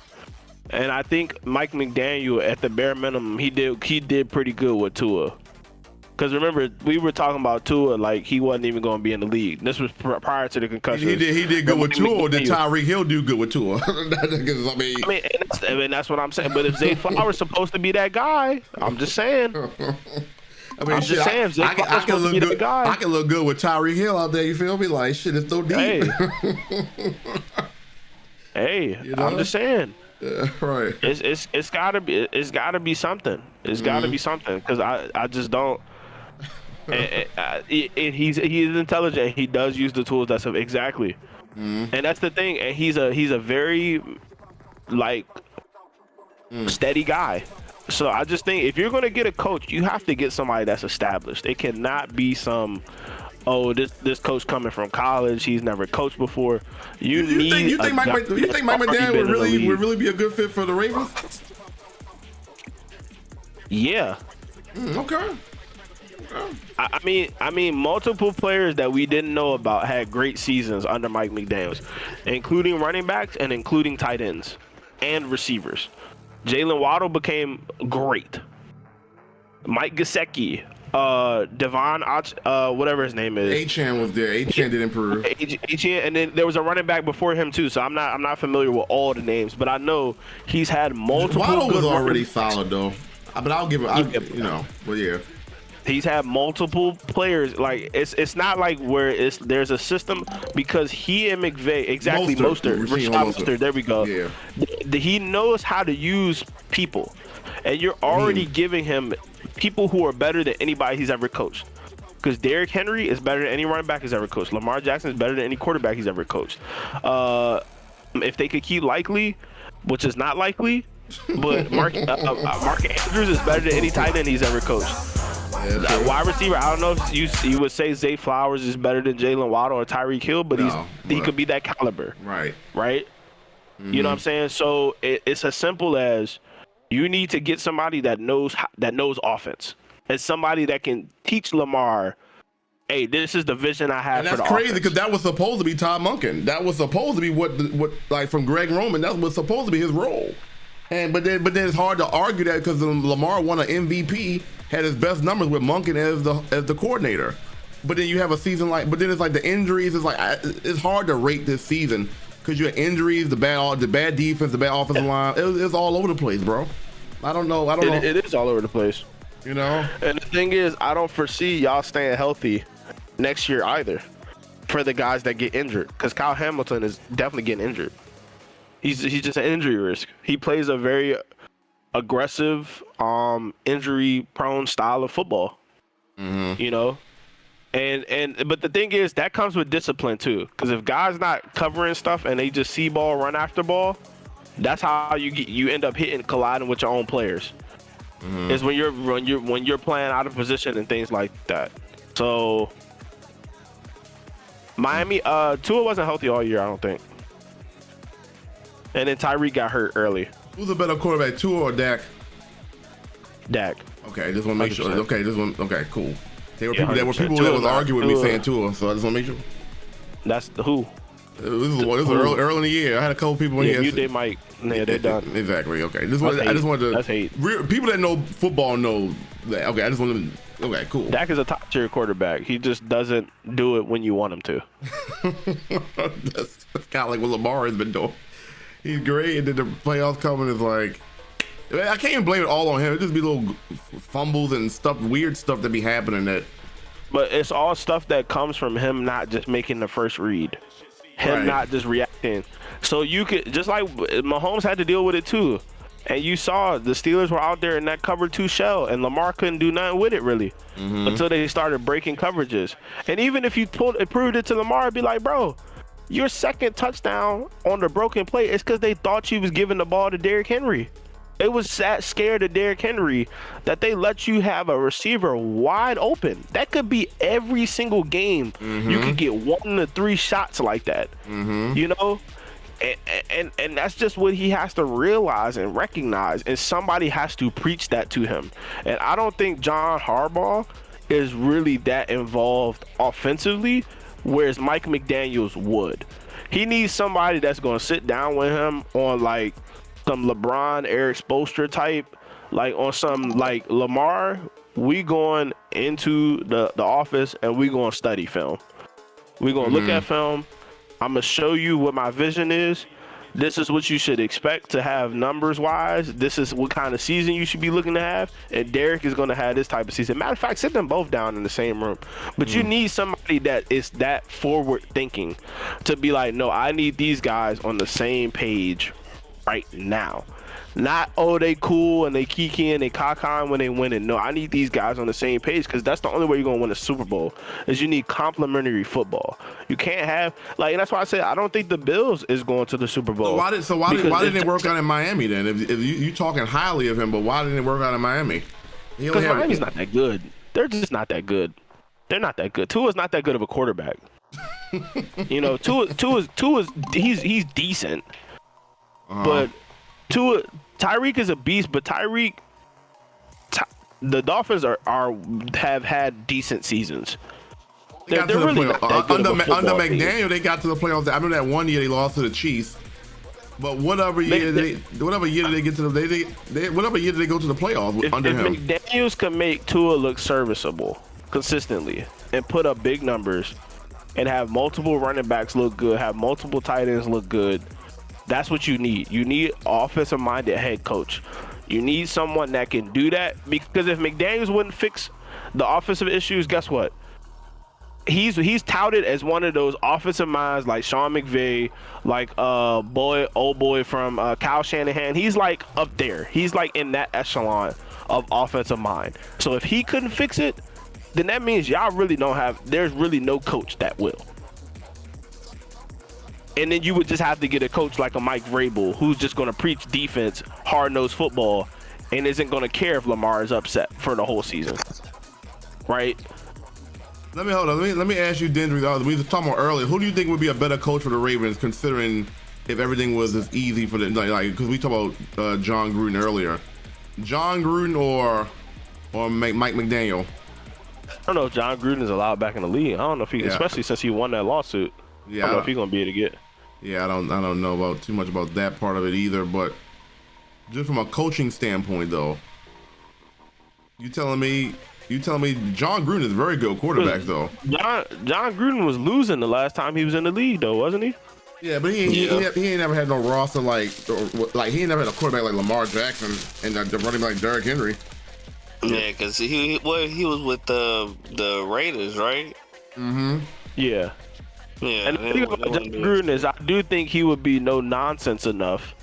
And I think Mike McDaniel, at the bare minimum, he did pretty good with Tua. Because remember, we were talking about Tua like he wasn't even going to be in the league. This was prior to the concussion. He did good with Tua, or did Tyreek Hill do good with Tua? I mean, that's what I'm saying. But if Zay Flowers supposed to be that guy, I'm just saying. I can look good with Tyreek Hill out there. You feel me? Like, shit, it's so deep. Hey, you know? I'm just saying. Right. It's gotta be something. It's gotta be something, because I just don't. He's intelligent. He does use the tools. That's exactly. And that's the thing. And he's a very steady guy. So I just think if you're gonna get a coach, you have to get somebody that's established. It cannot be some. Oh, this coach coming from college, he's never coached before. You think Mike McDaniel would really be a good fit for the Ravens? Yeah. Okay. I mean, multiple players that we didn't know about had great seasons under Mike McDaniels, including running backs and including tight ends and receivers. Jalen Waddle became great. Mike Gesicki. Devon, whatever his name is. Achane was there. Achane did improve. Achane, and then there was a running back before him too. So I'm not familiar with all the names, but I know he's had multiple. Waddle was already solid though. But I'll give it. Well, yeah. He's had multiple players. Like it's not like where there's a system because he and McVay Mostert. Rashad Mostert. There we go. Yeah. He knows how to use people, and you're already giving him people who are better than anybody he's ever coached. Because Derrick Henry is better than any running back he's ever coached. Lamar Jackson is better than any quarterback he's ever coached. If they could keep Likely, which is not likely, but Mark Andrews is better than any tight end he's ever coached. Wide receiver, I don't know if you would say Zay Flowers is better than Jalen Waddle or Tyreek Hill, but he could be that caliber. Right. You know what I'm saying? So it's as simple as you need to get somebody that knows offense and somebody that can teach Lamar, hey, this is the vision I have. And that's crazy because that was supposed to be Todd Monken. That was supposed to be what like from Greg Roman. That was supposed to be his role. But then it's hard to argue that because Lamar won an MVP, had his best numbers with Monken as the coordinator. But then you have a season but then it's like the injuries. It's like it's hard to rate this season because you have injuries, the bad defense, the bad offensive line. It's all over the place, bro. I don't know. It is all over the place. You know. And the thing is, I don't foresee y'all staying healthy next year either for the guys that get injured because Kyle Hamilton is definitely getting injured. He's just an injury risk. He plays a very aggressive, injury-prone style of football. You know, but the thing is that comes with discipline too. Because if guys not covering stuff and they just see ball, run after ball, that's how you end up colliding with your own players. Is when you're playing out of position and things like that. So Miami, Tua wasn't healthy all year, I don't think. And then Tyreek got hurt early. Who's a better quarterback, Tua or Dak? Dak. Okay, just want to make sure. Okay, cool. There were Yeah, people that was arguing with me saying Tua, so I just want to make sure. That's who? This was early in the year. I had a couple people in here. They might. Yeah, they're done. Exactly. Okay. I just wanted to. That's hate. People that know football know that. Okay. I just wanted to. Okay. Cool. Dak is a top tier quarterback. He just doesn't do it when you want him to. That's kind of like what Lamar has been doing. He's great, and then the playoffs coming is like. I can't even blame it all on him. It just be little fumbles and stuff, weird stuff that be happening that. But it's all stuff that comes from him not just making the first read. Him not just reacting. So you could, just like Mahomes had to deal with it too. And you saw the Steelers were out there in that cover 2 shell, and Lamar couldn't do nothing with it really until they started breaking coverages. And even if you proved it to Lamar, it'd be like, bro, your second touchdown on the broken play is because they thought you was giving the ball to Derrick Henry. They was that scared of Derrick Henry that they let you have a receiver wide open. That could be every single game. You could get 1 to 3 shots like that. You know? And that's just what he has to realize and recognize. And somebody has to preach that to him. And I don't think John Harbaugh is really that involved offensively, whereas Mike McDaniels would. He needs somebody that's going to sit down with him on like some LeBron, Eric Spoelstra type, like on some like Lamar, we going into the office and we going to study film. We going to look at film. I'm going to show you what my vision is. This is what you should expect to have numbers wise. This is what kind of season you should be looking to have. And Derek is going to have this type of season. Matter of fact, sit them both down in the same room. But you need somebody that is that forward thinking to be like, no, I need these guys on the same page right now. Not, oh, they cool and they kiki and they caca when they winning. No, I need these guys on the same page because that's the only way you're going to win a Super Bowl is you need complementary football. You can't have, like, and that's why I said I don't think the Bills is going to the Super Bowl. So why didn't it work out in Miami then? If you talking highly of him, but why didn't it work out in Miami? Because Miami's not that good. They're just not that good. They're not that good. Tua's not that good of a quarterback. You know, Tua's he's decent. But Tyreek is a beast, but the Dolphins have had decent seasons. They're really not that good under McDaniel, team. they got to the playoffs. I remember that one year they lost to the Chiefs. But whatever year they go to the playoffs under him. McDaniels can make Tua look serviceable consistently and put up big numbers and have multiple running backs look good, have multiple tight ends look good. That's what you need. You need offensive-minded head coach. You need someone that can do that, because if McDaniels wouldn't fix the offensive issues, guess what? He's touted as one of those offensive minds like Sean McVay, like old boy from Kyle Shanahan. He's like up there. He's like in that echelon of offensive mind. So if he couldn't fix it, then that means y'all really don't have. There's really no coach that will. And then you would just have to get a coach like a Mike Vrabel, who's just going to preach defense, hard-nosed football, and isn't going to care if Lamar is upset for the whole season, right? Let me ask you, Dendry. We were talking about earlier. Who do you think would be a better coach for the Ravens, considering if everything was as easy for them? Like, because we talked about John Gruden earlier. John Gruden or Mike McDaniel? I don't know if John Gruden is allowed back in the league. I don't know if he, especially since he won that lawsuit. Yeah, I don't know if he's gonna be able to get. Yeah, I don't know about too much about that part of it either. But just from a coaching standpoint, though, you telling me John Gruden is a very good quarterback, though. John Gruden was losing the last time he was in the league, though, wasn't he? Yeah, but he ain't never had no roster like he ain't never had a quarterback like Lamar Jackson and the running back like Derrick Henry. Yeah, because he was with the Raiders, right? Mm-hmm. Yeah. Yeah. And the thing about John Gruden is I do think he would be no nonsense enough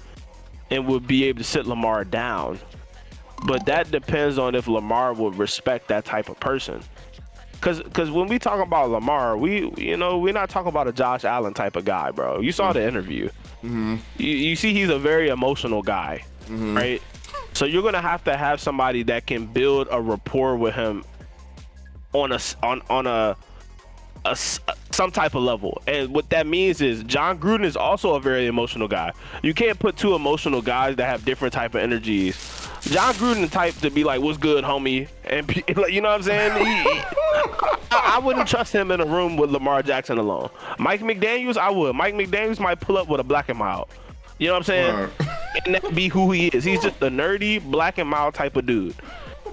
and would be able to sit Lamar down. But that depends on if Lamar would respect that type of person. Cause when we talk about Lamar, we're not talking about a Josh Allen type of guy, bro. You saw the interview. Mm-hmm. You see he's a very emotional guy, right? So you're gonna have to have somebody that can build a rapport with him on some type of level. And what that means is John Gruden is also a very emotional guy. You can't put two emotional guys that have different type of energies. John Gruden the type to be like, "What's good, homie?" And you know what I'm saying? I wouldn't trust him in a room with Lamar Jackson alone. Mike McDaniels, I would. Mike McDaniels might pull up with a black and mild. You know what I'm saying? And that be who he is. He's just a nerdy black and mild type of dude.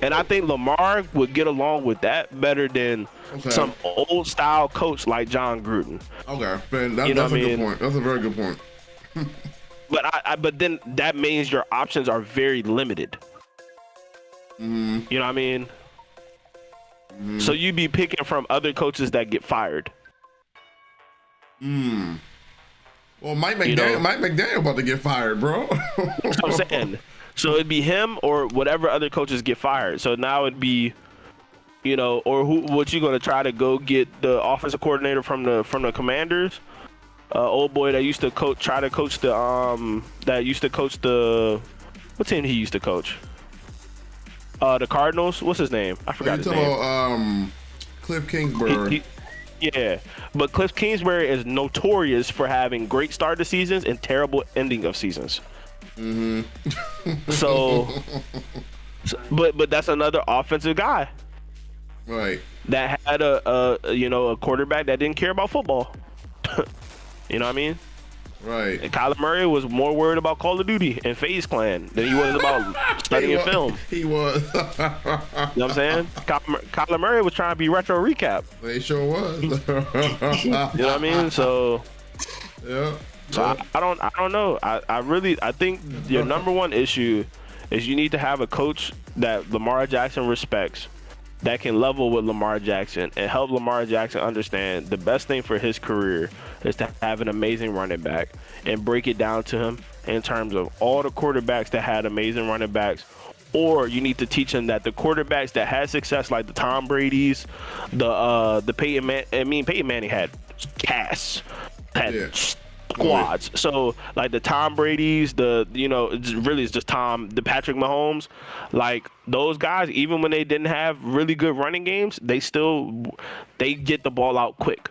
And I think Lamar would get along with that better than some old style coach like John Gruden. Okay, man, that's a good point. That's a very good point. But then that means your options are very limited. Mm-hmm. You know what I mean? Mm-hmm. So you'd be picking from other coaches that get fired. Well, Mike McDaniel about to get fired, bro. That's what I'm saying. So it'd be him or whatever other coaches get fired. So now it'd be, or what you gonna try to go get the offensive coordinator from the Commanders, old boy that used to coach the what team he used to coach? The Cardinals. What's his name? I forgot his name. About, Cliff Kingsbury. Yeah, but Cliff Kingsbury is notorious for having great start to seasons and terrible ending of seasons. But that's another offensive guy, right? That had a quarterback that didn't care about football. You know what I mean? Right. And Kyler Murray was more worried about Call of Duty and FaZe Clan than he was about studying film. He was. You know what I'm saying? Kyler Murray was trying to be retro recap. They sure was. You know what I mean? So yeah. So I don't know. I think your number one issue is you need to have a coach that Lamar Jackson respects, that can level with Lamar Jackson and help Lamar Jackson understand the best thing for his career is to have an amazing running back and break it down to him in terms of all the quarterbacks that had amazing running backs. Or you need to teach him that the quarterbacks that had success, like the Tom Brady's, the Peyton Manning had casts, squads. So like the Tom Brady's, the Patrick Mahomes, like those guys, even when they didn't have really good running games, they get the ball out quick.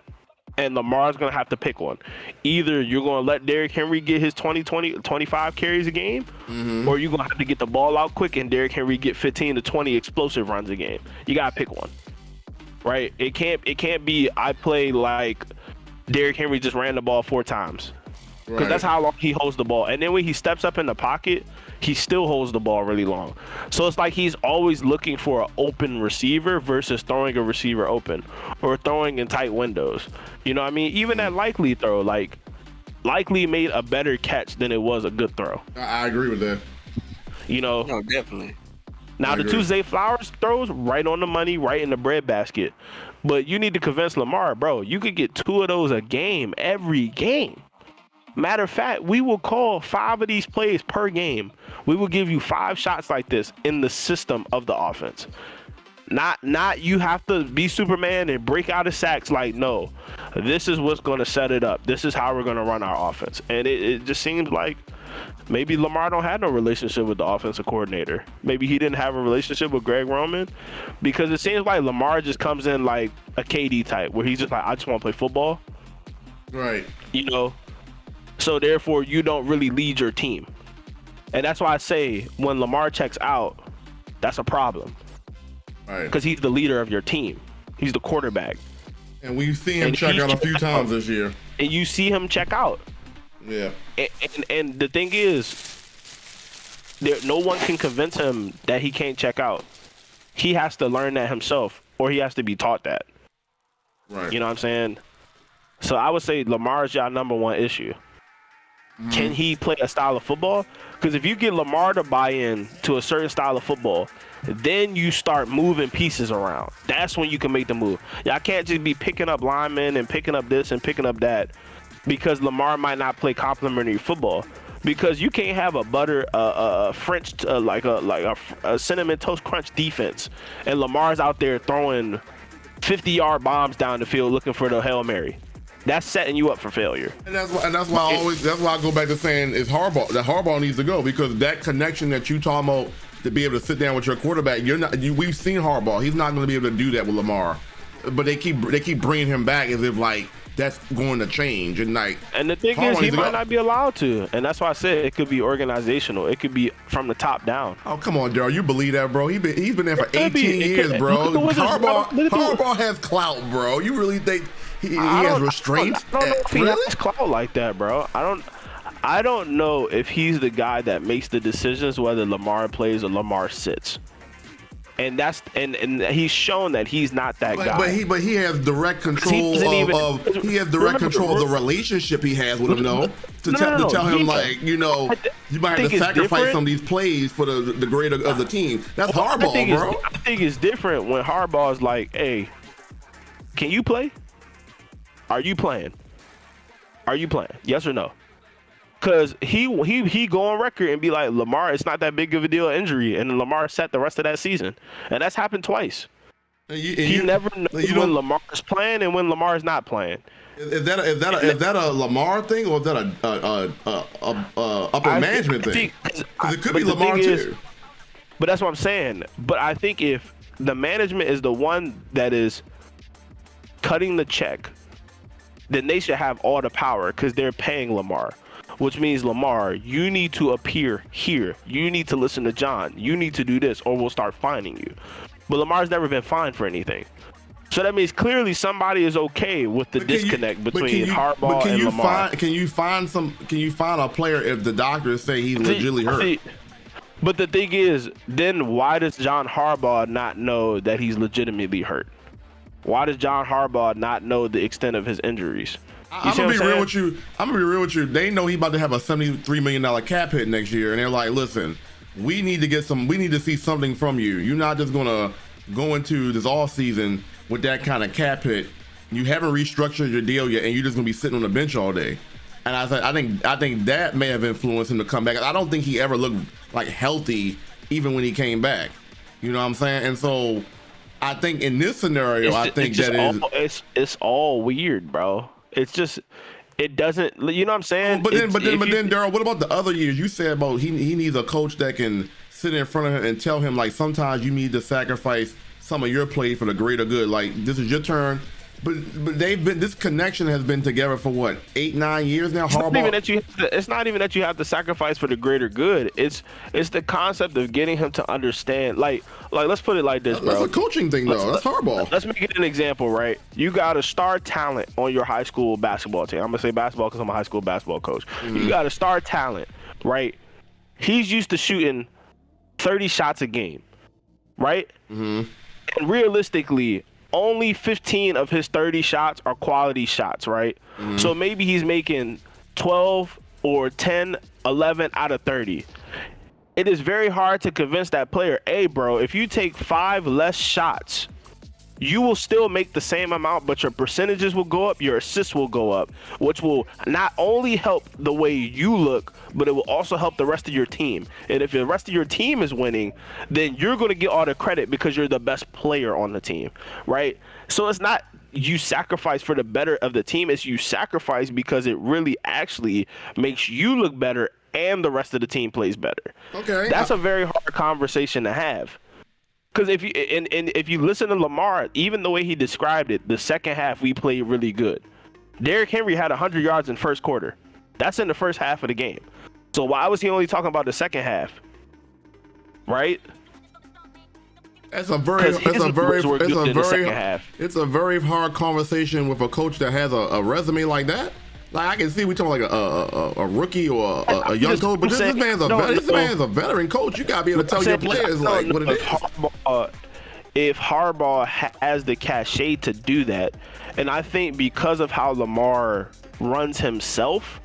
And Lamar's going to have to pick one. Either you're going to let Derrick Henry get his 25 carries a game, or you're going to have to get the ball out quick and Derrick Henry get 15 to 20 explosive runs a game. You got to pick one, right? It can't be I play like Derrick Henry just ran the ball 4 times. Because that's how long he holds the ball. And then when he steps up in the pocket, he still holds the ball really long. So it's like he's always looking for an open receiver versus throwing a receiver open or throwing in tight windows. You know what I mean? Even that Likely throw, like Likely made a better catch than it was a good throw. I agree with that. No, definitely. Now, the two Zay Flowers throws, right on the money, right in the breadbasket. But you need to convince Lamar, bro, you could get 2 of those a game, every game. Matter of fact, we will call 5 of these plays per game. We will give you 5 shots like this in the system of the offense. Not you have to be Superman and break out of sacks. Like, no, this is what's going to set it up. This is how we're going to run our offense. And it just seems like maybe Lamar don't have no relationship with the offensive coordinator. Maybe he didn't have a relationship with Greg Roman, because it seems like Lamar just comes in like a KD type, where he's just like, I just want to play football. Right. You know, so therefore you don't really lead your team. And that's why I say when Lamar checks out, that's a problem. Right. Because he's the leader of your team. He's the quarterback. And we've seen him check out a few times this year. And you see him check out. Yeah. And the thing is, no one can convince him that he can't check out. He has to learn that himself, or he has to be taught that. Right. You know what I'm saying? So I would say Lamar is your number one issue. Can he play a style of football? Because if you get Lamar to buy in to a certain style of football, then you start moving pieces around. That's when you can make the move. Y'all can't just be picking up linemen and picking up this and picking up that, because Lamar might not play complementary football. Because you can't have a French like a cinnamon toast crunch defense, and Lamar's out there throwing 50-yard bombs down the field looking for the Hail Mary. That's setting you up for failure. And that's why I go back to saying it's Harbaugh. That Harbaugh needs to go, because that connection that you talking about, to be able to sit down with your quarterback, we've seen Harbaugh. He's not going to be able to do that with Lamar. But they keep bringing him back as if like that's going to change. And the thing is, he might not be allowed to. And that's why I said it could be organizational. It could be from the top down. Oh, come on, Daryl. You believe that, bro? He's been there for 18 years, bro. Harbaugh has clout, bro. You really think he has restraints? I don't know if he has clout like that, bro. I don't know if he's the guy that makes the decisions whether Lamar plays or Lamar sits. And and he's shown that he's not that guy. But he has direct control of the relationship he has with him, though. To tell him, like, you might have to sacrifice some of these plays for the grade of the team. That's Harbaugh, bro. I think it's different when Harbaugh's like, hey, can you play? Are you playing? Yes or no? Because he go on record and be like, Lamar, it's not that big of a deal injury, and Lamar sat the rest of that season, and that's happened twice. He never knows when Lamar's playing and when Lamar's not playing. Is that a Lamar thing, or is that a upper management thing? Because it could be Lamar too. But that's what I'm saying. But I think if the management is the one that is cutting the check, then they should have all the power, because they're paying Lamar. Which means, Lamar, you need to appear here. You need to listen to John. You need to do this, or we'll start fining you. But Lamar's never been fined for anything. So that means clearly somebody is okay with the disconnect between Harbaugh and Lamar. Can you find a player if the doctors say he's legitimately hurt? But the thing is, then why does John Harbaugh not know that he's legitimately hurt? Why does John Harbaugh not know the extent of his injuries? I'm gonna be real with you. They know he's about to have a $73 million cap hit next year, and they're like, listen, we need to see something from you. You're not just gonna go into this off season with that kind of cap hit. You haven't restructured your deal yet, and you're just gonna be sitting on the bench all day. And I think that may have influenced him to come back. I don't think he ever looked like healthy even when he came back. You know what I'm saying? And so I think in this scenario, it's all weird, bro. It's just, it doesn't, you know what I'm saying? But then, Daryl, what about the other years? You said about he needs a coach that can sit in front of him and tell him, like, sometimes you need to sacrifice some of your play for the greater good. Like, this is your turn. But this connection has been together for what, 8-9 years now. It's not even that you have to sacrifice for the greater good. It's the concept of getting him to understand. Like let's put it like this, bro. That's a coaching thing, though. That's Harbaugh. Let's make it an example, right? You got a star talent on your high school basketball team. I'm gonna say basketball because I'm a high school basketball coach. Mm-hmm. You got a star talent, right? He's used to shooting 30 shots a game, right? Mm-hmm. And realistically, only 15 of his 30 shots are quality shots, right? Mm-hmm. So maybe he's making 12 or 10, 11 out of 30. it is very hard to convince that player, hey, bro, if you take 5 less shots, you will still make the same amount, but your percentages will go up, your assists will go up, which will not only help the way you look, but it will also help the rest of your team. And if the rest of your team is winning, then you're going to get all the credit because you're the best player on the team, right? So it's not you sacrifice for the better of the team, it's you sacrifice because it really actually makes you look better and the rest of the team plays better. Okay. That's a very hard conversation to have. Because if you listen to Lamar, even the way he described it, the second half we played really good. Derrick Henry had 100 yards in first quarter. That's in the first half of the game. So why was he only talking about the second half? Right? It's a very hard conversation with a coach that has a resume like that. Like I can see we talking like a rookie or a young coach, but this man's a veteran coach. You gotta be able to tell your players like what it is. If Harbaugh has the cachet to do that, and I think because of how Lamar runs himself,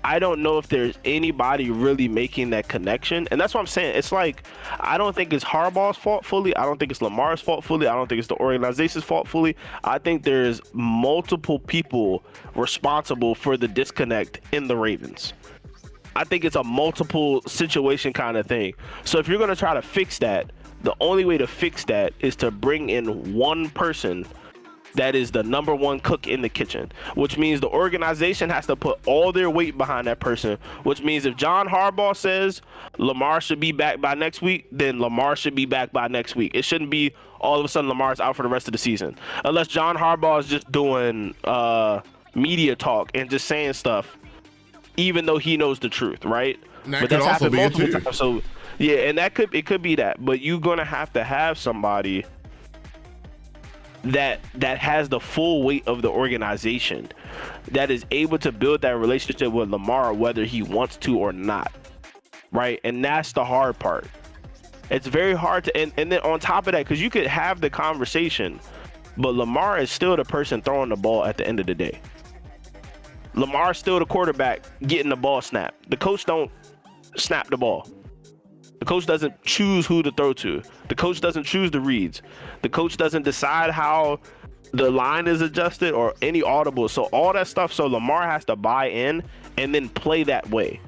I don't know if there's anybody really making that connection. And that's what I'm saying. It's like, I don't think it's Harbaugh's fault fully. I don't think it's Lamar's fault fully. I don't think it's the organization's fault fully. I think there's multiple people responsible for the disconnect in the Ravens. I think it's a multiple situation kind of thing. So if you're going to try to fix that, the only way to fix that is to bring in one person that is the number one cook in the kitchen, which means the organization has to put all their weight behind that person, which means if John Harbaugh says Lamar should be back by next week, then Lamar should be back by next week. It shouldn't be all of a sudden Lamar's out for the rest of the season, unless John Harbaugh is just doing media talk and just saying stuff, even though he knows the truth, right? But that's happened multiple times. So yeah, and it could be that, but you're gonna have to have somebody that has the full weight of the organization, that is able to build that relationship with Lamar whether he wants to or not, right? And that's the hard part. It's very hard to, and then on top of that, because you could have the conversation, but Lamar is still the person throwing the ball at the end of the day. Lamar's still the quarterback getting the ball snapped. The coach don't snap the ball. The coach doesn't choose who to throw to. The coach doesn't choose the reads. The coach doesn't decide how the line is adjusted or any audible. So all that stuff. So Lamar has to buy in and then play that way.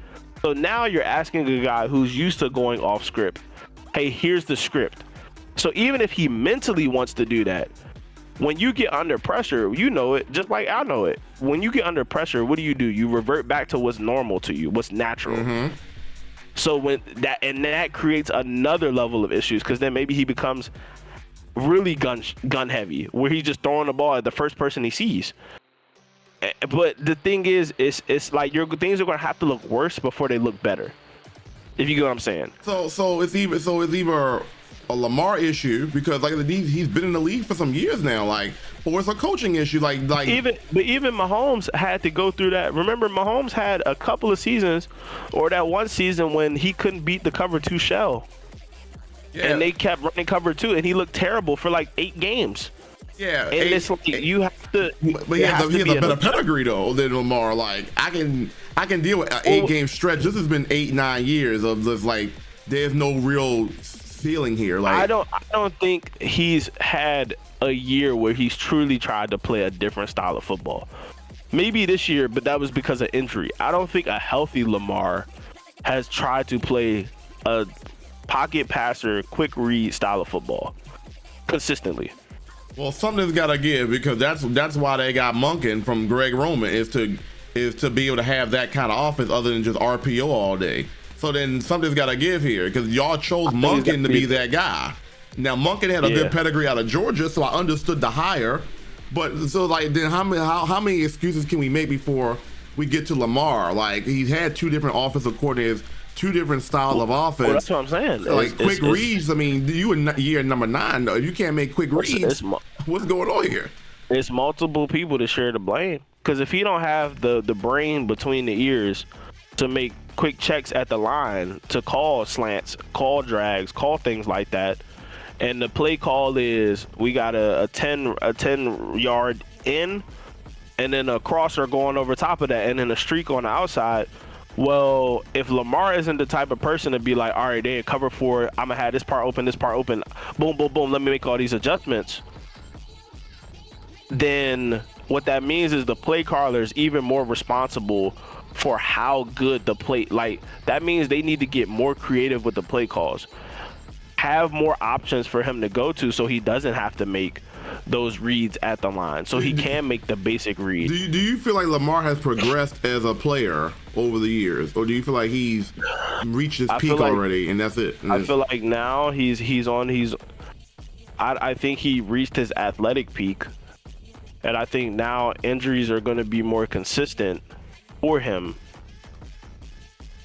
So now you're asking a guy who's used to going off script, hey, here's the script. So even if he mentally wants to do that, when you get under pressure, you know it, just like I know it. When you get under pressure, what do? You revert back to what's normal to you, what's natural. Mm-hmm. So when that creates another level of issues, because then maybe he becomes really gun heavy, where he's just throwing the ball at the first person he sees. But the thing is, it's like your things are going to have to look worse before they look better. If you get what I'm saying. So it's either a Lamar issue, because like he's been in the league for some years now, like, or it's a coaching issue, like even Mahomes had to go through that. Remember, Mahomes had a couple of seasons, or that one season when he couldn't beat the cover 2 shell, and they kept running cover 2, and he looked terrible for like 8 games. Yeah, and it's like you have to. But he has a better pedigree though than Lamar. Like I can deal with an 8-game stretch. This has been 8-9 years of this, like there's no real feeling here. Like I don't think he's had a year where he's truly tried to play a different style of football. Maybe this year, but that was because of injury. I don't think a healthy Lamar has tried to play a pocket passer, quick read style of football consistently. Well, something's got to give, because that's why they got Monken from Greg Roman, is to be able to have that kind of offense other than just RPO all day. So then something's got to give here, because y'all chose Monken to be that guy. Now Monken had a good pedigree out of Georgia, so I understood the hire. But so like, then how many excuses can we make before we get to Lamar? Like, he's had 2 different offensive coordinators, 2 different styles of offense. Well, that's what I'm saying. Like quick reads. I mean, you in year number 9 though. If you can't make quick reads, what's going on here? It's multiple people to share the blame. Because if he don't have the brain between the ears to make quick checks at the line, to call slants, call drags, call things like that, and the play call is we got a 10 yard in, and then a crosser going over top of that, and then a streak on the outside. Well, if Lamar isn't the type of person to be like, all right, they cover 4, I'm gonna have this part open, boom, boom, boom, let me make all these adjustments, then what that means is the play caller is even more responsible for how good the play, like that means they need to get more creative with the play calls, have more options for him to go to so he doesn't have to make those reads at the line, so he can make the basic read. Do you feel like Lamar has progressed as a player over the years, or do you feel like he's reached his peak already and that's it? I feel like now I think he reached his athletic peak, and I think now injuries are going to be more consistent for him,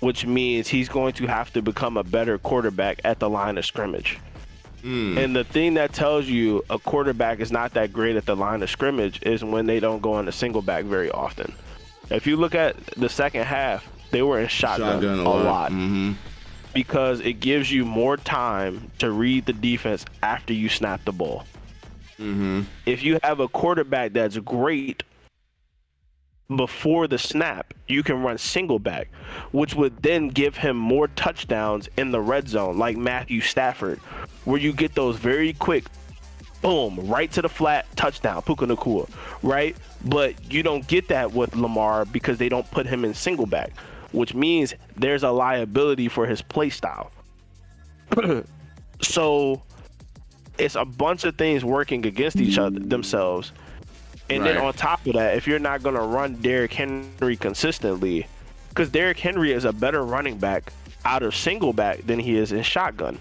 which means he's going to have to become a better quarterback at the line of scrimmage. And the thing that tells you a quarterback is not that great at the line of scrimmage is when they don't go in a single back very often. If you look at the second half, they were in shotgun a lot. Because it gives you more time to read the defense after you snap the ball. If you have a quarterback that's great before the snap, you can run single back, which would then give him more touchdowns in the red zone, like Matthew Stafford, where you get those very quick, boom, right to the flat, touchdown, Puka Nacua, right? But you don't get that with Lamar because they don't put him in single back, which means there's a liability for his play style. So it's a bunch of things working against each other themselves. And then on top of that, if you're not going to run Derrick Henry consistently, because Derrick Henry is a better running back out of single back than he is in shotgun.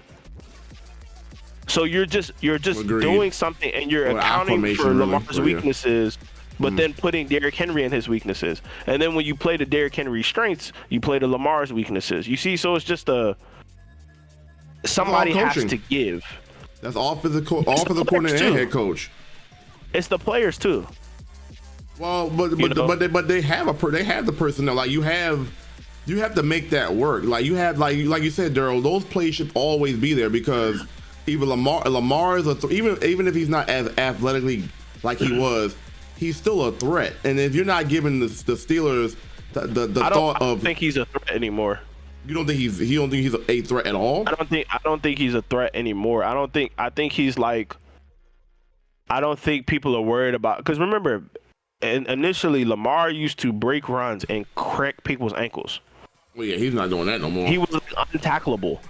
So you're just doing something, and you're accounting for Lamar's weaknesses, but then putting Derrick Henry in his weaknesses. And then when you play the Derrick Henry strengths, you play the Lamar's weaknesses. You see, so it's just somebody has to give. That's offensive coordinator and head coach. It's the players too. Well, but they have the personnel. Like you have to make that work. Like you have like you said, Daryl. Those plays should always be there because even Lamar is even if he's not as athletically like he was, he's still a threat. And if you're not giving the Steelers the thought of, I don't think he's a threat anymore. You don't think he's a threat at all? I don't think he's a threat anymore. I think he's like. I don't think people are worried about, because remember, initially Lamar used to break runs and crack people's ankles. Well, yeah, he's not doing that no more. He was untackleable,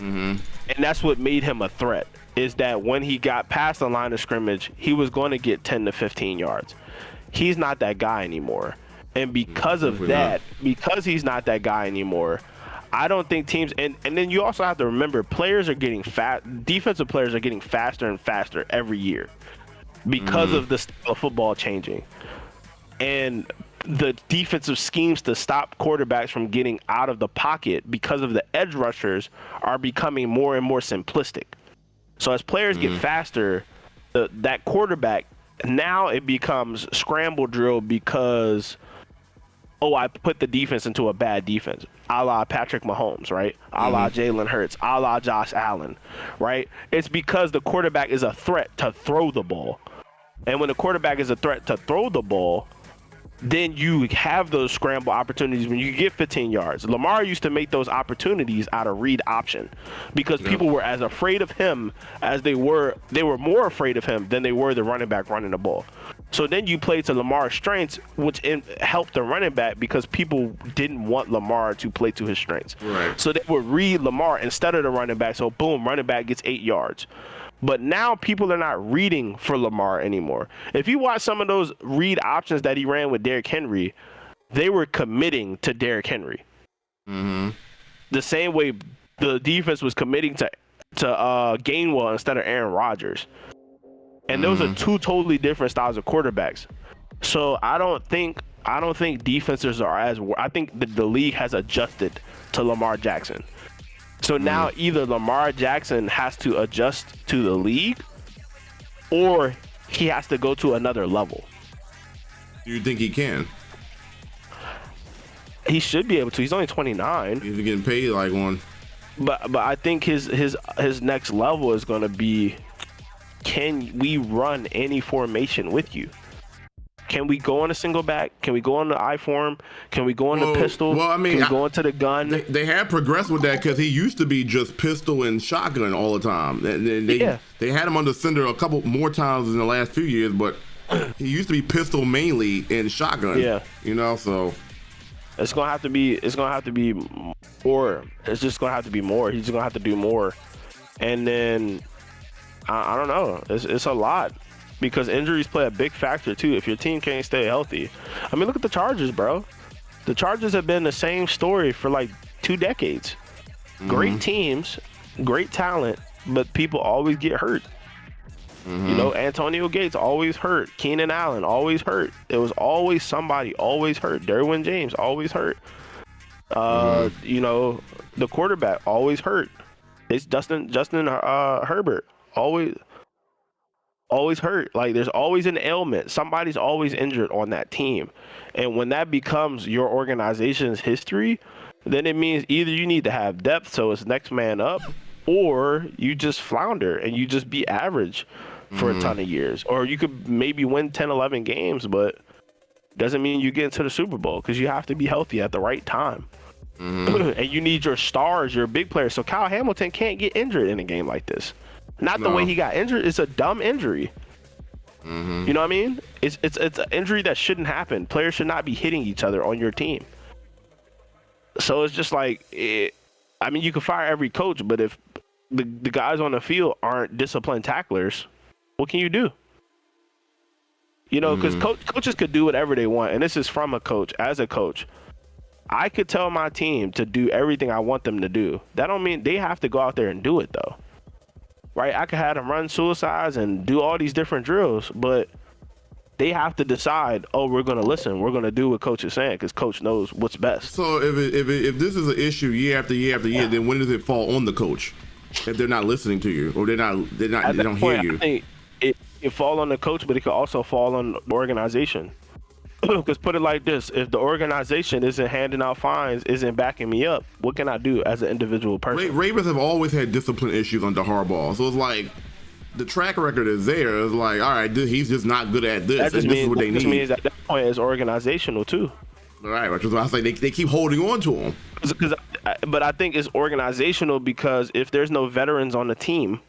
and that's what made him a threat. Is that when he got past the line of scrimmage, he was going to get 10 to 15 yards. He's not that guy anymore, and because of that, because he's not that guy anymore, I don't think teams and then you also have to remember players are getting defensive players are getting faster and faster every year. Because of the style of football changing and the defensive schemes to stop quarterbacks from getting out of the pocket because of the edge rushers are becoming more and more simplistic. So as players get faster, that quarterback, now it becomes scramble drill because, I put the defense into a bad defense, a la Patrick Mahomes, right? A la Jalen Hurts, a la Josh Allen, right? It's because the quarterback is a threat to throw the ball. And when the quarterback is a threat to throw the ball, then you have those scramble opportunities when you get 15 yards. Lamar used to make those opportunities out of read option because people were as afraid of him as they were more afraid of him than they were the running back running the ball. So then you play to Lamar's strengths, which helped the running back because people didn't want Lamar to play to his strengths. Right. So they would read Lamar instead of the running back. So boom, running back gets 8 yards. But now people are not reading for Lamar anymore. If you watch some of those read options that he ran with Derrick Henry, they were committing to Derrick Henry. The same way the defense was committing to Gainwell instead of Aaron Rodgers. And those are two totally different styles of quarterbacks. So I don't think defenses are I think the league has adjusted to Lamar Jackson. So now either Lamar Jackson has to adjust to the league or he has to go to another level. Do you think he can? He should be able to. He's only 29. He's getting paid like one. But I think his next level is going to be, can we run any formation with you? Can we go on a single back? Can we go on the I form? Can we go on the pistol? Well, I mean, can we go into the gun? They have progressed with that because he used to be just pistol and shotgun all the time. They had him under center a couple more times in the last few years, but he used to be pistol mainly and shotgun. Yeah, you know, so it's gonna have to be more. It's just gonna have to be more. He's gonna have to do more, and then I don't know. It's a lot. Because injuries play a big factor too. If your team can't stay healthy, I mean, look at the Chargers, bro. The Chargers have been the same story for like 2 decades. Great teams, great talent, but people always get hurt. You know, Antonio Gates always hurt. Keenan Allen always hurt. It was always somebody always hurt. Derwin James always hurt. You know, the quarterback always hurt. It's Justin Herbert always hurt. Like, there's always an ailment. Somebody's always injured on that team. And when that becomes your organization's history, then it means either you need to have depth so it's next man up, or you just flounder and you just be average for a ton of years. Or you could maybe win 10, 11 games, but doesn't mean you get into the Super Bowl because you have to be healthy at the right time. And you need your stars, your big players. So Kyle Hamilton can't get injured in a game like this. Not the way he got injured. It's a dumb injury. You know what I mean? It's an injury that shouldn't happen. Players should not be hitting each other on your team. So it's just like, I mean, you can fire every coach, but if the guys on the field aren't disciplined tacklers, what can you do? You know, because coaches could do whatever they want, and this is from a coach. As a coach, I could tell my team to do everything I want them to do. That don't mean they have to go out there and do it, though. Right? I could have them run suicides and do all these different drills, but they have to decide, oh, we're going to listen. We're going to do what coach is saying because coach knows what's best. So if this is an issue year after year after year, then when does it fall on the coach? If they're not listening to you or they don't hear you? I think it fall on the coach, but it could also fall on the organization. Because put it like this, if the organization isn't handing out fines, isn't backing me up, what can I do as an individual person? Ravens have always had discipline issues under Harbaugh. So it's like the track record is there. It's like, all right, he's just not good at this. That just and means, this is what they need. means at that point it's organizational too. All right, which is why I say they keep holding on to him. But I think it's organizational because if there's no veterans on the team,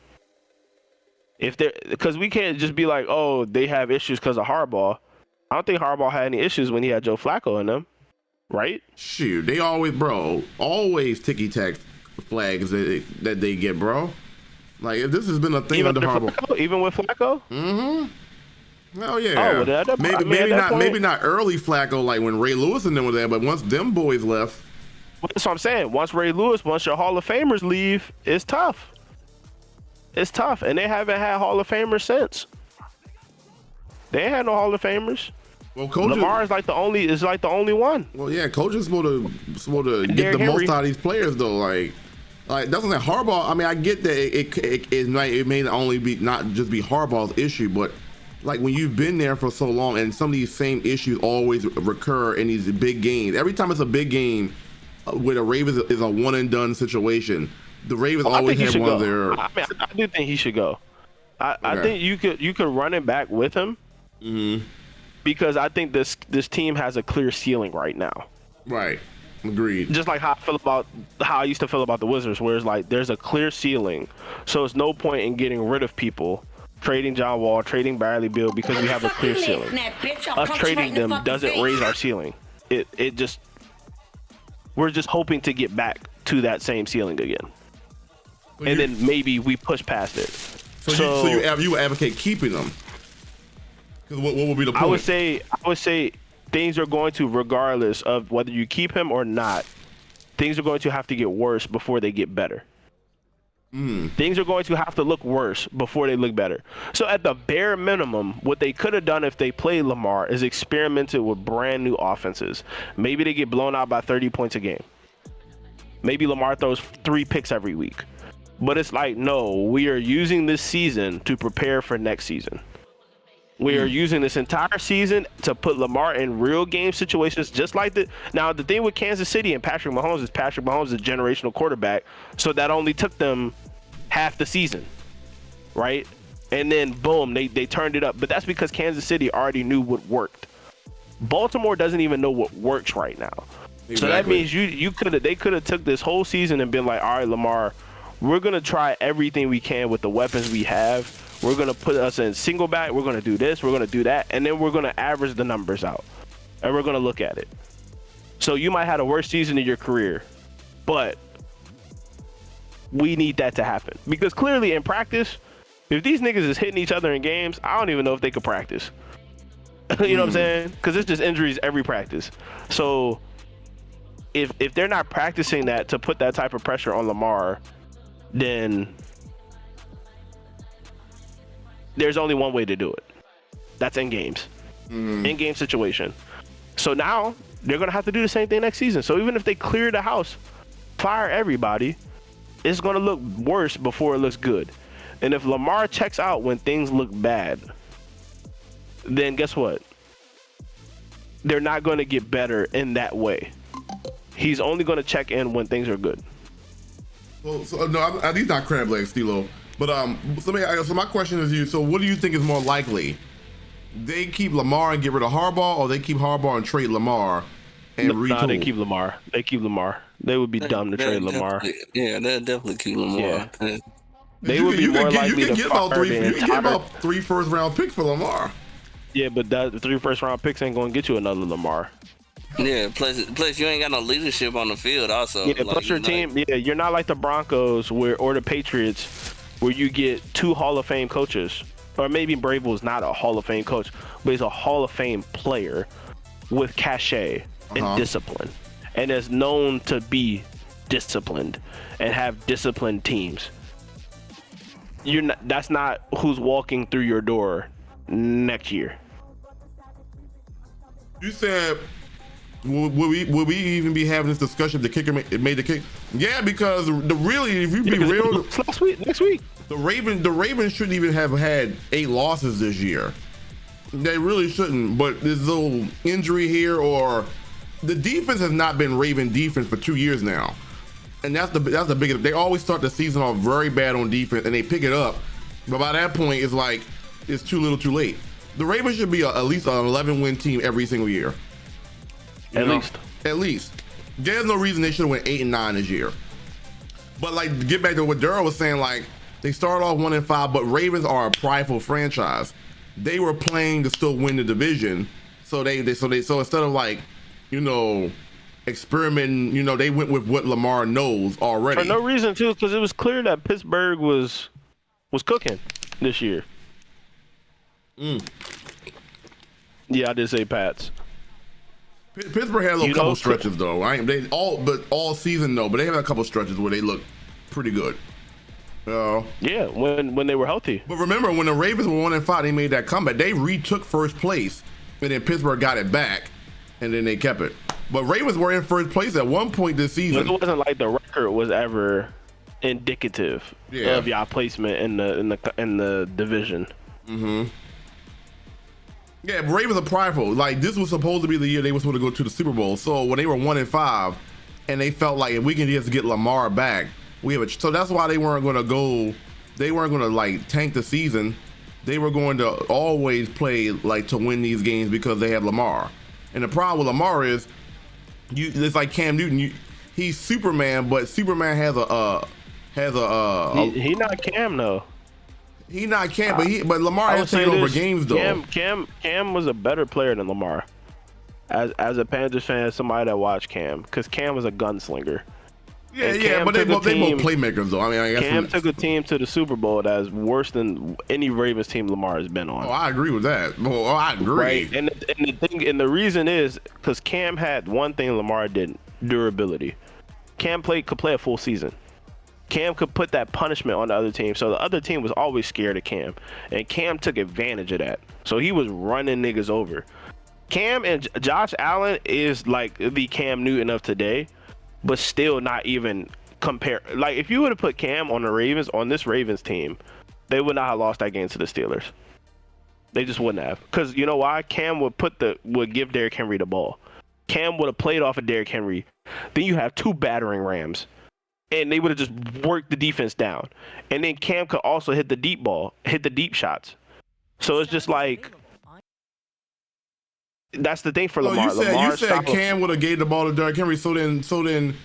because we can't just be like, oh, they have issues because of Harbaugh. I don't think Harbaugh had any issues when he had Joe Flacco in them, right? Shoot, they always ticky-tack flags that they get, bro. Like, if this has been a thing even under Harbaugh. Flacco, even with Flacco? Hell yeah. Oh, maybe not early Flacco, like when Ray Lewis and them were there, but once them boys left. That's what I'm saying. Once Ray Lewis, once your Hall of Famers leave, it's tough. It's tough, and they haven't had Hall of Famers since. They ain't had no Hall of Famers. Well, coaches, Lamar is like the only one. Well, yeah, coaches supposed to get the most out of these players though. Like that's what I'm saying. Harbaugh. I mean, I get that it may only be not just be Harbaugh's issue, but like when you've been there for so long and some of these same issues always recur in these big games. Every time it's a big game where the Ravens is a one and done situation, the Ravens always have one of their. I do think he should go. I think you could run it back with him. Because I think this team has a clear ceiling right now. Right. Agreed. Just like how I used to feel about the Wizards, where it's like there's a clear ceiling. So it's no point in getting rid of people, trading John Wall, trading Bradley Beal because we have a clear ceiling. Us trading them doesn't raise our ceiling. We're just hoping to get back to that same ceiling again. And then maybe we push past it. So you advocate keeping them? What would be the point? I would say things are going to, regardless of whether you keep him or not, things are going to have to get worse before they get better. Things are going to have to look worse before they look better. So at the bare minimum, what they could have done if they played Lamar is experimented with brand new offenses. Maybe they get blown out by 30 points a game. Maybe Lamar throws 3 picks every week. But it's like, no, we are using this season to prepare for next season. We are using this entire season to put Lamar in real game situations, just like Now, the thing with Kansas City and Patrick Mahomes is a generational quarterback, so that only took them half the season, right? and then boom, they turned it up. But that's because Kansas City already knew what worked. Baltimore doesn't even know what works right now. Exactly. So that means they could have took this whole season and been like, all right, Lamar, we're gonna try everything we can with the weapons we have. We're gonna put us in single back. We're gonna do this. We're gonna do that, and then we're gonna average the numbers out, and we're gonna look at it. So you might have the worst season of your career, but we need that to happen because clearly in practice, if these niggas is hitting each other in games, I don't even know if they could practice. You know what I'm saying? Because it's just injuries every practice. So if they're not practicing that to put that type of pressure on Lamar, then there's only one way to do it. That's in games. In-game situation. So now they're going to have to do the same thing next season. So even if they clear the house, fire everybody, it's going to look worse before it looks good. And if Lamar checks out when things look bad, then guess what? They're not going to get better in that way. He's only going to check in when things are good. Well, so, no, he's not crab leg, Stilo. But so my question is you. So what do you think is more likely? They keep Lamar and get rid of Harbaugh, or they keep Harbaugh and trade Lamar and retool? No, they keep Lamar. They keep Lamar. They would be dumb to trade Lamar. Yeah, they'll definitely keep Lamar. Yeah. They would be more likely to fire the entire... You can get about 3 first-round picks for Lamar. Yeah, but the 3 first-round picks ain't gonna get you another Lamar. Yeah, plus you ain't got no leadership on the field also. Yeah, plus your team, you're not like the Broncos or the Patriots where you get 2 Hall of Fame coaches. Or maybe Bravel's not a Hall of Fame coach, but he's a Hall of Fame player with cachet and discipline. And is known to be disciplined and have disciplined teams. That's not who's walking through your door next year. You said, will we even be having this discussion if the kicker made the kick? Yeah, because if you be real, next week. The Ravens shouldn't even have had 8 losses this year. They really shouldn't. But there's no injury here, or the defense has not been Raven defense for 2 years now, and that's the biggest. They always start the season off very bad on defense, and they pick it up. But by that point, it's like it's too little, too late. The Ravens should be at least an 11-win team every single year. At least. There's no reason they should have went 8 and 9 this year. But like, to get back to what Daryl was saying, like they started off 1-5, but Ravens are a prideful franchise. They were playing to still win the division, so instead of like, experimenting, they went with what Lamar knows already. For no reason too, because it was clear that Pittsburgh was cooking this year. Yeah, I did say Pats. Pittsburgh had a couple stretches though. All season though, but they had a couple stretches where they looked pretty good. Yeah, when they were healthy. But remember, when the Ravens were 1-5, they made that comeback. They retook first place, and then Pittsburgh got it back, and then they kept it. But Ravens were in first place at one point this season. It wasn't like the record was ever indicative of y'all placement in the division. Yeah, but Ravens are prideful. Like, this was supposed to be the year they were supposed to go to the Super Bowl. So when they were 1-5, and they felt like if we can just get Lamar back, so that's why they weren't going to go. They weren't going to like tank the season. They were going to always play like to win these games because they have Lamar. And the problem with Lamar is, it's like Cam Newton. He's Superman, but Superman has He not Cam though. He not Cam, but Lamar has taken over games though. Cam was a better player than Lamar. As a Panthers fan, as somebody that watched Cam, because Cam was a gunslinger. Yeah, but they both playmakers though. I mean, I guess Cam took a team to the Super Bowl that's worse than any Ravens team Lamar has been on. Oh, I agree with that. Oh, I agree. Right, and the reason is because Cam had one thing Lamar didn't: durability. Cam could play a full season. Cam could put that punishment on the other team, so the other team was always scared of Cam, and Cam took advantage of that. So he was running niggas over. Cam and Josh Allen is like the Cam Newton of today, but still not even compare. Like, if you would have put Cam on this Ravens team, they would not have lost that game to the Steelers. They just wouldn't have, because you know why? Cam would give Derrick Henry the ball. Cam would have played off of Derrick Henry. Then you have 2 battering rams. and they would have just worked the defense down. And then Cam could also hit the deep ball, hit the deep shots. So it's just like, that's the thing for Lamar. You said Cam would have gave the ball to Derrick Henry. So is that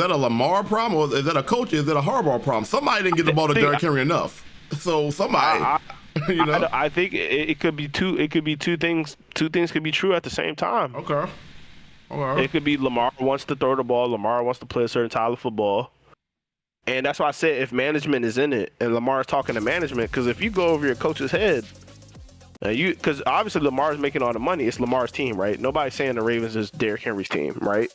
a Lamar problem, or is that a coach? Is that a Harbaugh problem? Somebody didn't get the ball to Derrick Henry enough. So somebody, I think it could be two. It could be two things. Two things could be true at the same time. Okay. It could be Lamar wants to throw the ball. Lamar wants to play a certain style of football. And that's why I said if management is in it and Lamar is talking to management, because if you go over your coach's head. Because obviously Lamar's making all the money. It's Lamar's team, right? Nobody's saying the Ravens is Derrick Henry's team, right?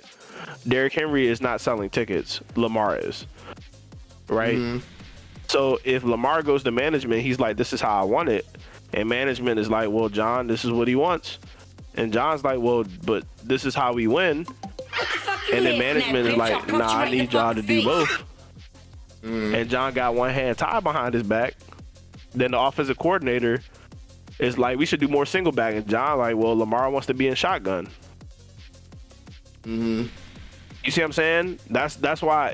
Derrick Henry is not selling tickets. Lamar is, right? Mm-hmm. So if Lamar goes to management, he's like, this is how I want it. And management is like, well, John, this is what he wants. And John's like, well, but this is how we win. And then management is like, nah, I need John to do both. Mm-hmm. And John got one hand tied behind his back. Then the offensive coordinator is like, we should do more single back. And John like, well, Lamar wants to be in shotgun. Mm-hmm. You see what I'm saying? That's why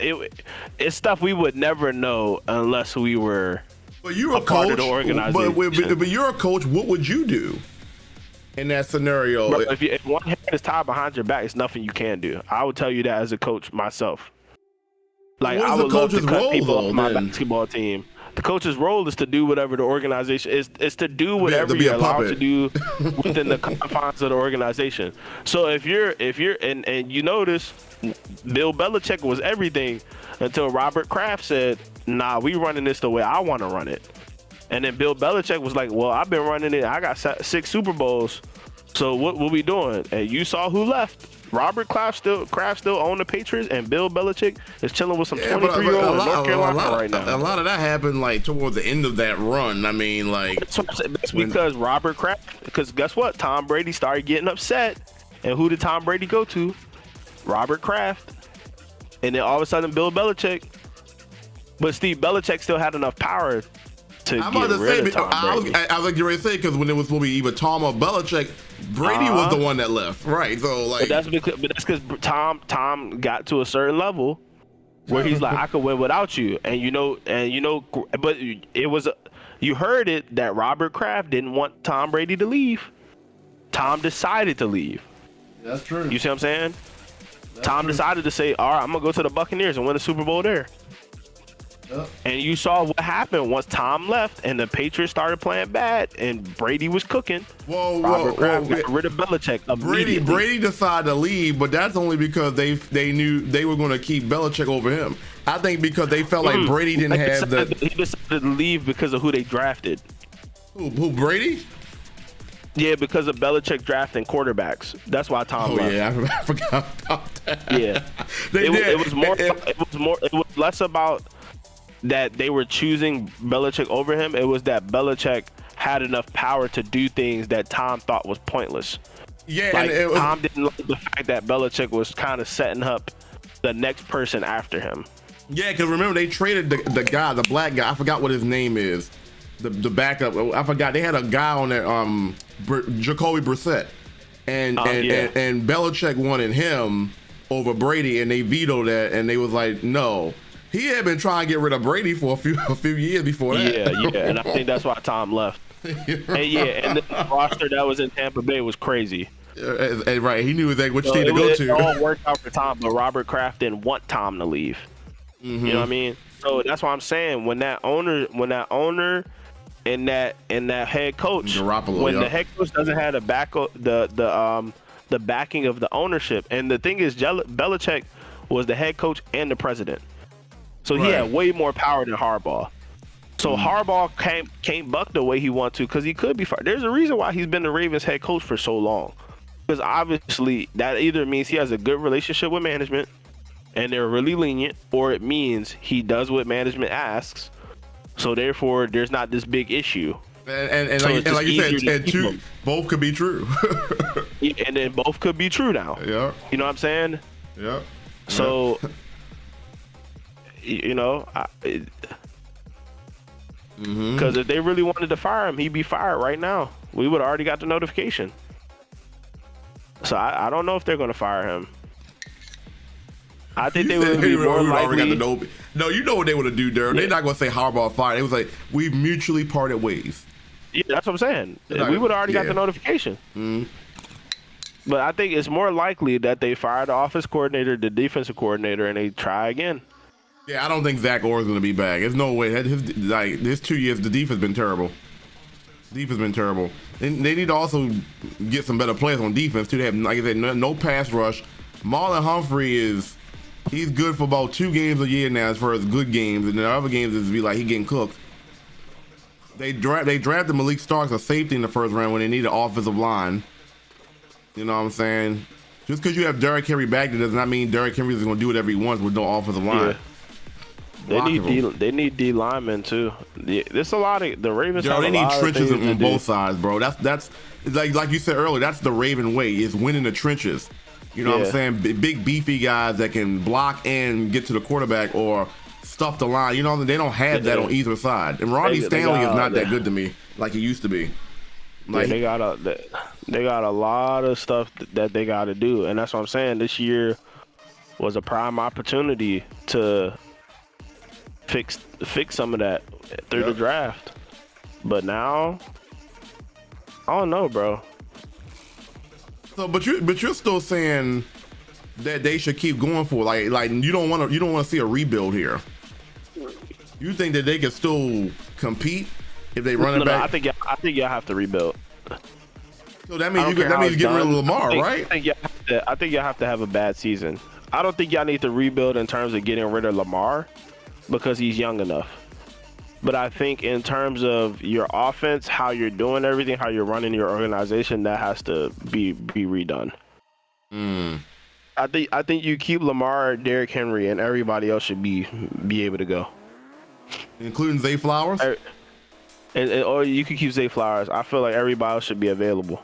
it's stuff we would never know unless we were a part of the organization. But you're a coach. What would you do in that scenario? Bro, if one hand is tied behind your back, it's nothing you can do. I would tell you that as a coach myself. Like, I would love to cut people off my basketball team. The coach's role is to do whatever the organization is to do whatever you're allowed to do within the confines of the organization. So if you're and you notice Bill Belichick was everything until Robert Kraft said, nah, we running this the way I want to run it. And then Bill Belichick was like, well, I've been running it. I got 6 Super Bowls. So what we doing? And you saw who left. Robert Kraft still owned the Patriots, and Bill Belichick is chilling with some 23-year-old in North Carolina right now. A lot of that happened like toward the end of that run. I mean, like that's because Robert Kraft. Because guess what? Tom Brady started getting upset, and who did Tom Brady go to? Robert Kraft, and then all of a sudden Bill Belichick. But Steve Belichick still had enough power to get rid of Tom Brady. I was like you ready to say, because when it was supposed to be either Tom or Belichick, Brady was the one that left, right? So like, but that's because Tom got to a certain level where he's like, I could win without you, and but it was you heard it that Robert Kraft didn't want Tom Brady to leave. Tom decided to leave. That's true. You see what I'm saying? Tom decided to say, all right, I'm gonna go to the Buccaneers and win the Super Bowl there. Yep. And you saw what happened once Tom left and the Patriots started playing bad and Brady was cooking. Robert Kraft got rid of Belichick immediately. Brady decided to leave, but that's only because they knew they were going to keep Belichick over him. I think because they felt like Brady didn't have the. He decided to leave because of who they drafted. Who Brady? Yeah, because of Belichick drafting quarterbacks. That's why Tom left. Yeah, I forgot about that. Yeah, it was less about that they were choosing Belichick over him. It was that Belichick had enough power to do things that Tom thought was pointless. Yeah, like, and Tom didn't like the fact that Belichick was kind of setting up the next person after him. Yeah, because remember they traded the guy, the black guy. I forgot what his name is. The backup. I forgot. They had a guy on there, Jacoby Brissett, and Belichick wanted him over Brady, and they vetoed that, and they was like, no. He had been trying to get rid of Brady for a few years before that. Yeah, and I think that's why Tom left. And and the roster that was in Tampa Bay was crazy. Right, he knew exactly which team to go to. It all worked out for Tom, but Robert Kraft didn't want Tom to leave. Mm-hmm. You know what I mean? So that's why I'm saying when that owner and that head coach, the head coach doesn't have the backing of the ownership, and the thing is, Belichick was the head coach and the president. So he had way more power than Harbaugh. So Harbaugh can't buck the way he wants to because he could be fired. There's a reason why he's been the Ravens head coach for so long. Because obviously that either means he has a good relationship with management and they're really lenient, or it means he does what management asks. So therefore, there's not this big issue. And like you said, both could be true. And then both could be true now. Yeah. You know what I'm saying? Yeah. So... because if they really wanted to fire him, he'd be fired right now. We would have already got the notification. So I don't know if they're going to fire him. I think they would be more likely. No, you know what they would do, Daryl. They're not going to say Harbaugh fired. It was like, we've mutually parted ways. Yeah, that's what I'm saying. We would have already got the notification. Mm-hmm. But I think it's more likely that they fire the offense coordinator, the defensive coordinator, and they try again. Yeah, I don't think Zach Orr's going to be back. There's no way. His 2 years, the defense been terrible. Defense been terrible. They need to also get some better players on defense too. They have, like I said, no pass rush. Marlon Humphrey he's good for about 2 games a year now as far as good games, and the other games is be like he getting cooked. They drafted Malik Starks a safety in the first round when they need an offensive line. You know what I'm saying? Just because you have Derrick Henry back, that does not mean Derrick Henry is going to do whatever he wants with no offensive line. Yeah. They need D linemen too. There's a lot of the Ravens. They need trenches on both sides, bro. That's like you said earlier. That's the Raven way, is winning the trenches. You know what I'm saying? Big beefy guys that can block and get to the quarterback or stuff the line. You know, they don't have that on either side. And Ronnie Stanley is not that good to me like he used to be. Like, they got a lot of stuff that they got to do, and that's what I'm saying. This year was a prime opportunity to fix some of that through the draft. But now, I don't know, bro. So, but you're still saying that they should keep going for like you don't want to see a rebuild here. You think that they can still compete if they run it back? I think y'all have to rebuild. So that means getting rid of Lamar, right? I think y'all have to have a bad season. I don't think y'all need to rebuild in terms of getting rid of Lamar because he's young enough. But I think in terms of your offense, how you're doing everything, how you're running your organization, that has to be redone. I think you keep Lamar, Derrick Henry, and everybody else should be able to go, including Zay Flowers. Or you could keep Zay Flowers. I feel like everybody else should be available.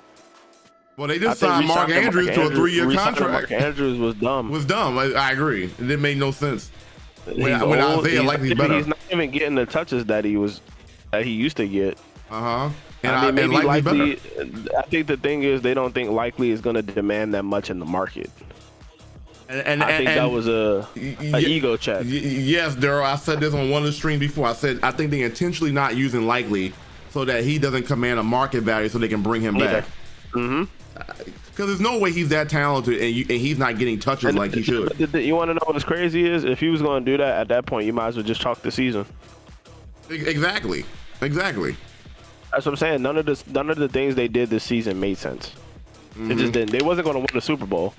Well, they just signed Mark Andrews to a 3-year contract. Mark Andrews was dumb. I agree. It didn't make no sense. When Isaiah likely better. He's not even getting the touches that he used to get. And I mean, maybe likely better. I think the thing is they don't think Likely is going to demand that much in the market. And I think that was a ego check. Yes, Daryl. I said this on one of the streams before. I said I think they intentionally not using Likely so that he doesn't command a market value so they can bring him back. Mm-hmm. Because there's no way he's that talented and he's not getting touches like he should. You want to know what's crazy is if he was going to do that at that point, you might as well just chalk the season. Exactly. That's what I'm saying. None of the things they did this season made sense. It just didn't. They wasn't going to win the Super Bowl.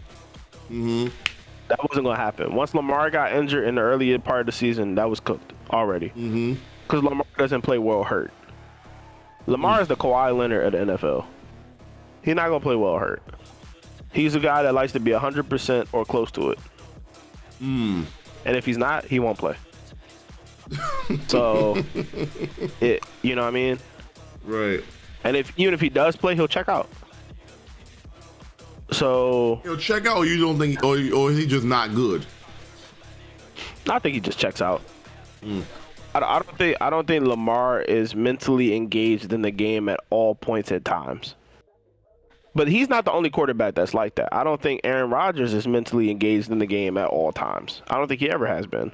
That wasn't going to happen. Once Lamar got injured in the early part of the season, that was cooked already. Because Lamar doesn't play well hurt. Lamar is the Kawhi Leonard of the NFL. He's not going to play well hurt. He's a guy that likes to be 100% or close to it. And if he's not, he won't play. So, you know what I mean? Right. And even if he does play, he'll check out. So he'll check out, or you don't think, or is he just not good? I think he just checks out. I don't think Lamar is mentally engaged in the game at all points at times. But he's not the only quarterback that's like that. I don't think Aaron Rodgers is mentally engaged in the game at all times. I don't think he ever has been.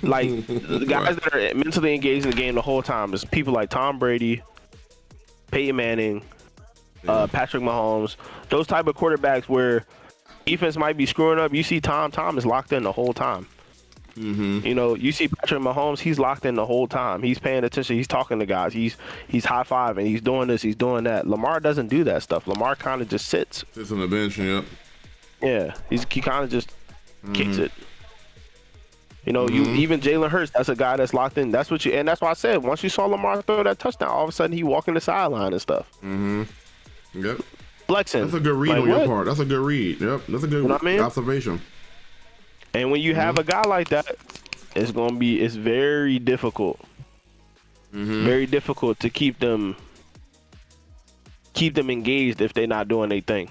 Like the guys that are mentally engaged in the game the whole time is people like Tom Brady, Peyton Manning, Patrick Mahomes, those type of quarterbacks where defense might be screwing up. You see Tom is locked in the whole time. You know, you see Patrick Mahomes, he's locked in the whole time. He's paying attention. He's talking to guys. He's high-fiving. He's doing this. He's doing that. Lamar doesn't do that stuff. Lamar kind of just sits. Sits on the bench, Yeah, he kind of just kicks it. You know, even Jalen Hurts, that's a guy that's locked in. That's and that's why I said once you saw Lamar throw that touchdown, all of a sudden he walking the sideline and stuff. Yep. Flexing. That's a good read on your part. That's a good read. Yep. That's a good observation. And when you have a guy like that, it's very difficult. Very difficult to keep them engaged if they're not doing their thing.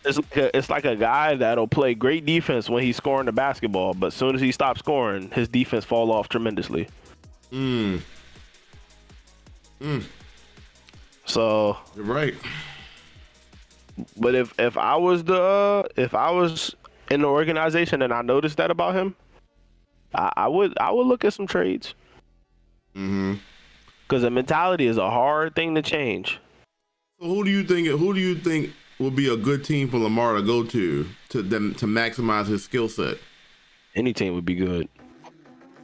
It's like a guy that'll play great defense when he's scoring the basketball, but as soon as he stops scoring, his defense fall off tremendously. So you're right. But if I was in the organization, and I noticed that about him, I would look at some trades. Mm-hmm. Because the mentality is a hard thing to change. So who do you think will be a good team for Lamar to go to maximize his skill set? Any team would be good.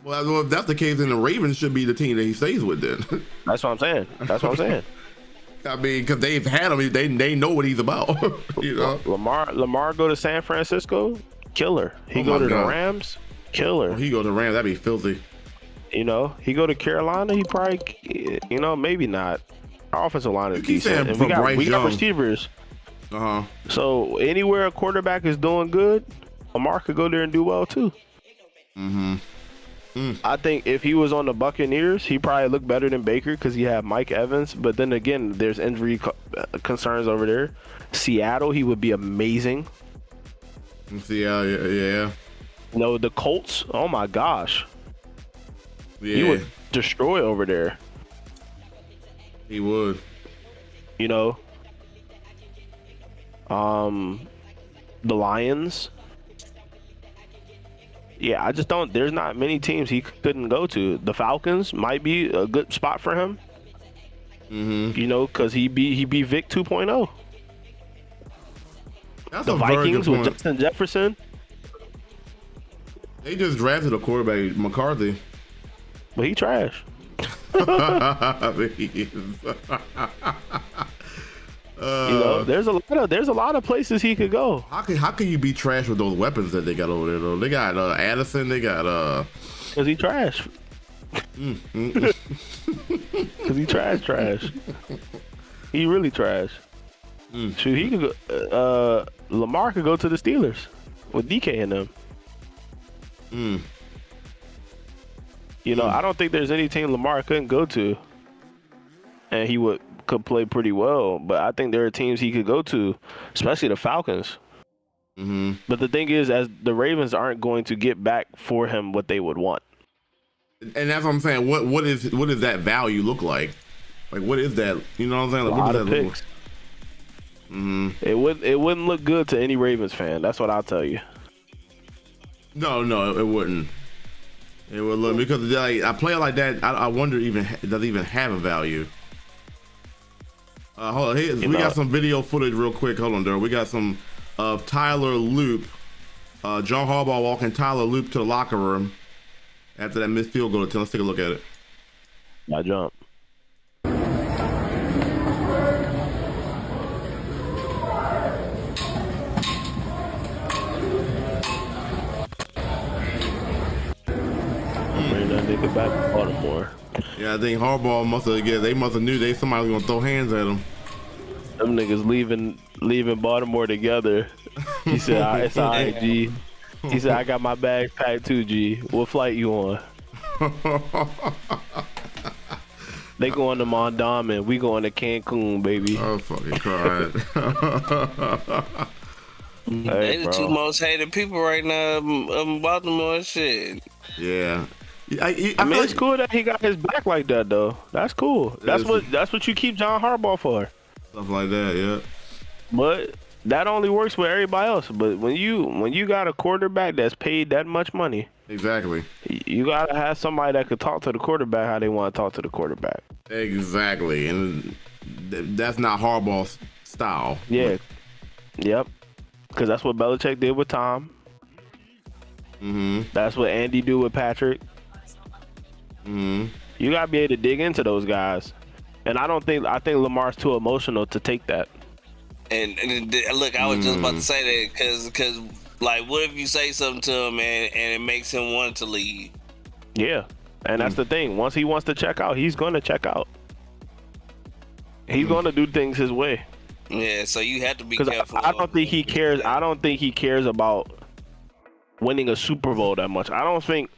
Well, if that's the case, then the Ravens should be the team that he stays with. Then that's what I'm saying. I mean, because they've had him, they know what he's about. You know, Lamar go to San Francisco, killer. He go to the Rams, killer. He go to the Rams, that'd be filthy. You know, he go to Carolina, he probably, maybe not. Our offensive line is decent, and we got receivers. So anywhere a quarterback is doing good, Lamar could go there and do well too. I think if he was on the Buccaneers, he probably look better than Baker because he had Mike Evans. But then again, there's injury concerns over there. Seattle, he would be amazing. Seattle, yeah. No, the Colts. Oh my gosh. Yeah. He would destroy over there. He would. You know. The Lions. Yeah, I just don't. There's not many teams he couldn't go to. The Falcons might be a good spot for him. You know, because he be Vic 2.0. The Vikings with Justin Jefferson. They just drafted a quarterback, McCarthy. But he trash. You know, there's a lot of places he could go. How can you be trash with those weapons that they got over there though? They got Addison, they got Cause he trash. Cause he trash. He really trash. Shoot, he could go. Lamar could go to the Steelers with DK in them. You know, I don't think there's any team Lamar couldn't go to, and he could play pretty well. But I think there are teams he could go to, especially the Falcons. But the thing is, as the Ravens aren't going to get back for him what they would want. And that's what I'm saying. What does that value look like? Like, what is that? You know what I'm saying? Like, A lot of picks. It wouldn't look good to any Ravens fan. That's what I'll tell you. No, it wouldn't. It would look, because like a player like that, I wonder does even have a value. Hold on, we got some video footage real quick. Hold on, there. We got some of Tyler Loop, John Harbaugh walking Tyler Loop to the locker room after that missed field goal attempt. Let's take a look at it. I jump. Nigga back to Baltimore. Yeah, I think Harbaugh must have knew somebody was gonna throw hands at him. Them niggas leaving Baltimore together. He said, "It's all right, G." He said, "I got my bags packed too, G. What flight you on?" They going to Mondawmin. We going to Cancun, baby. Oh, fucking crying. They the two most hated people right now in Baltimore. Shit. Yeah. I mean, it's cool that he got his back like that, though. That's cool. That's what you keep John Harbaugh for. Stuff like that, yeah. But that only works with everybody else. But when you got a quarterback that's paid that much money, exactly, you gotta have somebody that could talk to the quarterback how they want to talk to the quarterback. Exactly, and that's not Harbaugh's style. Yeah. Yep. Because that's what Belichick did with Tom. That's what Andy do with Patrick. You gotta be able to dig into those guys, and I think Lamar's too emotional to take that. And look, I was just about to say that because like, what if you say something to him and it makes him want to leave? Yeah, and that's the thing. Once he wants to check out, he's going to check out. He's going to do things his way. Yeah, so you have to be careful. I don't think he cares. I don't think he cares about winning a Super Bowl that much. I don't think.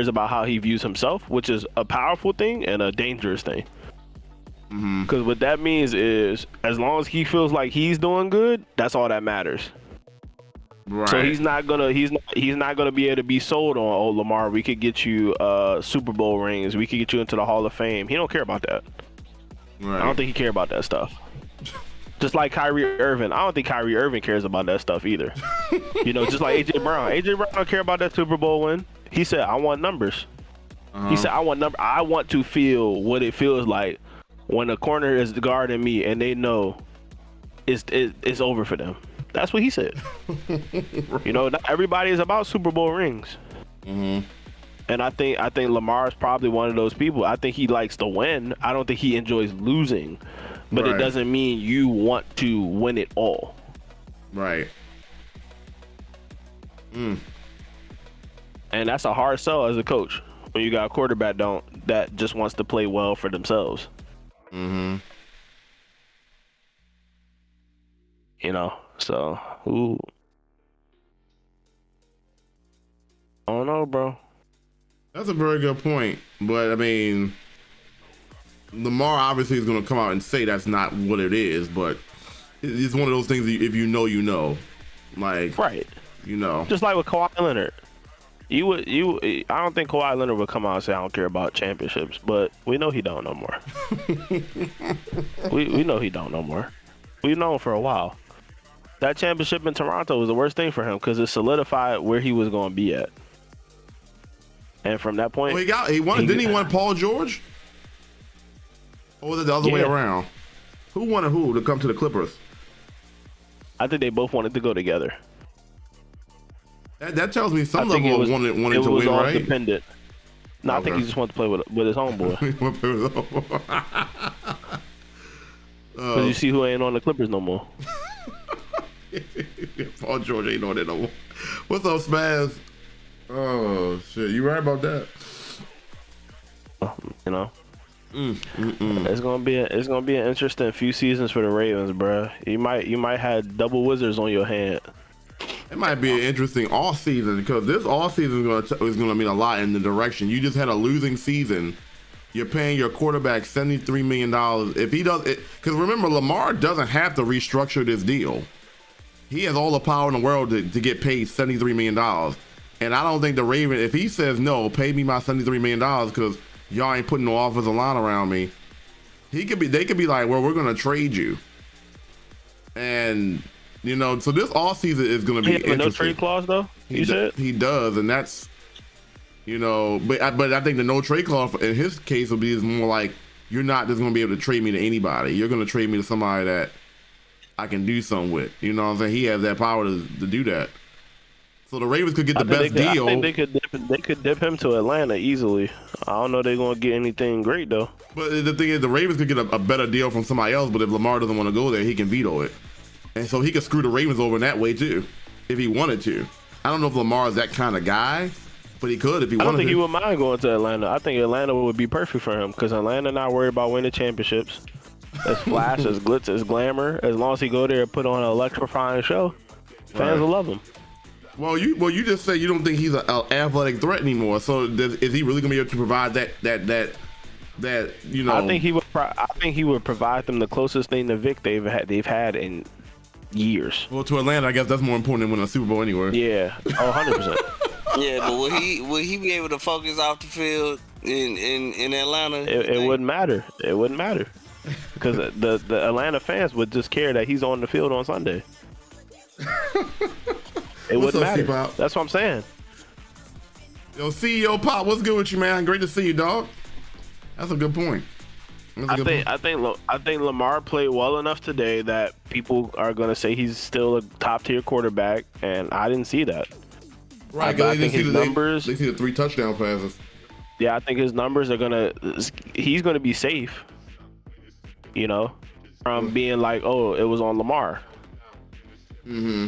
About how he views himself, which is a powerful thing and a dangerous thing. Because what that means is, as long as he feels like he's doing good, that's all that matters. Right. So he's not gonna be able to be sold on. Oh, Lamar, we could get you Super Bowl rings. We could get you into the Hall of Fame. He don't care about that. Right. I don't think he care about that stuff. Just like Kyrie Irving, I don't think Kyrie Irving cares about that stuff either. Just like AJ Brown. AJ Brown don't care about that Super Bowl win. He said, "I want numbers." He said, "I want to feel what it feels like when a corner is guarding me and they know it's over for them." That's what he said. Not everybody is about Super Bowl rings. Mm-hmm. And I think Lamar is probably one of those people. I think he likes to win. I don't think he enjoys losing, but it doesn't mean you want to win it all. Right. And that's a hard sell as a coach when you got a quarterback that just wants to play well for themselves. Mm-hmm. So I don't know, bro. That's a very good point, but I mean, Lamar obviously is going to come out and say that's not what it is, but it's one of those things. If you know, like right, just like with Kawhi Leonard. I don't think Kawhi Leonard would come out and say I don't care about championships, but we know he don't no more. we know he don't no more. We've known for a while. That championship in Toronto was the worst thing for him because it solidified where he was going to be at. And from that point, he won. Didn't he win Paul George? Or was it the other way around? Who wanted who to come to the Clippers? I think they both wanted to go together. That tells me some level of wanting to win, right? Dependent. No, I think he just wanted to play with his homeboy. Because you see who ain't on the Clippers no more. Paul George ain't on it no more. What's up, Spaz? Oh shit, you right about that? It's gonna be an interesting few seasons for the Ravens, bro. You might have double wizards on your hand. It might be an interesting off season because this off season is gonna mean a lot in the direction. You just had a losing season. You're paying your quarterback $73 million. If he does it, because remember, Lamar doesn't have to restructure this deal. He has all the power in the world to get paid $73 million. And I don't think the Ravens, if he says no, pay me my $73 million because y'all ain't putting no offensive line around me, they could be like, well, we're gonna trade you. And so this offseason is gonna be interesting. No trade clause though. He does, and that's but I think the no trade clause in his case will be more like you're not just gonna be able to trade me to anybody. You're gonna trade me to somebody that I can do something with. You know what I'm saying? He has that power to do that. So the Ravens could get the best deal. I think they could dip him to Atlanta easily. I don't know they're gonna get anything great though. But the thing is, the Ravens could get a better deal from somebody else. But if Lamar doesn't want to go there, he can veto it, and so he could screw the Ravens over in that way too, if he wanted to. I don't know if Lamar is that kind of guy, but he could if he wanted to. I don't think he would mind going to Atlanta. I think Atlanta would be perfect for him because Atlanta not worried about winning championships. As flash, as glitz, as glamour. As long as he go there and put on an electrifying show, fans will love him. Well, you just say you don't think he's an athletic threat anymore. So is he really gonna be able to provide that? I think he would provide them the closest thing to Vic they've had in years. Well, to Atlanta, I guess that's more important than winning a Super Bowl anyway. Yeah, 100%. Yeah, but will he be able to focus off the field in Atlanta? It wouldn't matter. It wouldn't matter because the Atlanta fans would just care that he's on the field on Sunday. It wouldn't matter. That's what I'm saying. Yo, CEO Pop, what's good with you, man? Great to see you, dog. That's a good point. I think Lamar played well enough today that people are gonna say he's still a top tier quarterback, and I didn't see that. Right, I think his numbers. They see the 3 touchdown passes. Yeah, I think his numbers are he's gonna be safe. From being like, oh, it was on Lamar. Mm-hmm.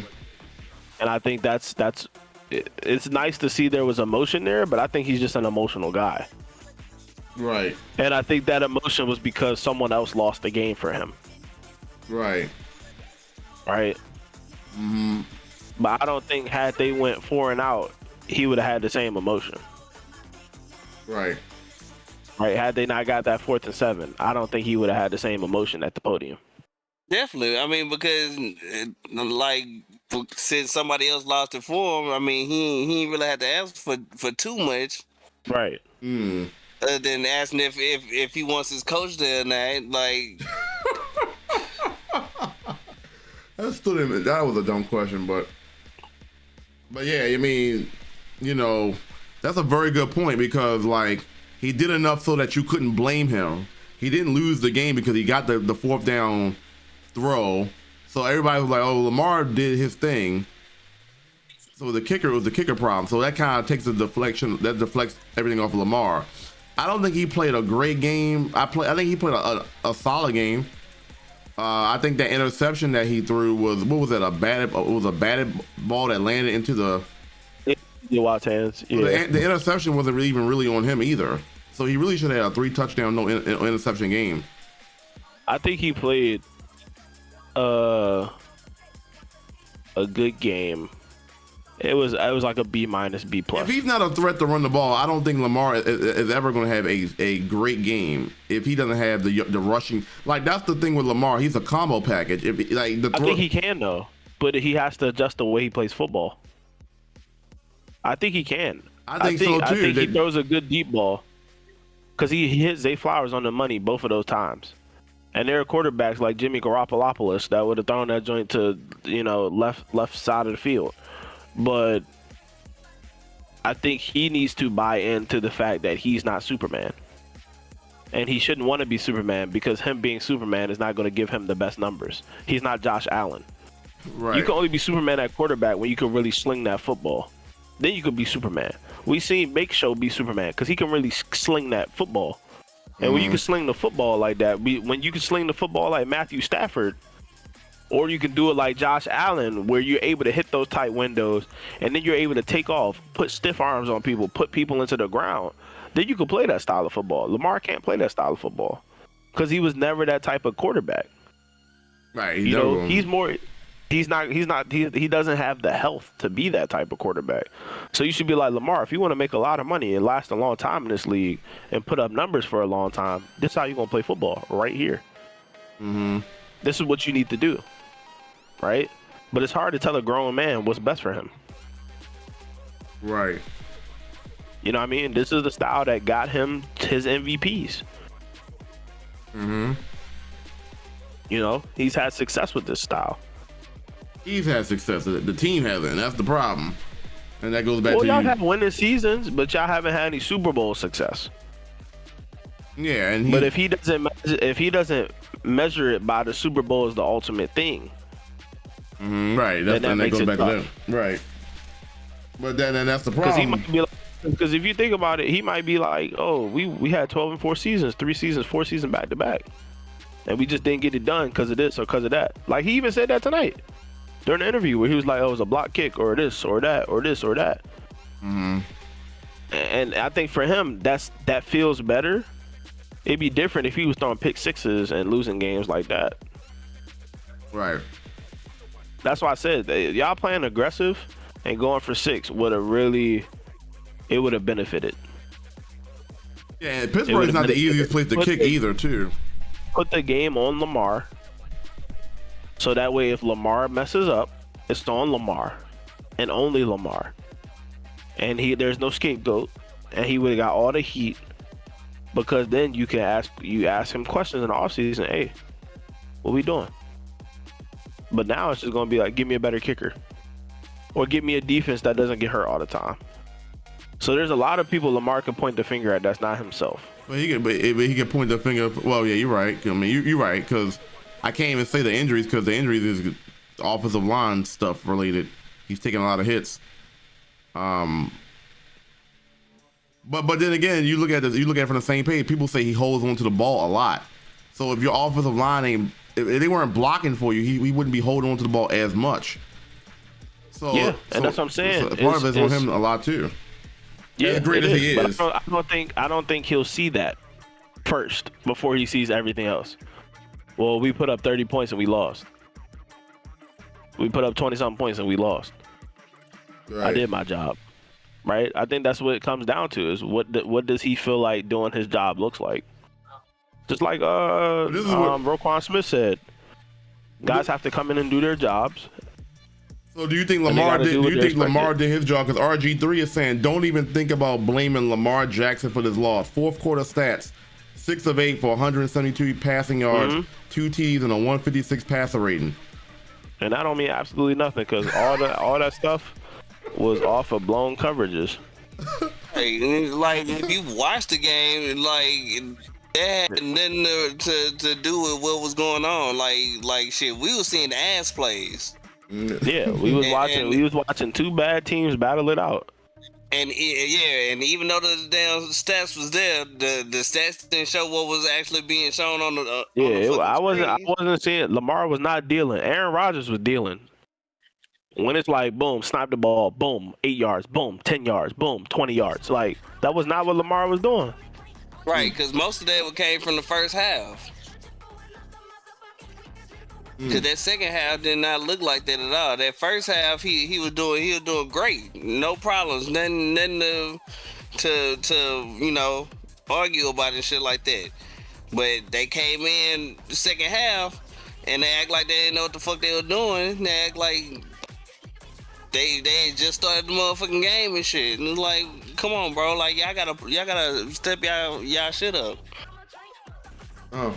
And I think it's nice to see there was emotion there, but I think he's just an emotional guy. Right. And I think that emotion was because someone else lost the game for him. Right. Right. Mm-hmm. But I don't think had they went 4 and out, he would have had the same emotion. Right. Right. Had they not got that 4th and 7, I don't think he would have had the same emotion at the podium. Definitely. I mean, because like since somebody else lost it for him, I mean, he ain't really had to ask for too much. Right. Other than asking if he wants his coach there or not. Like, that was a dumb question, but yeah, I mean, you know, that's a very good point because like he did enough so that you couldn't blame him. He didn't lose the game because he got the fourth down throw. So everybody was like, oh, Lamar did his thing. So it was the kicker problem. So that kind of takes the deflection, that deflects everything off of Lamar. I don't think he played a great game. I think he played a solid game. I think that interception that he threw was, what was it? It was a batted ball that landed into the Watt's hands. Yeah. The interception wasn't even really on him either. So he really should have had a 3 touchdown, no interception game. I think he played a good game. It was like a B-, B+. If he's not a threat to run the ball, I don't think Lamar is ever going to have a great game if he doesn't have the rushing. Like, that's the thing with Lamar. He's a combo package. I think he can though, but he has to adjust the way he plays football. I think he can. I think so too. I think he throws a good deep ball because he hit Zay Flowers on the money both of those times. And there are quarterbacks like Jimmy Garoppolopoulos that would have thrown that joint to, left side of the field. But I think he needs to buy into the fact that he's not Superman. And he shouldn't want to be Superman because him being Superman is not going to give him the best numbers. He's not Josh Allen. Right. You can only be Superman at quarterback when you can really sling that football. Then you could be Superman. We seen Make Show be Superman because he can really sling that football. And when you can sling the football like that, when you can sling the football like Matthew Stafford, or you can do it like Josh Allen, where you're able to hit those tight windows, and then you're able to take off, put stiff arms on people, put people into the ground, then you can play that style of football. Lamar can't play that style of football because he was never that type of quarterback. Right. He doesn't have the health to be that type of quarterback. So you should be like, Lamar, if you want to make a lot of money and last a long time in this league and put up numbers for a long time, this is how you're going to play football right here. This is what you need to do. Right? But it's hard to tell a grown man what's best for him. Right. You know what I mean? This is the style that got him his MVPs. He's had success with this style. He's had success. The team hasn't. That's the problem. And that goes back to y'all have winning seasons, but y'all haven't had any Super Bowl success. Yeah, but if he doesn't measure it by the Super Bowl as the ultimate thing, right? That goes back to them. Right. But then that's the problem. Because he might be like, because if you think about it, he might be like, oh, we had 12 and 4 seasons, 3 seasons, 4 seasons back to back, and we just didn't get it done because of this or because of that. Like he even said that tonight during the interview where he was like, oh, it was a block kick or this or that or this or that. And I think for him, that feels better. It'd be different if he was throwing pick sixes and losing games like that. Right. That's why I said y'all playing aggressive and going for 6 would have benefited. Yeah, and Pittsburgh is not the easiest place to kick either, too. Put the game on Lamar. So that way, if Lamar messes up, it's on Lamar and only Lamar. And there's no scapegoat, and he would have got all the heat because then you can ask him questions in the offseason. Hey, what we doing? But now it's just gonna be like, give me a better kicker, or give me a defense that doesn't get hurt all the time. So there's a lot of people Lamar can point the finger at that's not himself. But he can point the finger. Well, yeah, you're right. I mean, you're right because I can't even say the injuries because the injuries is offensive line stuff related. He's taking a lot of hits. But then again, you look at it from the same page. People say he holds onto the ball a lot. So if your offensive line if they weren't blocking for you, he wouldn't be holding onto the ball as much. So yeah, and that's what I'm saying. So part of it's on him a lot too. Yeah, as great as he is. I don't think he'll see that first before he sees everything else. Well, we put up 30 points and we lost. We put up 20-something points and we lost. Right. I did my job. Right? I think that's what it comes down to is what does he feel like doing his job looks like? Just like Roquan Smith said, guys have to come in and do their jobs. So do you think And they Lamar gotta did? do Do what you they're think Lamar expected. did his job? Because RG3 is saying don't even think about blaming Lamar Jackson for this loss. Fourth quarter stats: 6 of 8 for 172 passing yards, 2 TDs, and a 156 passer rating. And that don't mean absolutely nothing because all that stuff was off of blown coverages. Like if you watch the game, like that had nothing to do with what was going on. Like shit, we was seeing ass plays. Yeah, we was watching two bad teams battle it out. And even though the damn stats was there, the stats didn't show what was actually being shown on the. I wasn't seeing Lamar was not dealing. Aaron Rodgers was dealing. When it's like boom, snipe the ball, boom, 8 yards, boom, 10 yards, boom, 20 yards. Like that was not what Lamar was doing. Right, because most of that came from the first half. Because that second half did not look like that at all. That first half, he was doing great, no problems, nothing to argue about and shit like that. But they came in the second half and they act like they didn't know what the fuck they were doing. They act like they just started the motherfucking game and shit. And it's like, come on, bro, like y'all gotta step y'all shit up. Oh,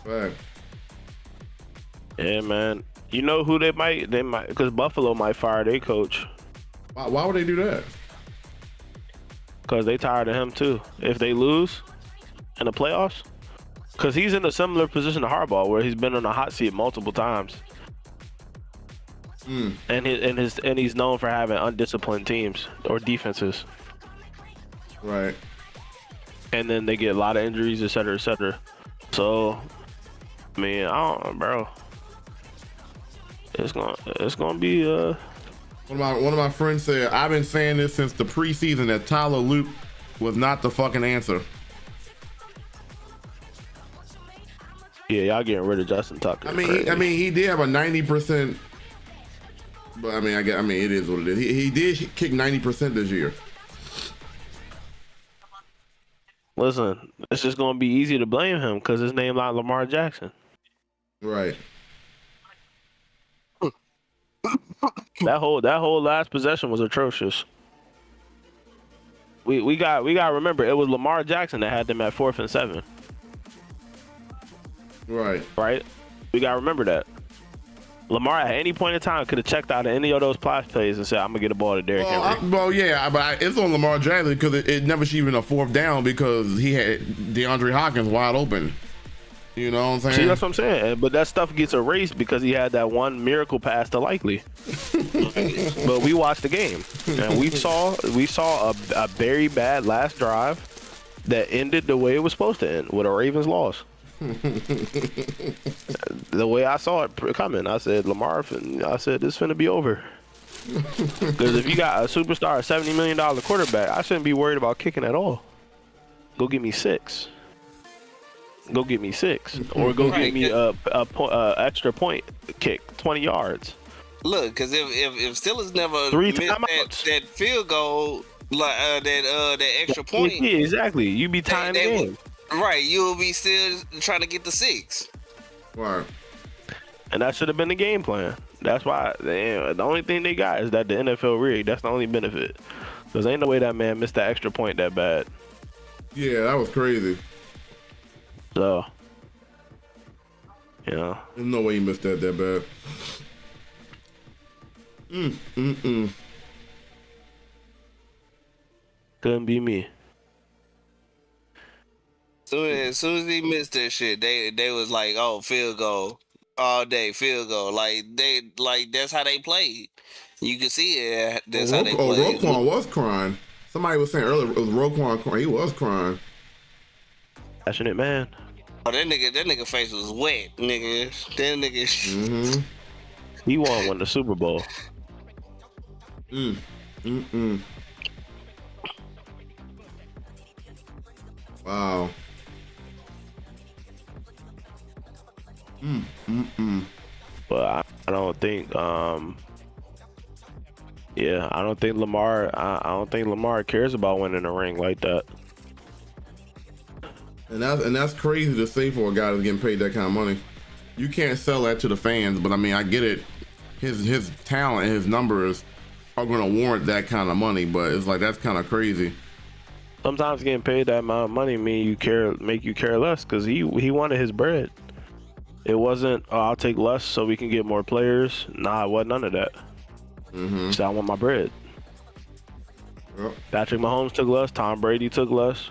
Fact. Yeah, man. You know who they might because Buffalo might fire their coach. Why would they do that? Because they tired of him too. If they lose in the playoffs, because he's in a similar position to Harbaugh, where he's been on a hot seat multiple times, and he's known for having undisciplined teams or defenses. Right. And then they get a lot of injuries, et cetera, et cetera. So, I mean, I don't know, bro. It's gonna be One of my friends said, I've been saying this since the preseason that Tyler Luke was not the fucking answer. Yeah, y'all getting rid of Justin Tucker. I mean, he did have a 90%, but I mean, it is what it is. He did kick 90% this year. Listen, it's just gonna be easy to blame him because his name not Lamar Jackson. Right. That whole last possession was atrocious. We got to remember it was Lamar Jackson that had them at 4th and 7. Right. We got to remember that. Lamar at any point in time could have checked out of any of those pass plays and said, "I'm gonna get a ball to Derrick Henry." But it's on Lamar Jackson because it never should even a 4th down because he had DeAndre Hopkins wide open. You know what I'm saying? See, that's what I'm saying. But that stuff gets erased because he had that one miracle pass to Likely. But we watched the game and we saw a very bad last drive that ended the way it was supposed to end with a Ravens loss. The way I saw it coming, I said, Lamar, I said, this finna be over. Because if you got a superstar, a $70 million quarterback, I shouldn't be worried about kicking at all. Go get me 6. Or go get me a extra point kick, 20 yards. Look, because if Steelers never 3 missed that field goal, like that extra point, yeah, exactly. You be tying the game. Right, you will be still trying to get the 6. Right. And that should have been the game plan. That's why the only thing they got is that the NFL rigged. That's the only benefit. Because ain't no way that man missed that extra point that bad. Yeah, that was crazy. So, yeah. There's no way he missed that bad. Couldn't be me. As soon as he missed that shit, they was like, oh, field goal all day, field goal. Like that's how they played. You can see it. That's how they played. Roquan was crying. Somebody was saying earlier it was Roquan crying. He was crying. Passionate man. Oh, that nigga face was wet, nigga. That nigga. He won the Super Bowl. Wow. But I don't think I don't think Lamar cares about winning a ring like that. And that's crazy to say for a guy that's getting paid that kind of money. You can't sell that to the fans, but I mean, I get it. His talent and his numbers are going to warrant that kind of money, but it's like that's kind of crazy. Sometimes getting paid that amount of money make you care less, because he wanted his bread. It wasn't, oh, I'll take less so we can get more players. Nah, it wasn't none of that. So I want my bread. Yep. Patrick Mahomes took less. Tom Brady took less.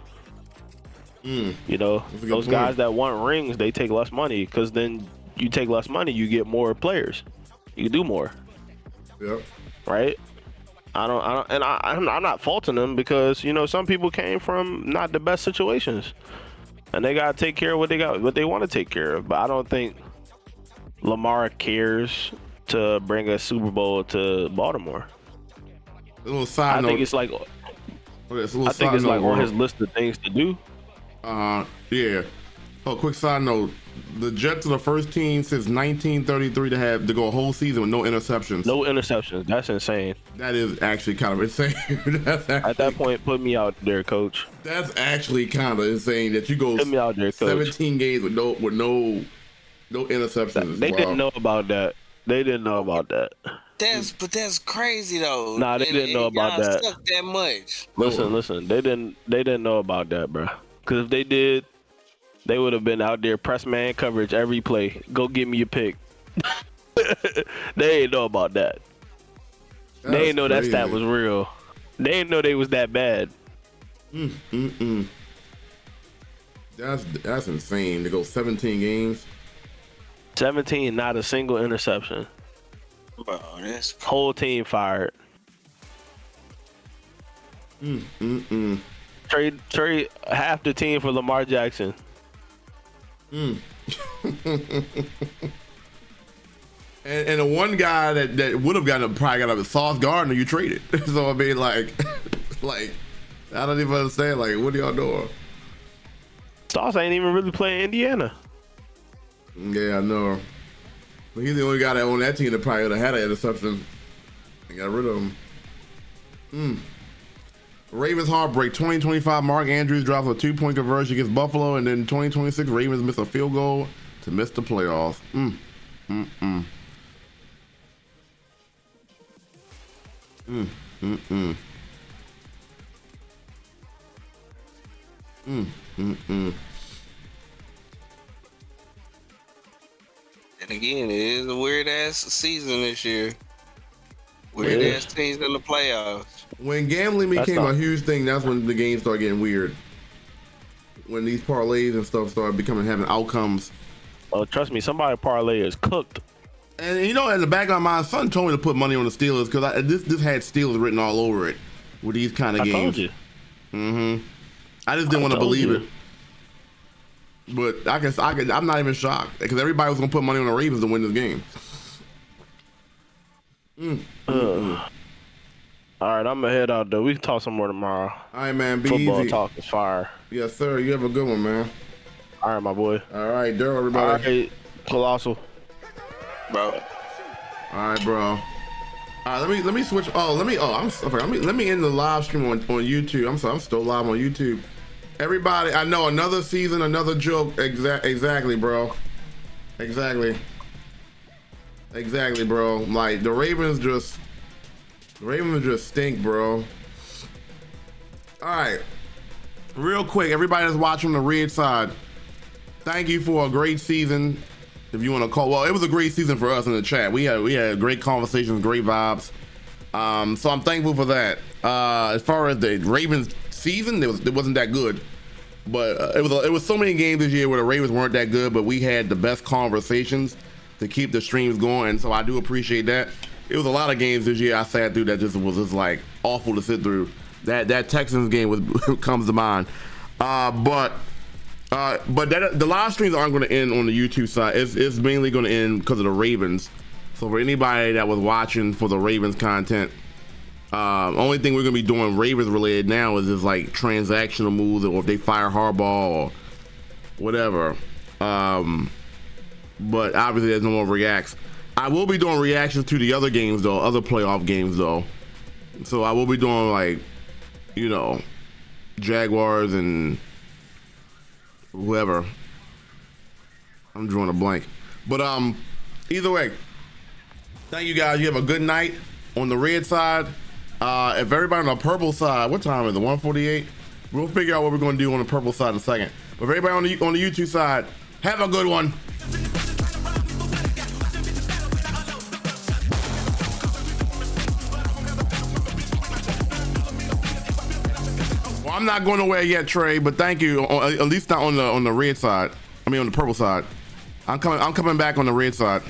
You know, those guys that want rings, they take less money, because then you take less money, you get more players. You can do more. Yep. Right? I'm not faulting them, because, you know, some people came from not the best situations, and they gotta take care of what they want to take care of. But I don't think Lamar cares to bring a Super Bowl to Baltimore. A little side note. I think it's like on his list of things to do. Yeah. Oh, quick side note. The Jets are the first team since 1933 to go a whole season with no interceptions. No interceptions. That's insane. That is actually kind of insane. At that point, put me out there, coach. That's actually kind of insane that you go put me out there, coach. 17 games with no interceptions. They didn't know about that. They didn't know about that. That's crazy though. Nah, they didn't know about that. Suck that much. Listen. They didn't know about that, bro. Because if they did, they would have been out there press man coverage every play. Go get me a pick. They ain't know about that. They ain't know that stat was real. They ain't know they was that bad. That's insane to go 17 games. 17, not a single interception. Bro, that's whole team fired. Trade half the team for Lamar Jackson. And the one guy that would have probably got a Sauce Gardner, you traded. So I mean, like I don't even understand. Like, what are y'all doing? Sauce ain't even really playing Indiana. Yeah, I know. But he's the only guy that on that team that probably would have had an interception and got rid of him. Ravens heartbreak. 2025 Mark Andrews drops a 2-point conversion against Buffalo, and then 2026 Ravens miss a field goal to miss the playoffs. And again, it is a weird ass season this year. Weird ass teams in the playoffs. When gambling became a huge thing, that's when the games started getting weird. When these parlays and stuff started having outcomes. Oh, trust me, somebody parlay is cooked. And you know, in the back of my mind, son told me to put money on the Steelers because this had Steelers written all over it with these kind of games. I told you. I just didn't want to believe it. But I'm not even shocked because everybody was gonna put money on the Ravens to win this game. All right, I'm gonna head out though. We can talk some more tomorrow. All right, man. Be Football easy. Talk is fire. Yes, sir. You have a good one, man. All right, my boy. All right, Daryl, everybody. All right, Colossal. Bro. All right, bro. All right, let me switch. Let me end the live stream on YouTube. I'm still live on YouTube. Everybody, I know another season, another joke. Exactly, bro. Exactly, bro. Like the Ravens just stink, bro. All right, real quick, everybody that's watching the red side, thank you for a great season. If you want to call, well, it was a great season for us in the chat. We had great conversations, great vibes. So I'm thankful for that. As far as the Ravens season, it wasn't that good, but it was so many games this year where the Ravens weren't that good, but we had the best conversations to keep the streams going, and so I do appreciate that. It was a lot of games this year I sat through that was like awful to sit through. That Texans game comes to mind, but the live streams aren't going to end on the YouTube side. It's mainly going to end because of the Ravens. So for anybody that was watching for the Ravens content, only thing we're going to be doing Ravens related now is like transactional moves, or if they fire Harbaugh or whatever. But obviously there's no more reacts. I will be doing reactions to the other games though, other playoff games though. So I will be doing like, Jaguars and whoever. I'm drawing a blank. But either way, thank you guys. You have a good night on the red side. If everybody on the purple side, what time is it? 1:48? We'll figure out what we're going to do on the purple side in a second. But if everybody on the YouTube side, have a good one. Well, I'm not going nowhere yet, Trey, but thank you. At least not on the red side. I mean, on the purple side. I'm coming back on the red side.